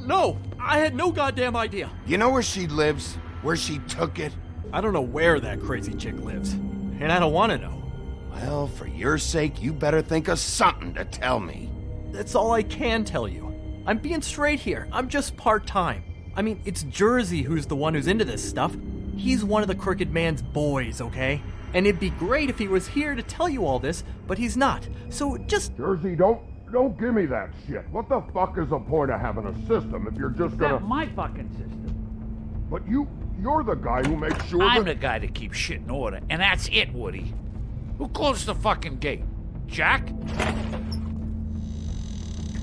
No. I had no goddamn idea. You know where she lives? Where she took it? I don't know where that crazy chick lives. And I don't want to know. Well, for your sake, you better think of something to tell me. That's all I can tell you. I'm being straight here. I'm just part-time. I mean, it's Jersey who's the one who's into this stuff. He's one of the Crooked Man's boys, okay? And it'd be great if he was here to tell you all this, but he's not. So just... Jersey, don't give me that shit. What the fuck is the point of having a system if you're just gonna... Not my fucking system. But you're the guy who makes sure I'm the guy that keeps shit in order, and that's it, Woody. Who closed the fucking gate? Jack?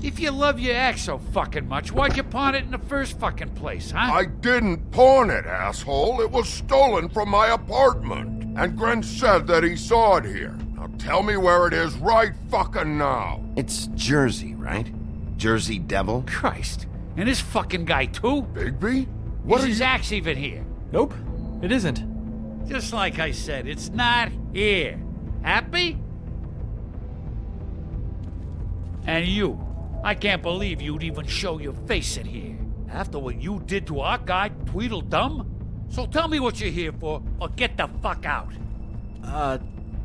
If you love your ex so fucking much, why'd you pawn it in the first fucking place, huh? I didn't pawn it, asshole. It was stolen from my apartment. And Gren said that he saw it here. Now tell me where it is right fucking now. It's Jersey, right? Jersey Devil? Christ. And this fucking guy, too? Bigby? What is are his you... axe even here? Nope, it isn't. Just like I said, it's not here. Happy? And you. I can't believe you'd even show your face in here. After what you did to our guy, Tweedledum? So tell me what you're here for, or get the fuck out.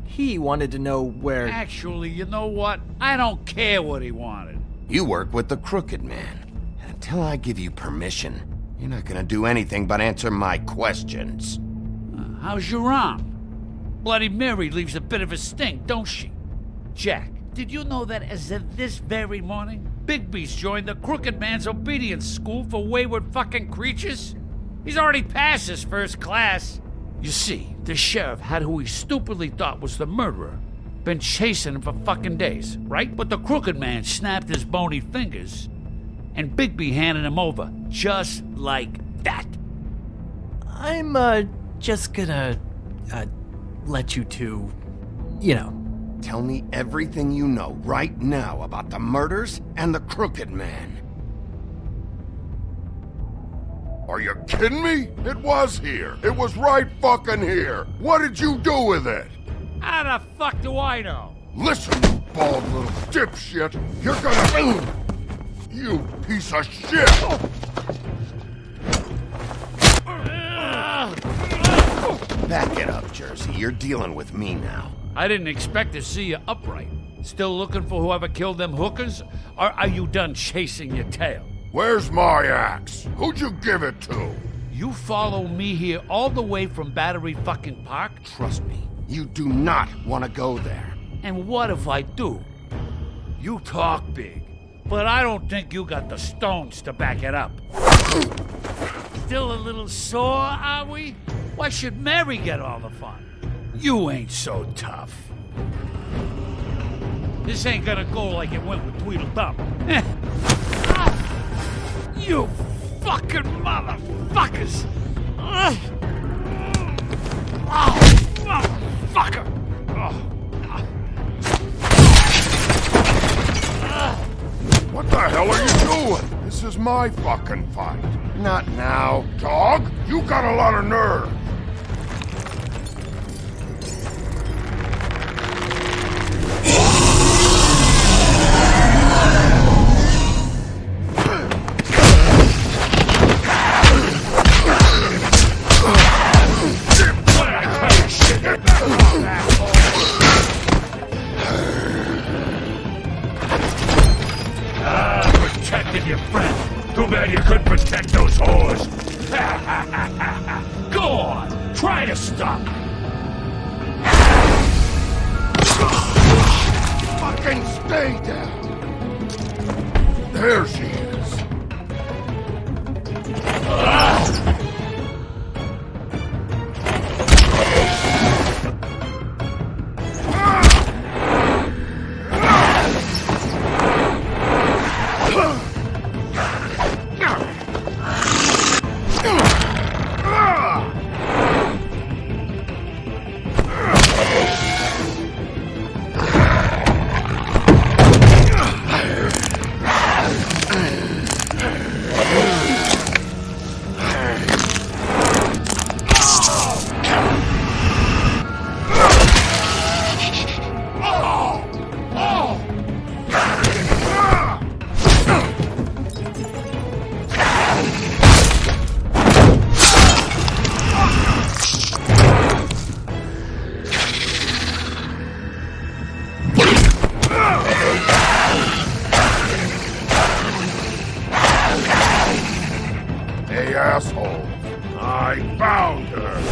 He wanted to know where... Actually, you know what? I don't care what he wanted. You work with the Crooked Man. Until I give you permission, you're not gonna do anything but answer my questions. How's your arm? Bloody Mary leaves a bit of a stink, don't she? Jack, did you know that as of this very morning, Bigby's joined the Crooked Man's obedience school for wayward fucking creatures? He's already passed his first class. You see, the sheriff had who he stupidly thought was the murderer. Been chasing him for fucking days, right? But the Crooked Man snapped his bony fingers, and Bigby handed him over, just like that. I'm, just gonna, let you two, you know. Tell me everything you know right now about the murders and the Crooked Man. Are you kidding me? It was here. It was right fucking here. What did you do with it? How the fuck do I know? Listen, you bald little dipshit. You're gonna... You piece of shit! Back it up, Jersey. You're dealing with me now. I didn't expect to see you upright. Still looking for whoever killed them hookers? Or are you done chasing your tail? Where's my axe? Who'd you give it to? You follow me here all the way from Battery fucking Park? Trust me, you do not want to go there. And what if I do? You talk big, but I don't think you got the stones to back it up. Still a little sore, are we? Why should Mary get all the fun? You ain't so tough. This ain't gonna go like it went with Tweedledum. You fucking motherfuckers! Motherfucker! What the hell are you doing? This is my fucking fight. Not now. Dog, you got a lot of nerve. Protected your friend. Too bad you couldn't protect those whores. Go on, try to stop. Fucking stay down. There she is. Hey, asshole. I found her.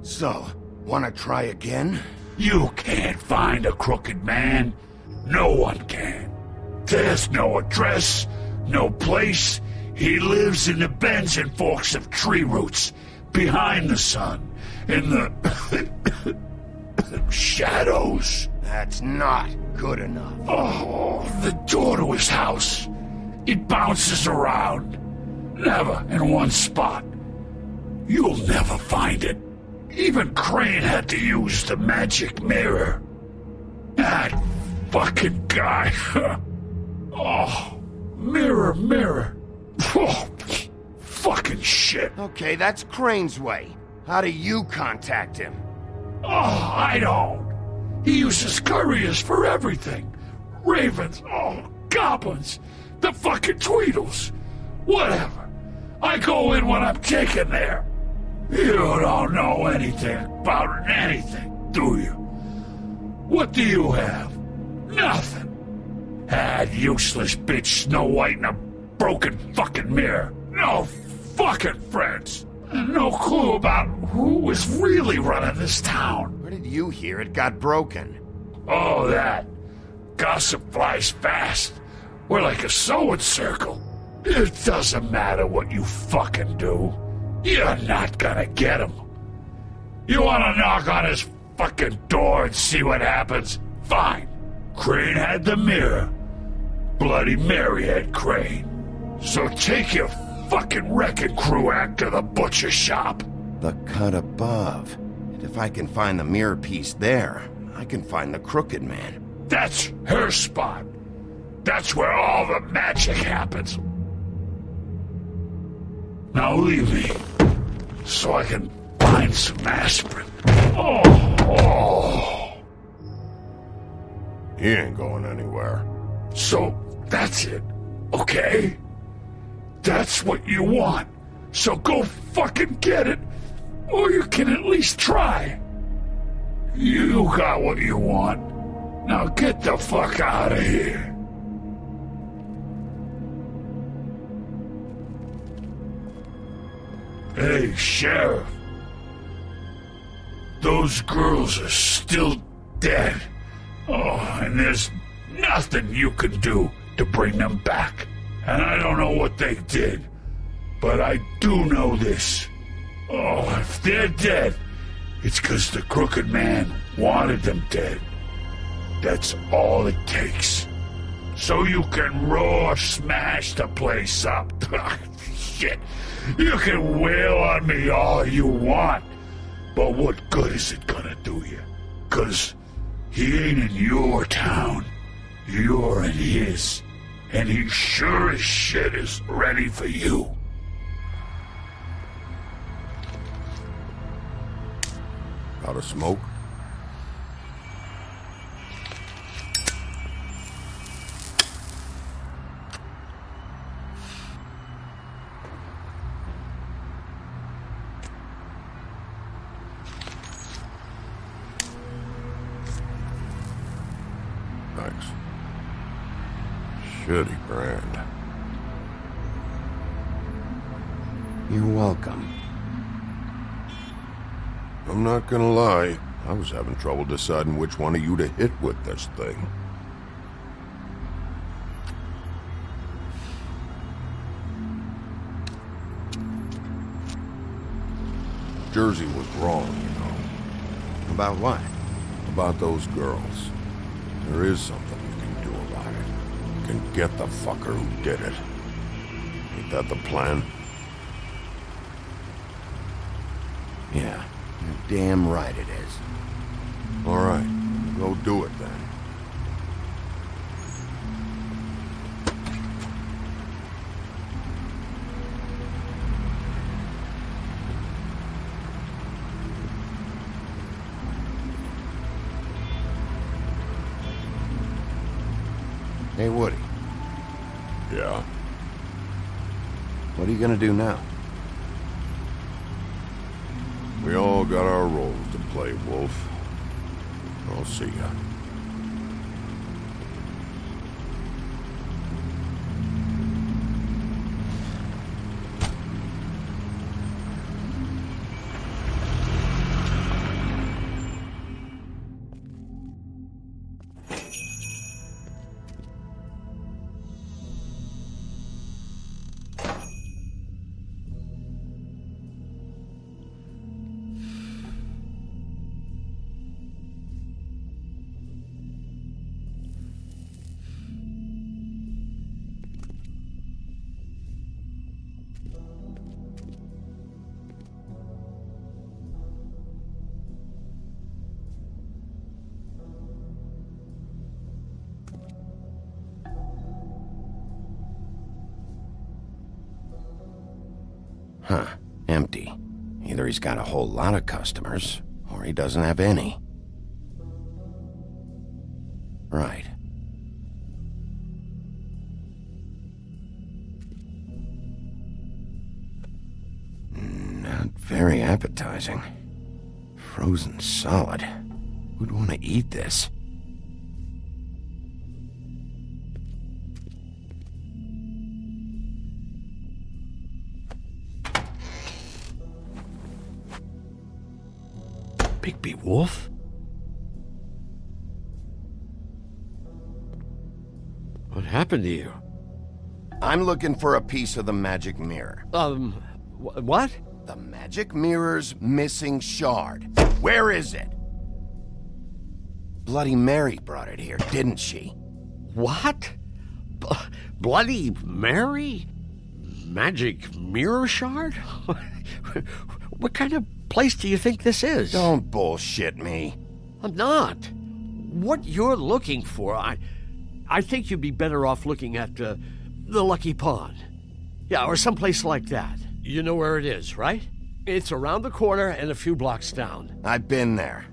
So, wanna try again? You can't find a crooked man. No one can. There's no address, no place. He lives in the bends and forks of tree roots, behind the sun, in the shadows. That's not good enough. Oh, the door to his house. It bounces around, never in one spot. You'll never find it. Even Crane had to use the magic mirror. That fucking guy. Oh, mirror, mirror. Oh, fucking shit. Okay, that's Crane's way. How do you contact him? Oh, I don't. He uses couriers for everything. Ravens, goblins, the fucking Tweedles. Whatever. I go in when I'm taken there. You don't know anything about anything, do you? What do you have? Nothing. That useless bitch Snow White in a broken fucking mirror. No fucking friends. And no clue about who was really running this town. Where did you hear it got broken? Oh, that. Gossip flies fast. We're like a sewing circle. It doesn't matter what you fucking do. You're not gonna get him. You wanna knock on his fucking door and see what happens? Fine. Crane had the mirror. Bloody Mary had Crane. So take your fucking wrecking crew act to the butcher shop. The cut above. And if I can find the mirror piece there, I can find the Crooked Man. That's her spot. That's where all the magic happens. Now leave me, so I can find some aspirin. Oh. He ain't going anywhere. So that's it, okay? That's what you want. So go fucking get it, or you can at least try. You got what you want. Now get the fuck out of here. Hey, Sheriff. Those girls are still dead. Oh, and there's nothing you can do to bring them back. And I don't know what they did, but I do know this. Oh, if they're dead, it's 'cause the Crooked Man wanted them dead. That's all it takes. So you can roar smash the place up. Shit. You can wail on me all you want, but what good is it gonna do you? 'Cause he ain't in your town. You're in his. And he sure as shit is ready for you. Got a smoke? Thanks. Shitty brand. You're welcome. I'm not gonna lie, I was having trouble deciding which one of you to hit with this thing. Jersey was wrong, you know. About what? About those girls. There is something you can do about it. You can get the fucker who did it. Ain't that the plan? Yeah, you're damn right it is. All right, go do it then. Hey, Woody. Yeah? What are you gonna do now? We all got our roles to play, Wolf. I'll see ya. Huh. Empty. Either he's got a whole lot of customers, or he doesn't have any. Right. Not very appetizing. Frozen solid. Who'd want to eat this? Bigby Wolf? What happened to you? I'm looking for a piece of the magic mirror. What? The magic mirror's missing shard. Where is it? Bloody Mary brought it here, didn't she? What? Bloody Mary? Magic mirror shard? What kind of place do you think this is? Don't bullshit me. I'm not. What you're looking for, I think you'd be better off looking at the Lucky Pond. Yeah, or someplace like that. You know where it is, right? It's around the corner and a few blocks down. I've been there.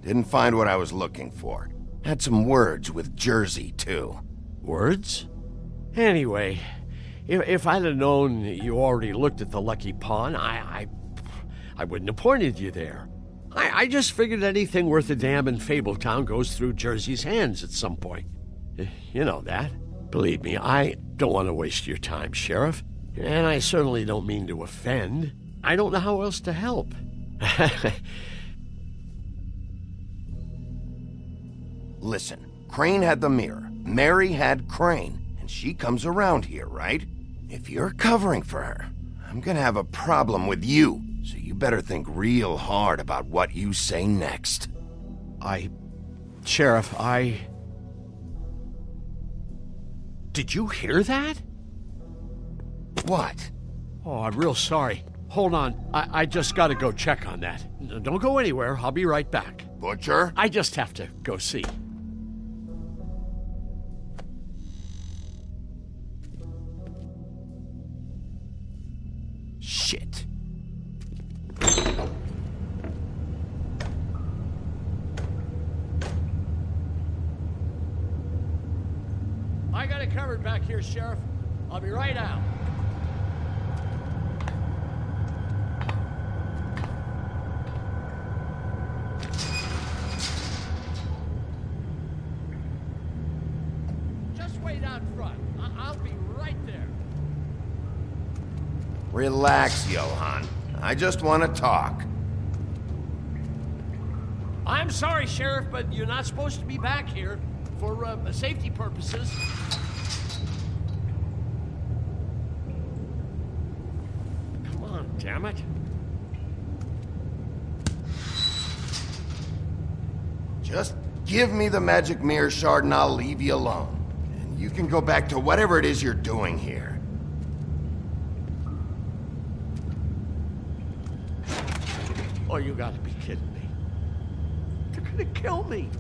Didn't find what I was looking for. Had some words with Jersey, too. Words? Anyway, if I'd have known you already looked at the Lucky Pond, I wouldn't have pointed you there. I just figured anything worth a damn in Fabletown goes through Jersey's hands at some point. You know that. Believe me, I don't want to waste your time, Sheriff. And I certainly don't mean to offend. I don't know how else to help. Listen, Crane had the mirror. Mary had Crane. And she comes around here, right? If you're covering for her, I'm gonna have a problem with you. So you better think real hard about what you say next. Sheriff, Did you hear that? What? Oh, I'm real sorry. Hold on. I just gotta go check on that. Don't go anywhere. I'll be right back. Butcher? I just have to go see. Shit. I got it covered back here, Sheriff. I'll be right out. Just wait out front. I'll be right there. Relax, Johann. I just want to talk. I'm sorry, Sheriff, but you're not supposed to be back here for safety purposes. Come on, damn it. Just give me the magic mirror shard and I'll leave you alone. And you can go back to whatever it is you're doing here. Oh, you gotta be kidding me. They're gonna kill me.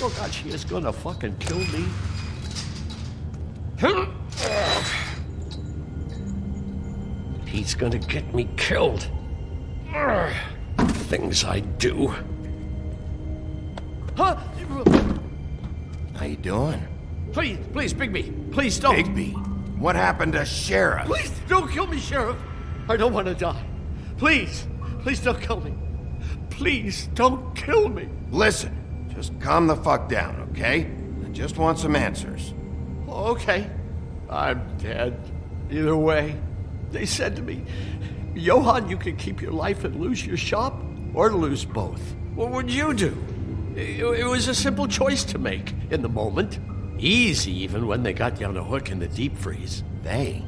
Oh God, she is gonna fucking kill me. He's gonna get me killed. Things I do. Huh? How you doing? Please, Bigby. Please don't. Bigby? What happened to Sheriff? Please don't kill me, Sheriff. I don't want to die. Please don't kill me. Please don't kill me. Listen, just calm the fuck down, okay? I just want some answers. Okay. I'm dead. Either way. They said to me, Johann, you can keep your life and lose your shop, or lose both. What would you do? It was a simple choice to make in the moment. Easy, even when they got you on a hook in the deep freeze. They?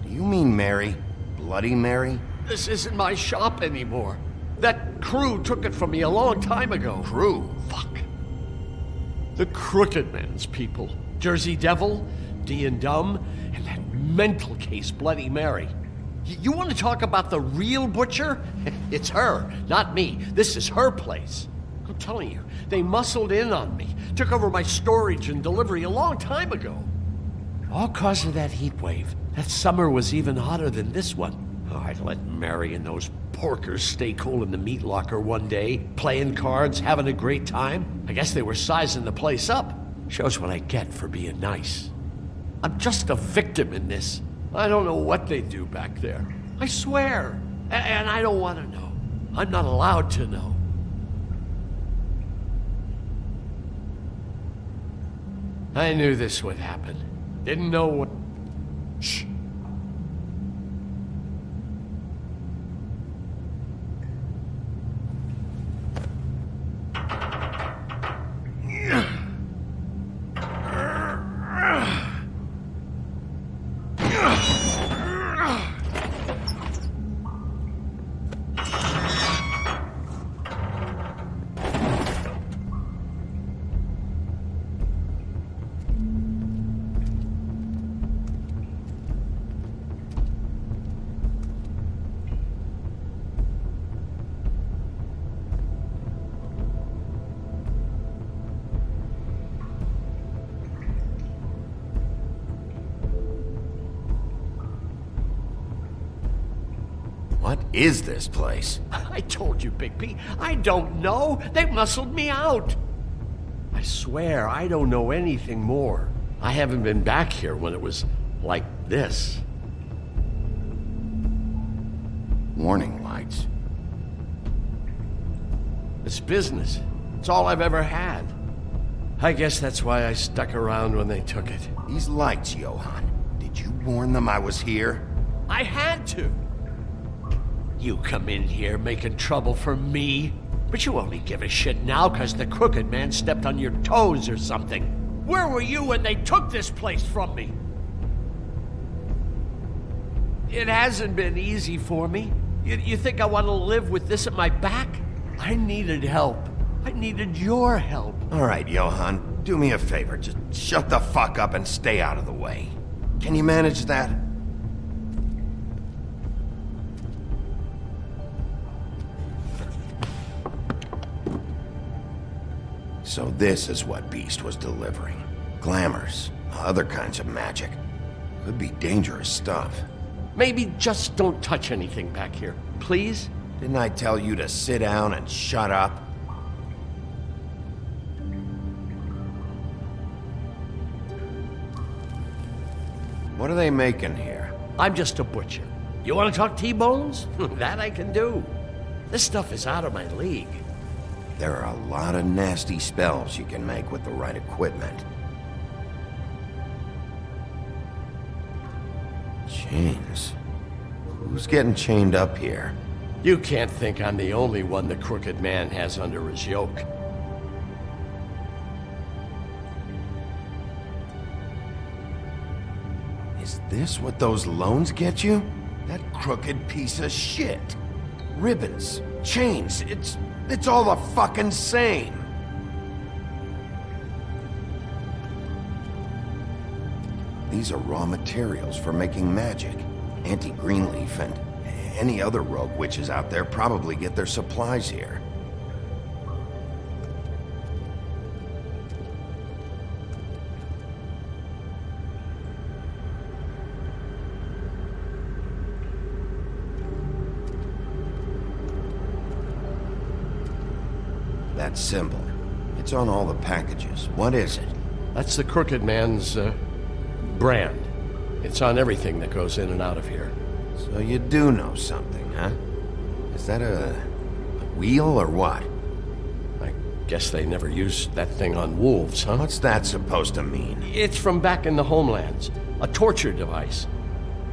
Do you mean Mary? Bloody Mary? This isn't my shop anymore. That crew took it from me a long time ago. Crew? Fuck. The Crooked Man's people. Jersey Devil, D and Dumb, and that mental case, Bloody Mary. You want to talk about the real butcher? It's her, not me. This is her place. I'm telling you, they muscled in on me, took over my storage and delivery a long time ago. All cause of that heat wave. That summer was even hotter than this one. Oh, I'd let Mary and those porkers stay cool in the meat locker one day, playing cards, having a great time. I guess they were sizing the place up. Shows what I get for being nice. I'm just a victim in this. I don't know what they do back there. I swear. And I don't want to know. I'm not allowed to know. I knew this would happen. Didn't know what... Shh. What is this place? I told you, Bigby. I don't know. They muscled me out. I swear, I don't know anything more. I haven't been back here when it was like this. Warning lights. It's business. It's all I've ever had. I guess that's why I stuck around when they took it. These lights, Johann. Did you warn them I was here? I had to. You come in here making trouble for me, but you only give a shit now because the Crooked Man stepped on your toes or something. Where were you when they took this place from me? It hasn't been easy for me. You think I want to live with this at my back? I needed help. I needed your help. All right, Johann, do me a favor. Just shut the fuck up and stay out of the way. Can you manage that? So this is what Beast was delivering. Glamours, other kinds of magic. Could be dangerous stuff. Maybe just don't touch anything back here, please? Didn't I tell you to sit down and shut up? What are they making here? I'm just a butcher. You want to talk T-bones? That I can do. This stuff is out of my league. There are a lot of nasty spells you can make with the right equipment. Chains. Who's getting chained up here? You can't think I'm the only one the Crooked Man has under his yoke. Is this what those loans get you? That crooked piece of shit. Ribbons, chains, it's all the fucking same. These are raw materials for making magic. Auntie Greenleaf and any other rogue witches out there probably get their supplies here. That symbol. It's on all the packages. What is it? That's the Crooked Man's, brand. It's on everything that goes in and out of here. So you do know something, huh? Is that a wheel or what? I guess they never used that thing on wolves, huh? What's that supposed to mean? It's from back in the homelands. A torture device.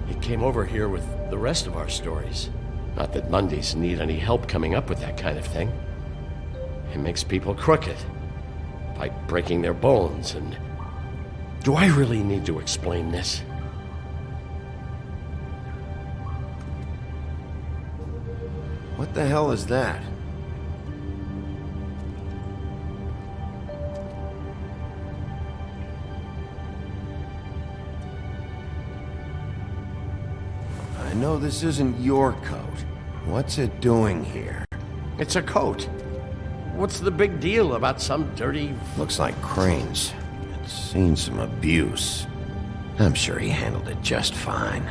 It came over here with the rest of our stories. Not that Mondays need any help coming up with that kind of thing. It makes people crooked. By breaking their bones and... Do I really need to explain this? What the hell is that? I know this isn't your coat. What's it doing here? It's a coat. What's the big deal about some dirty... Looks like Crane's. It's seen some abuse. I'm sure he handled it just fine.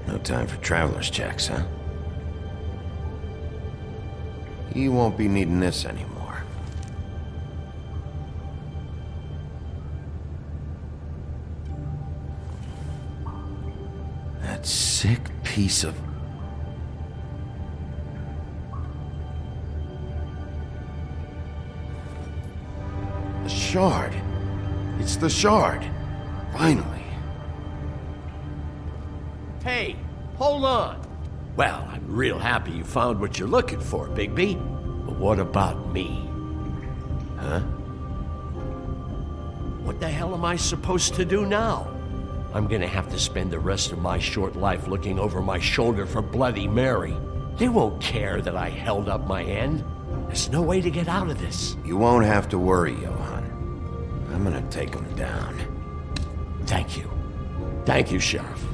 No time for traveler's checks, huh? You won't be needing this anymore. That sick piece of... The shard. It's the shard. Finally. Hey, hold on. Well, I'm real happy you found what you're looking for, Bigby. But what about me? Huh? What the hell am I supposed to do now? I'm gonna have to spend the rest of my short life looking over my shoulder for Bloody Mary. They won't care that I held up my end. There's no way to get out of this. You won't have to worry, Johann. I'm gonna take him down. Thank you. Thank you, Sheriff.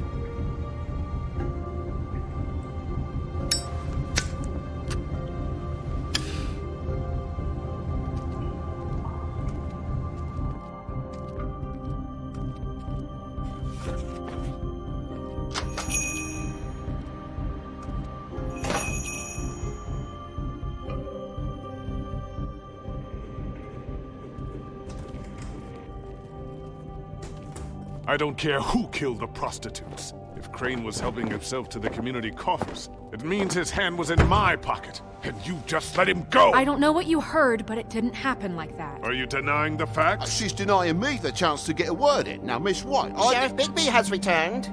I don't care who killed the prostitutes. If Crane was helping himself to the community coffers, it means his hand was in my pocket, and you just let him go! I don't know what you heard, but it didn't happen like that. Are you denying the facts? She's denying me the chance to get a word in. Now, Miss White, Sheriff Bigby has returned.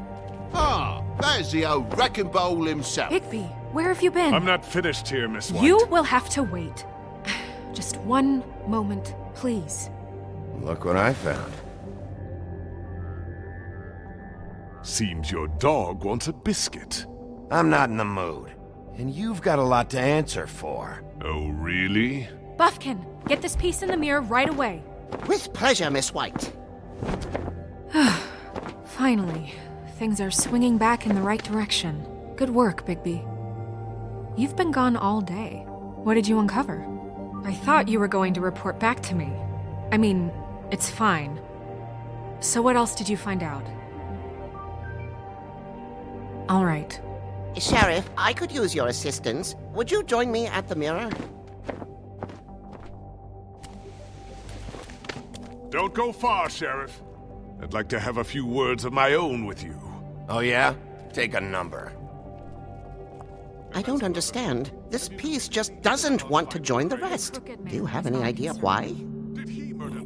Ah, there's the old wrecking bowl himself. Bigby, where have you been? I'm not finished here, Miss White. You will have to wait. Just one moment, please. Look what I found. Seems your dog wants a biscuit. I'm not in the mood. And you've got a lot to answer for. Oh, really? Buffkin, get this piece in the mirror right away. With pleasure, Miss White. Finally, things are swinging back in the right direction. Good work, Bigby. You've been gone all day. What did you uncover? I thought you were going to report back to me. I mean, it's fine. So what else did you find out? All right. Sheriff, I could use your assistance. Would you join me at the mirror? Don't go far, Sheriff. I'd like to have a few words of my own with you. Oh yeah? Take a number. I don't understand. This piece just doesn't want to join the rest. Do you have any idea why?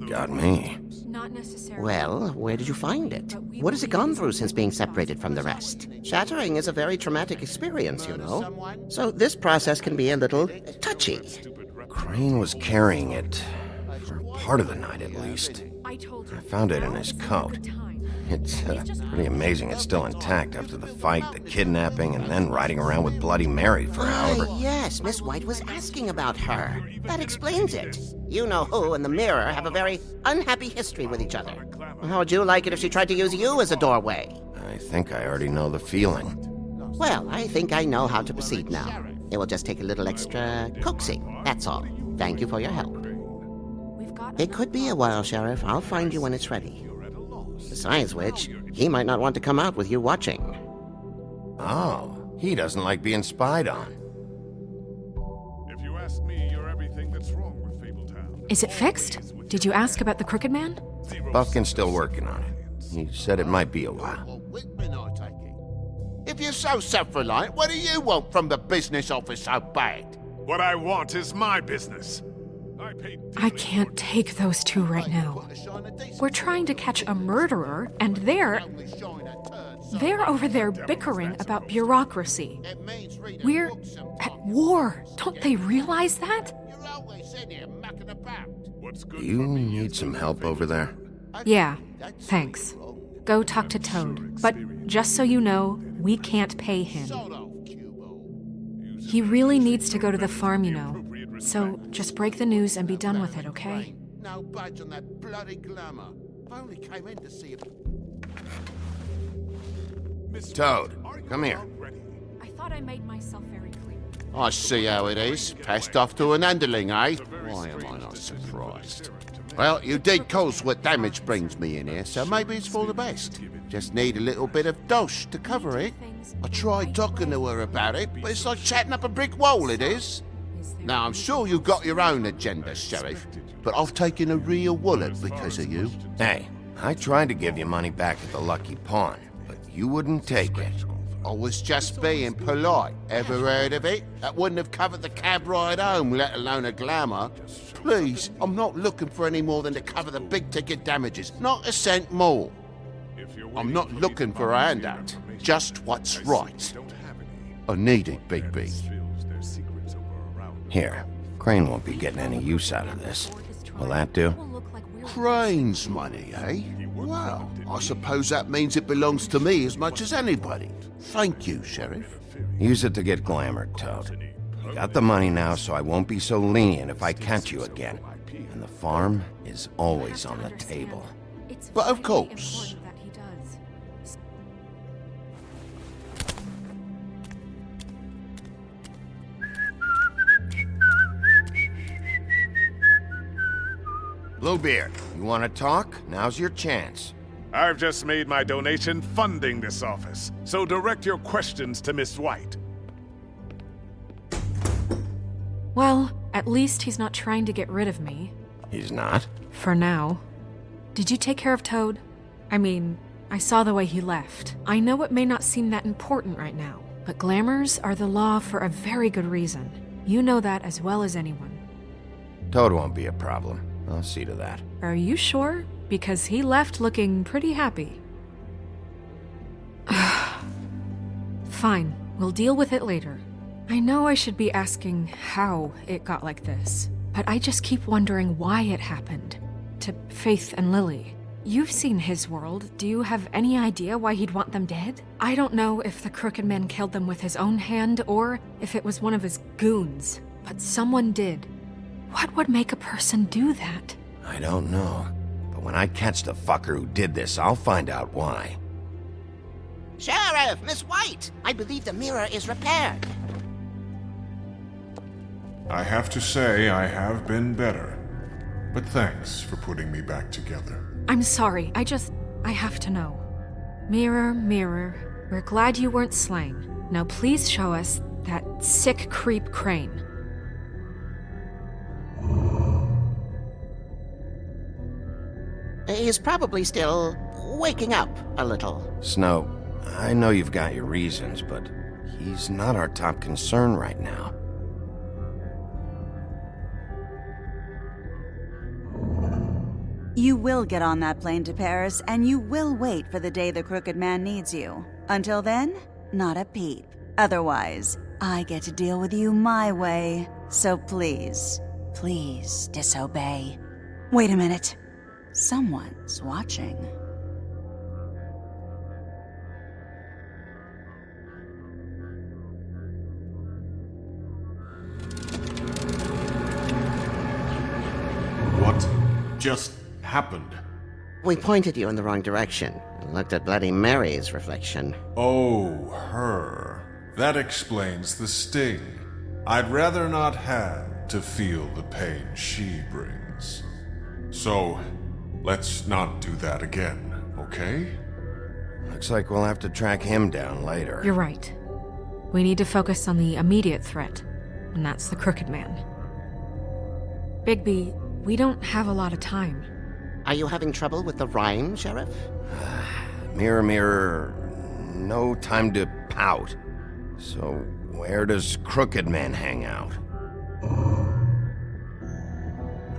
Got me. Not necessarily. Well, where did you find it? What has it gone through since being separated from the rest? Shattering is a very traumatic experience, you know. So this process can be a little touchy. Crane was carrying it. For part of the night, at least. I found it in his coat. It's pretty amazing it's still intact after the fight, the kidnapping, and then riding around with Bloody Mary for however... Yes, Miss White was asking about her. That explains it. You know who and the mirror have a very unhappy history with each other. How would you like it if she tried to use you as a doorway? I think I already know the feeling. Well, I think I know how to proceed now. It will just take a little extra coaxing, that's all. Thank you for your help. It could be a while, Sheriff. I'll find you when it's ready. Besides which, he might not want to come out with you watching. Oh, he doesn't like being spied on. If you ask me, you're everything that's wrong with Fabletown. Is it fixed? Did you ask about the Crooked Man? Buffkin's still working on it. He said it might be a while. If you're so self-reliant, what do you want from the business office so bad? What I want is my business. I can't take those two right now. We're trying to catch a murderer, and they're over there bickering about bureaucracy. We're at war. Don't they realize that? You need some help over there? Yeah, thanks. Go talk to Toad. But just so you know, we can't pay him. He really needs to go to the farm, you know. So just break the news and be done with it, okay? No budge on that bloody glamour. I only came in to see if... Toad, come here. I thought I made myself very clear. I see how it is. Passed off to an underling, eh? Why am I not surprised? Well, you did cause what damage brings me in here, so maybe it's for the best. Just need a little bit of dosh to cover it. I tried talking to her about it, but it's like chatting up a brick wall, it is. Now, I'm sure you've got your own agenda, Sheriff, but I've taken a real wallet because of you. Hey, I tried to give you money back at the Lucky Pawn, but you wouldn't take it. I was just being polite. Ever heard of it? That wouldn't have covered the cab ride home, let alone a glamour. Please, I'm not looking for any more than to cover the big-ticket damages. Not a cent more. I'm not looking for a handout. Just what's right. I need it, Bigby. Here, Crane won't be getting any use out of this. Will that do? Crane's money, eh? Well, I suppose that means it belongs to me as much as anybody. Thank you, Sheriff. Use it to get glamored, Toad. You got the money now, so I won't be so lenient if I catch you again. And the farm is always on the table. But of course. Bluebeard, you want to talk? Now's your chance. I've just made my donation funding this office, so direct your questions to Miss White. Well, at least he's not trying to get rid of me. He's not? For now. Did you take care of Toad? I mean, I saw the way he left. I know it may not seem that important right now, but glamours are the law for a very good reason. You know that as well as anyone. Toad won't be a problem. I'll see to that. Are you sure? Because he left looking pretty happy. Fine, we'll deal with it later. I know I should be asking how it got like this, but I just keep wondering why it happened. To Faith and Lily. You've seen his world. Do you have any idea why he'd want them dead? I don't know if the Crooked Man killed them with his own hand or if it was one of his goons, but someone did. What would make a person do that? I don't know. But when I catch the fucker who did this, I'll find out why. Sheriff, Miss White! I believe the mirror is repaired. I have to say I have been better. But thanks for putting me back together. I'm sorry, I have to know. Mirror, mirror, we're glad you weren't slain. Now please show us that sick creep Crane. He's probably still waking up a little. Snow, I know you've got your reasons, but he's not our top concern right now. You will get on that plane to Paris, and you will wait for the day the Crooked Man needs you. Until then, not a peep. Otherwise, I get to deal with you my way. So please, please disobey. Wait a minute. Someone's watching. What just happened? We pointed you in the wrong direction and looked at Bloody Mary's reflection. Oh, her. That explains the sting. I'd rather not have to feel the pain she brings. So, let's not do that again, okay? Looks like we'll have to track him down later. You're right. We need to focus on the immediate threat, and that's the Crooked Man. Bigby, we don't have a lot of time. Are you having trouble with the rhyme, Sheriff? Mirror, mirror, no time to pout. So, where does Crooked Man hang out?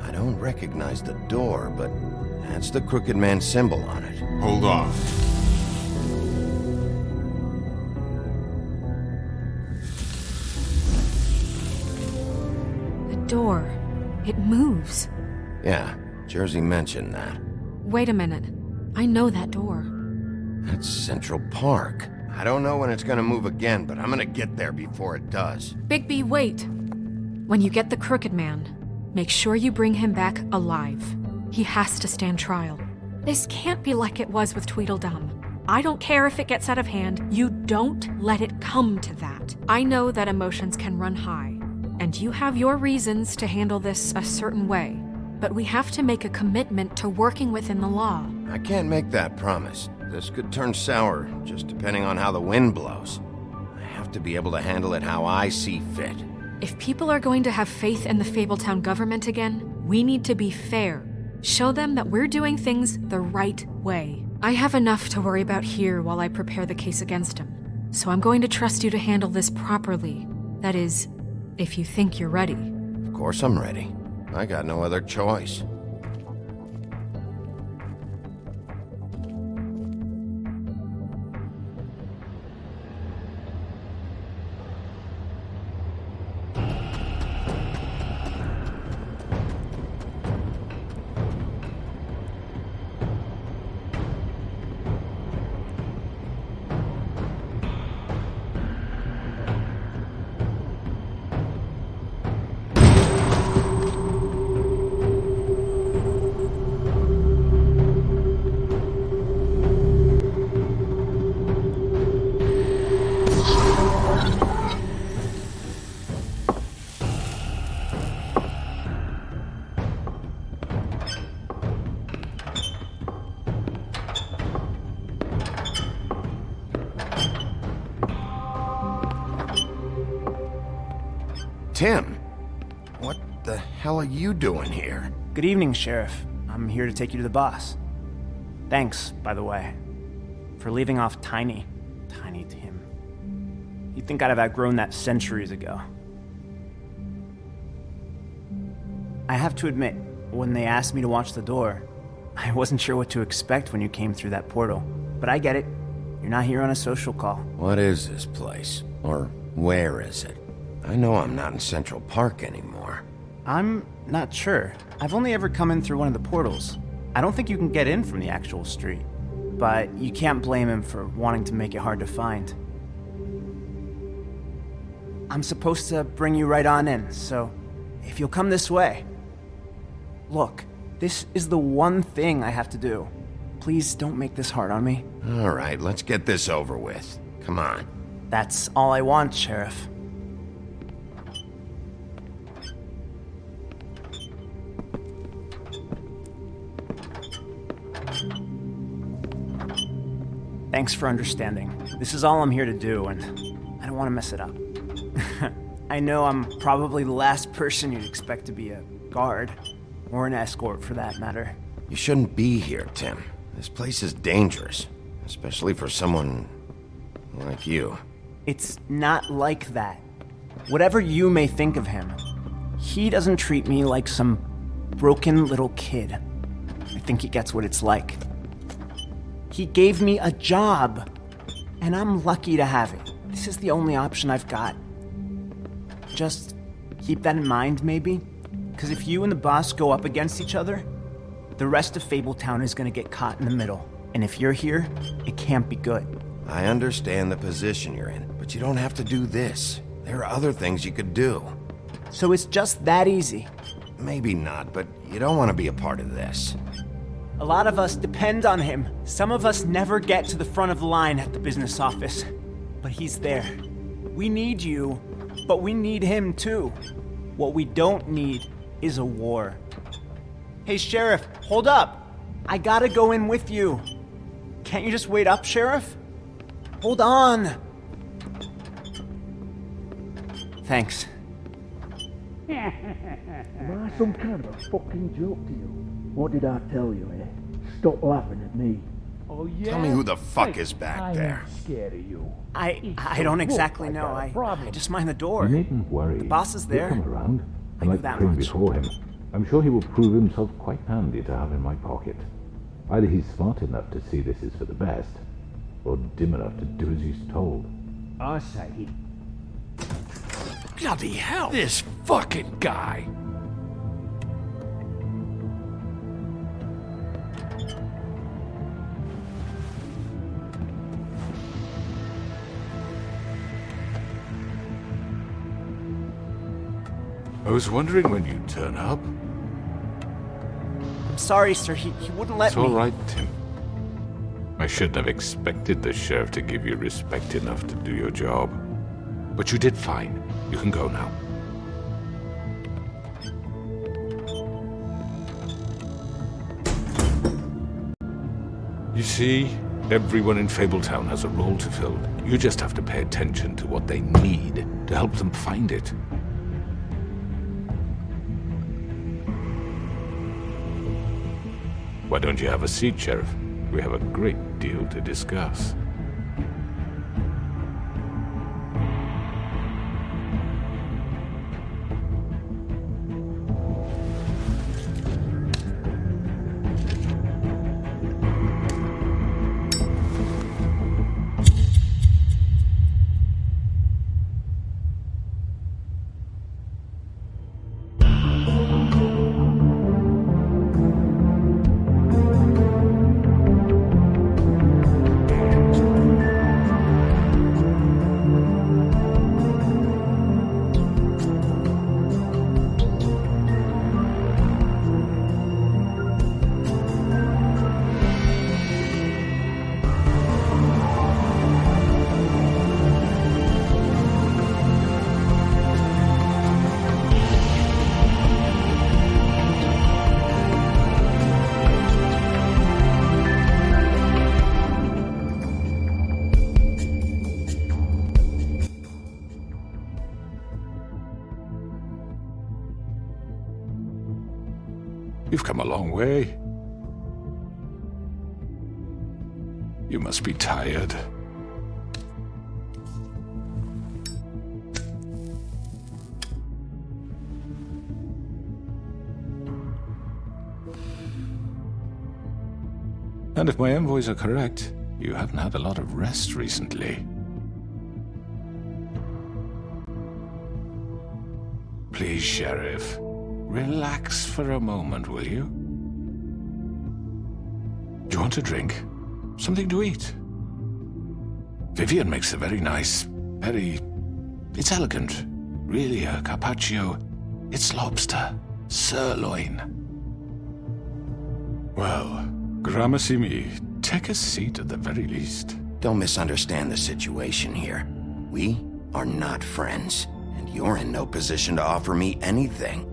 I don't recognize the door, but that's the Crooked Man symbol on it. Hold on. The door. It moves. Yeah, Jersey mentioned that. Wait a minute. I know that door. That's Central Park. I don't know when it's gonna move again, but I'm gonna get there before it does. Bigby, wait! When you get the Crooked Man, make sure you bring him back alive. He has to stand trial. This can't be like it was with Tweedledum. I don't care if it gets out of hand. You don't let it come to that. I know that emotions can run high, and you have your reasons to handle this a certain way. but we have to make a commitment to working within the law. I can't make that promise. This could turn sour, just depending on how the wind blows. I have to be able to handle it how I see fit. If people are going to have faith in the Fabletown government again, we need to be fair. Show them that we're doing things the right way. I have enough to worry about here while I prepare the case against him. So I'm going to trust you to handle this properly. That is, if you think you're ready. Of course I'm ready. I got no other choice. Tim, what the hell are you doing here? Good evening, Sheriff. I'm here to take you to the boss. Thanks, by the way, for leaving off Tiny Tim. You'd think I'd have outgrown that centuries ago. I have to admit, when they asked me to watch the door, I wasn't sure what to expect when you came through that portal. But I get it. You're not here on a social call. What is this place? Or where is it? I know I'm not in Central Park anymore. I'm not sure. I've only ever come in through one of the portals. I don't think you can get in from the actual street. But you can't blame him for wanting to make it hard to find. I'm supposed to bring you right on in, so if you'll come this way. Look, this is the one thing I have to do. Please don't make this hard on me. All right, let's get this over with. Come on. That's all I want, Sheriff. Thanks for understanding. This is all I'm here to do, and I don't want to mess it up. I know I'm probably the last person you'd expect to be a guard, or an escort for that matter. You shouldn't be here, Tim. This place is dangerous, especially for someone like you. It's not like that. Whatever you may think of him, he doesn't treat me like some broken little kid. I think he gets what it's like. He gave me a job, and I'm lucky to have it. This is the only option I've got. Just keep that in mind, maybe? Because if you and the boss go up against each other, the rest of Fabletown is going to get caught in the middle. And if you're here, it can't be good. I understand the position you're in, but you don't have to do this. There are other things you could do. So it's just that easy? Maybe not, but you don't want to be a part of this. A lot of us depend on him. Some of us never get to the front of the line at the business office. But he's there. We need you, but we need him too. What we don't need is a war. Hey, Sheriff, hold up. I gotta go in with you. Can't you just wait up, Sheriff? Hold on. Thanks. Am I some kind of a fucking joke to you? What did I tell you, eh? Stop laughing at me. Oh, yeah? Tell me who the fuck is back there. I'm scared of you. I don't exactly know. I just mind the door. You needn't worry. The boss is there. He'll come around. I knew like that Prim much. before him. I'm sure he will prove himself quite handy to have in my pocket. Either he's smart enough to see this is for the best, or dim enough to do as he's told. I say he... Bloody hell! This fucking guy! I was wondering when you'd turn up. I'm sorry, sir. He wouldn't let It's me. all right, Tim. I shouldn't have expected the sheriff to give you respect enough to do your job. But you did fine. You can go now. You see, everyone in Fabletown has a role to fill. You just have to pay attention to what they need to help them find it. Why don't you have a seat, Sheriff? We have a great deal to discuss. You've come a long way. You must be tired. And if my envoys are correct, you haven't had a lot of rest recently. Please, Sheriff. Relax for a moment, will you? Do you want a drink? Something to eat? Vivian makes a very nice, it's elegant. Really a carpaccio. It's lobster. Sirloin. Well, gramercy me. Take a seat at the very least. Don't misunderstand the situation here. We are not friends, and you're in no position to offer me anything.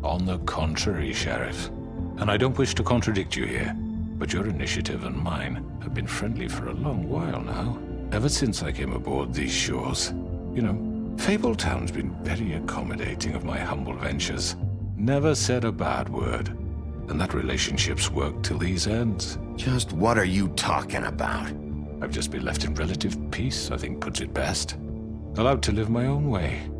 On the contrary, Sheriff. And I don't wish to contradict you here, but your initiative and mine have been friendly for a long while now. Ever since I came aboard these shores. You know, Fabletown's been very accommodating of my humble ventures. Never said a bad word. And that relationship's worked till these ends. Just what are you talking about? I've just been left in relative peace, I think puts it best. Allowed to live my own way.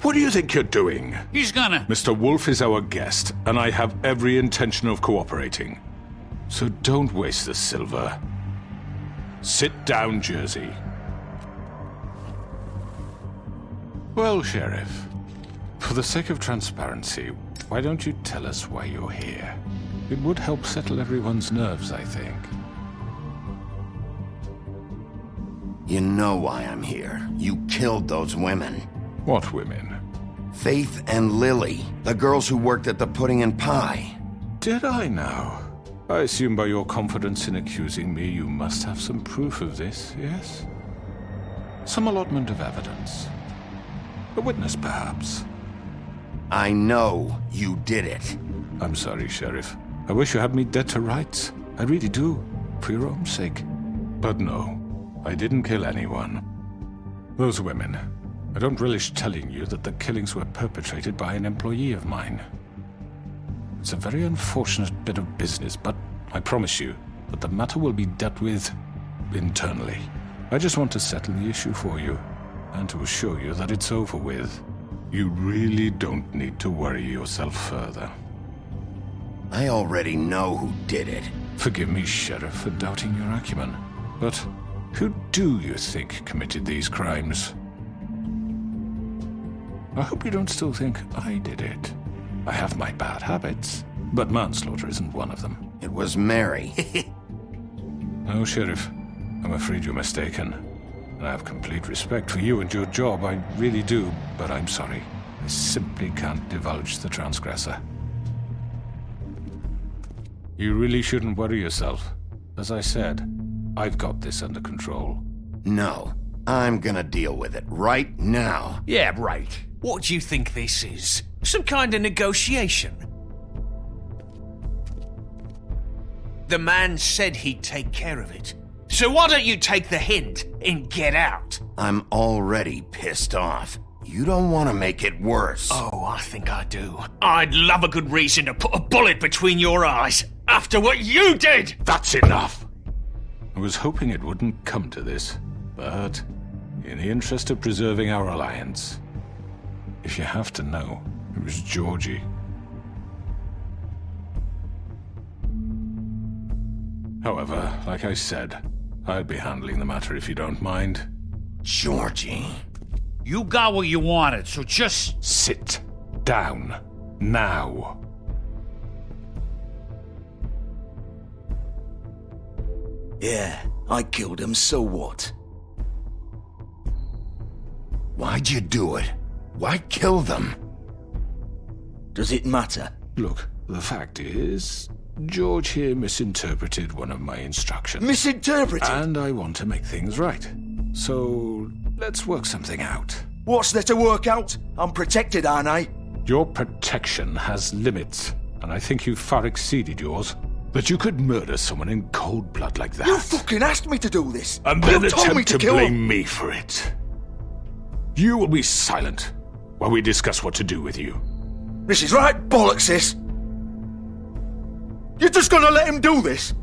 What do you think you're doing? He's gonna... Mr. Wolf is our guest, and I have every intention of cooperating. So don't waste the silver. Sit down, Jersey. Well, Sheriff, for the sake of transparency, why don't you tell us why you're here? It would help settle everyone's nerves, I think. You know why I'm here. You killed those women. What women? Faith and Lily, the girls who worked at the Pudding and Pie. Did I now? I assume by your confidence in accusing me, you must have some proof of this, yes? Some allotment of evidence. A witness, perhaps. I know you did it. I'm sorry, Sheriff. I wish you had me dead to rights. I really do, for your own sake. But no, I didn't kill anyone. Those women... I don't relish telling you that the killings were perpetrated by an employee of mine. It's a very unfortunate bit of business, but I promise you that the matter will be dealt with internally. I just want to settle the issue for you, and to assure you that it's over with. You really don't need to worry yourself further. I already know who did it. Forgive me, Sheriff, for doubting your acumen, but who do you think committed these crimes? I hope you don't still think I did it. I have my bad habits, but manslaughter isn't one of them. It was Mary. No, Sheriff. I'm afraid you're mistaken. And I have complete respect for you and your job, I really do, but I'm sorry. I simply can't divulge the transgressor. You really shouldn't worry yourself. As I said, I've got this under control. No, I'm gonna deal with it right now. Yeah, right. What do you think this is? Some kind of negotiation? The man said he'd take care of it. So why don't you take the hint and get out? I'm already pissed off. You don't want to make it worse. Oh, I think I do. I'd love a good reason to put a bullet between your eyes after what you did! That's enough! I was hoping it wouldn't come to this, but in the interest of preserving our alliance, if you have to know, it was Georgie. However, like I said, I'll be handling the matter if you don't mind. Georgie. You got what you wanted, so just... Sit down. Now. Yeah, I killed him, so what? Why'd you do it? Why kill them? Does it matter? Look, the fact is, George here misinterpreted one of my instructions. Misinterpreted? And I want to make things right. So, let's work something out. What's there to work out? I'm protected, aren't I? Your protection has limits, and I think you've far exceeded yours. That you could murder someone in cold blood like that. You fucking asked me to do this! And then you told me attempt to kill blame him. me for it. You will be silent while we discuss what to do with you. This is right bollocks, this! You're just gonna let him do this?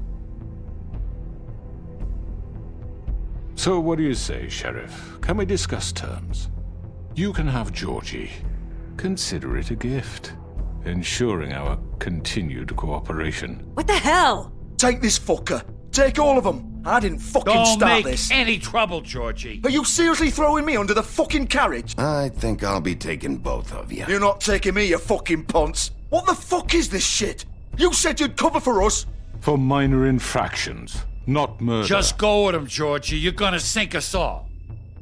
So what do you say, Sheriff? Can we discuss terms? You can have Georgie. Consider it a gift, ensuring our continued cooperation. What the hell? Take this fucker. Take all of them. I didn't fucking Don't start make this. any trouble, Georgie. Are you seriously throwing me under the fucking carriage? I think I'll be taking both of you. You're not taking me, you fucking ponce. What the fuck is this shit? You said you'd cover for us. For minor infractions, not murder. Just go with him, Georgie. You're gonna sink us all.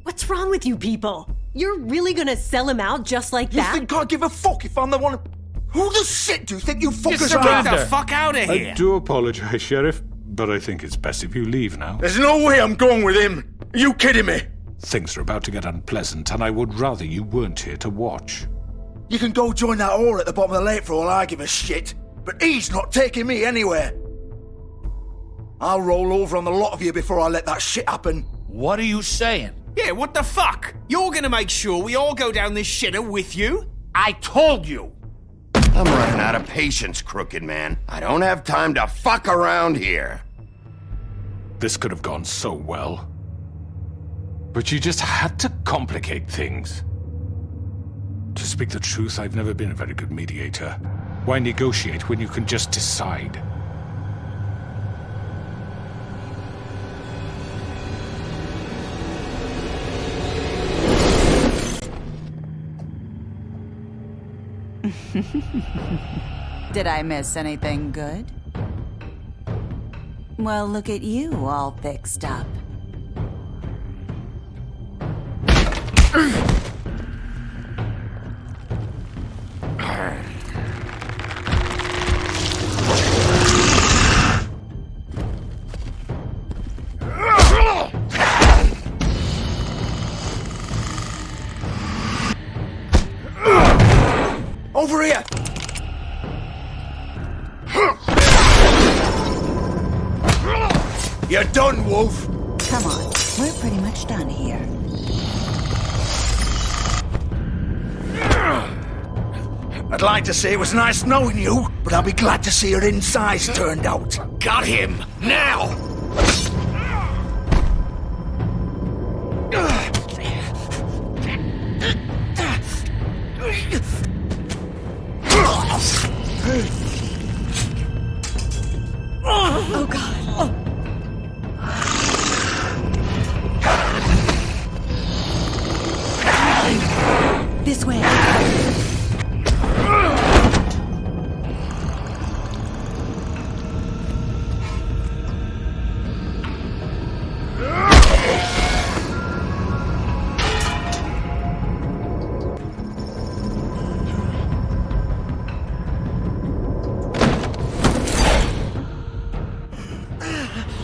What's wrong with you people? You're really gonna sell him out just like You that? think I give a fuck if I'm the one? Who the shit do you think you fuckers Get are? the fuck out of here! I do apologize, Sheriff, but I think it's best if you leave now. There's no way I'm going with him. Are you kidding me? Things are about to get unpleasant, and I would rather you weren't here to watch. You can go join that whore at the bottom of the lake for all I give a shit. But he's not taking me anywhere. I'll roll over on the lot of you before I let that shit happen. What are you saying? Yeah, what the fuck? You're gonna make sure we all go down this shitter with you? I told you! I'm running out of patience, crooked man. I don't have time to fuck around here. This could have gone so well. But you just had to complicate things. To speak the truth, I've never been a very good mediator. Why negotiate when you can just decide? Did I miss anything good? Well, look at you all fixed up. Over here! You're done, Wolf! Come on, we're pretty much done here. I'd like to say it was nice knowing you, but I'll be glad to see your insides turned out. Got him! Now! Oh god. Oh. This way.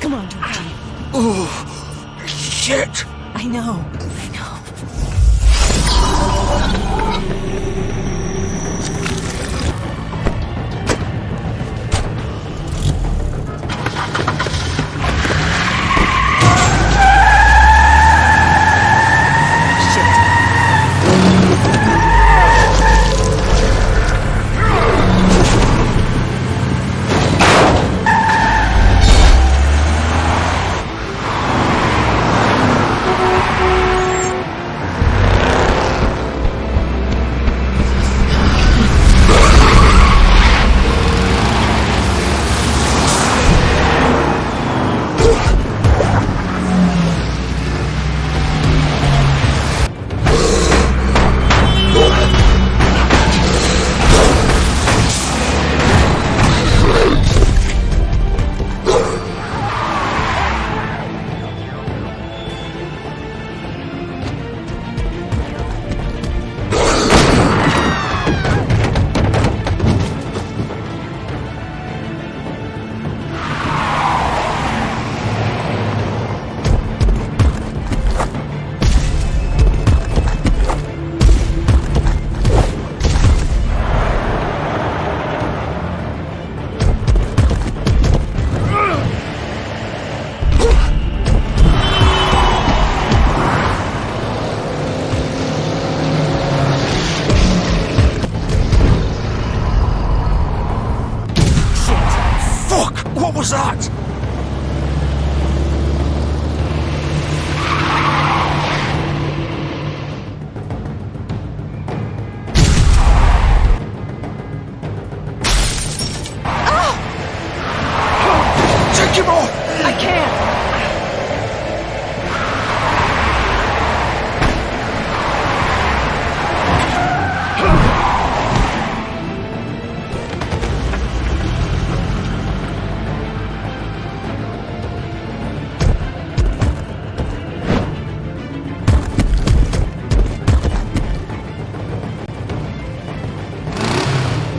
Come on, Georgie. Oh, shit! I know. Take him off! I can't!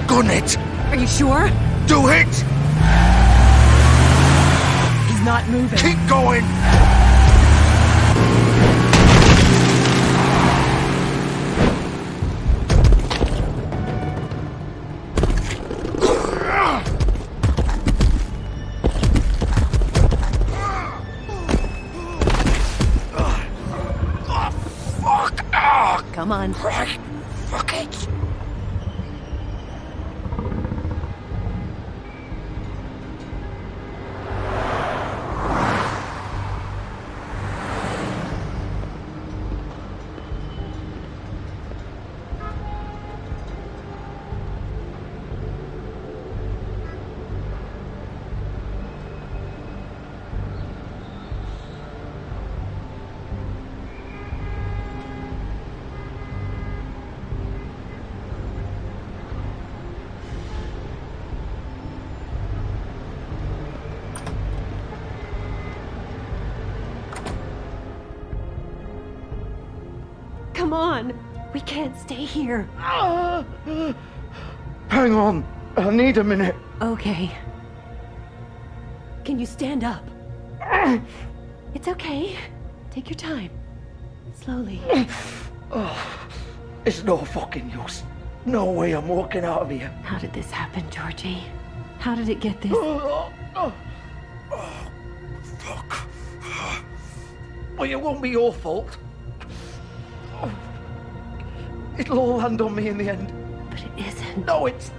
Gun it! Are you sure? Do it! He's not moving. Keep going! Come on. Right. Fuck it. Come on! We can't stay here. Hang on. I need a minute. Okay. Can you stand up? It's okay. Take your time. Slowly. It's no fucking use. No way I'm walking out of here. How did this happen, Georgie? How did it get this? Fuck. Well, it won't be your fault. It'll all land on me in the end. But it isn't. No, it's...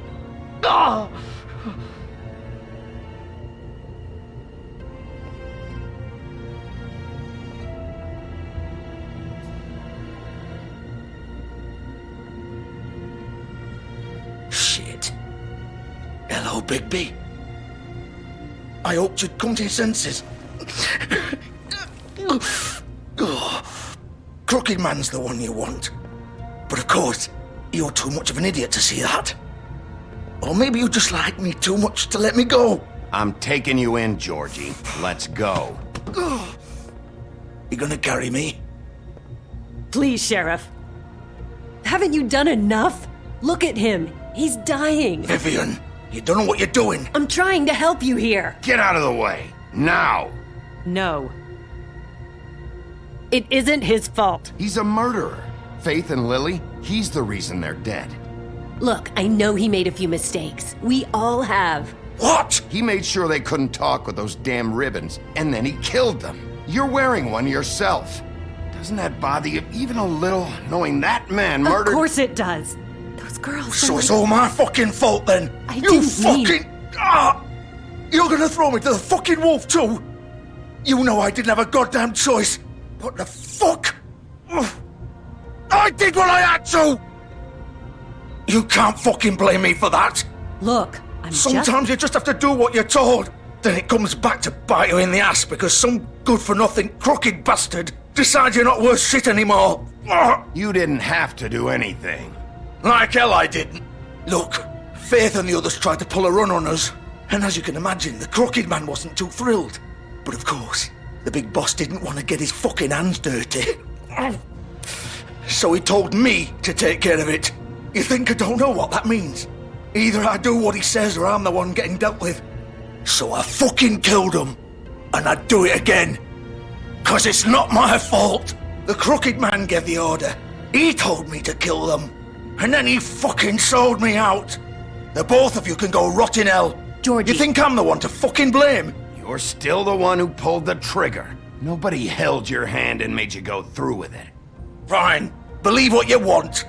Ah! Shit. Hello, Bigby. I hoped you'd come to your senses. Crooked Man's the one you want. But of course, you're too much of an idiot to see that. Or maybe you just like me too much to let me go. I'm taking you in, Georgie. Let's go. You gonna carry me? Please, Sheriff. Haven't you done enough? Look at him. He's dying. Vivian, you don't know what you're doing. I'm trying to help you here. Get out of the way. Now. No. It isn't his fault. He's a murderer. Faith and Lily, he's the reason they're dead. Look, I know he made a few mistakes. We all have. What? He made sure they couldn't talk with those damn ribbons, and then he killed them. You're wearing one yourself. Doesn't that bother you even a little, knowing that man murdered... Of course it does. Those girls... So it's all my fucking fault then? I You didn't fucking... Ah! You're gonna throw me to the fucking wolf too? You know I didn't have a goddamn choice. What the fuck? I did what I had to! You can't fucking blame me for that. Look, Sometimes you just have to do what you're told. Then it comes back to bite you in the ass because some good-for-nothing crooked bastard decides you're not worth shit anymore. You didn't have to do anything. Like hell I didn't. Look, Faith and the others tried to pull a run on us. And as you can imagine, the Crooked Man wasn't too thrilled. But of course, the big boss didn't want to get his fucking hands dirty. So he told me to take care of it. You think I don't know what that means? Either I do what he says or I'm the one getting dealt with. So I fucking killed him. And I'd do it again. 'Cause it's not my fault. The Crooked Man gave the order. He told me to kill them. And then he fucking sold me out. The both of you can go rot in hell. Georgie. You think I'm the one to fucking blame? You're still the one who pulled the trigger. Nobody held your hand and made you go through with it. Fine. Believe what you want.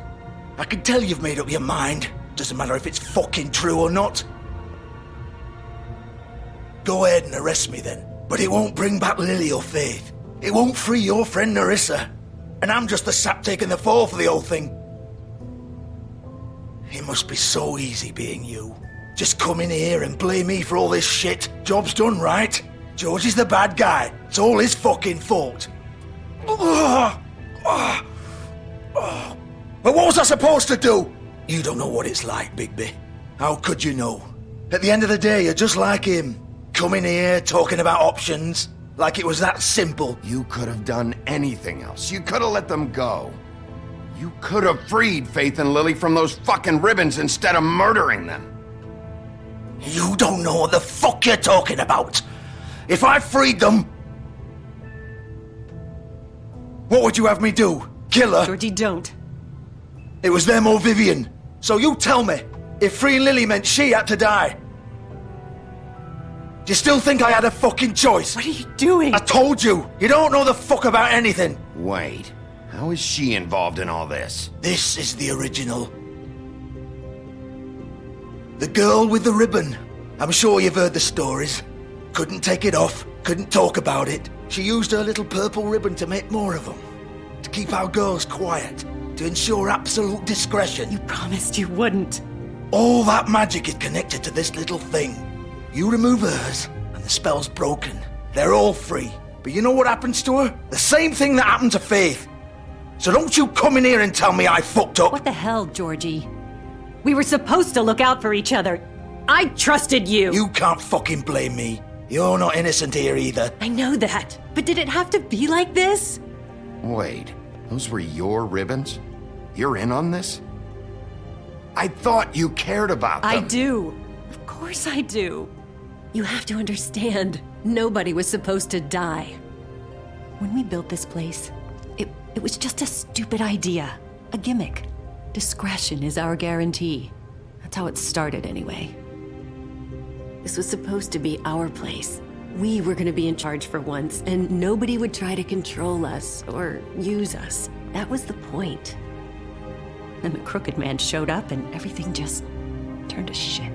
I can tell you've made up your mind. Doesn't matter if it's fucking true or not. Go ahead and arrest me then. But it won't bring back Lily or Faith. It won't free your friend Narissa. And I'm just the sap taking the fall for the whole thing. It must be so easy being you. Just come in here and blame me for all this shit. Job's done, right? George is the bad guy. It's all his fucking fault. But what was I supposed to do? You don't know what it's like, Bigby. How could you know? At the end of the day, you're just like him. Coming here, talking about options, like it was that simple. You could have done anything else. You could have let them go. You could have freed Faith and Lily from those fucking ribbons instead of murdering them. You don't know what the fuck you're talking about. If I freed them, what would you have me do? Kill her? Georgie, don't. It was them or Vivian. So you tell me, if freeing Lily meant she had to die, do you still think I had a fucking choice? What are you doing? I told you, you don't know the fuck about anything. Wait, how is she involved in all this? This is the original. The girl with the ribbon. I'm sure you've heard the stories. Couldn't take it off, couldn't talk about it. She used her little purple ribbon to make more of them. To keep our girls quiet. To ensure absolute discretion. You promised you wouldn't. All that magic is connected to this little thing. You remove hers, and the spell's broken. They're all free. But you know what happens to her? The same thing that happened to Faith. So don't you come in here and tell me I fucked up. What the hell, Georgie? We were supposed to look out for each other. I trusted you. You can't fucking blame me. You're not innocent here either. I know that. But did it have to be like this? Wait, those were your ribbons? You're in on this? I thought you cared about them. I do. Of course I do. You have to understand, nobody was supposed to die. When we built this place, it was just a stupid idea. A gimmick. Discretion is our guarantee. That's how it started anyway. This was supposed to be our place. We were gonna be in charge for once, and nobody would try to control us or use us. That was the point. Then the Crooked Man showed up and everything just turned to shit.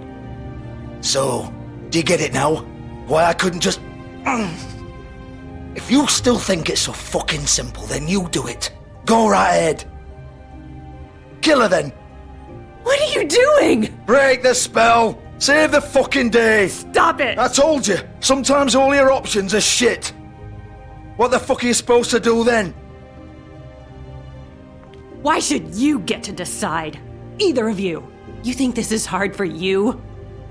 So, do you get it now? Why I couldn't just... If you still think it's so fucking simple, then you do it. Go right ahead. Kill her then. What are you doing? Break the spell. Save the fucking day. Stop it. I told you, sometimes all your options are shit. What the fuck are you supposed to do then? Why should you get to decide? Either of you. You think this is hard for you?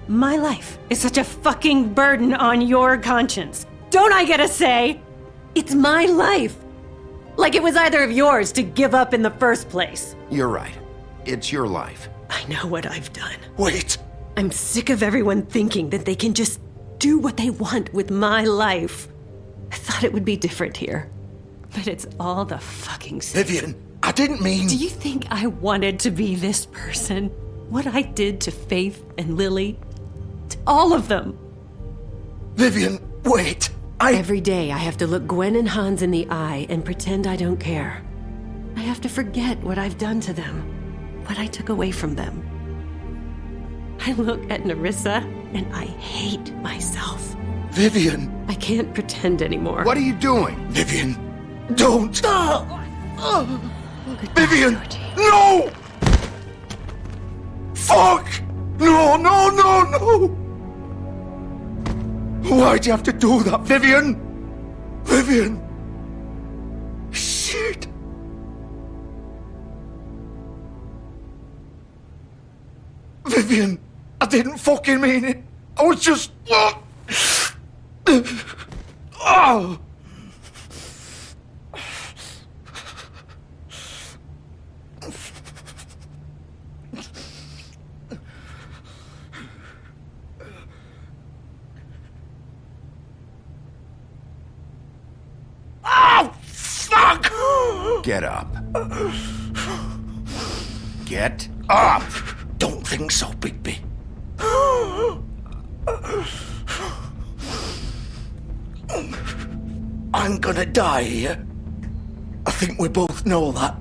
My life is such a fucking burden on your conscience. Don't I get a say? It's my life. Like it was either of yours to give up in the first place. You're right. It's your life. I know what I've done. Wait. I'm sick of everyone thinking that they can just do what they want with my life. I thought it would be different here. But it's all the fucking same. Vivian, I didn't mean... Do you think I wanted to be this person? What I did to Faith and Lily? To all of them? Vivian, wait. Every day I have to look Gwen and Hans in the eye and pretend I don't care. I have to forget what I've done to them. What I took away from them. I look at Nerissa and I hate myself. Vivian. I can't pretend anymore. What are you doing? Vivian, don't. Vivian, no! Fuck! No, no, no, no! Why'd you have to do that, Vivian? Vivian! Shit! Vivian, I didn't fucking mean it. I was just... Oh! Oh, fuck! Get up. Get up! Don't think so, Bigby. I'm gonna die here. I think we both know that.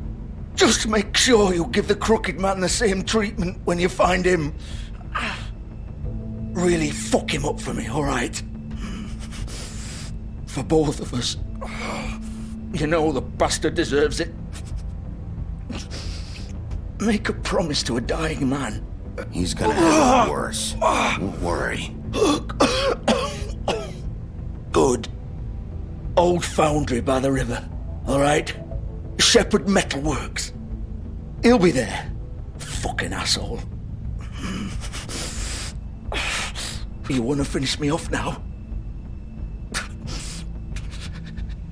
Just make sure you give the Crooked Man the same treatment when you find him. Really fuck him up for me, alright? For both of us. You know the bastard deserves it. Make a promise to a dying man. He's gonna have it worse. Don't worry. Good. Old foundry by the river, alright? Shepherd Metalworks. He'll be there. Fucking asshole. You wanna finish me off now?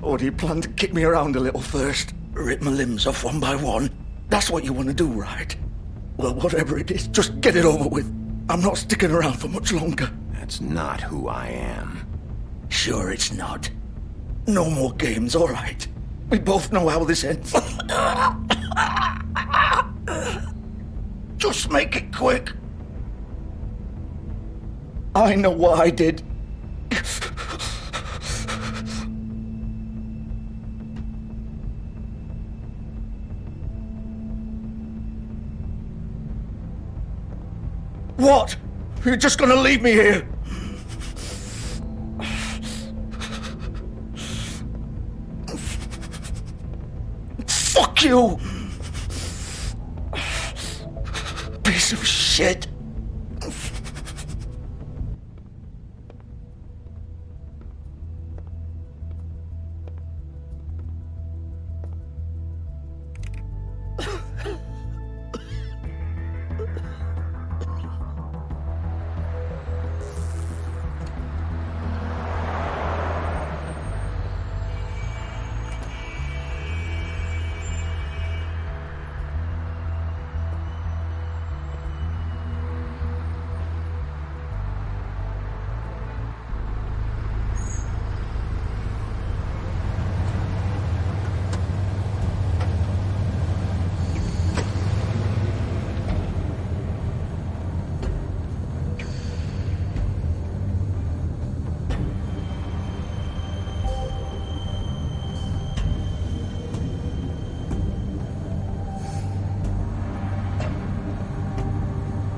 Or do you plan to kick me around a little first? Rip my limbs off one by one? That's what you wanna do, right? Well, whatever it is, just get it over with. I'm not sticking around for much longer. That's not who I am. Sure it's not. No more games, alright? We both know how this ends. Just make it quick. I know what I did. What? You're just gonna leave me here? Fuck you! Piece of shit.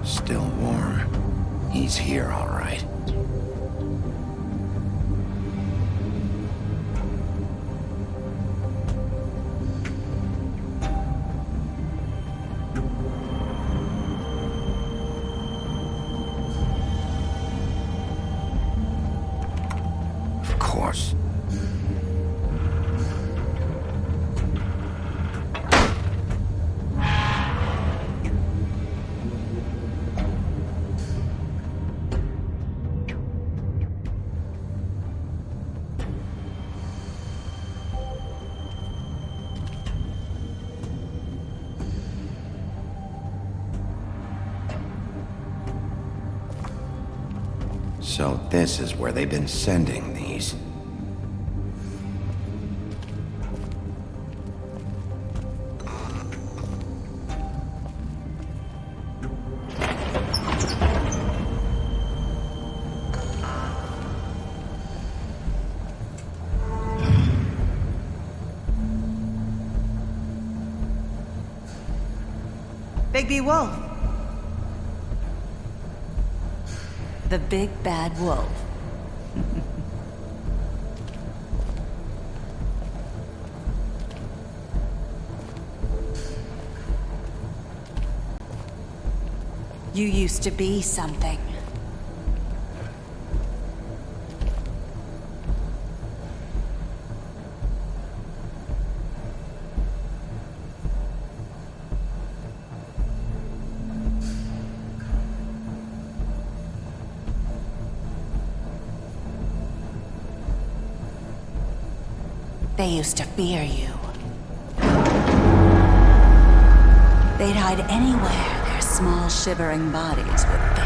Still warm. He's here, all right. Of course. So this is where they've been sending these. Bigby Wolf. The big bad wolf. You used to be something. They used to fear you. They'd hide anywhere their small, shivering bodies would fit.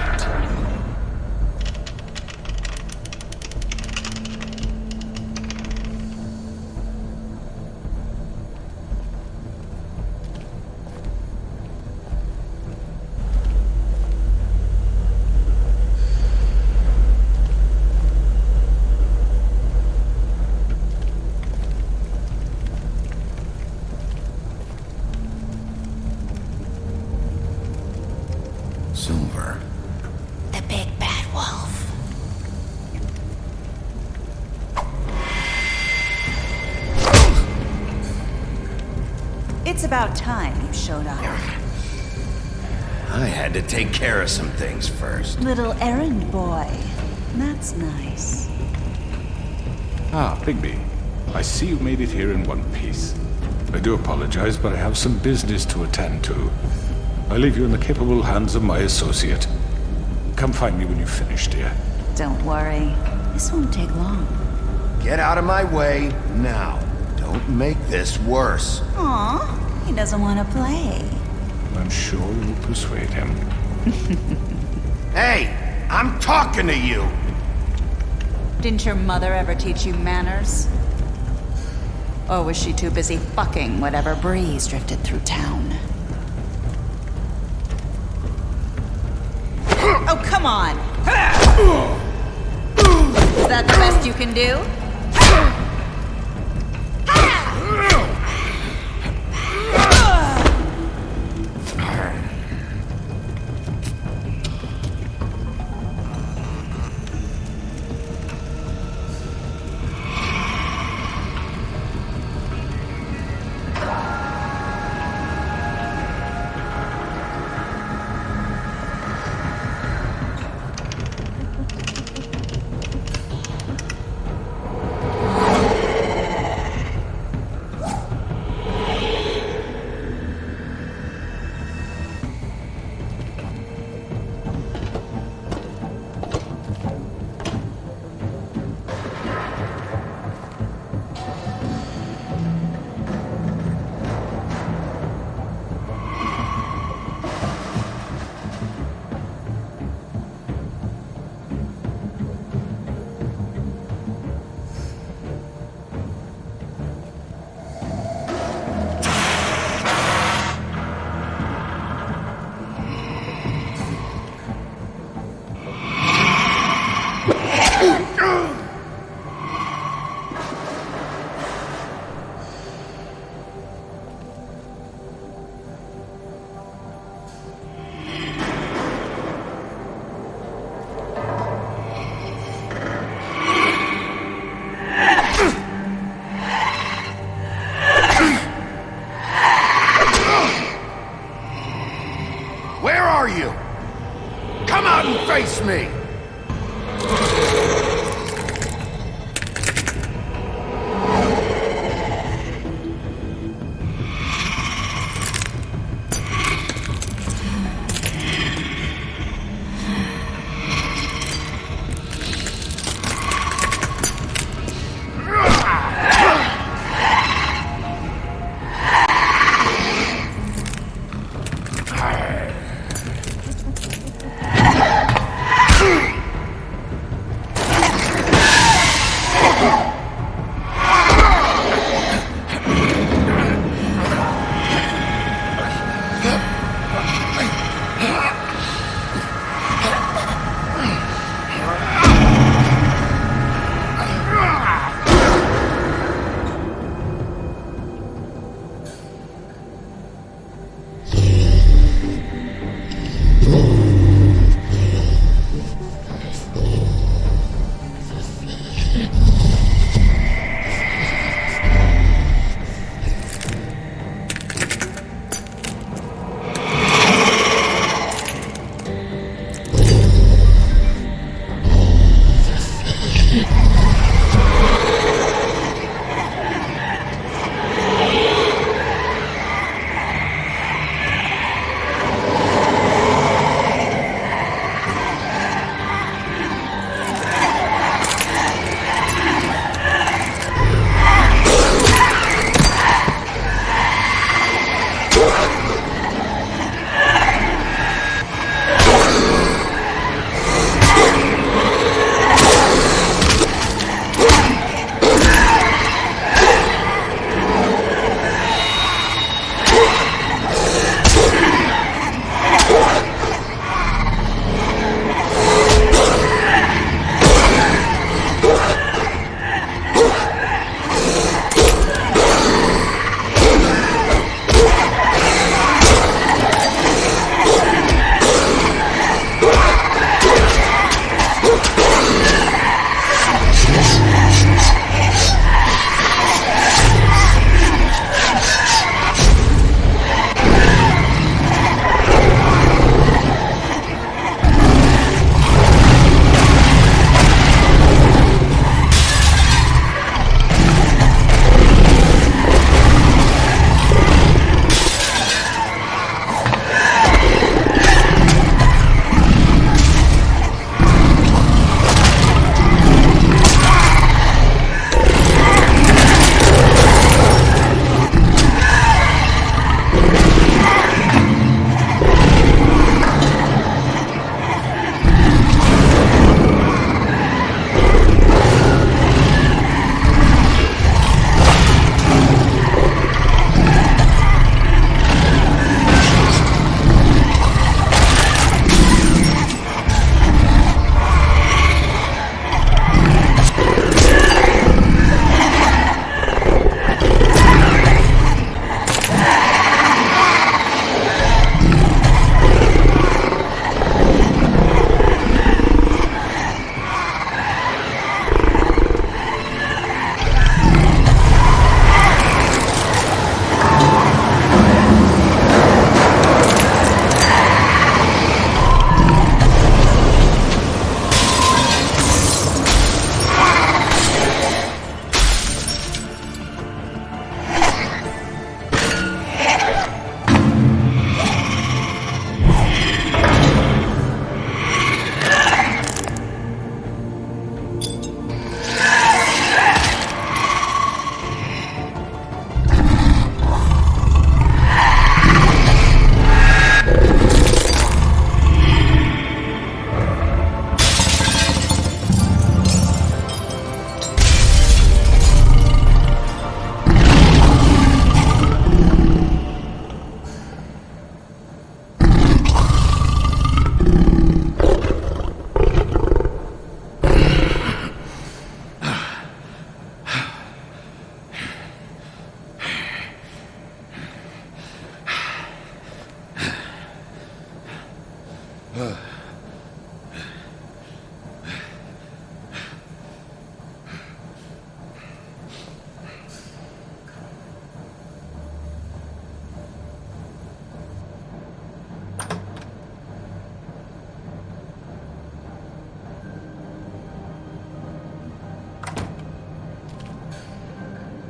Silver. The big bad wolf. It's about time you showed up. I had to take care of some things first. Little errand boy. That's nice. Ah, Bigby. I see you made it here in one piece. I do apologize, but I have some business to attend to. I leave you in the capable hands of my associate. Come find me when you've finished, dear. Don't worry. This won't take long. Get out of my way now. Don't make this worse. Aw, he doesn't want to play. I'm sure you'll persuade him. Hey, I'm talking to you! Didn't your mother ever teach you manners? Or was she too busy fucking whatever breeze drifted through town? Oh, come on! Is that the best you can do? Where are you? Come out and face me!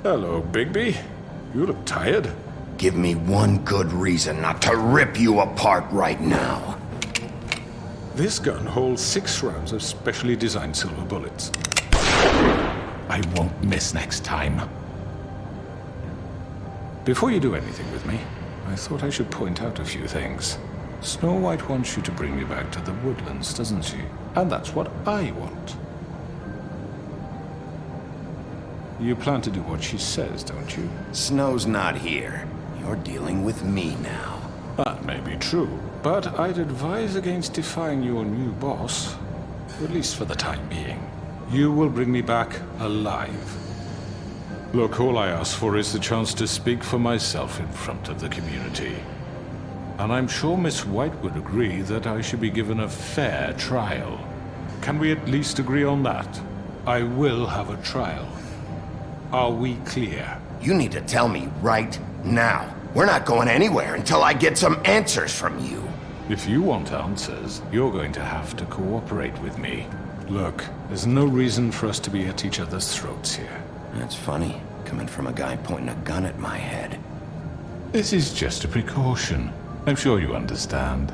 Hello, Bigby. You look tired. Give me one good reason not to rip you apart right now. This gun holds 6 rounds of specially designed silver bullets. I won't miss next time. Before you do anything with me, I thought I should point out a few things. Snow White wants you to bring me back to the woodlands, doesn't she? And that's what I want. You plan to do what she says, don't you? Snow's not here. You're dealing with me now. That may be true, but I'd advise against defying your new boss, at least for the time being. You will bring me back alive. Look, all I ask for is the chance to speak for myself in front of the community. And I'm sure Miss White would agree that I should be given a fair trial. Can we at least agree on that? I will have a trial. Are we clear? You need to tell me right now. We're not going anywhere until I get some answers from you. If you want answers, you're going to have to cooperate with me. Look, there's no reason for us to be at each other's throats here. That's funny, coming from a guy pointing a gun at my head. This is just a precaution. I'm sure you understand.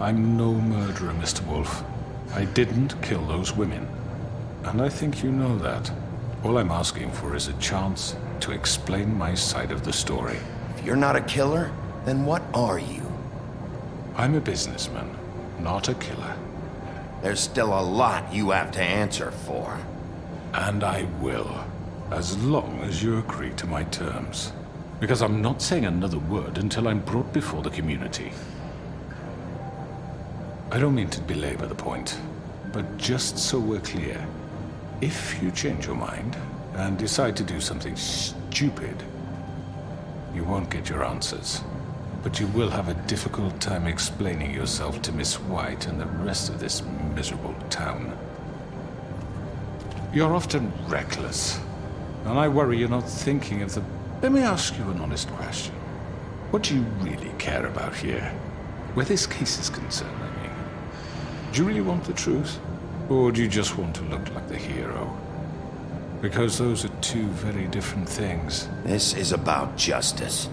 I'm no murderer, Mr. Wolf. I didn't kill those women. And I think you know that. All I'm asking for is a chance to explain my side of the story. If you're not a killer, then what are you? I'm a businessman, not a killer. There's still a lot you have to answer for. And I will, as long as you agree to my terms. Because I'm not saying another word until I'm brought before the community. I don't mean to belabor the point, but just so we're clear, if you change your mind and decide to do something stupid, you won't get your answers. But you will have a difficult time explaining yourself to Miss White and the rest of this miserable town. You're often reckless, and I worry you're not thinking of the... Let me ask you an honest question. What do you really care about here? Where this case is concerned, I mean. Do you really want the truth? Or do you just want to look like the hero? Because those are two very different things. This is about justice.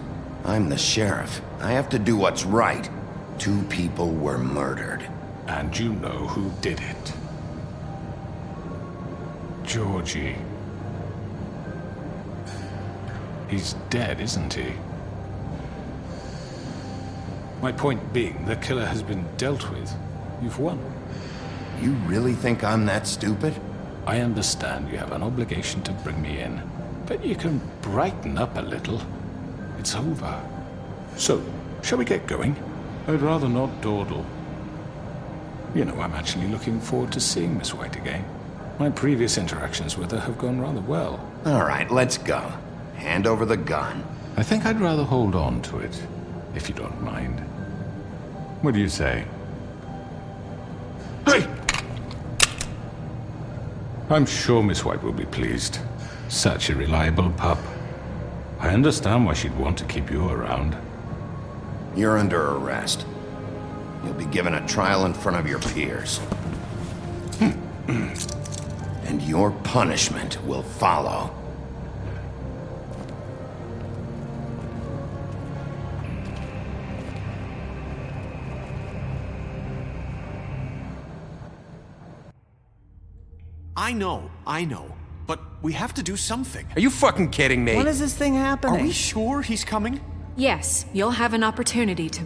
I'm the sheriff. I have to do what's right. 2 people were murdered. And you know who did it. Georgie. He's dead, isn't he? My point being, the killer has been dealt with. You've won. You really think I'm that stupid? I understand you have an obligation to bring me in, but you can brighten up a little. It's over. So, shall we get going? I'd rather not dawdle. You know, I'm actually looking forward to seeing Miss White again. My previous interactions with her have gone rather well. All right, let's go. Hand over the gun. I think I'd rather hold on to it, if you don't mind. What do you say? Hey! I'm sure Miss White will be pleased. Such a reliable pup. I understand why she'd want to keep you around. You're under arrest. You'll be given a trial in front of your peers. And your punishment will follow. I know. But we have to do something. Are you fucking kidding me? When is this thing happening? Are we sure he's coming? Yes, you'll have an opportunity to...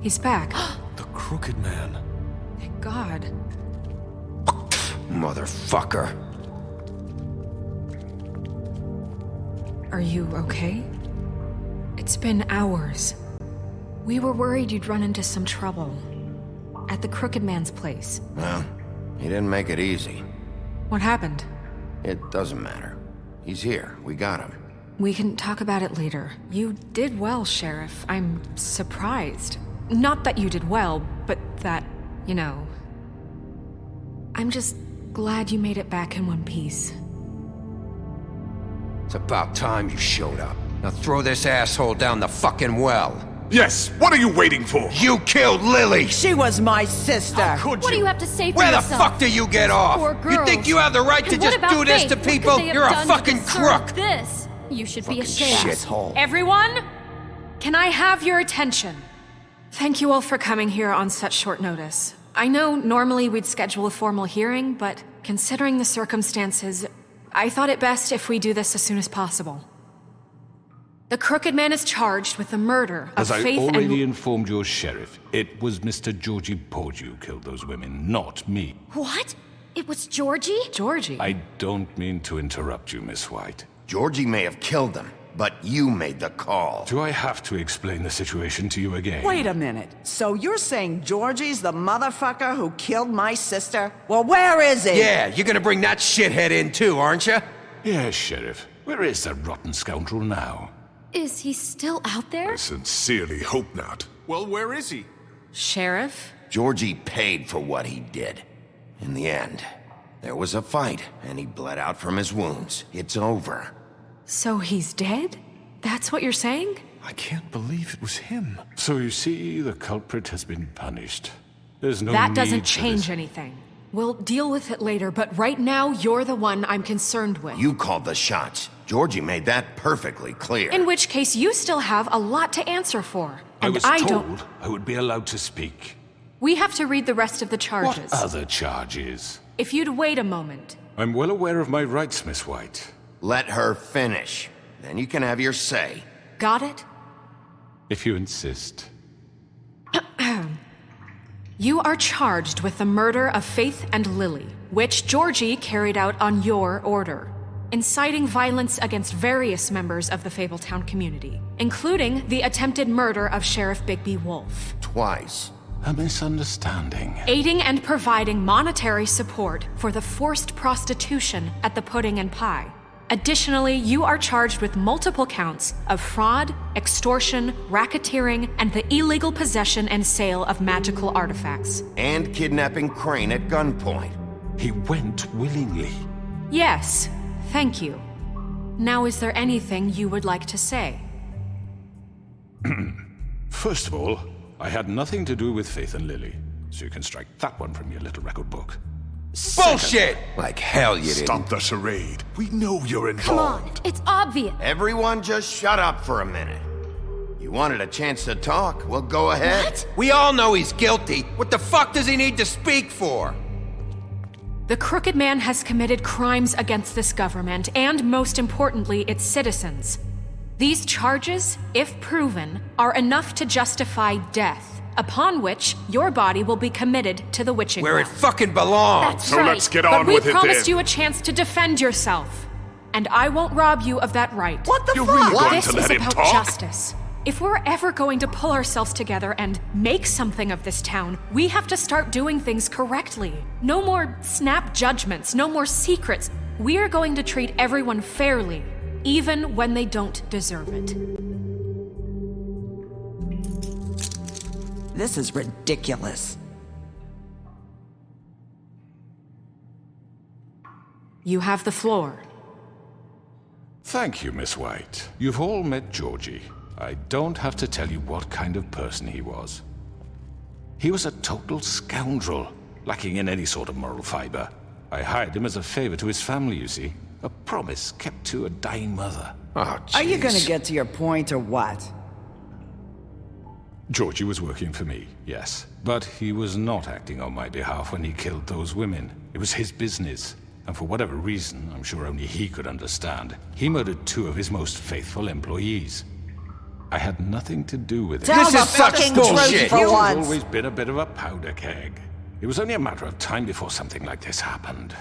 He's back. The Crooked Man. Thank God. Motherfucker. Are you okay? It's been hours. We were worried you'd run into some trouble. At the Crooked Man's place. Well, he didn't make it easy. What happened? It doesn't matter. He's here. We got him. We can talk about it later. You did well, Sheriff. I'm surprised. Not that you did well, but that, you know... I'm just glad you made it back in one piece. It's about time you showed up. Now throw this asshole down the fucking well. Yes, what are you waiting for? You killed Lily! She was my sister! What do you have to say for Where yourself? the fuck do you get off? Poor You girls. think you have the right to And what just about do this Faith? to What could people? they have You're a done to fucking deserve crook! This. You should be ashamed. Shithole. Everyone, can I have your attention? Thank you all for coming here on such short notice. I know normally we'd schedule a formal hearing, but considering the circumstances, I thought it best if we do this as soon as possible. The Crooked Man is charged with the murder of As I Faith already and... informed your sheriff, it was Mr. Georgie Porgy who killed those women, not me. What? It was Georgie? Georgie? I don't mean to interrupt you, Miss White. Georgie may have killed them, but you made the call. Do I have to explain the situation to you again? Wait a minute. So you're saying Georgie's the motherfucker who killed my sister? Well, where is he? Yeah, you're gonna bring that shithead in too, aren't you? Yes, Sheriff. Where is that rotten scoundrel now? Is he still out there? I sincerely hope not. Well, where is he? Sheriff? Georgie paid for what he did. In the end, there was a fight, and he bled out from his wounds. It's over. So he's dead? That's what you're saying? I can't believe it was him. So you see, the culprit has been punished. There's no That need doesn't for change this. anything. We'll deal with it later, but right now, you're the one I'm concerned with. You called the shots. Georgie made that perfectly clear. In which case, you still have a lot to answer for. I And was don't... told I would be allowed to speak. We have to read the rest of the charges. What other charges? If you'd wait a moment. I'm well aware of my rights, Miss White. Let her finish. Then you can have your say. Got it? If you insist. You are charged with the murder of Faith and Lily, which Georgie carried out on your order, inciting violence against various members of the Fabletown community, including the attempted murder of Sheriff Bigby Wolf. Twice. A misunderstanding. Aiding and providing monetary support for the forced prostitution at the Pudding and Pie. Additionally, you are charged with multiple counts of fraud, extortion, racketeering, and the illegal possession and sale of magical artifacts. And kidnapping Crane at gunpoint. He went willingly. Yes, thank you. Now, is there anything you would like to say? First of all, I had nothing to do with Faith and Lily, so you can strike that one from your little record book. Bullshit! Like hell you didn't. Stop the charade. We know you're Come involved. on, it's obvious. Everyone just shut up for a minute. You wanted a chance to talk? Well, go ahead. What? We all know he's guilty. What the fuck does he need to speak for? The Crooked Man has committed crimes against this government and, most importantly, its citizens. These charges, if proven, are enough to justify death, upon which your body will be committed to the witching Where it well. fucking belongs. That's So right. let's get but on with it we promised then. you a chance to defend yourself, and I won't rob you of that right. What the You're fuck? really going This to is let him about talk? justice. If we're ever going to pull ourselves together and make something of this town, we have to start doing things correctly. No more snap judgments, no more secrets. We are going to treat everyone fairly, even when they don't deserve it. This is ridiculous. You have the floor. Thank you, Miss White. You've all met Georgie. I don't have to tell you what kind of person he was. He was a total scoundrel, lacking in any sort of moral fiber. I hired him as a favor to his family, you see. A promise kept to a dying mother. Oh, Are you jeez. gonna get to your point or what? Georgie was working for me, yes. But he was not acting on my behalf when he killed those women. It was his business. And for whatever reason, I'm sure only he could understand, he murdered 2 of his most faithful employees. I had nothing to do with it. Tell the fucking truth He's for once. always been a bit of a powder keg. It was only a matter of time before something like this happened.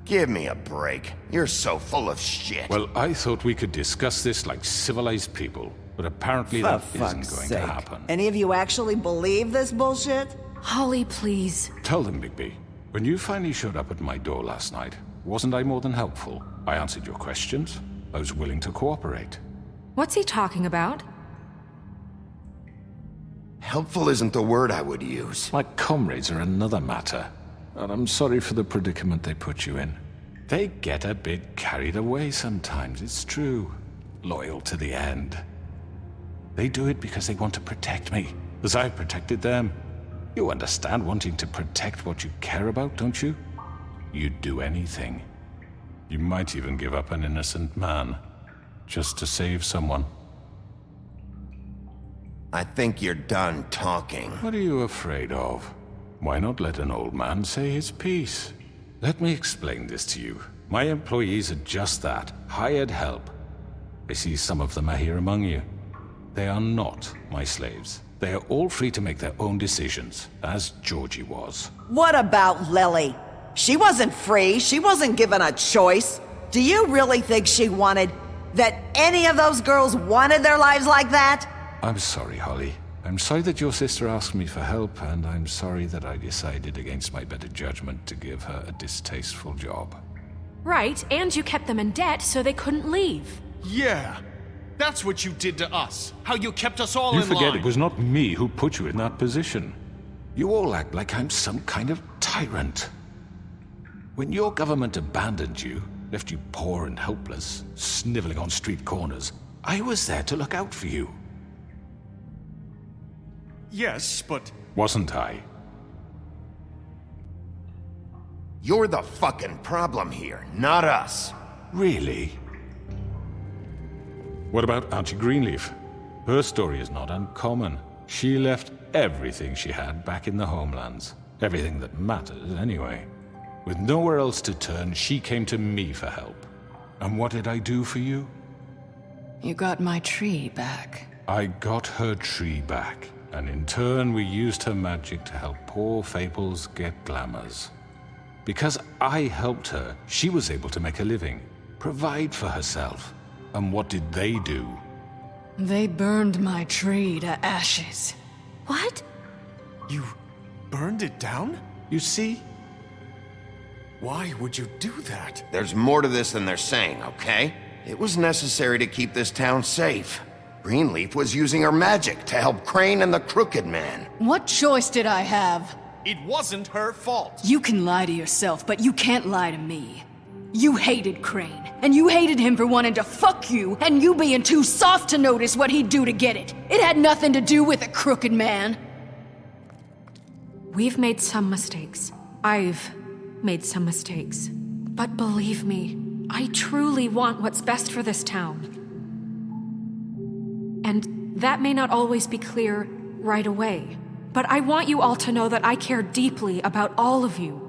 Give me a break. You're so full of shit. Well, I thought we could discuss this like civilized people, but apparently For that fuck's isn't going sake. to happen. Any of you actually believe this bullshit? Holly, please. Tell them, Bigby. When you finally showed up at my door last night, wasn't I more than helpful? I answered your questions. I was willing to cooperate. What's he talking about? Helpful isn't the word I would use. My comrades are another matter, and I'm sorry for the predicament they put you in. They get a bit carried away sometimes, it's true. Loyal to the end. They do it because they want to protect me, as I've protected them. You understand wanting to protect what you care about, don't you? You'd do anything. You might even give up an innocent man, just to save someone. I think you're done talking. What are you afraid of? Why not let an old man say his piece? Let me explain this to you. My employees are just that, hired help. I see some of them are here among you. They are not my slaves. They are all free to make their own decisions, as Georgie was. What about Lily? She wasn't free. She wasn't given a choice. Do you really think she wanted... that any of those girls wanted their lives like that? I'm sorry, Holly. I'm sorry that your sister asked me for help, and I'm sorry that I decided against my better judgment to give her a distasteful job. Right, and you kept them in debt so they couldn't leave. Yeah, that's what you did to us. How you kept us all in line. You forget it was not me who put you in that position. You all act like I'm some kind of tyrant. When your government abandoned you, left you poor and helpless, sniveling on street corners, I was there to look out for you. Yes, but... Wasn't I? You're the fucking problem here, not us. Really? What about Auntie Greenleaf? Her story is not uncommon. She left everything she had back in the homelands. Everything that mattered, anyway. With nowhere else to turn, she came to me for help. And what did I do for you? You got my tree back. I got her tree back. And in turn, we used her magic to help poor Fables get glamours. Because I helped her, she was able to make a living, provide for herself. And what did they do? They burned my tree to ashes. What? You burned it down? You see? Why would you do that? There's more to this than they're saying, okay? It was necessary to keep this town safe. Greenleaf was using her magic to help Crane and the Crooked Man. What choice did I have? It wasn't her fault. You can lie to yourself, but you can't lie to me. You hated Crane, and you hated him for wanting to fuck you, and you being too soft to notice what he'd do to get it. It had nothing to do with the Crooked Man. We've made some mistakes. I've made some mistakes. But believe me, I truly want what's best for this town. And that may not always be clear right away, but I want you all to know that I care deeply about all of you.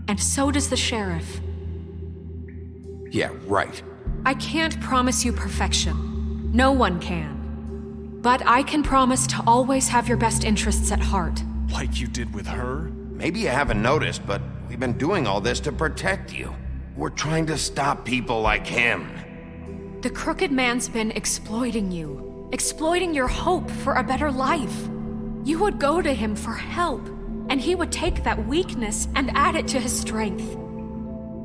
And so does the sheriff. Yeah, right. I can't promise you perfection. No one can. But I can promise to always have your best interests at heart. Like you did with her? Maybe you haven't noticed, but we've been doing all this to protect you. We're trying to stop people like him. The Crooked Man's been exploiting you. Exploiting your hope for a better life. You would go to him for help, and he would take that weakness and add it to his strength.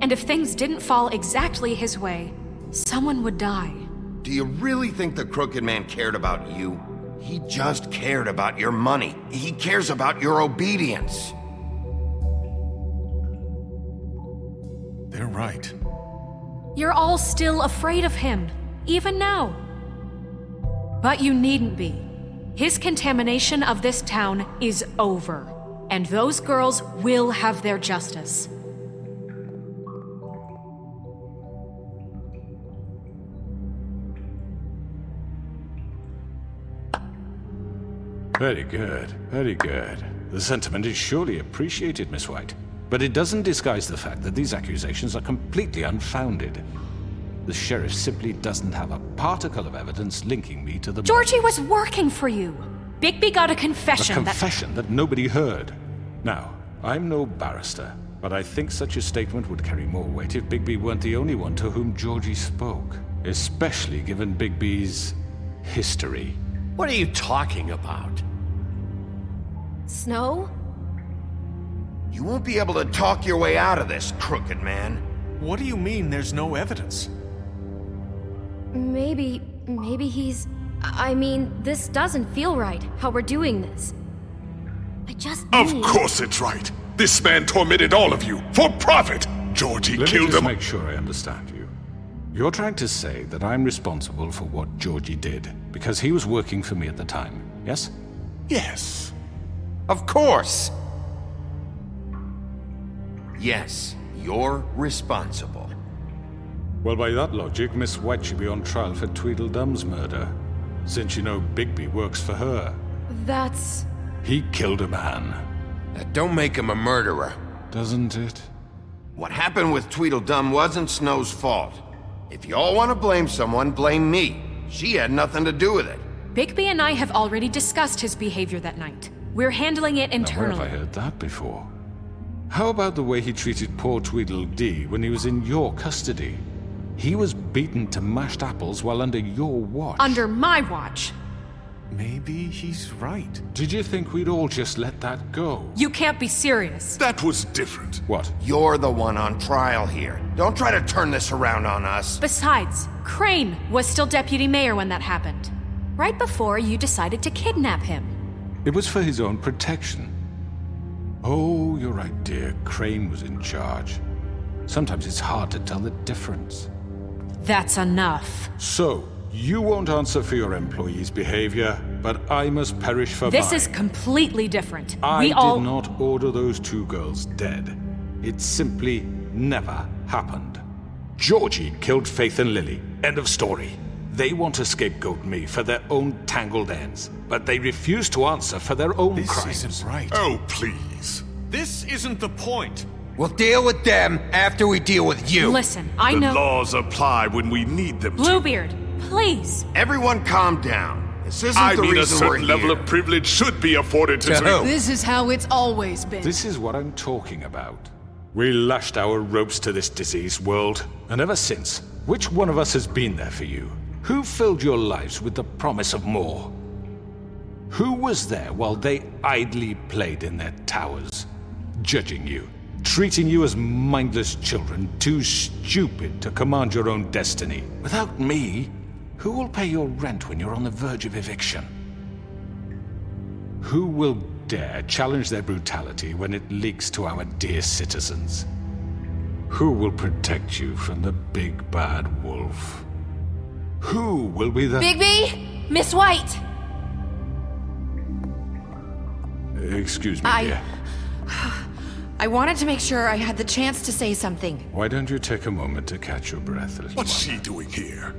And if things didn't fall exactly his way, someone would die. Do you really think the Crooked Man cared about you? He just cared about your money. He cares about your obedience. They're right. You're all still afraid of him, even now. But you needn't be. His contamination of this town is over, and those girls will have their justice. Very good, very good. The sentiment is surely appreciated, Miss White. But it doesn't disguise the fact that these accusations are completely unfounded. The sheriff simply doesn't have a particle of evidence linking me to the... Georgie was working for you. Bigby got a confession A confession that nobody heard. Now, I'm no barrister, but I think such a statement would carry more weight if Bigby weren't the only one to whom Georgie spoke. Especially given Bigby's history. What are you talking about? Snow? You won't be able to talk your way out of this, Crooked Man. What do you mean there's no evidence? Maybe he's... I mean, this doesn't feel right, how we're doing this. I just Of need... course it's right. This man tormented all of you, for profit. Georgie Let me killed just them. make sure I understand you. You're trying to say that I'm responsible for what Georgie did, because he was working for me at the time, yes? Yes. Of course! Yes, you're responsible. Well, by that logic, Miss White should be on trial for Tweedledum's murder, since you know Bigby works for her. That's... He killed a man. That don't make him a murderer. Doesn't it? What happened with Tweedledum wasn't Snow's fault. If y'all want to blame someone, blame me. She had nothing to do with it. Bigby and I have already discussed his behavior that night. We're handling it internally. Now, where have I heard that before? How about the way he treated poor Tweedledee when he was in your custody? He was beaten to mashed apples while under your watch. Under my watch. Maybe he's right. Did you think we'd all just let that go? You can't be serious. That was different. What? You're the one on trial here. Don't try to turn this around on us. Besides, Crane was still deputy mayor when that happened. Right before you decided to kidnap him. It was for his own protection. Oh, you're right, dear. Crane was in charge. Sometimes it's hard to tell the difference. That's enough. So, you won't answer for your employees' behavior, but I must perish for This mine. is completely different. I did not order those two girls dead. It simply never happened. Georgie killed Faith and Lily. End of story. They want to scapegoat me for their own tangled ends, but they refuse to answer for their own crimes. This isn't right. Oh, please. This isn't the point. We'll deal with them after we deal with you. Listen, I The know... laws apply when we need them to. Bluebeard, please. Everyone calm down. This isn't I the mean, a reason we're certain level here. of privilege should be afforded to... This is how it's always been. This is what I'm talking about. We lashed our ropes to this diseased world, and ever since, which one of us has been there for you? Who filled your lives with the promise of more? Who was there while they idly played in their towers, judging you, treating you as mindless children, too stupid to command your own destiny? Without me, who will pay your rent when you're on the verge of eviction? Who will dare challenge their brutality when it leaks to our dear citizens? Who will protect you from the big bad wolf? Who will be the... Bigby! Miss White! Excuse me, dear. I wanted to make sure I had the chance to say something. Why don't you take a moment to catch your breath, little What's one? she doing here?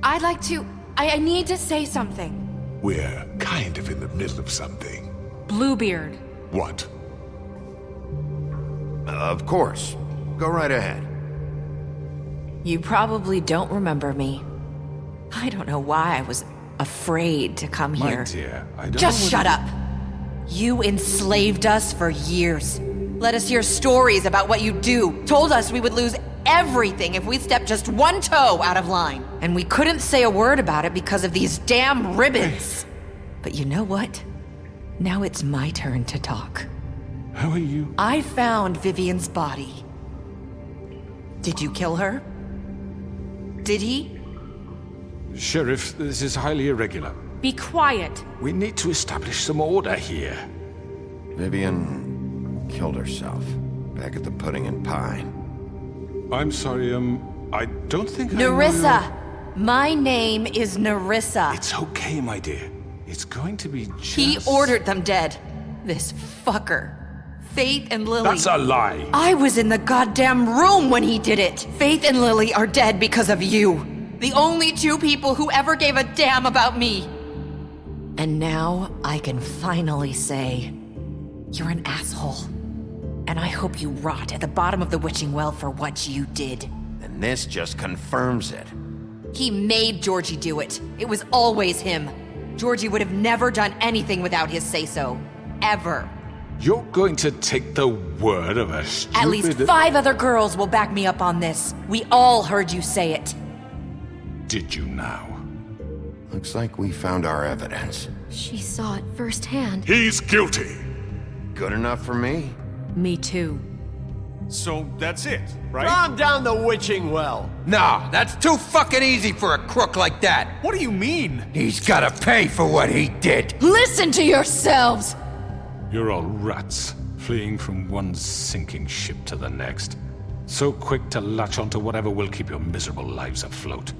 I'd like to... I need to say something. We're kind of in the middle of something. Bluebeard. What? Of course. Go right ahead. You probably don't remember me. I don't know why I was afraid to come here. My dear, I don't Just know shut up! You enslaved us for years. Let us hear stories about what you do. Told us we would lose everything if we stepped just one toe out of line. And we couldn't say a word about it because of these damn ribbons. But you know what? Now it's my turn to talk. How are you? I found Vivian's body. Did you kill her? Did he? Sheriff, this is highly irregular. Be quiet. We need to establish some order here. Vivian killed herself back at the Pudding and Pie. I'm sorry, I don't think Nerissa! My name is Nerissa. It's okay, my dear. It's going to be just... He ordered them dead. This fucker. Faith and Lily. That's a lie. I was in the goddamn room when he did it. Faith and Lily are dead because of you. The only two people who ever gave a damn about me. And now I can finally say, you're an asshole. And I hope you rot at the bottom of the witching well for what you did. And this just confirms it. He made Georgie do it. It was always him. Georgie would have never done anything without his say-so. Ever. You're going to take the word of a stupid... At least 5 other girls will back me up on this. We all heard you say it. Did you now? Looks like we found our evidence. She saw it firsthand. He's guilty. Good enough for me. Me too. So that's it, right? Calm down the witching well. Nah, that's too fucking easy for a crook like that. What do you mean? He's gotta pay for what he did. Listen to yourselves! You're all rats, fleeing from one sinking ship to the next. So quick to latch onto whatever will keep your miserable lives afloat.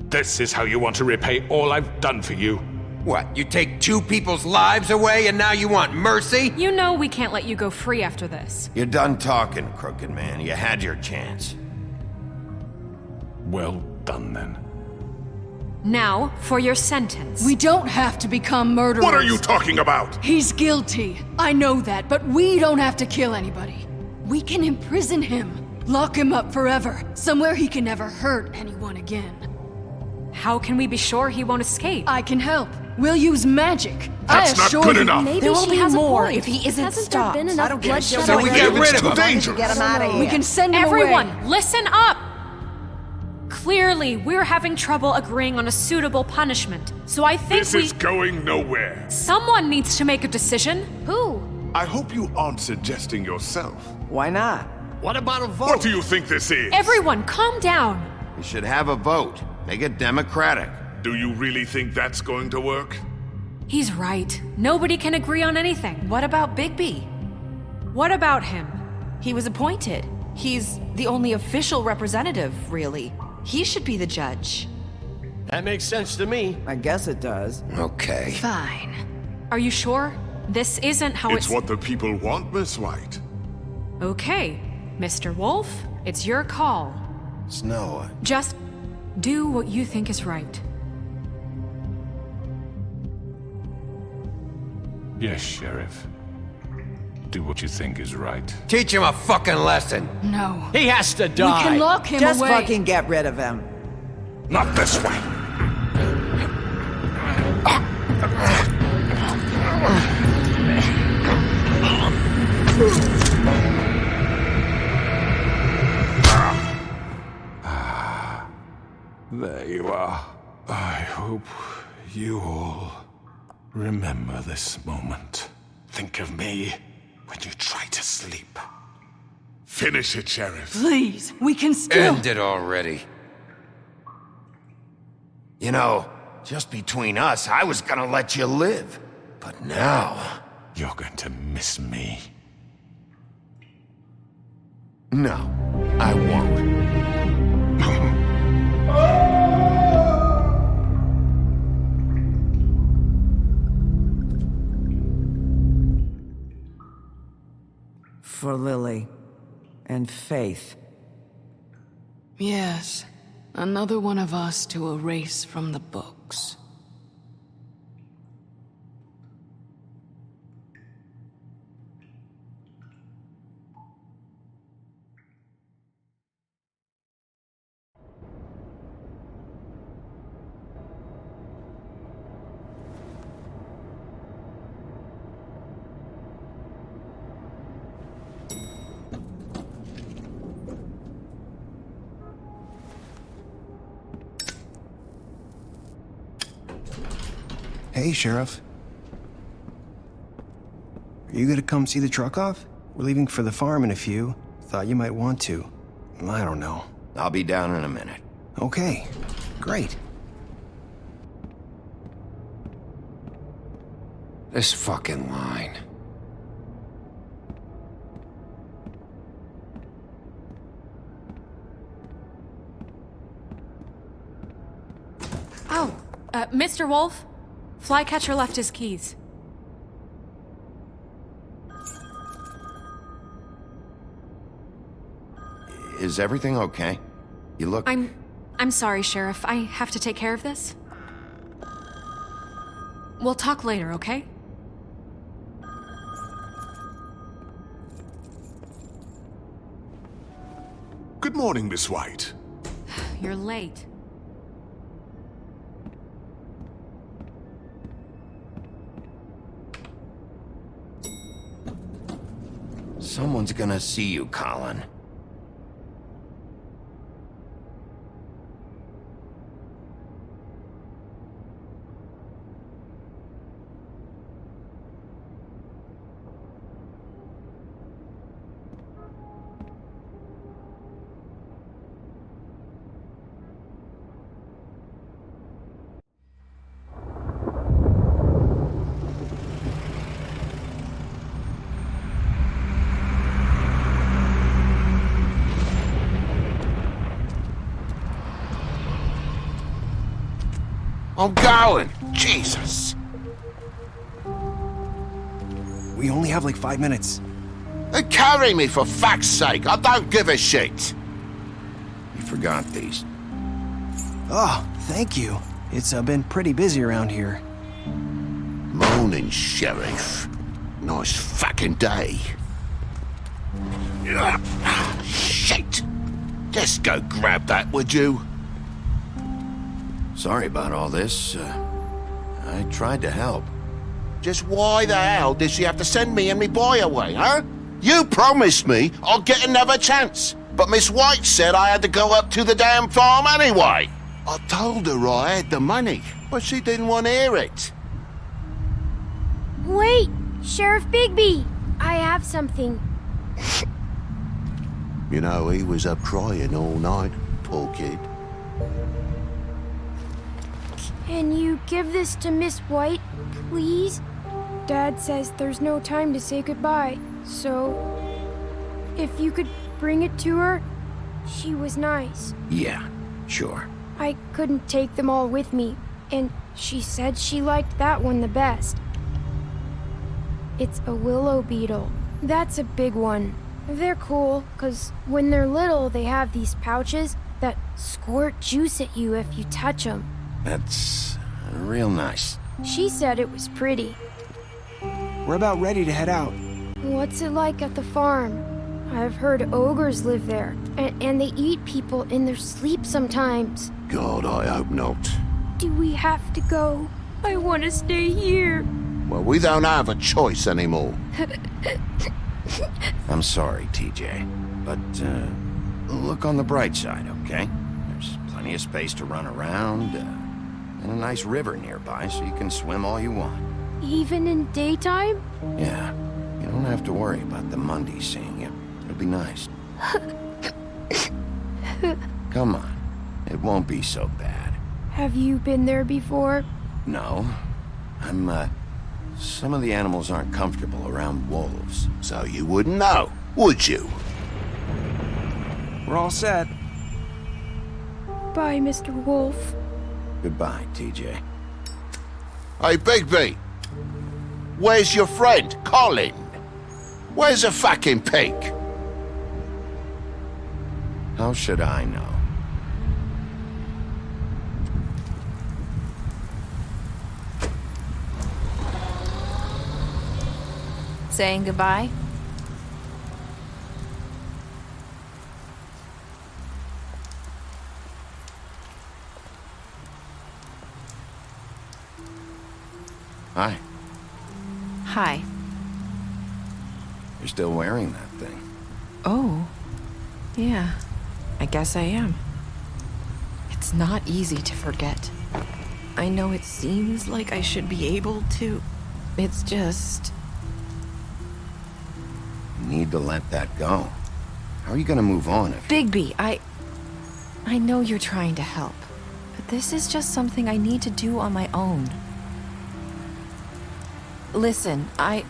This is how you want to repay all I've done for you? What, you take 2 people's lives away and now you want mercy? You know we can't let you go free after this. You're done talking, Crooked Man. You had your chance. Well done, then. Now, for your sentence. We don't have to become murderers. What are you talking about? He's guilty. I know that, but we don't have to kill anybody. We can imprison him. Lock him up forever. Somewhere he can never hurt anyone again. How can we be sure he won't escape? I can help. We'll use magic. That's not good enough. Maybe there will be more if he isn't stopped. Been enough bloodshed. So we get rid of him. Dangerous. Get him out of here. We can send him Everyone, away. listen up! Clearly, we're having trouble agreeing on a suitable punishment, so I think This is going nowhere. Someone needs to make a decision. Who? I hope you aren't suggesting yourself. Why not? What about a vote? What do you think this is? Everyone, calm down. We should have a vote. Make it democratic. Do you really think that's going to work? He's right. Nobody can agree on anything. What about Bigby? What about him? He was appointed. He's the only official representative, really. He should be the judge. That makes sense to me. I guess it does. Okay. Fine. Are you sure? This isn't how It's what the people want, Miss White. Okay, Mr. Wolf, it's your call. Snow. Just do what you think is right. Yes, Sheriff. Do what you think is right. Teach him a fucking lesson. No. He has to die. We can lock him Just away. fucking get rid of him. Not this way. There you are. I hope you all remember this moment. Think of me when you try to sleep. Finish it, Sheriff. Please, we can still... End it already. You know, just between us, I was gonna let you live. But now... You're going to miss me. No, I won't. For Lily. And Faith. Yes. Another one of us to erase from the books. Hey, Sheriff. Are you gonna come see the truck off? We're leaving for the farm in a few. Thought you might want to. I don't know. I'll be down in a minute. Okay, great. This fucking line. Oh, Mr. Wolf? Flycatcher left his keys. Is everything okay? You look... I'm sorry, Sheriff. I have to take care of this. We'll talk later, okay? Good morning, Miss White. You're late. Someone's gonna see you, Colin. I'm going. Jesus. We only have like 5 minutes. Carry me for fuck's sake. I don't give a shit. You forgot these. Oh, thank you. It's been pretty busy around here. Morning, Sheriff. Nice fucking day. Shit! Just go grab that, would you? Sorry about all this. I tried to help. Just why the hell did she have to send me and me boy away, huh? You promised me I'd get another chance, but Miss White said I had to go up to the damn farm anyway. I told her I had the money, but she didn't want to hear it. Wait, Sheriff Bigby! I have something. You know, he was up crying all night, poor kid. Can you give this to Miss White, please? Dad says there's no time to say goodbye, so if you could bring it to her, she was nice. Yeah, sure. I couldn't take them all with me, and she said she liked that one the best. It's a willow beetle. That's a big one. They're cool, 'cause when they're little, they have these pouches that squirt juice at you if you touch them. That's real nice. She said it was pretty. We're about ready to head out. What's it like at the farm? I've heard ogres live there, and they eat people in their sleep sometimes. God, I hope not. Do we have to go? I want to stay here. Well, we don't have a choice anymore. I'm sorry, TJ, but look on the bright side, okay? There's plenty of space to run around, and a nice river nearby, so you can swim all you want. Even in daytime? Yeah, you don't have to worry about the Mundies seeing you. It'll be nice. Come on, it won't be so bad. Have you been there before? No, some of the animals aren't comfortable around wolves, so you wouldn't know, would you? We're all set. Bye, Mr. Wolf. Goodbye, TJ. Hey, Bigby! Where's your friend, Colin? Where's the fucking pig? How should I know? Saying goodbye? Hi. Hi. You're still wearing that thing. Oh. Yeah. I guess I am. It's not easy to forget. I know it seems like I should be able to. It's just... You need to let that go. How are you gonna move on if... Bigby, I know you're trying to help, but this is just something I need to do on my own. Listen, I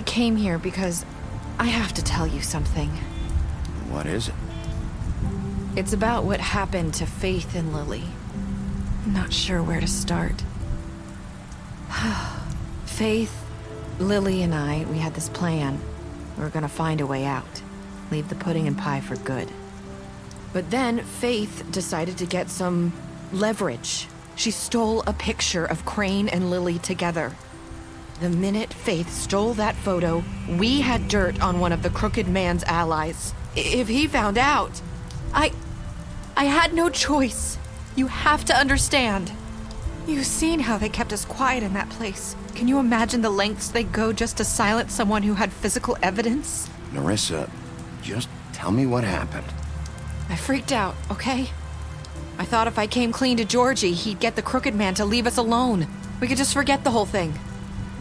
came here because I have to tell you something. What is it? It's about what happened to Faith and Lily. I'm not sure where to start. Faith, Lily, and we had this plan. We were gonna find a way out. Leave the pudding and pie for good. But then Faith decided to get some leverage. She stole a picture of Crane and Lily together. The minute Faith stole that photo, we had dirt on one of the Crooked Man's allies. If he found out, I had no choice. You have to understand. You've seen how they kept us quiet in that place. Can you imagine the lengths they go just to silence someone who had physical evidence? Narissa, just tell me what happened. I freaked out, okay? I thought if I came clean to Georgie, he'd get the Crooked Man to leave us alone. We could just forget the whole thing.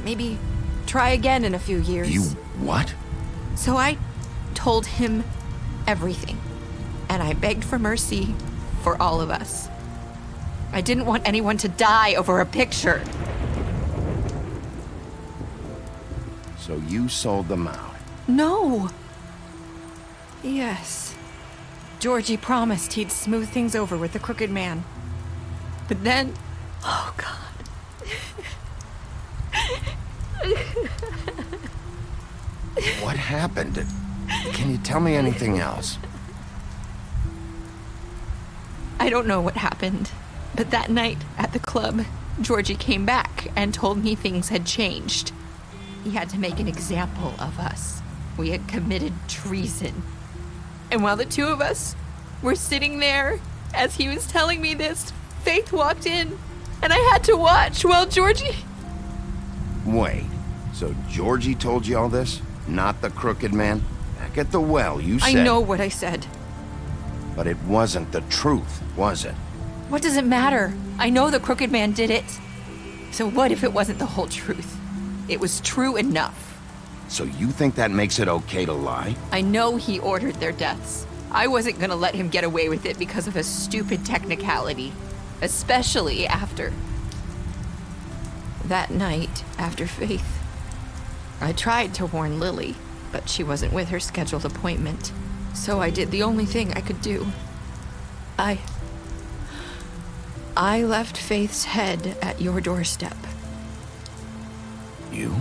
Maybe try again in a few years. You what? So I told him everything. And I begged for mercy for all of us. I didn't want anyone to die over a picture. So you sold them out? No. Yes. Georgie promised he'd smooth things over with the Crooked Man. But then, Oh, God. What happened? Can you tell me anything else? I don't know what happened, but that night at the club, Georgie came back and told me things had changed. He had to make an example of us. We had committed treason. And while the two of us were sitting there, as he was telling me this, Faith walked in, and I had to watch while Georgie... Wait, so Georgie told you all this? Not the crooked man? Back at the well, you said... I know what I said. But it wasn't the truth, was it? What does it matter? I know the crooked man did it. So what if it wasn't the whole truth? It was true enough. So you think that makes it okay to lie? I know he ordered their deaths. I wasn't gonna let him get away with it because of a stupid technicality. Especially after... that night, after Faith. I tried to warn Lily, but she wasn't with her scheduled appointment. So I did the only thing I could do. I left Faith's head at your doorstep. You?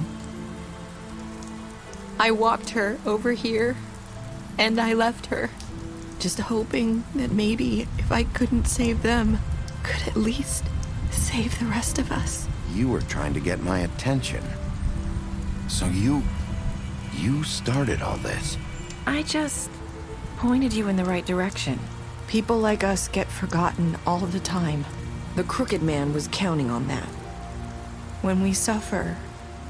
I walked her over here, and I left her, just hoping that maybe if I couldn't save them, could at least save the rest of us. You were trying to get my attention. So you started all this. I just pointed you in the right direction. People like us get forgotten all the time. The crooked man was counting on that. When we suffer,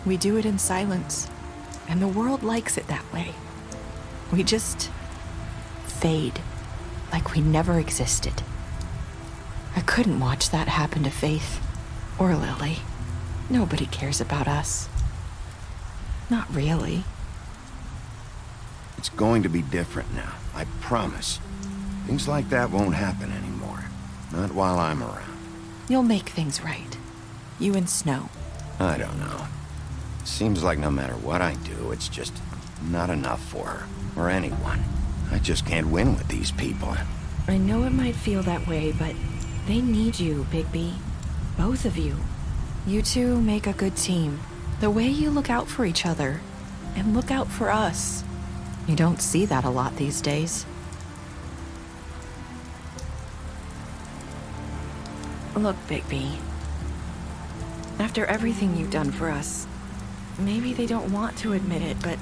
we do it in silence, and the world likes it that way. We just fade, like we never existed. I couldn't watch that happen to Faith or Lily. Nobody cares about us. Not really. It's going to be different now, I promise. Things like that won't happen anymore. Not while I'm around. You'll make things right. You and Snow. I don't know. It seems like no matter what I do, it's just not enough for her, or anyone. I just can't win with these people. I know it might feel that way, but they need you, Bigby. Both of you. You two make a good team. The way you look out for each other, and look out for us. You don't see that a lot these days. Look, Bigby. After everything you've done for us, maybe they don't want to admit it, but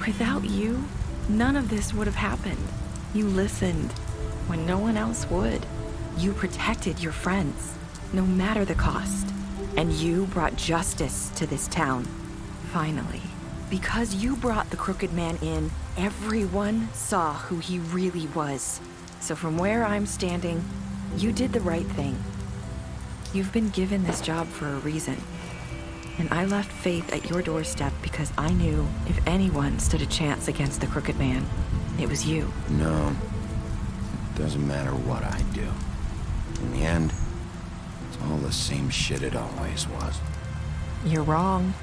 without you, none of this would have happened. You listened when no one else would. You protected your friends, no matter the cost. And you brought justice to this town. Finally. Because you brought the crooked man in, everyone saw who he really was. So from where I'm standing, you did the right thing. You've been given this job for a reason. And I left Faith at your doorstep because I knew if anyone stood a chance against the crooked man, it was you. No. It doesn't matter what I do. In the end, it's all the same shit it always was. You're wrong.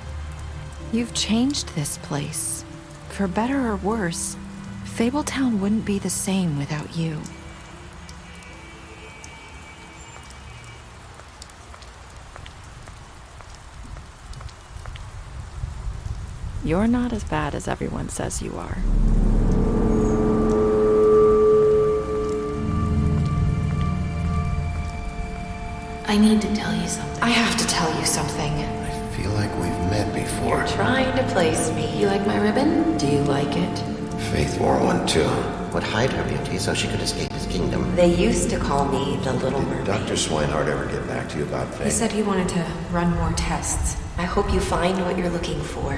You've changed this place. For better or worse, Fabletown wouldn't be the same without you. You're not as bad as everyone says you are. I need to tell you something. I have to tell you something. I feel like we've met before. You're trying to place me. You like my ribbon? Do you like it? Faith wore one too. Would hide her beauty so she could escape his kingdom. They used to call me the Little Mermaid. Did Dr. Swinehart ever get back to you about Faith? He said he wanted to run more tests. I hope you find what you're looking for.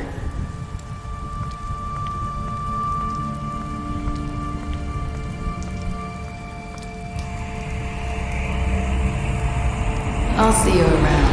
I'll see you around.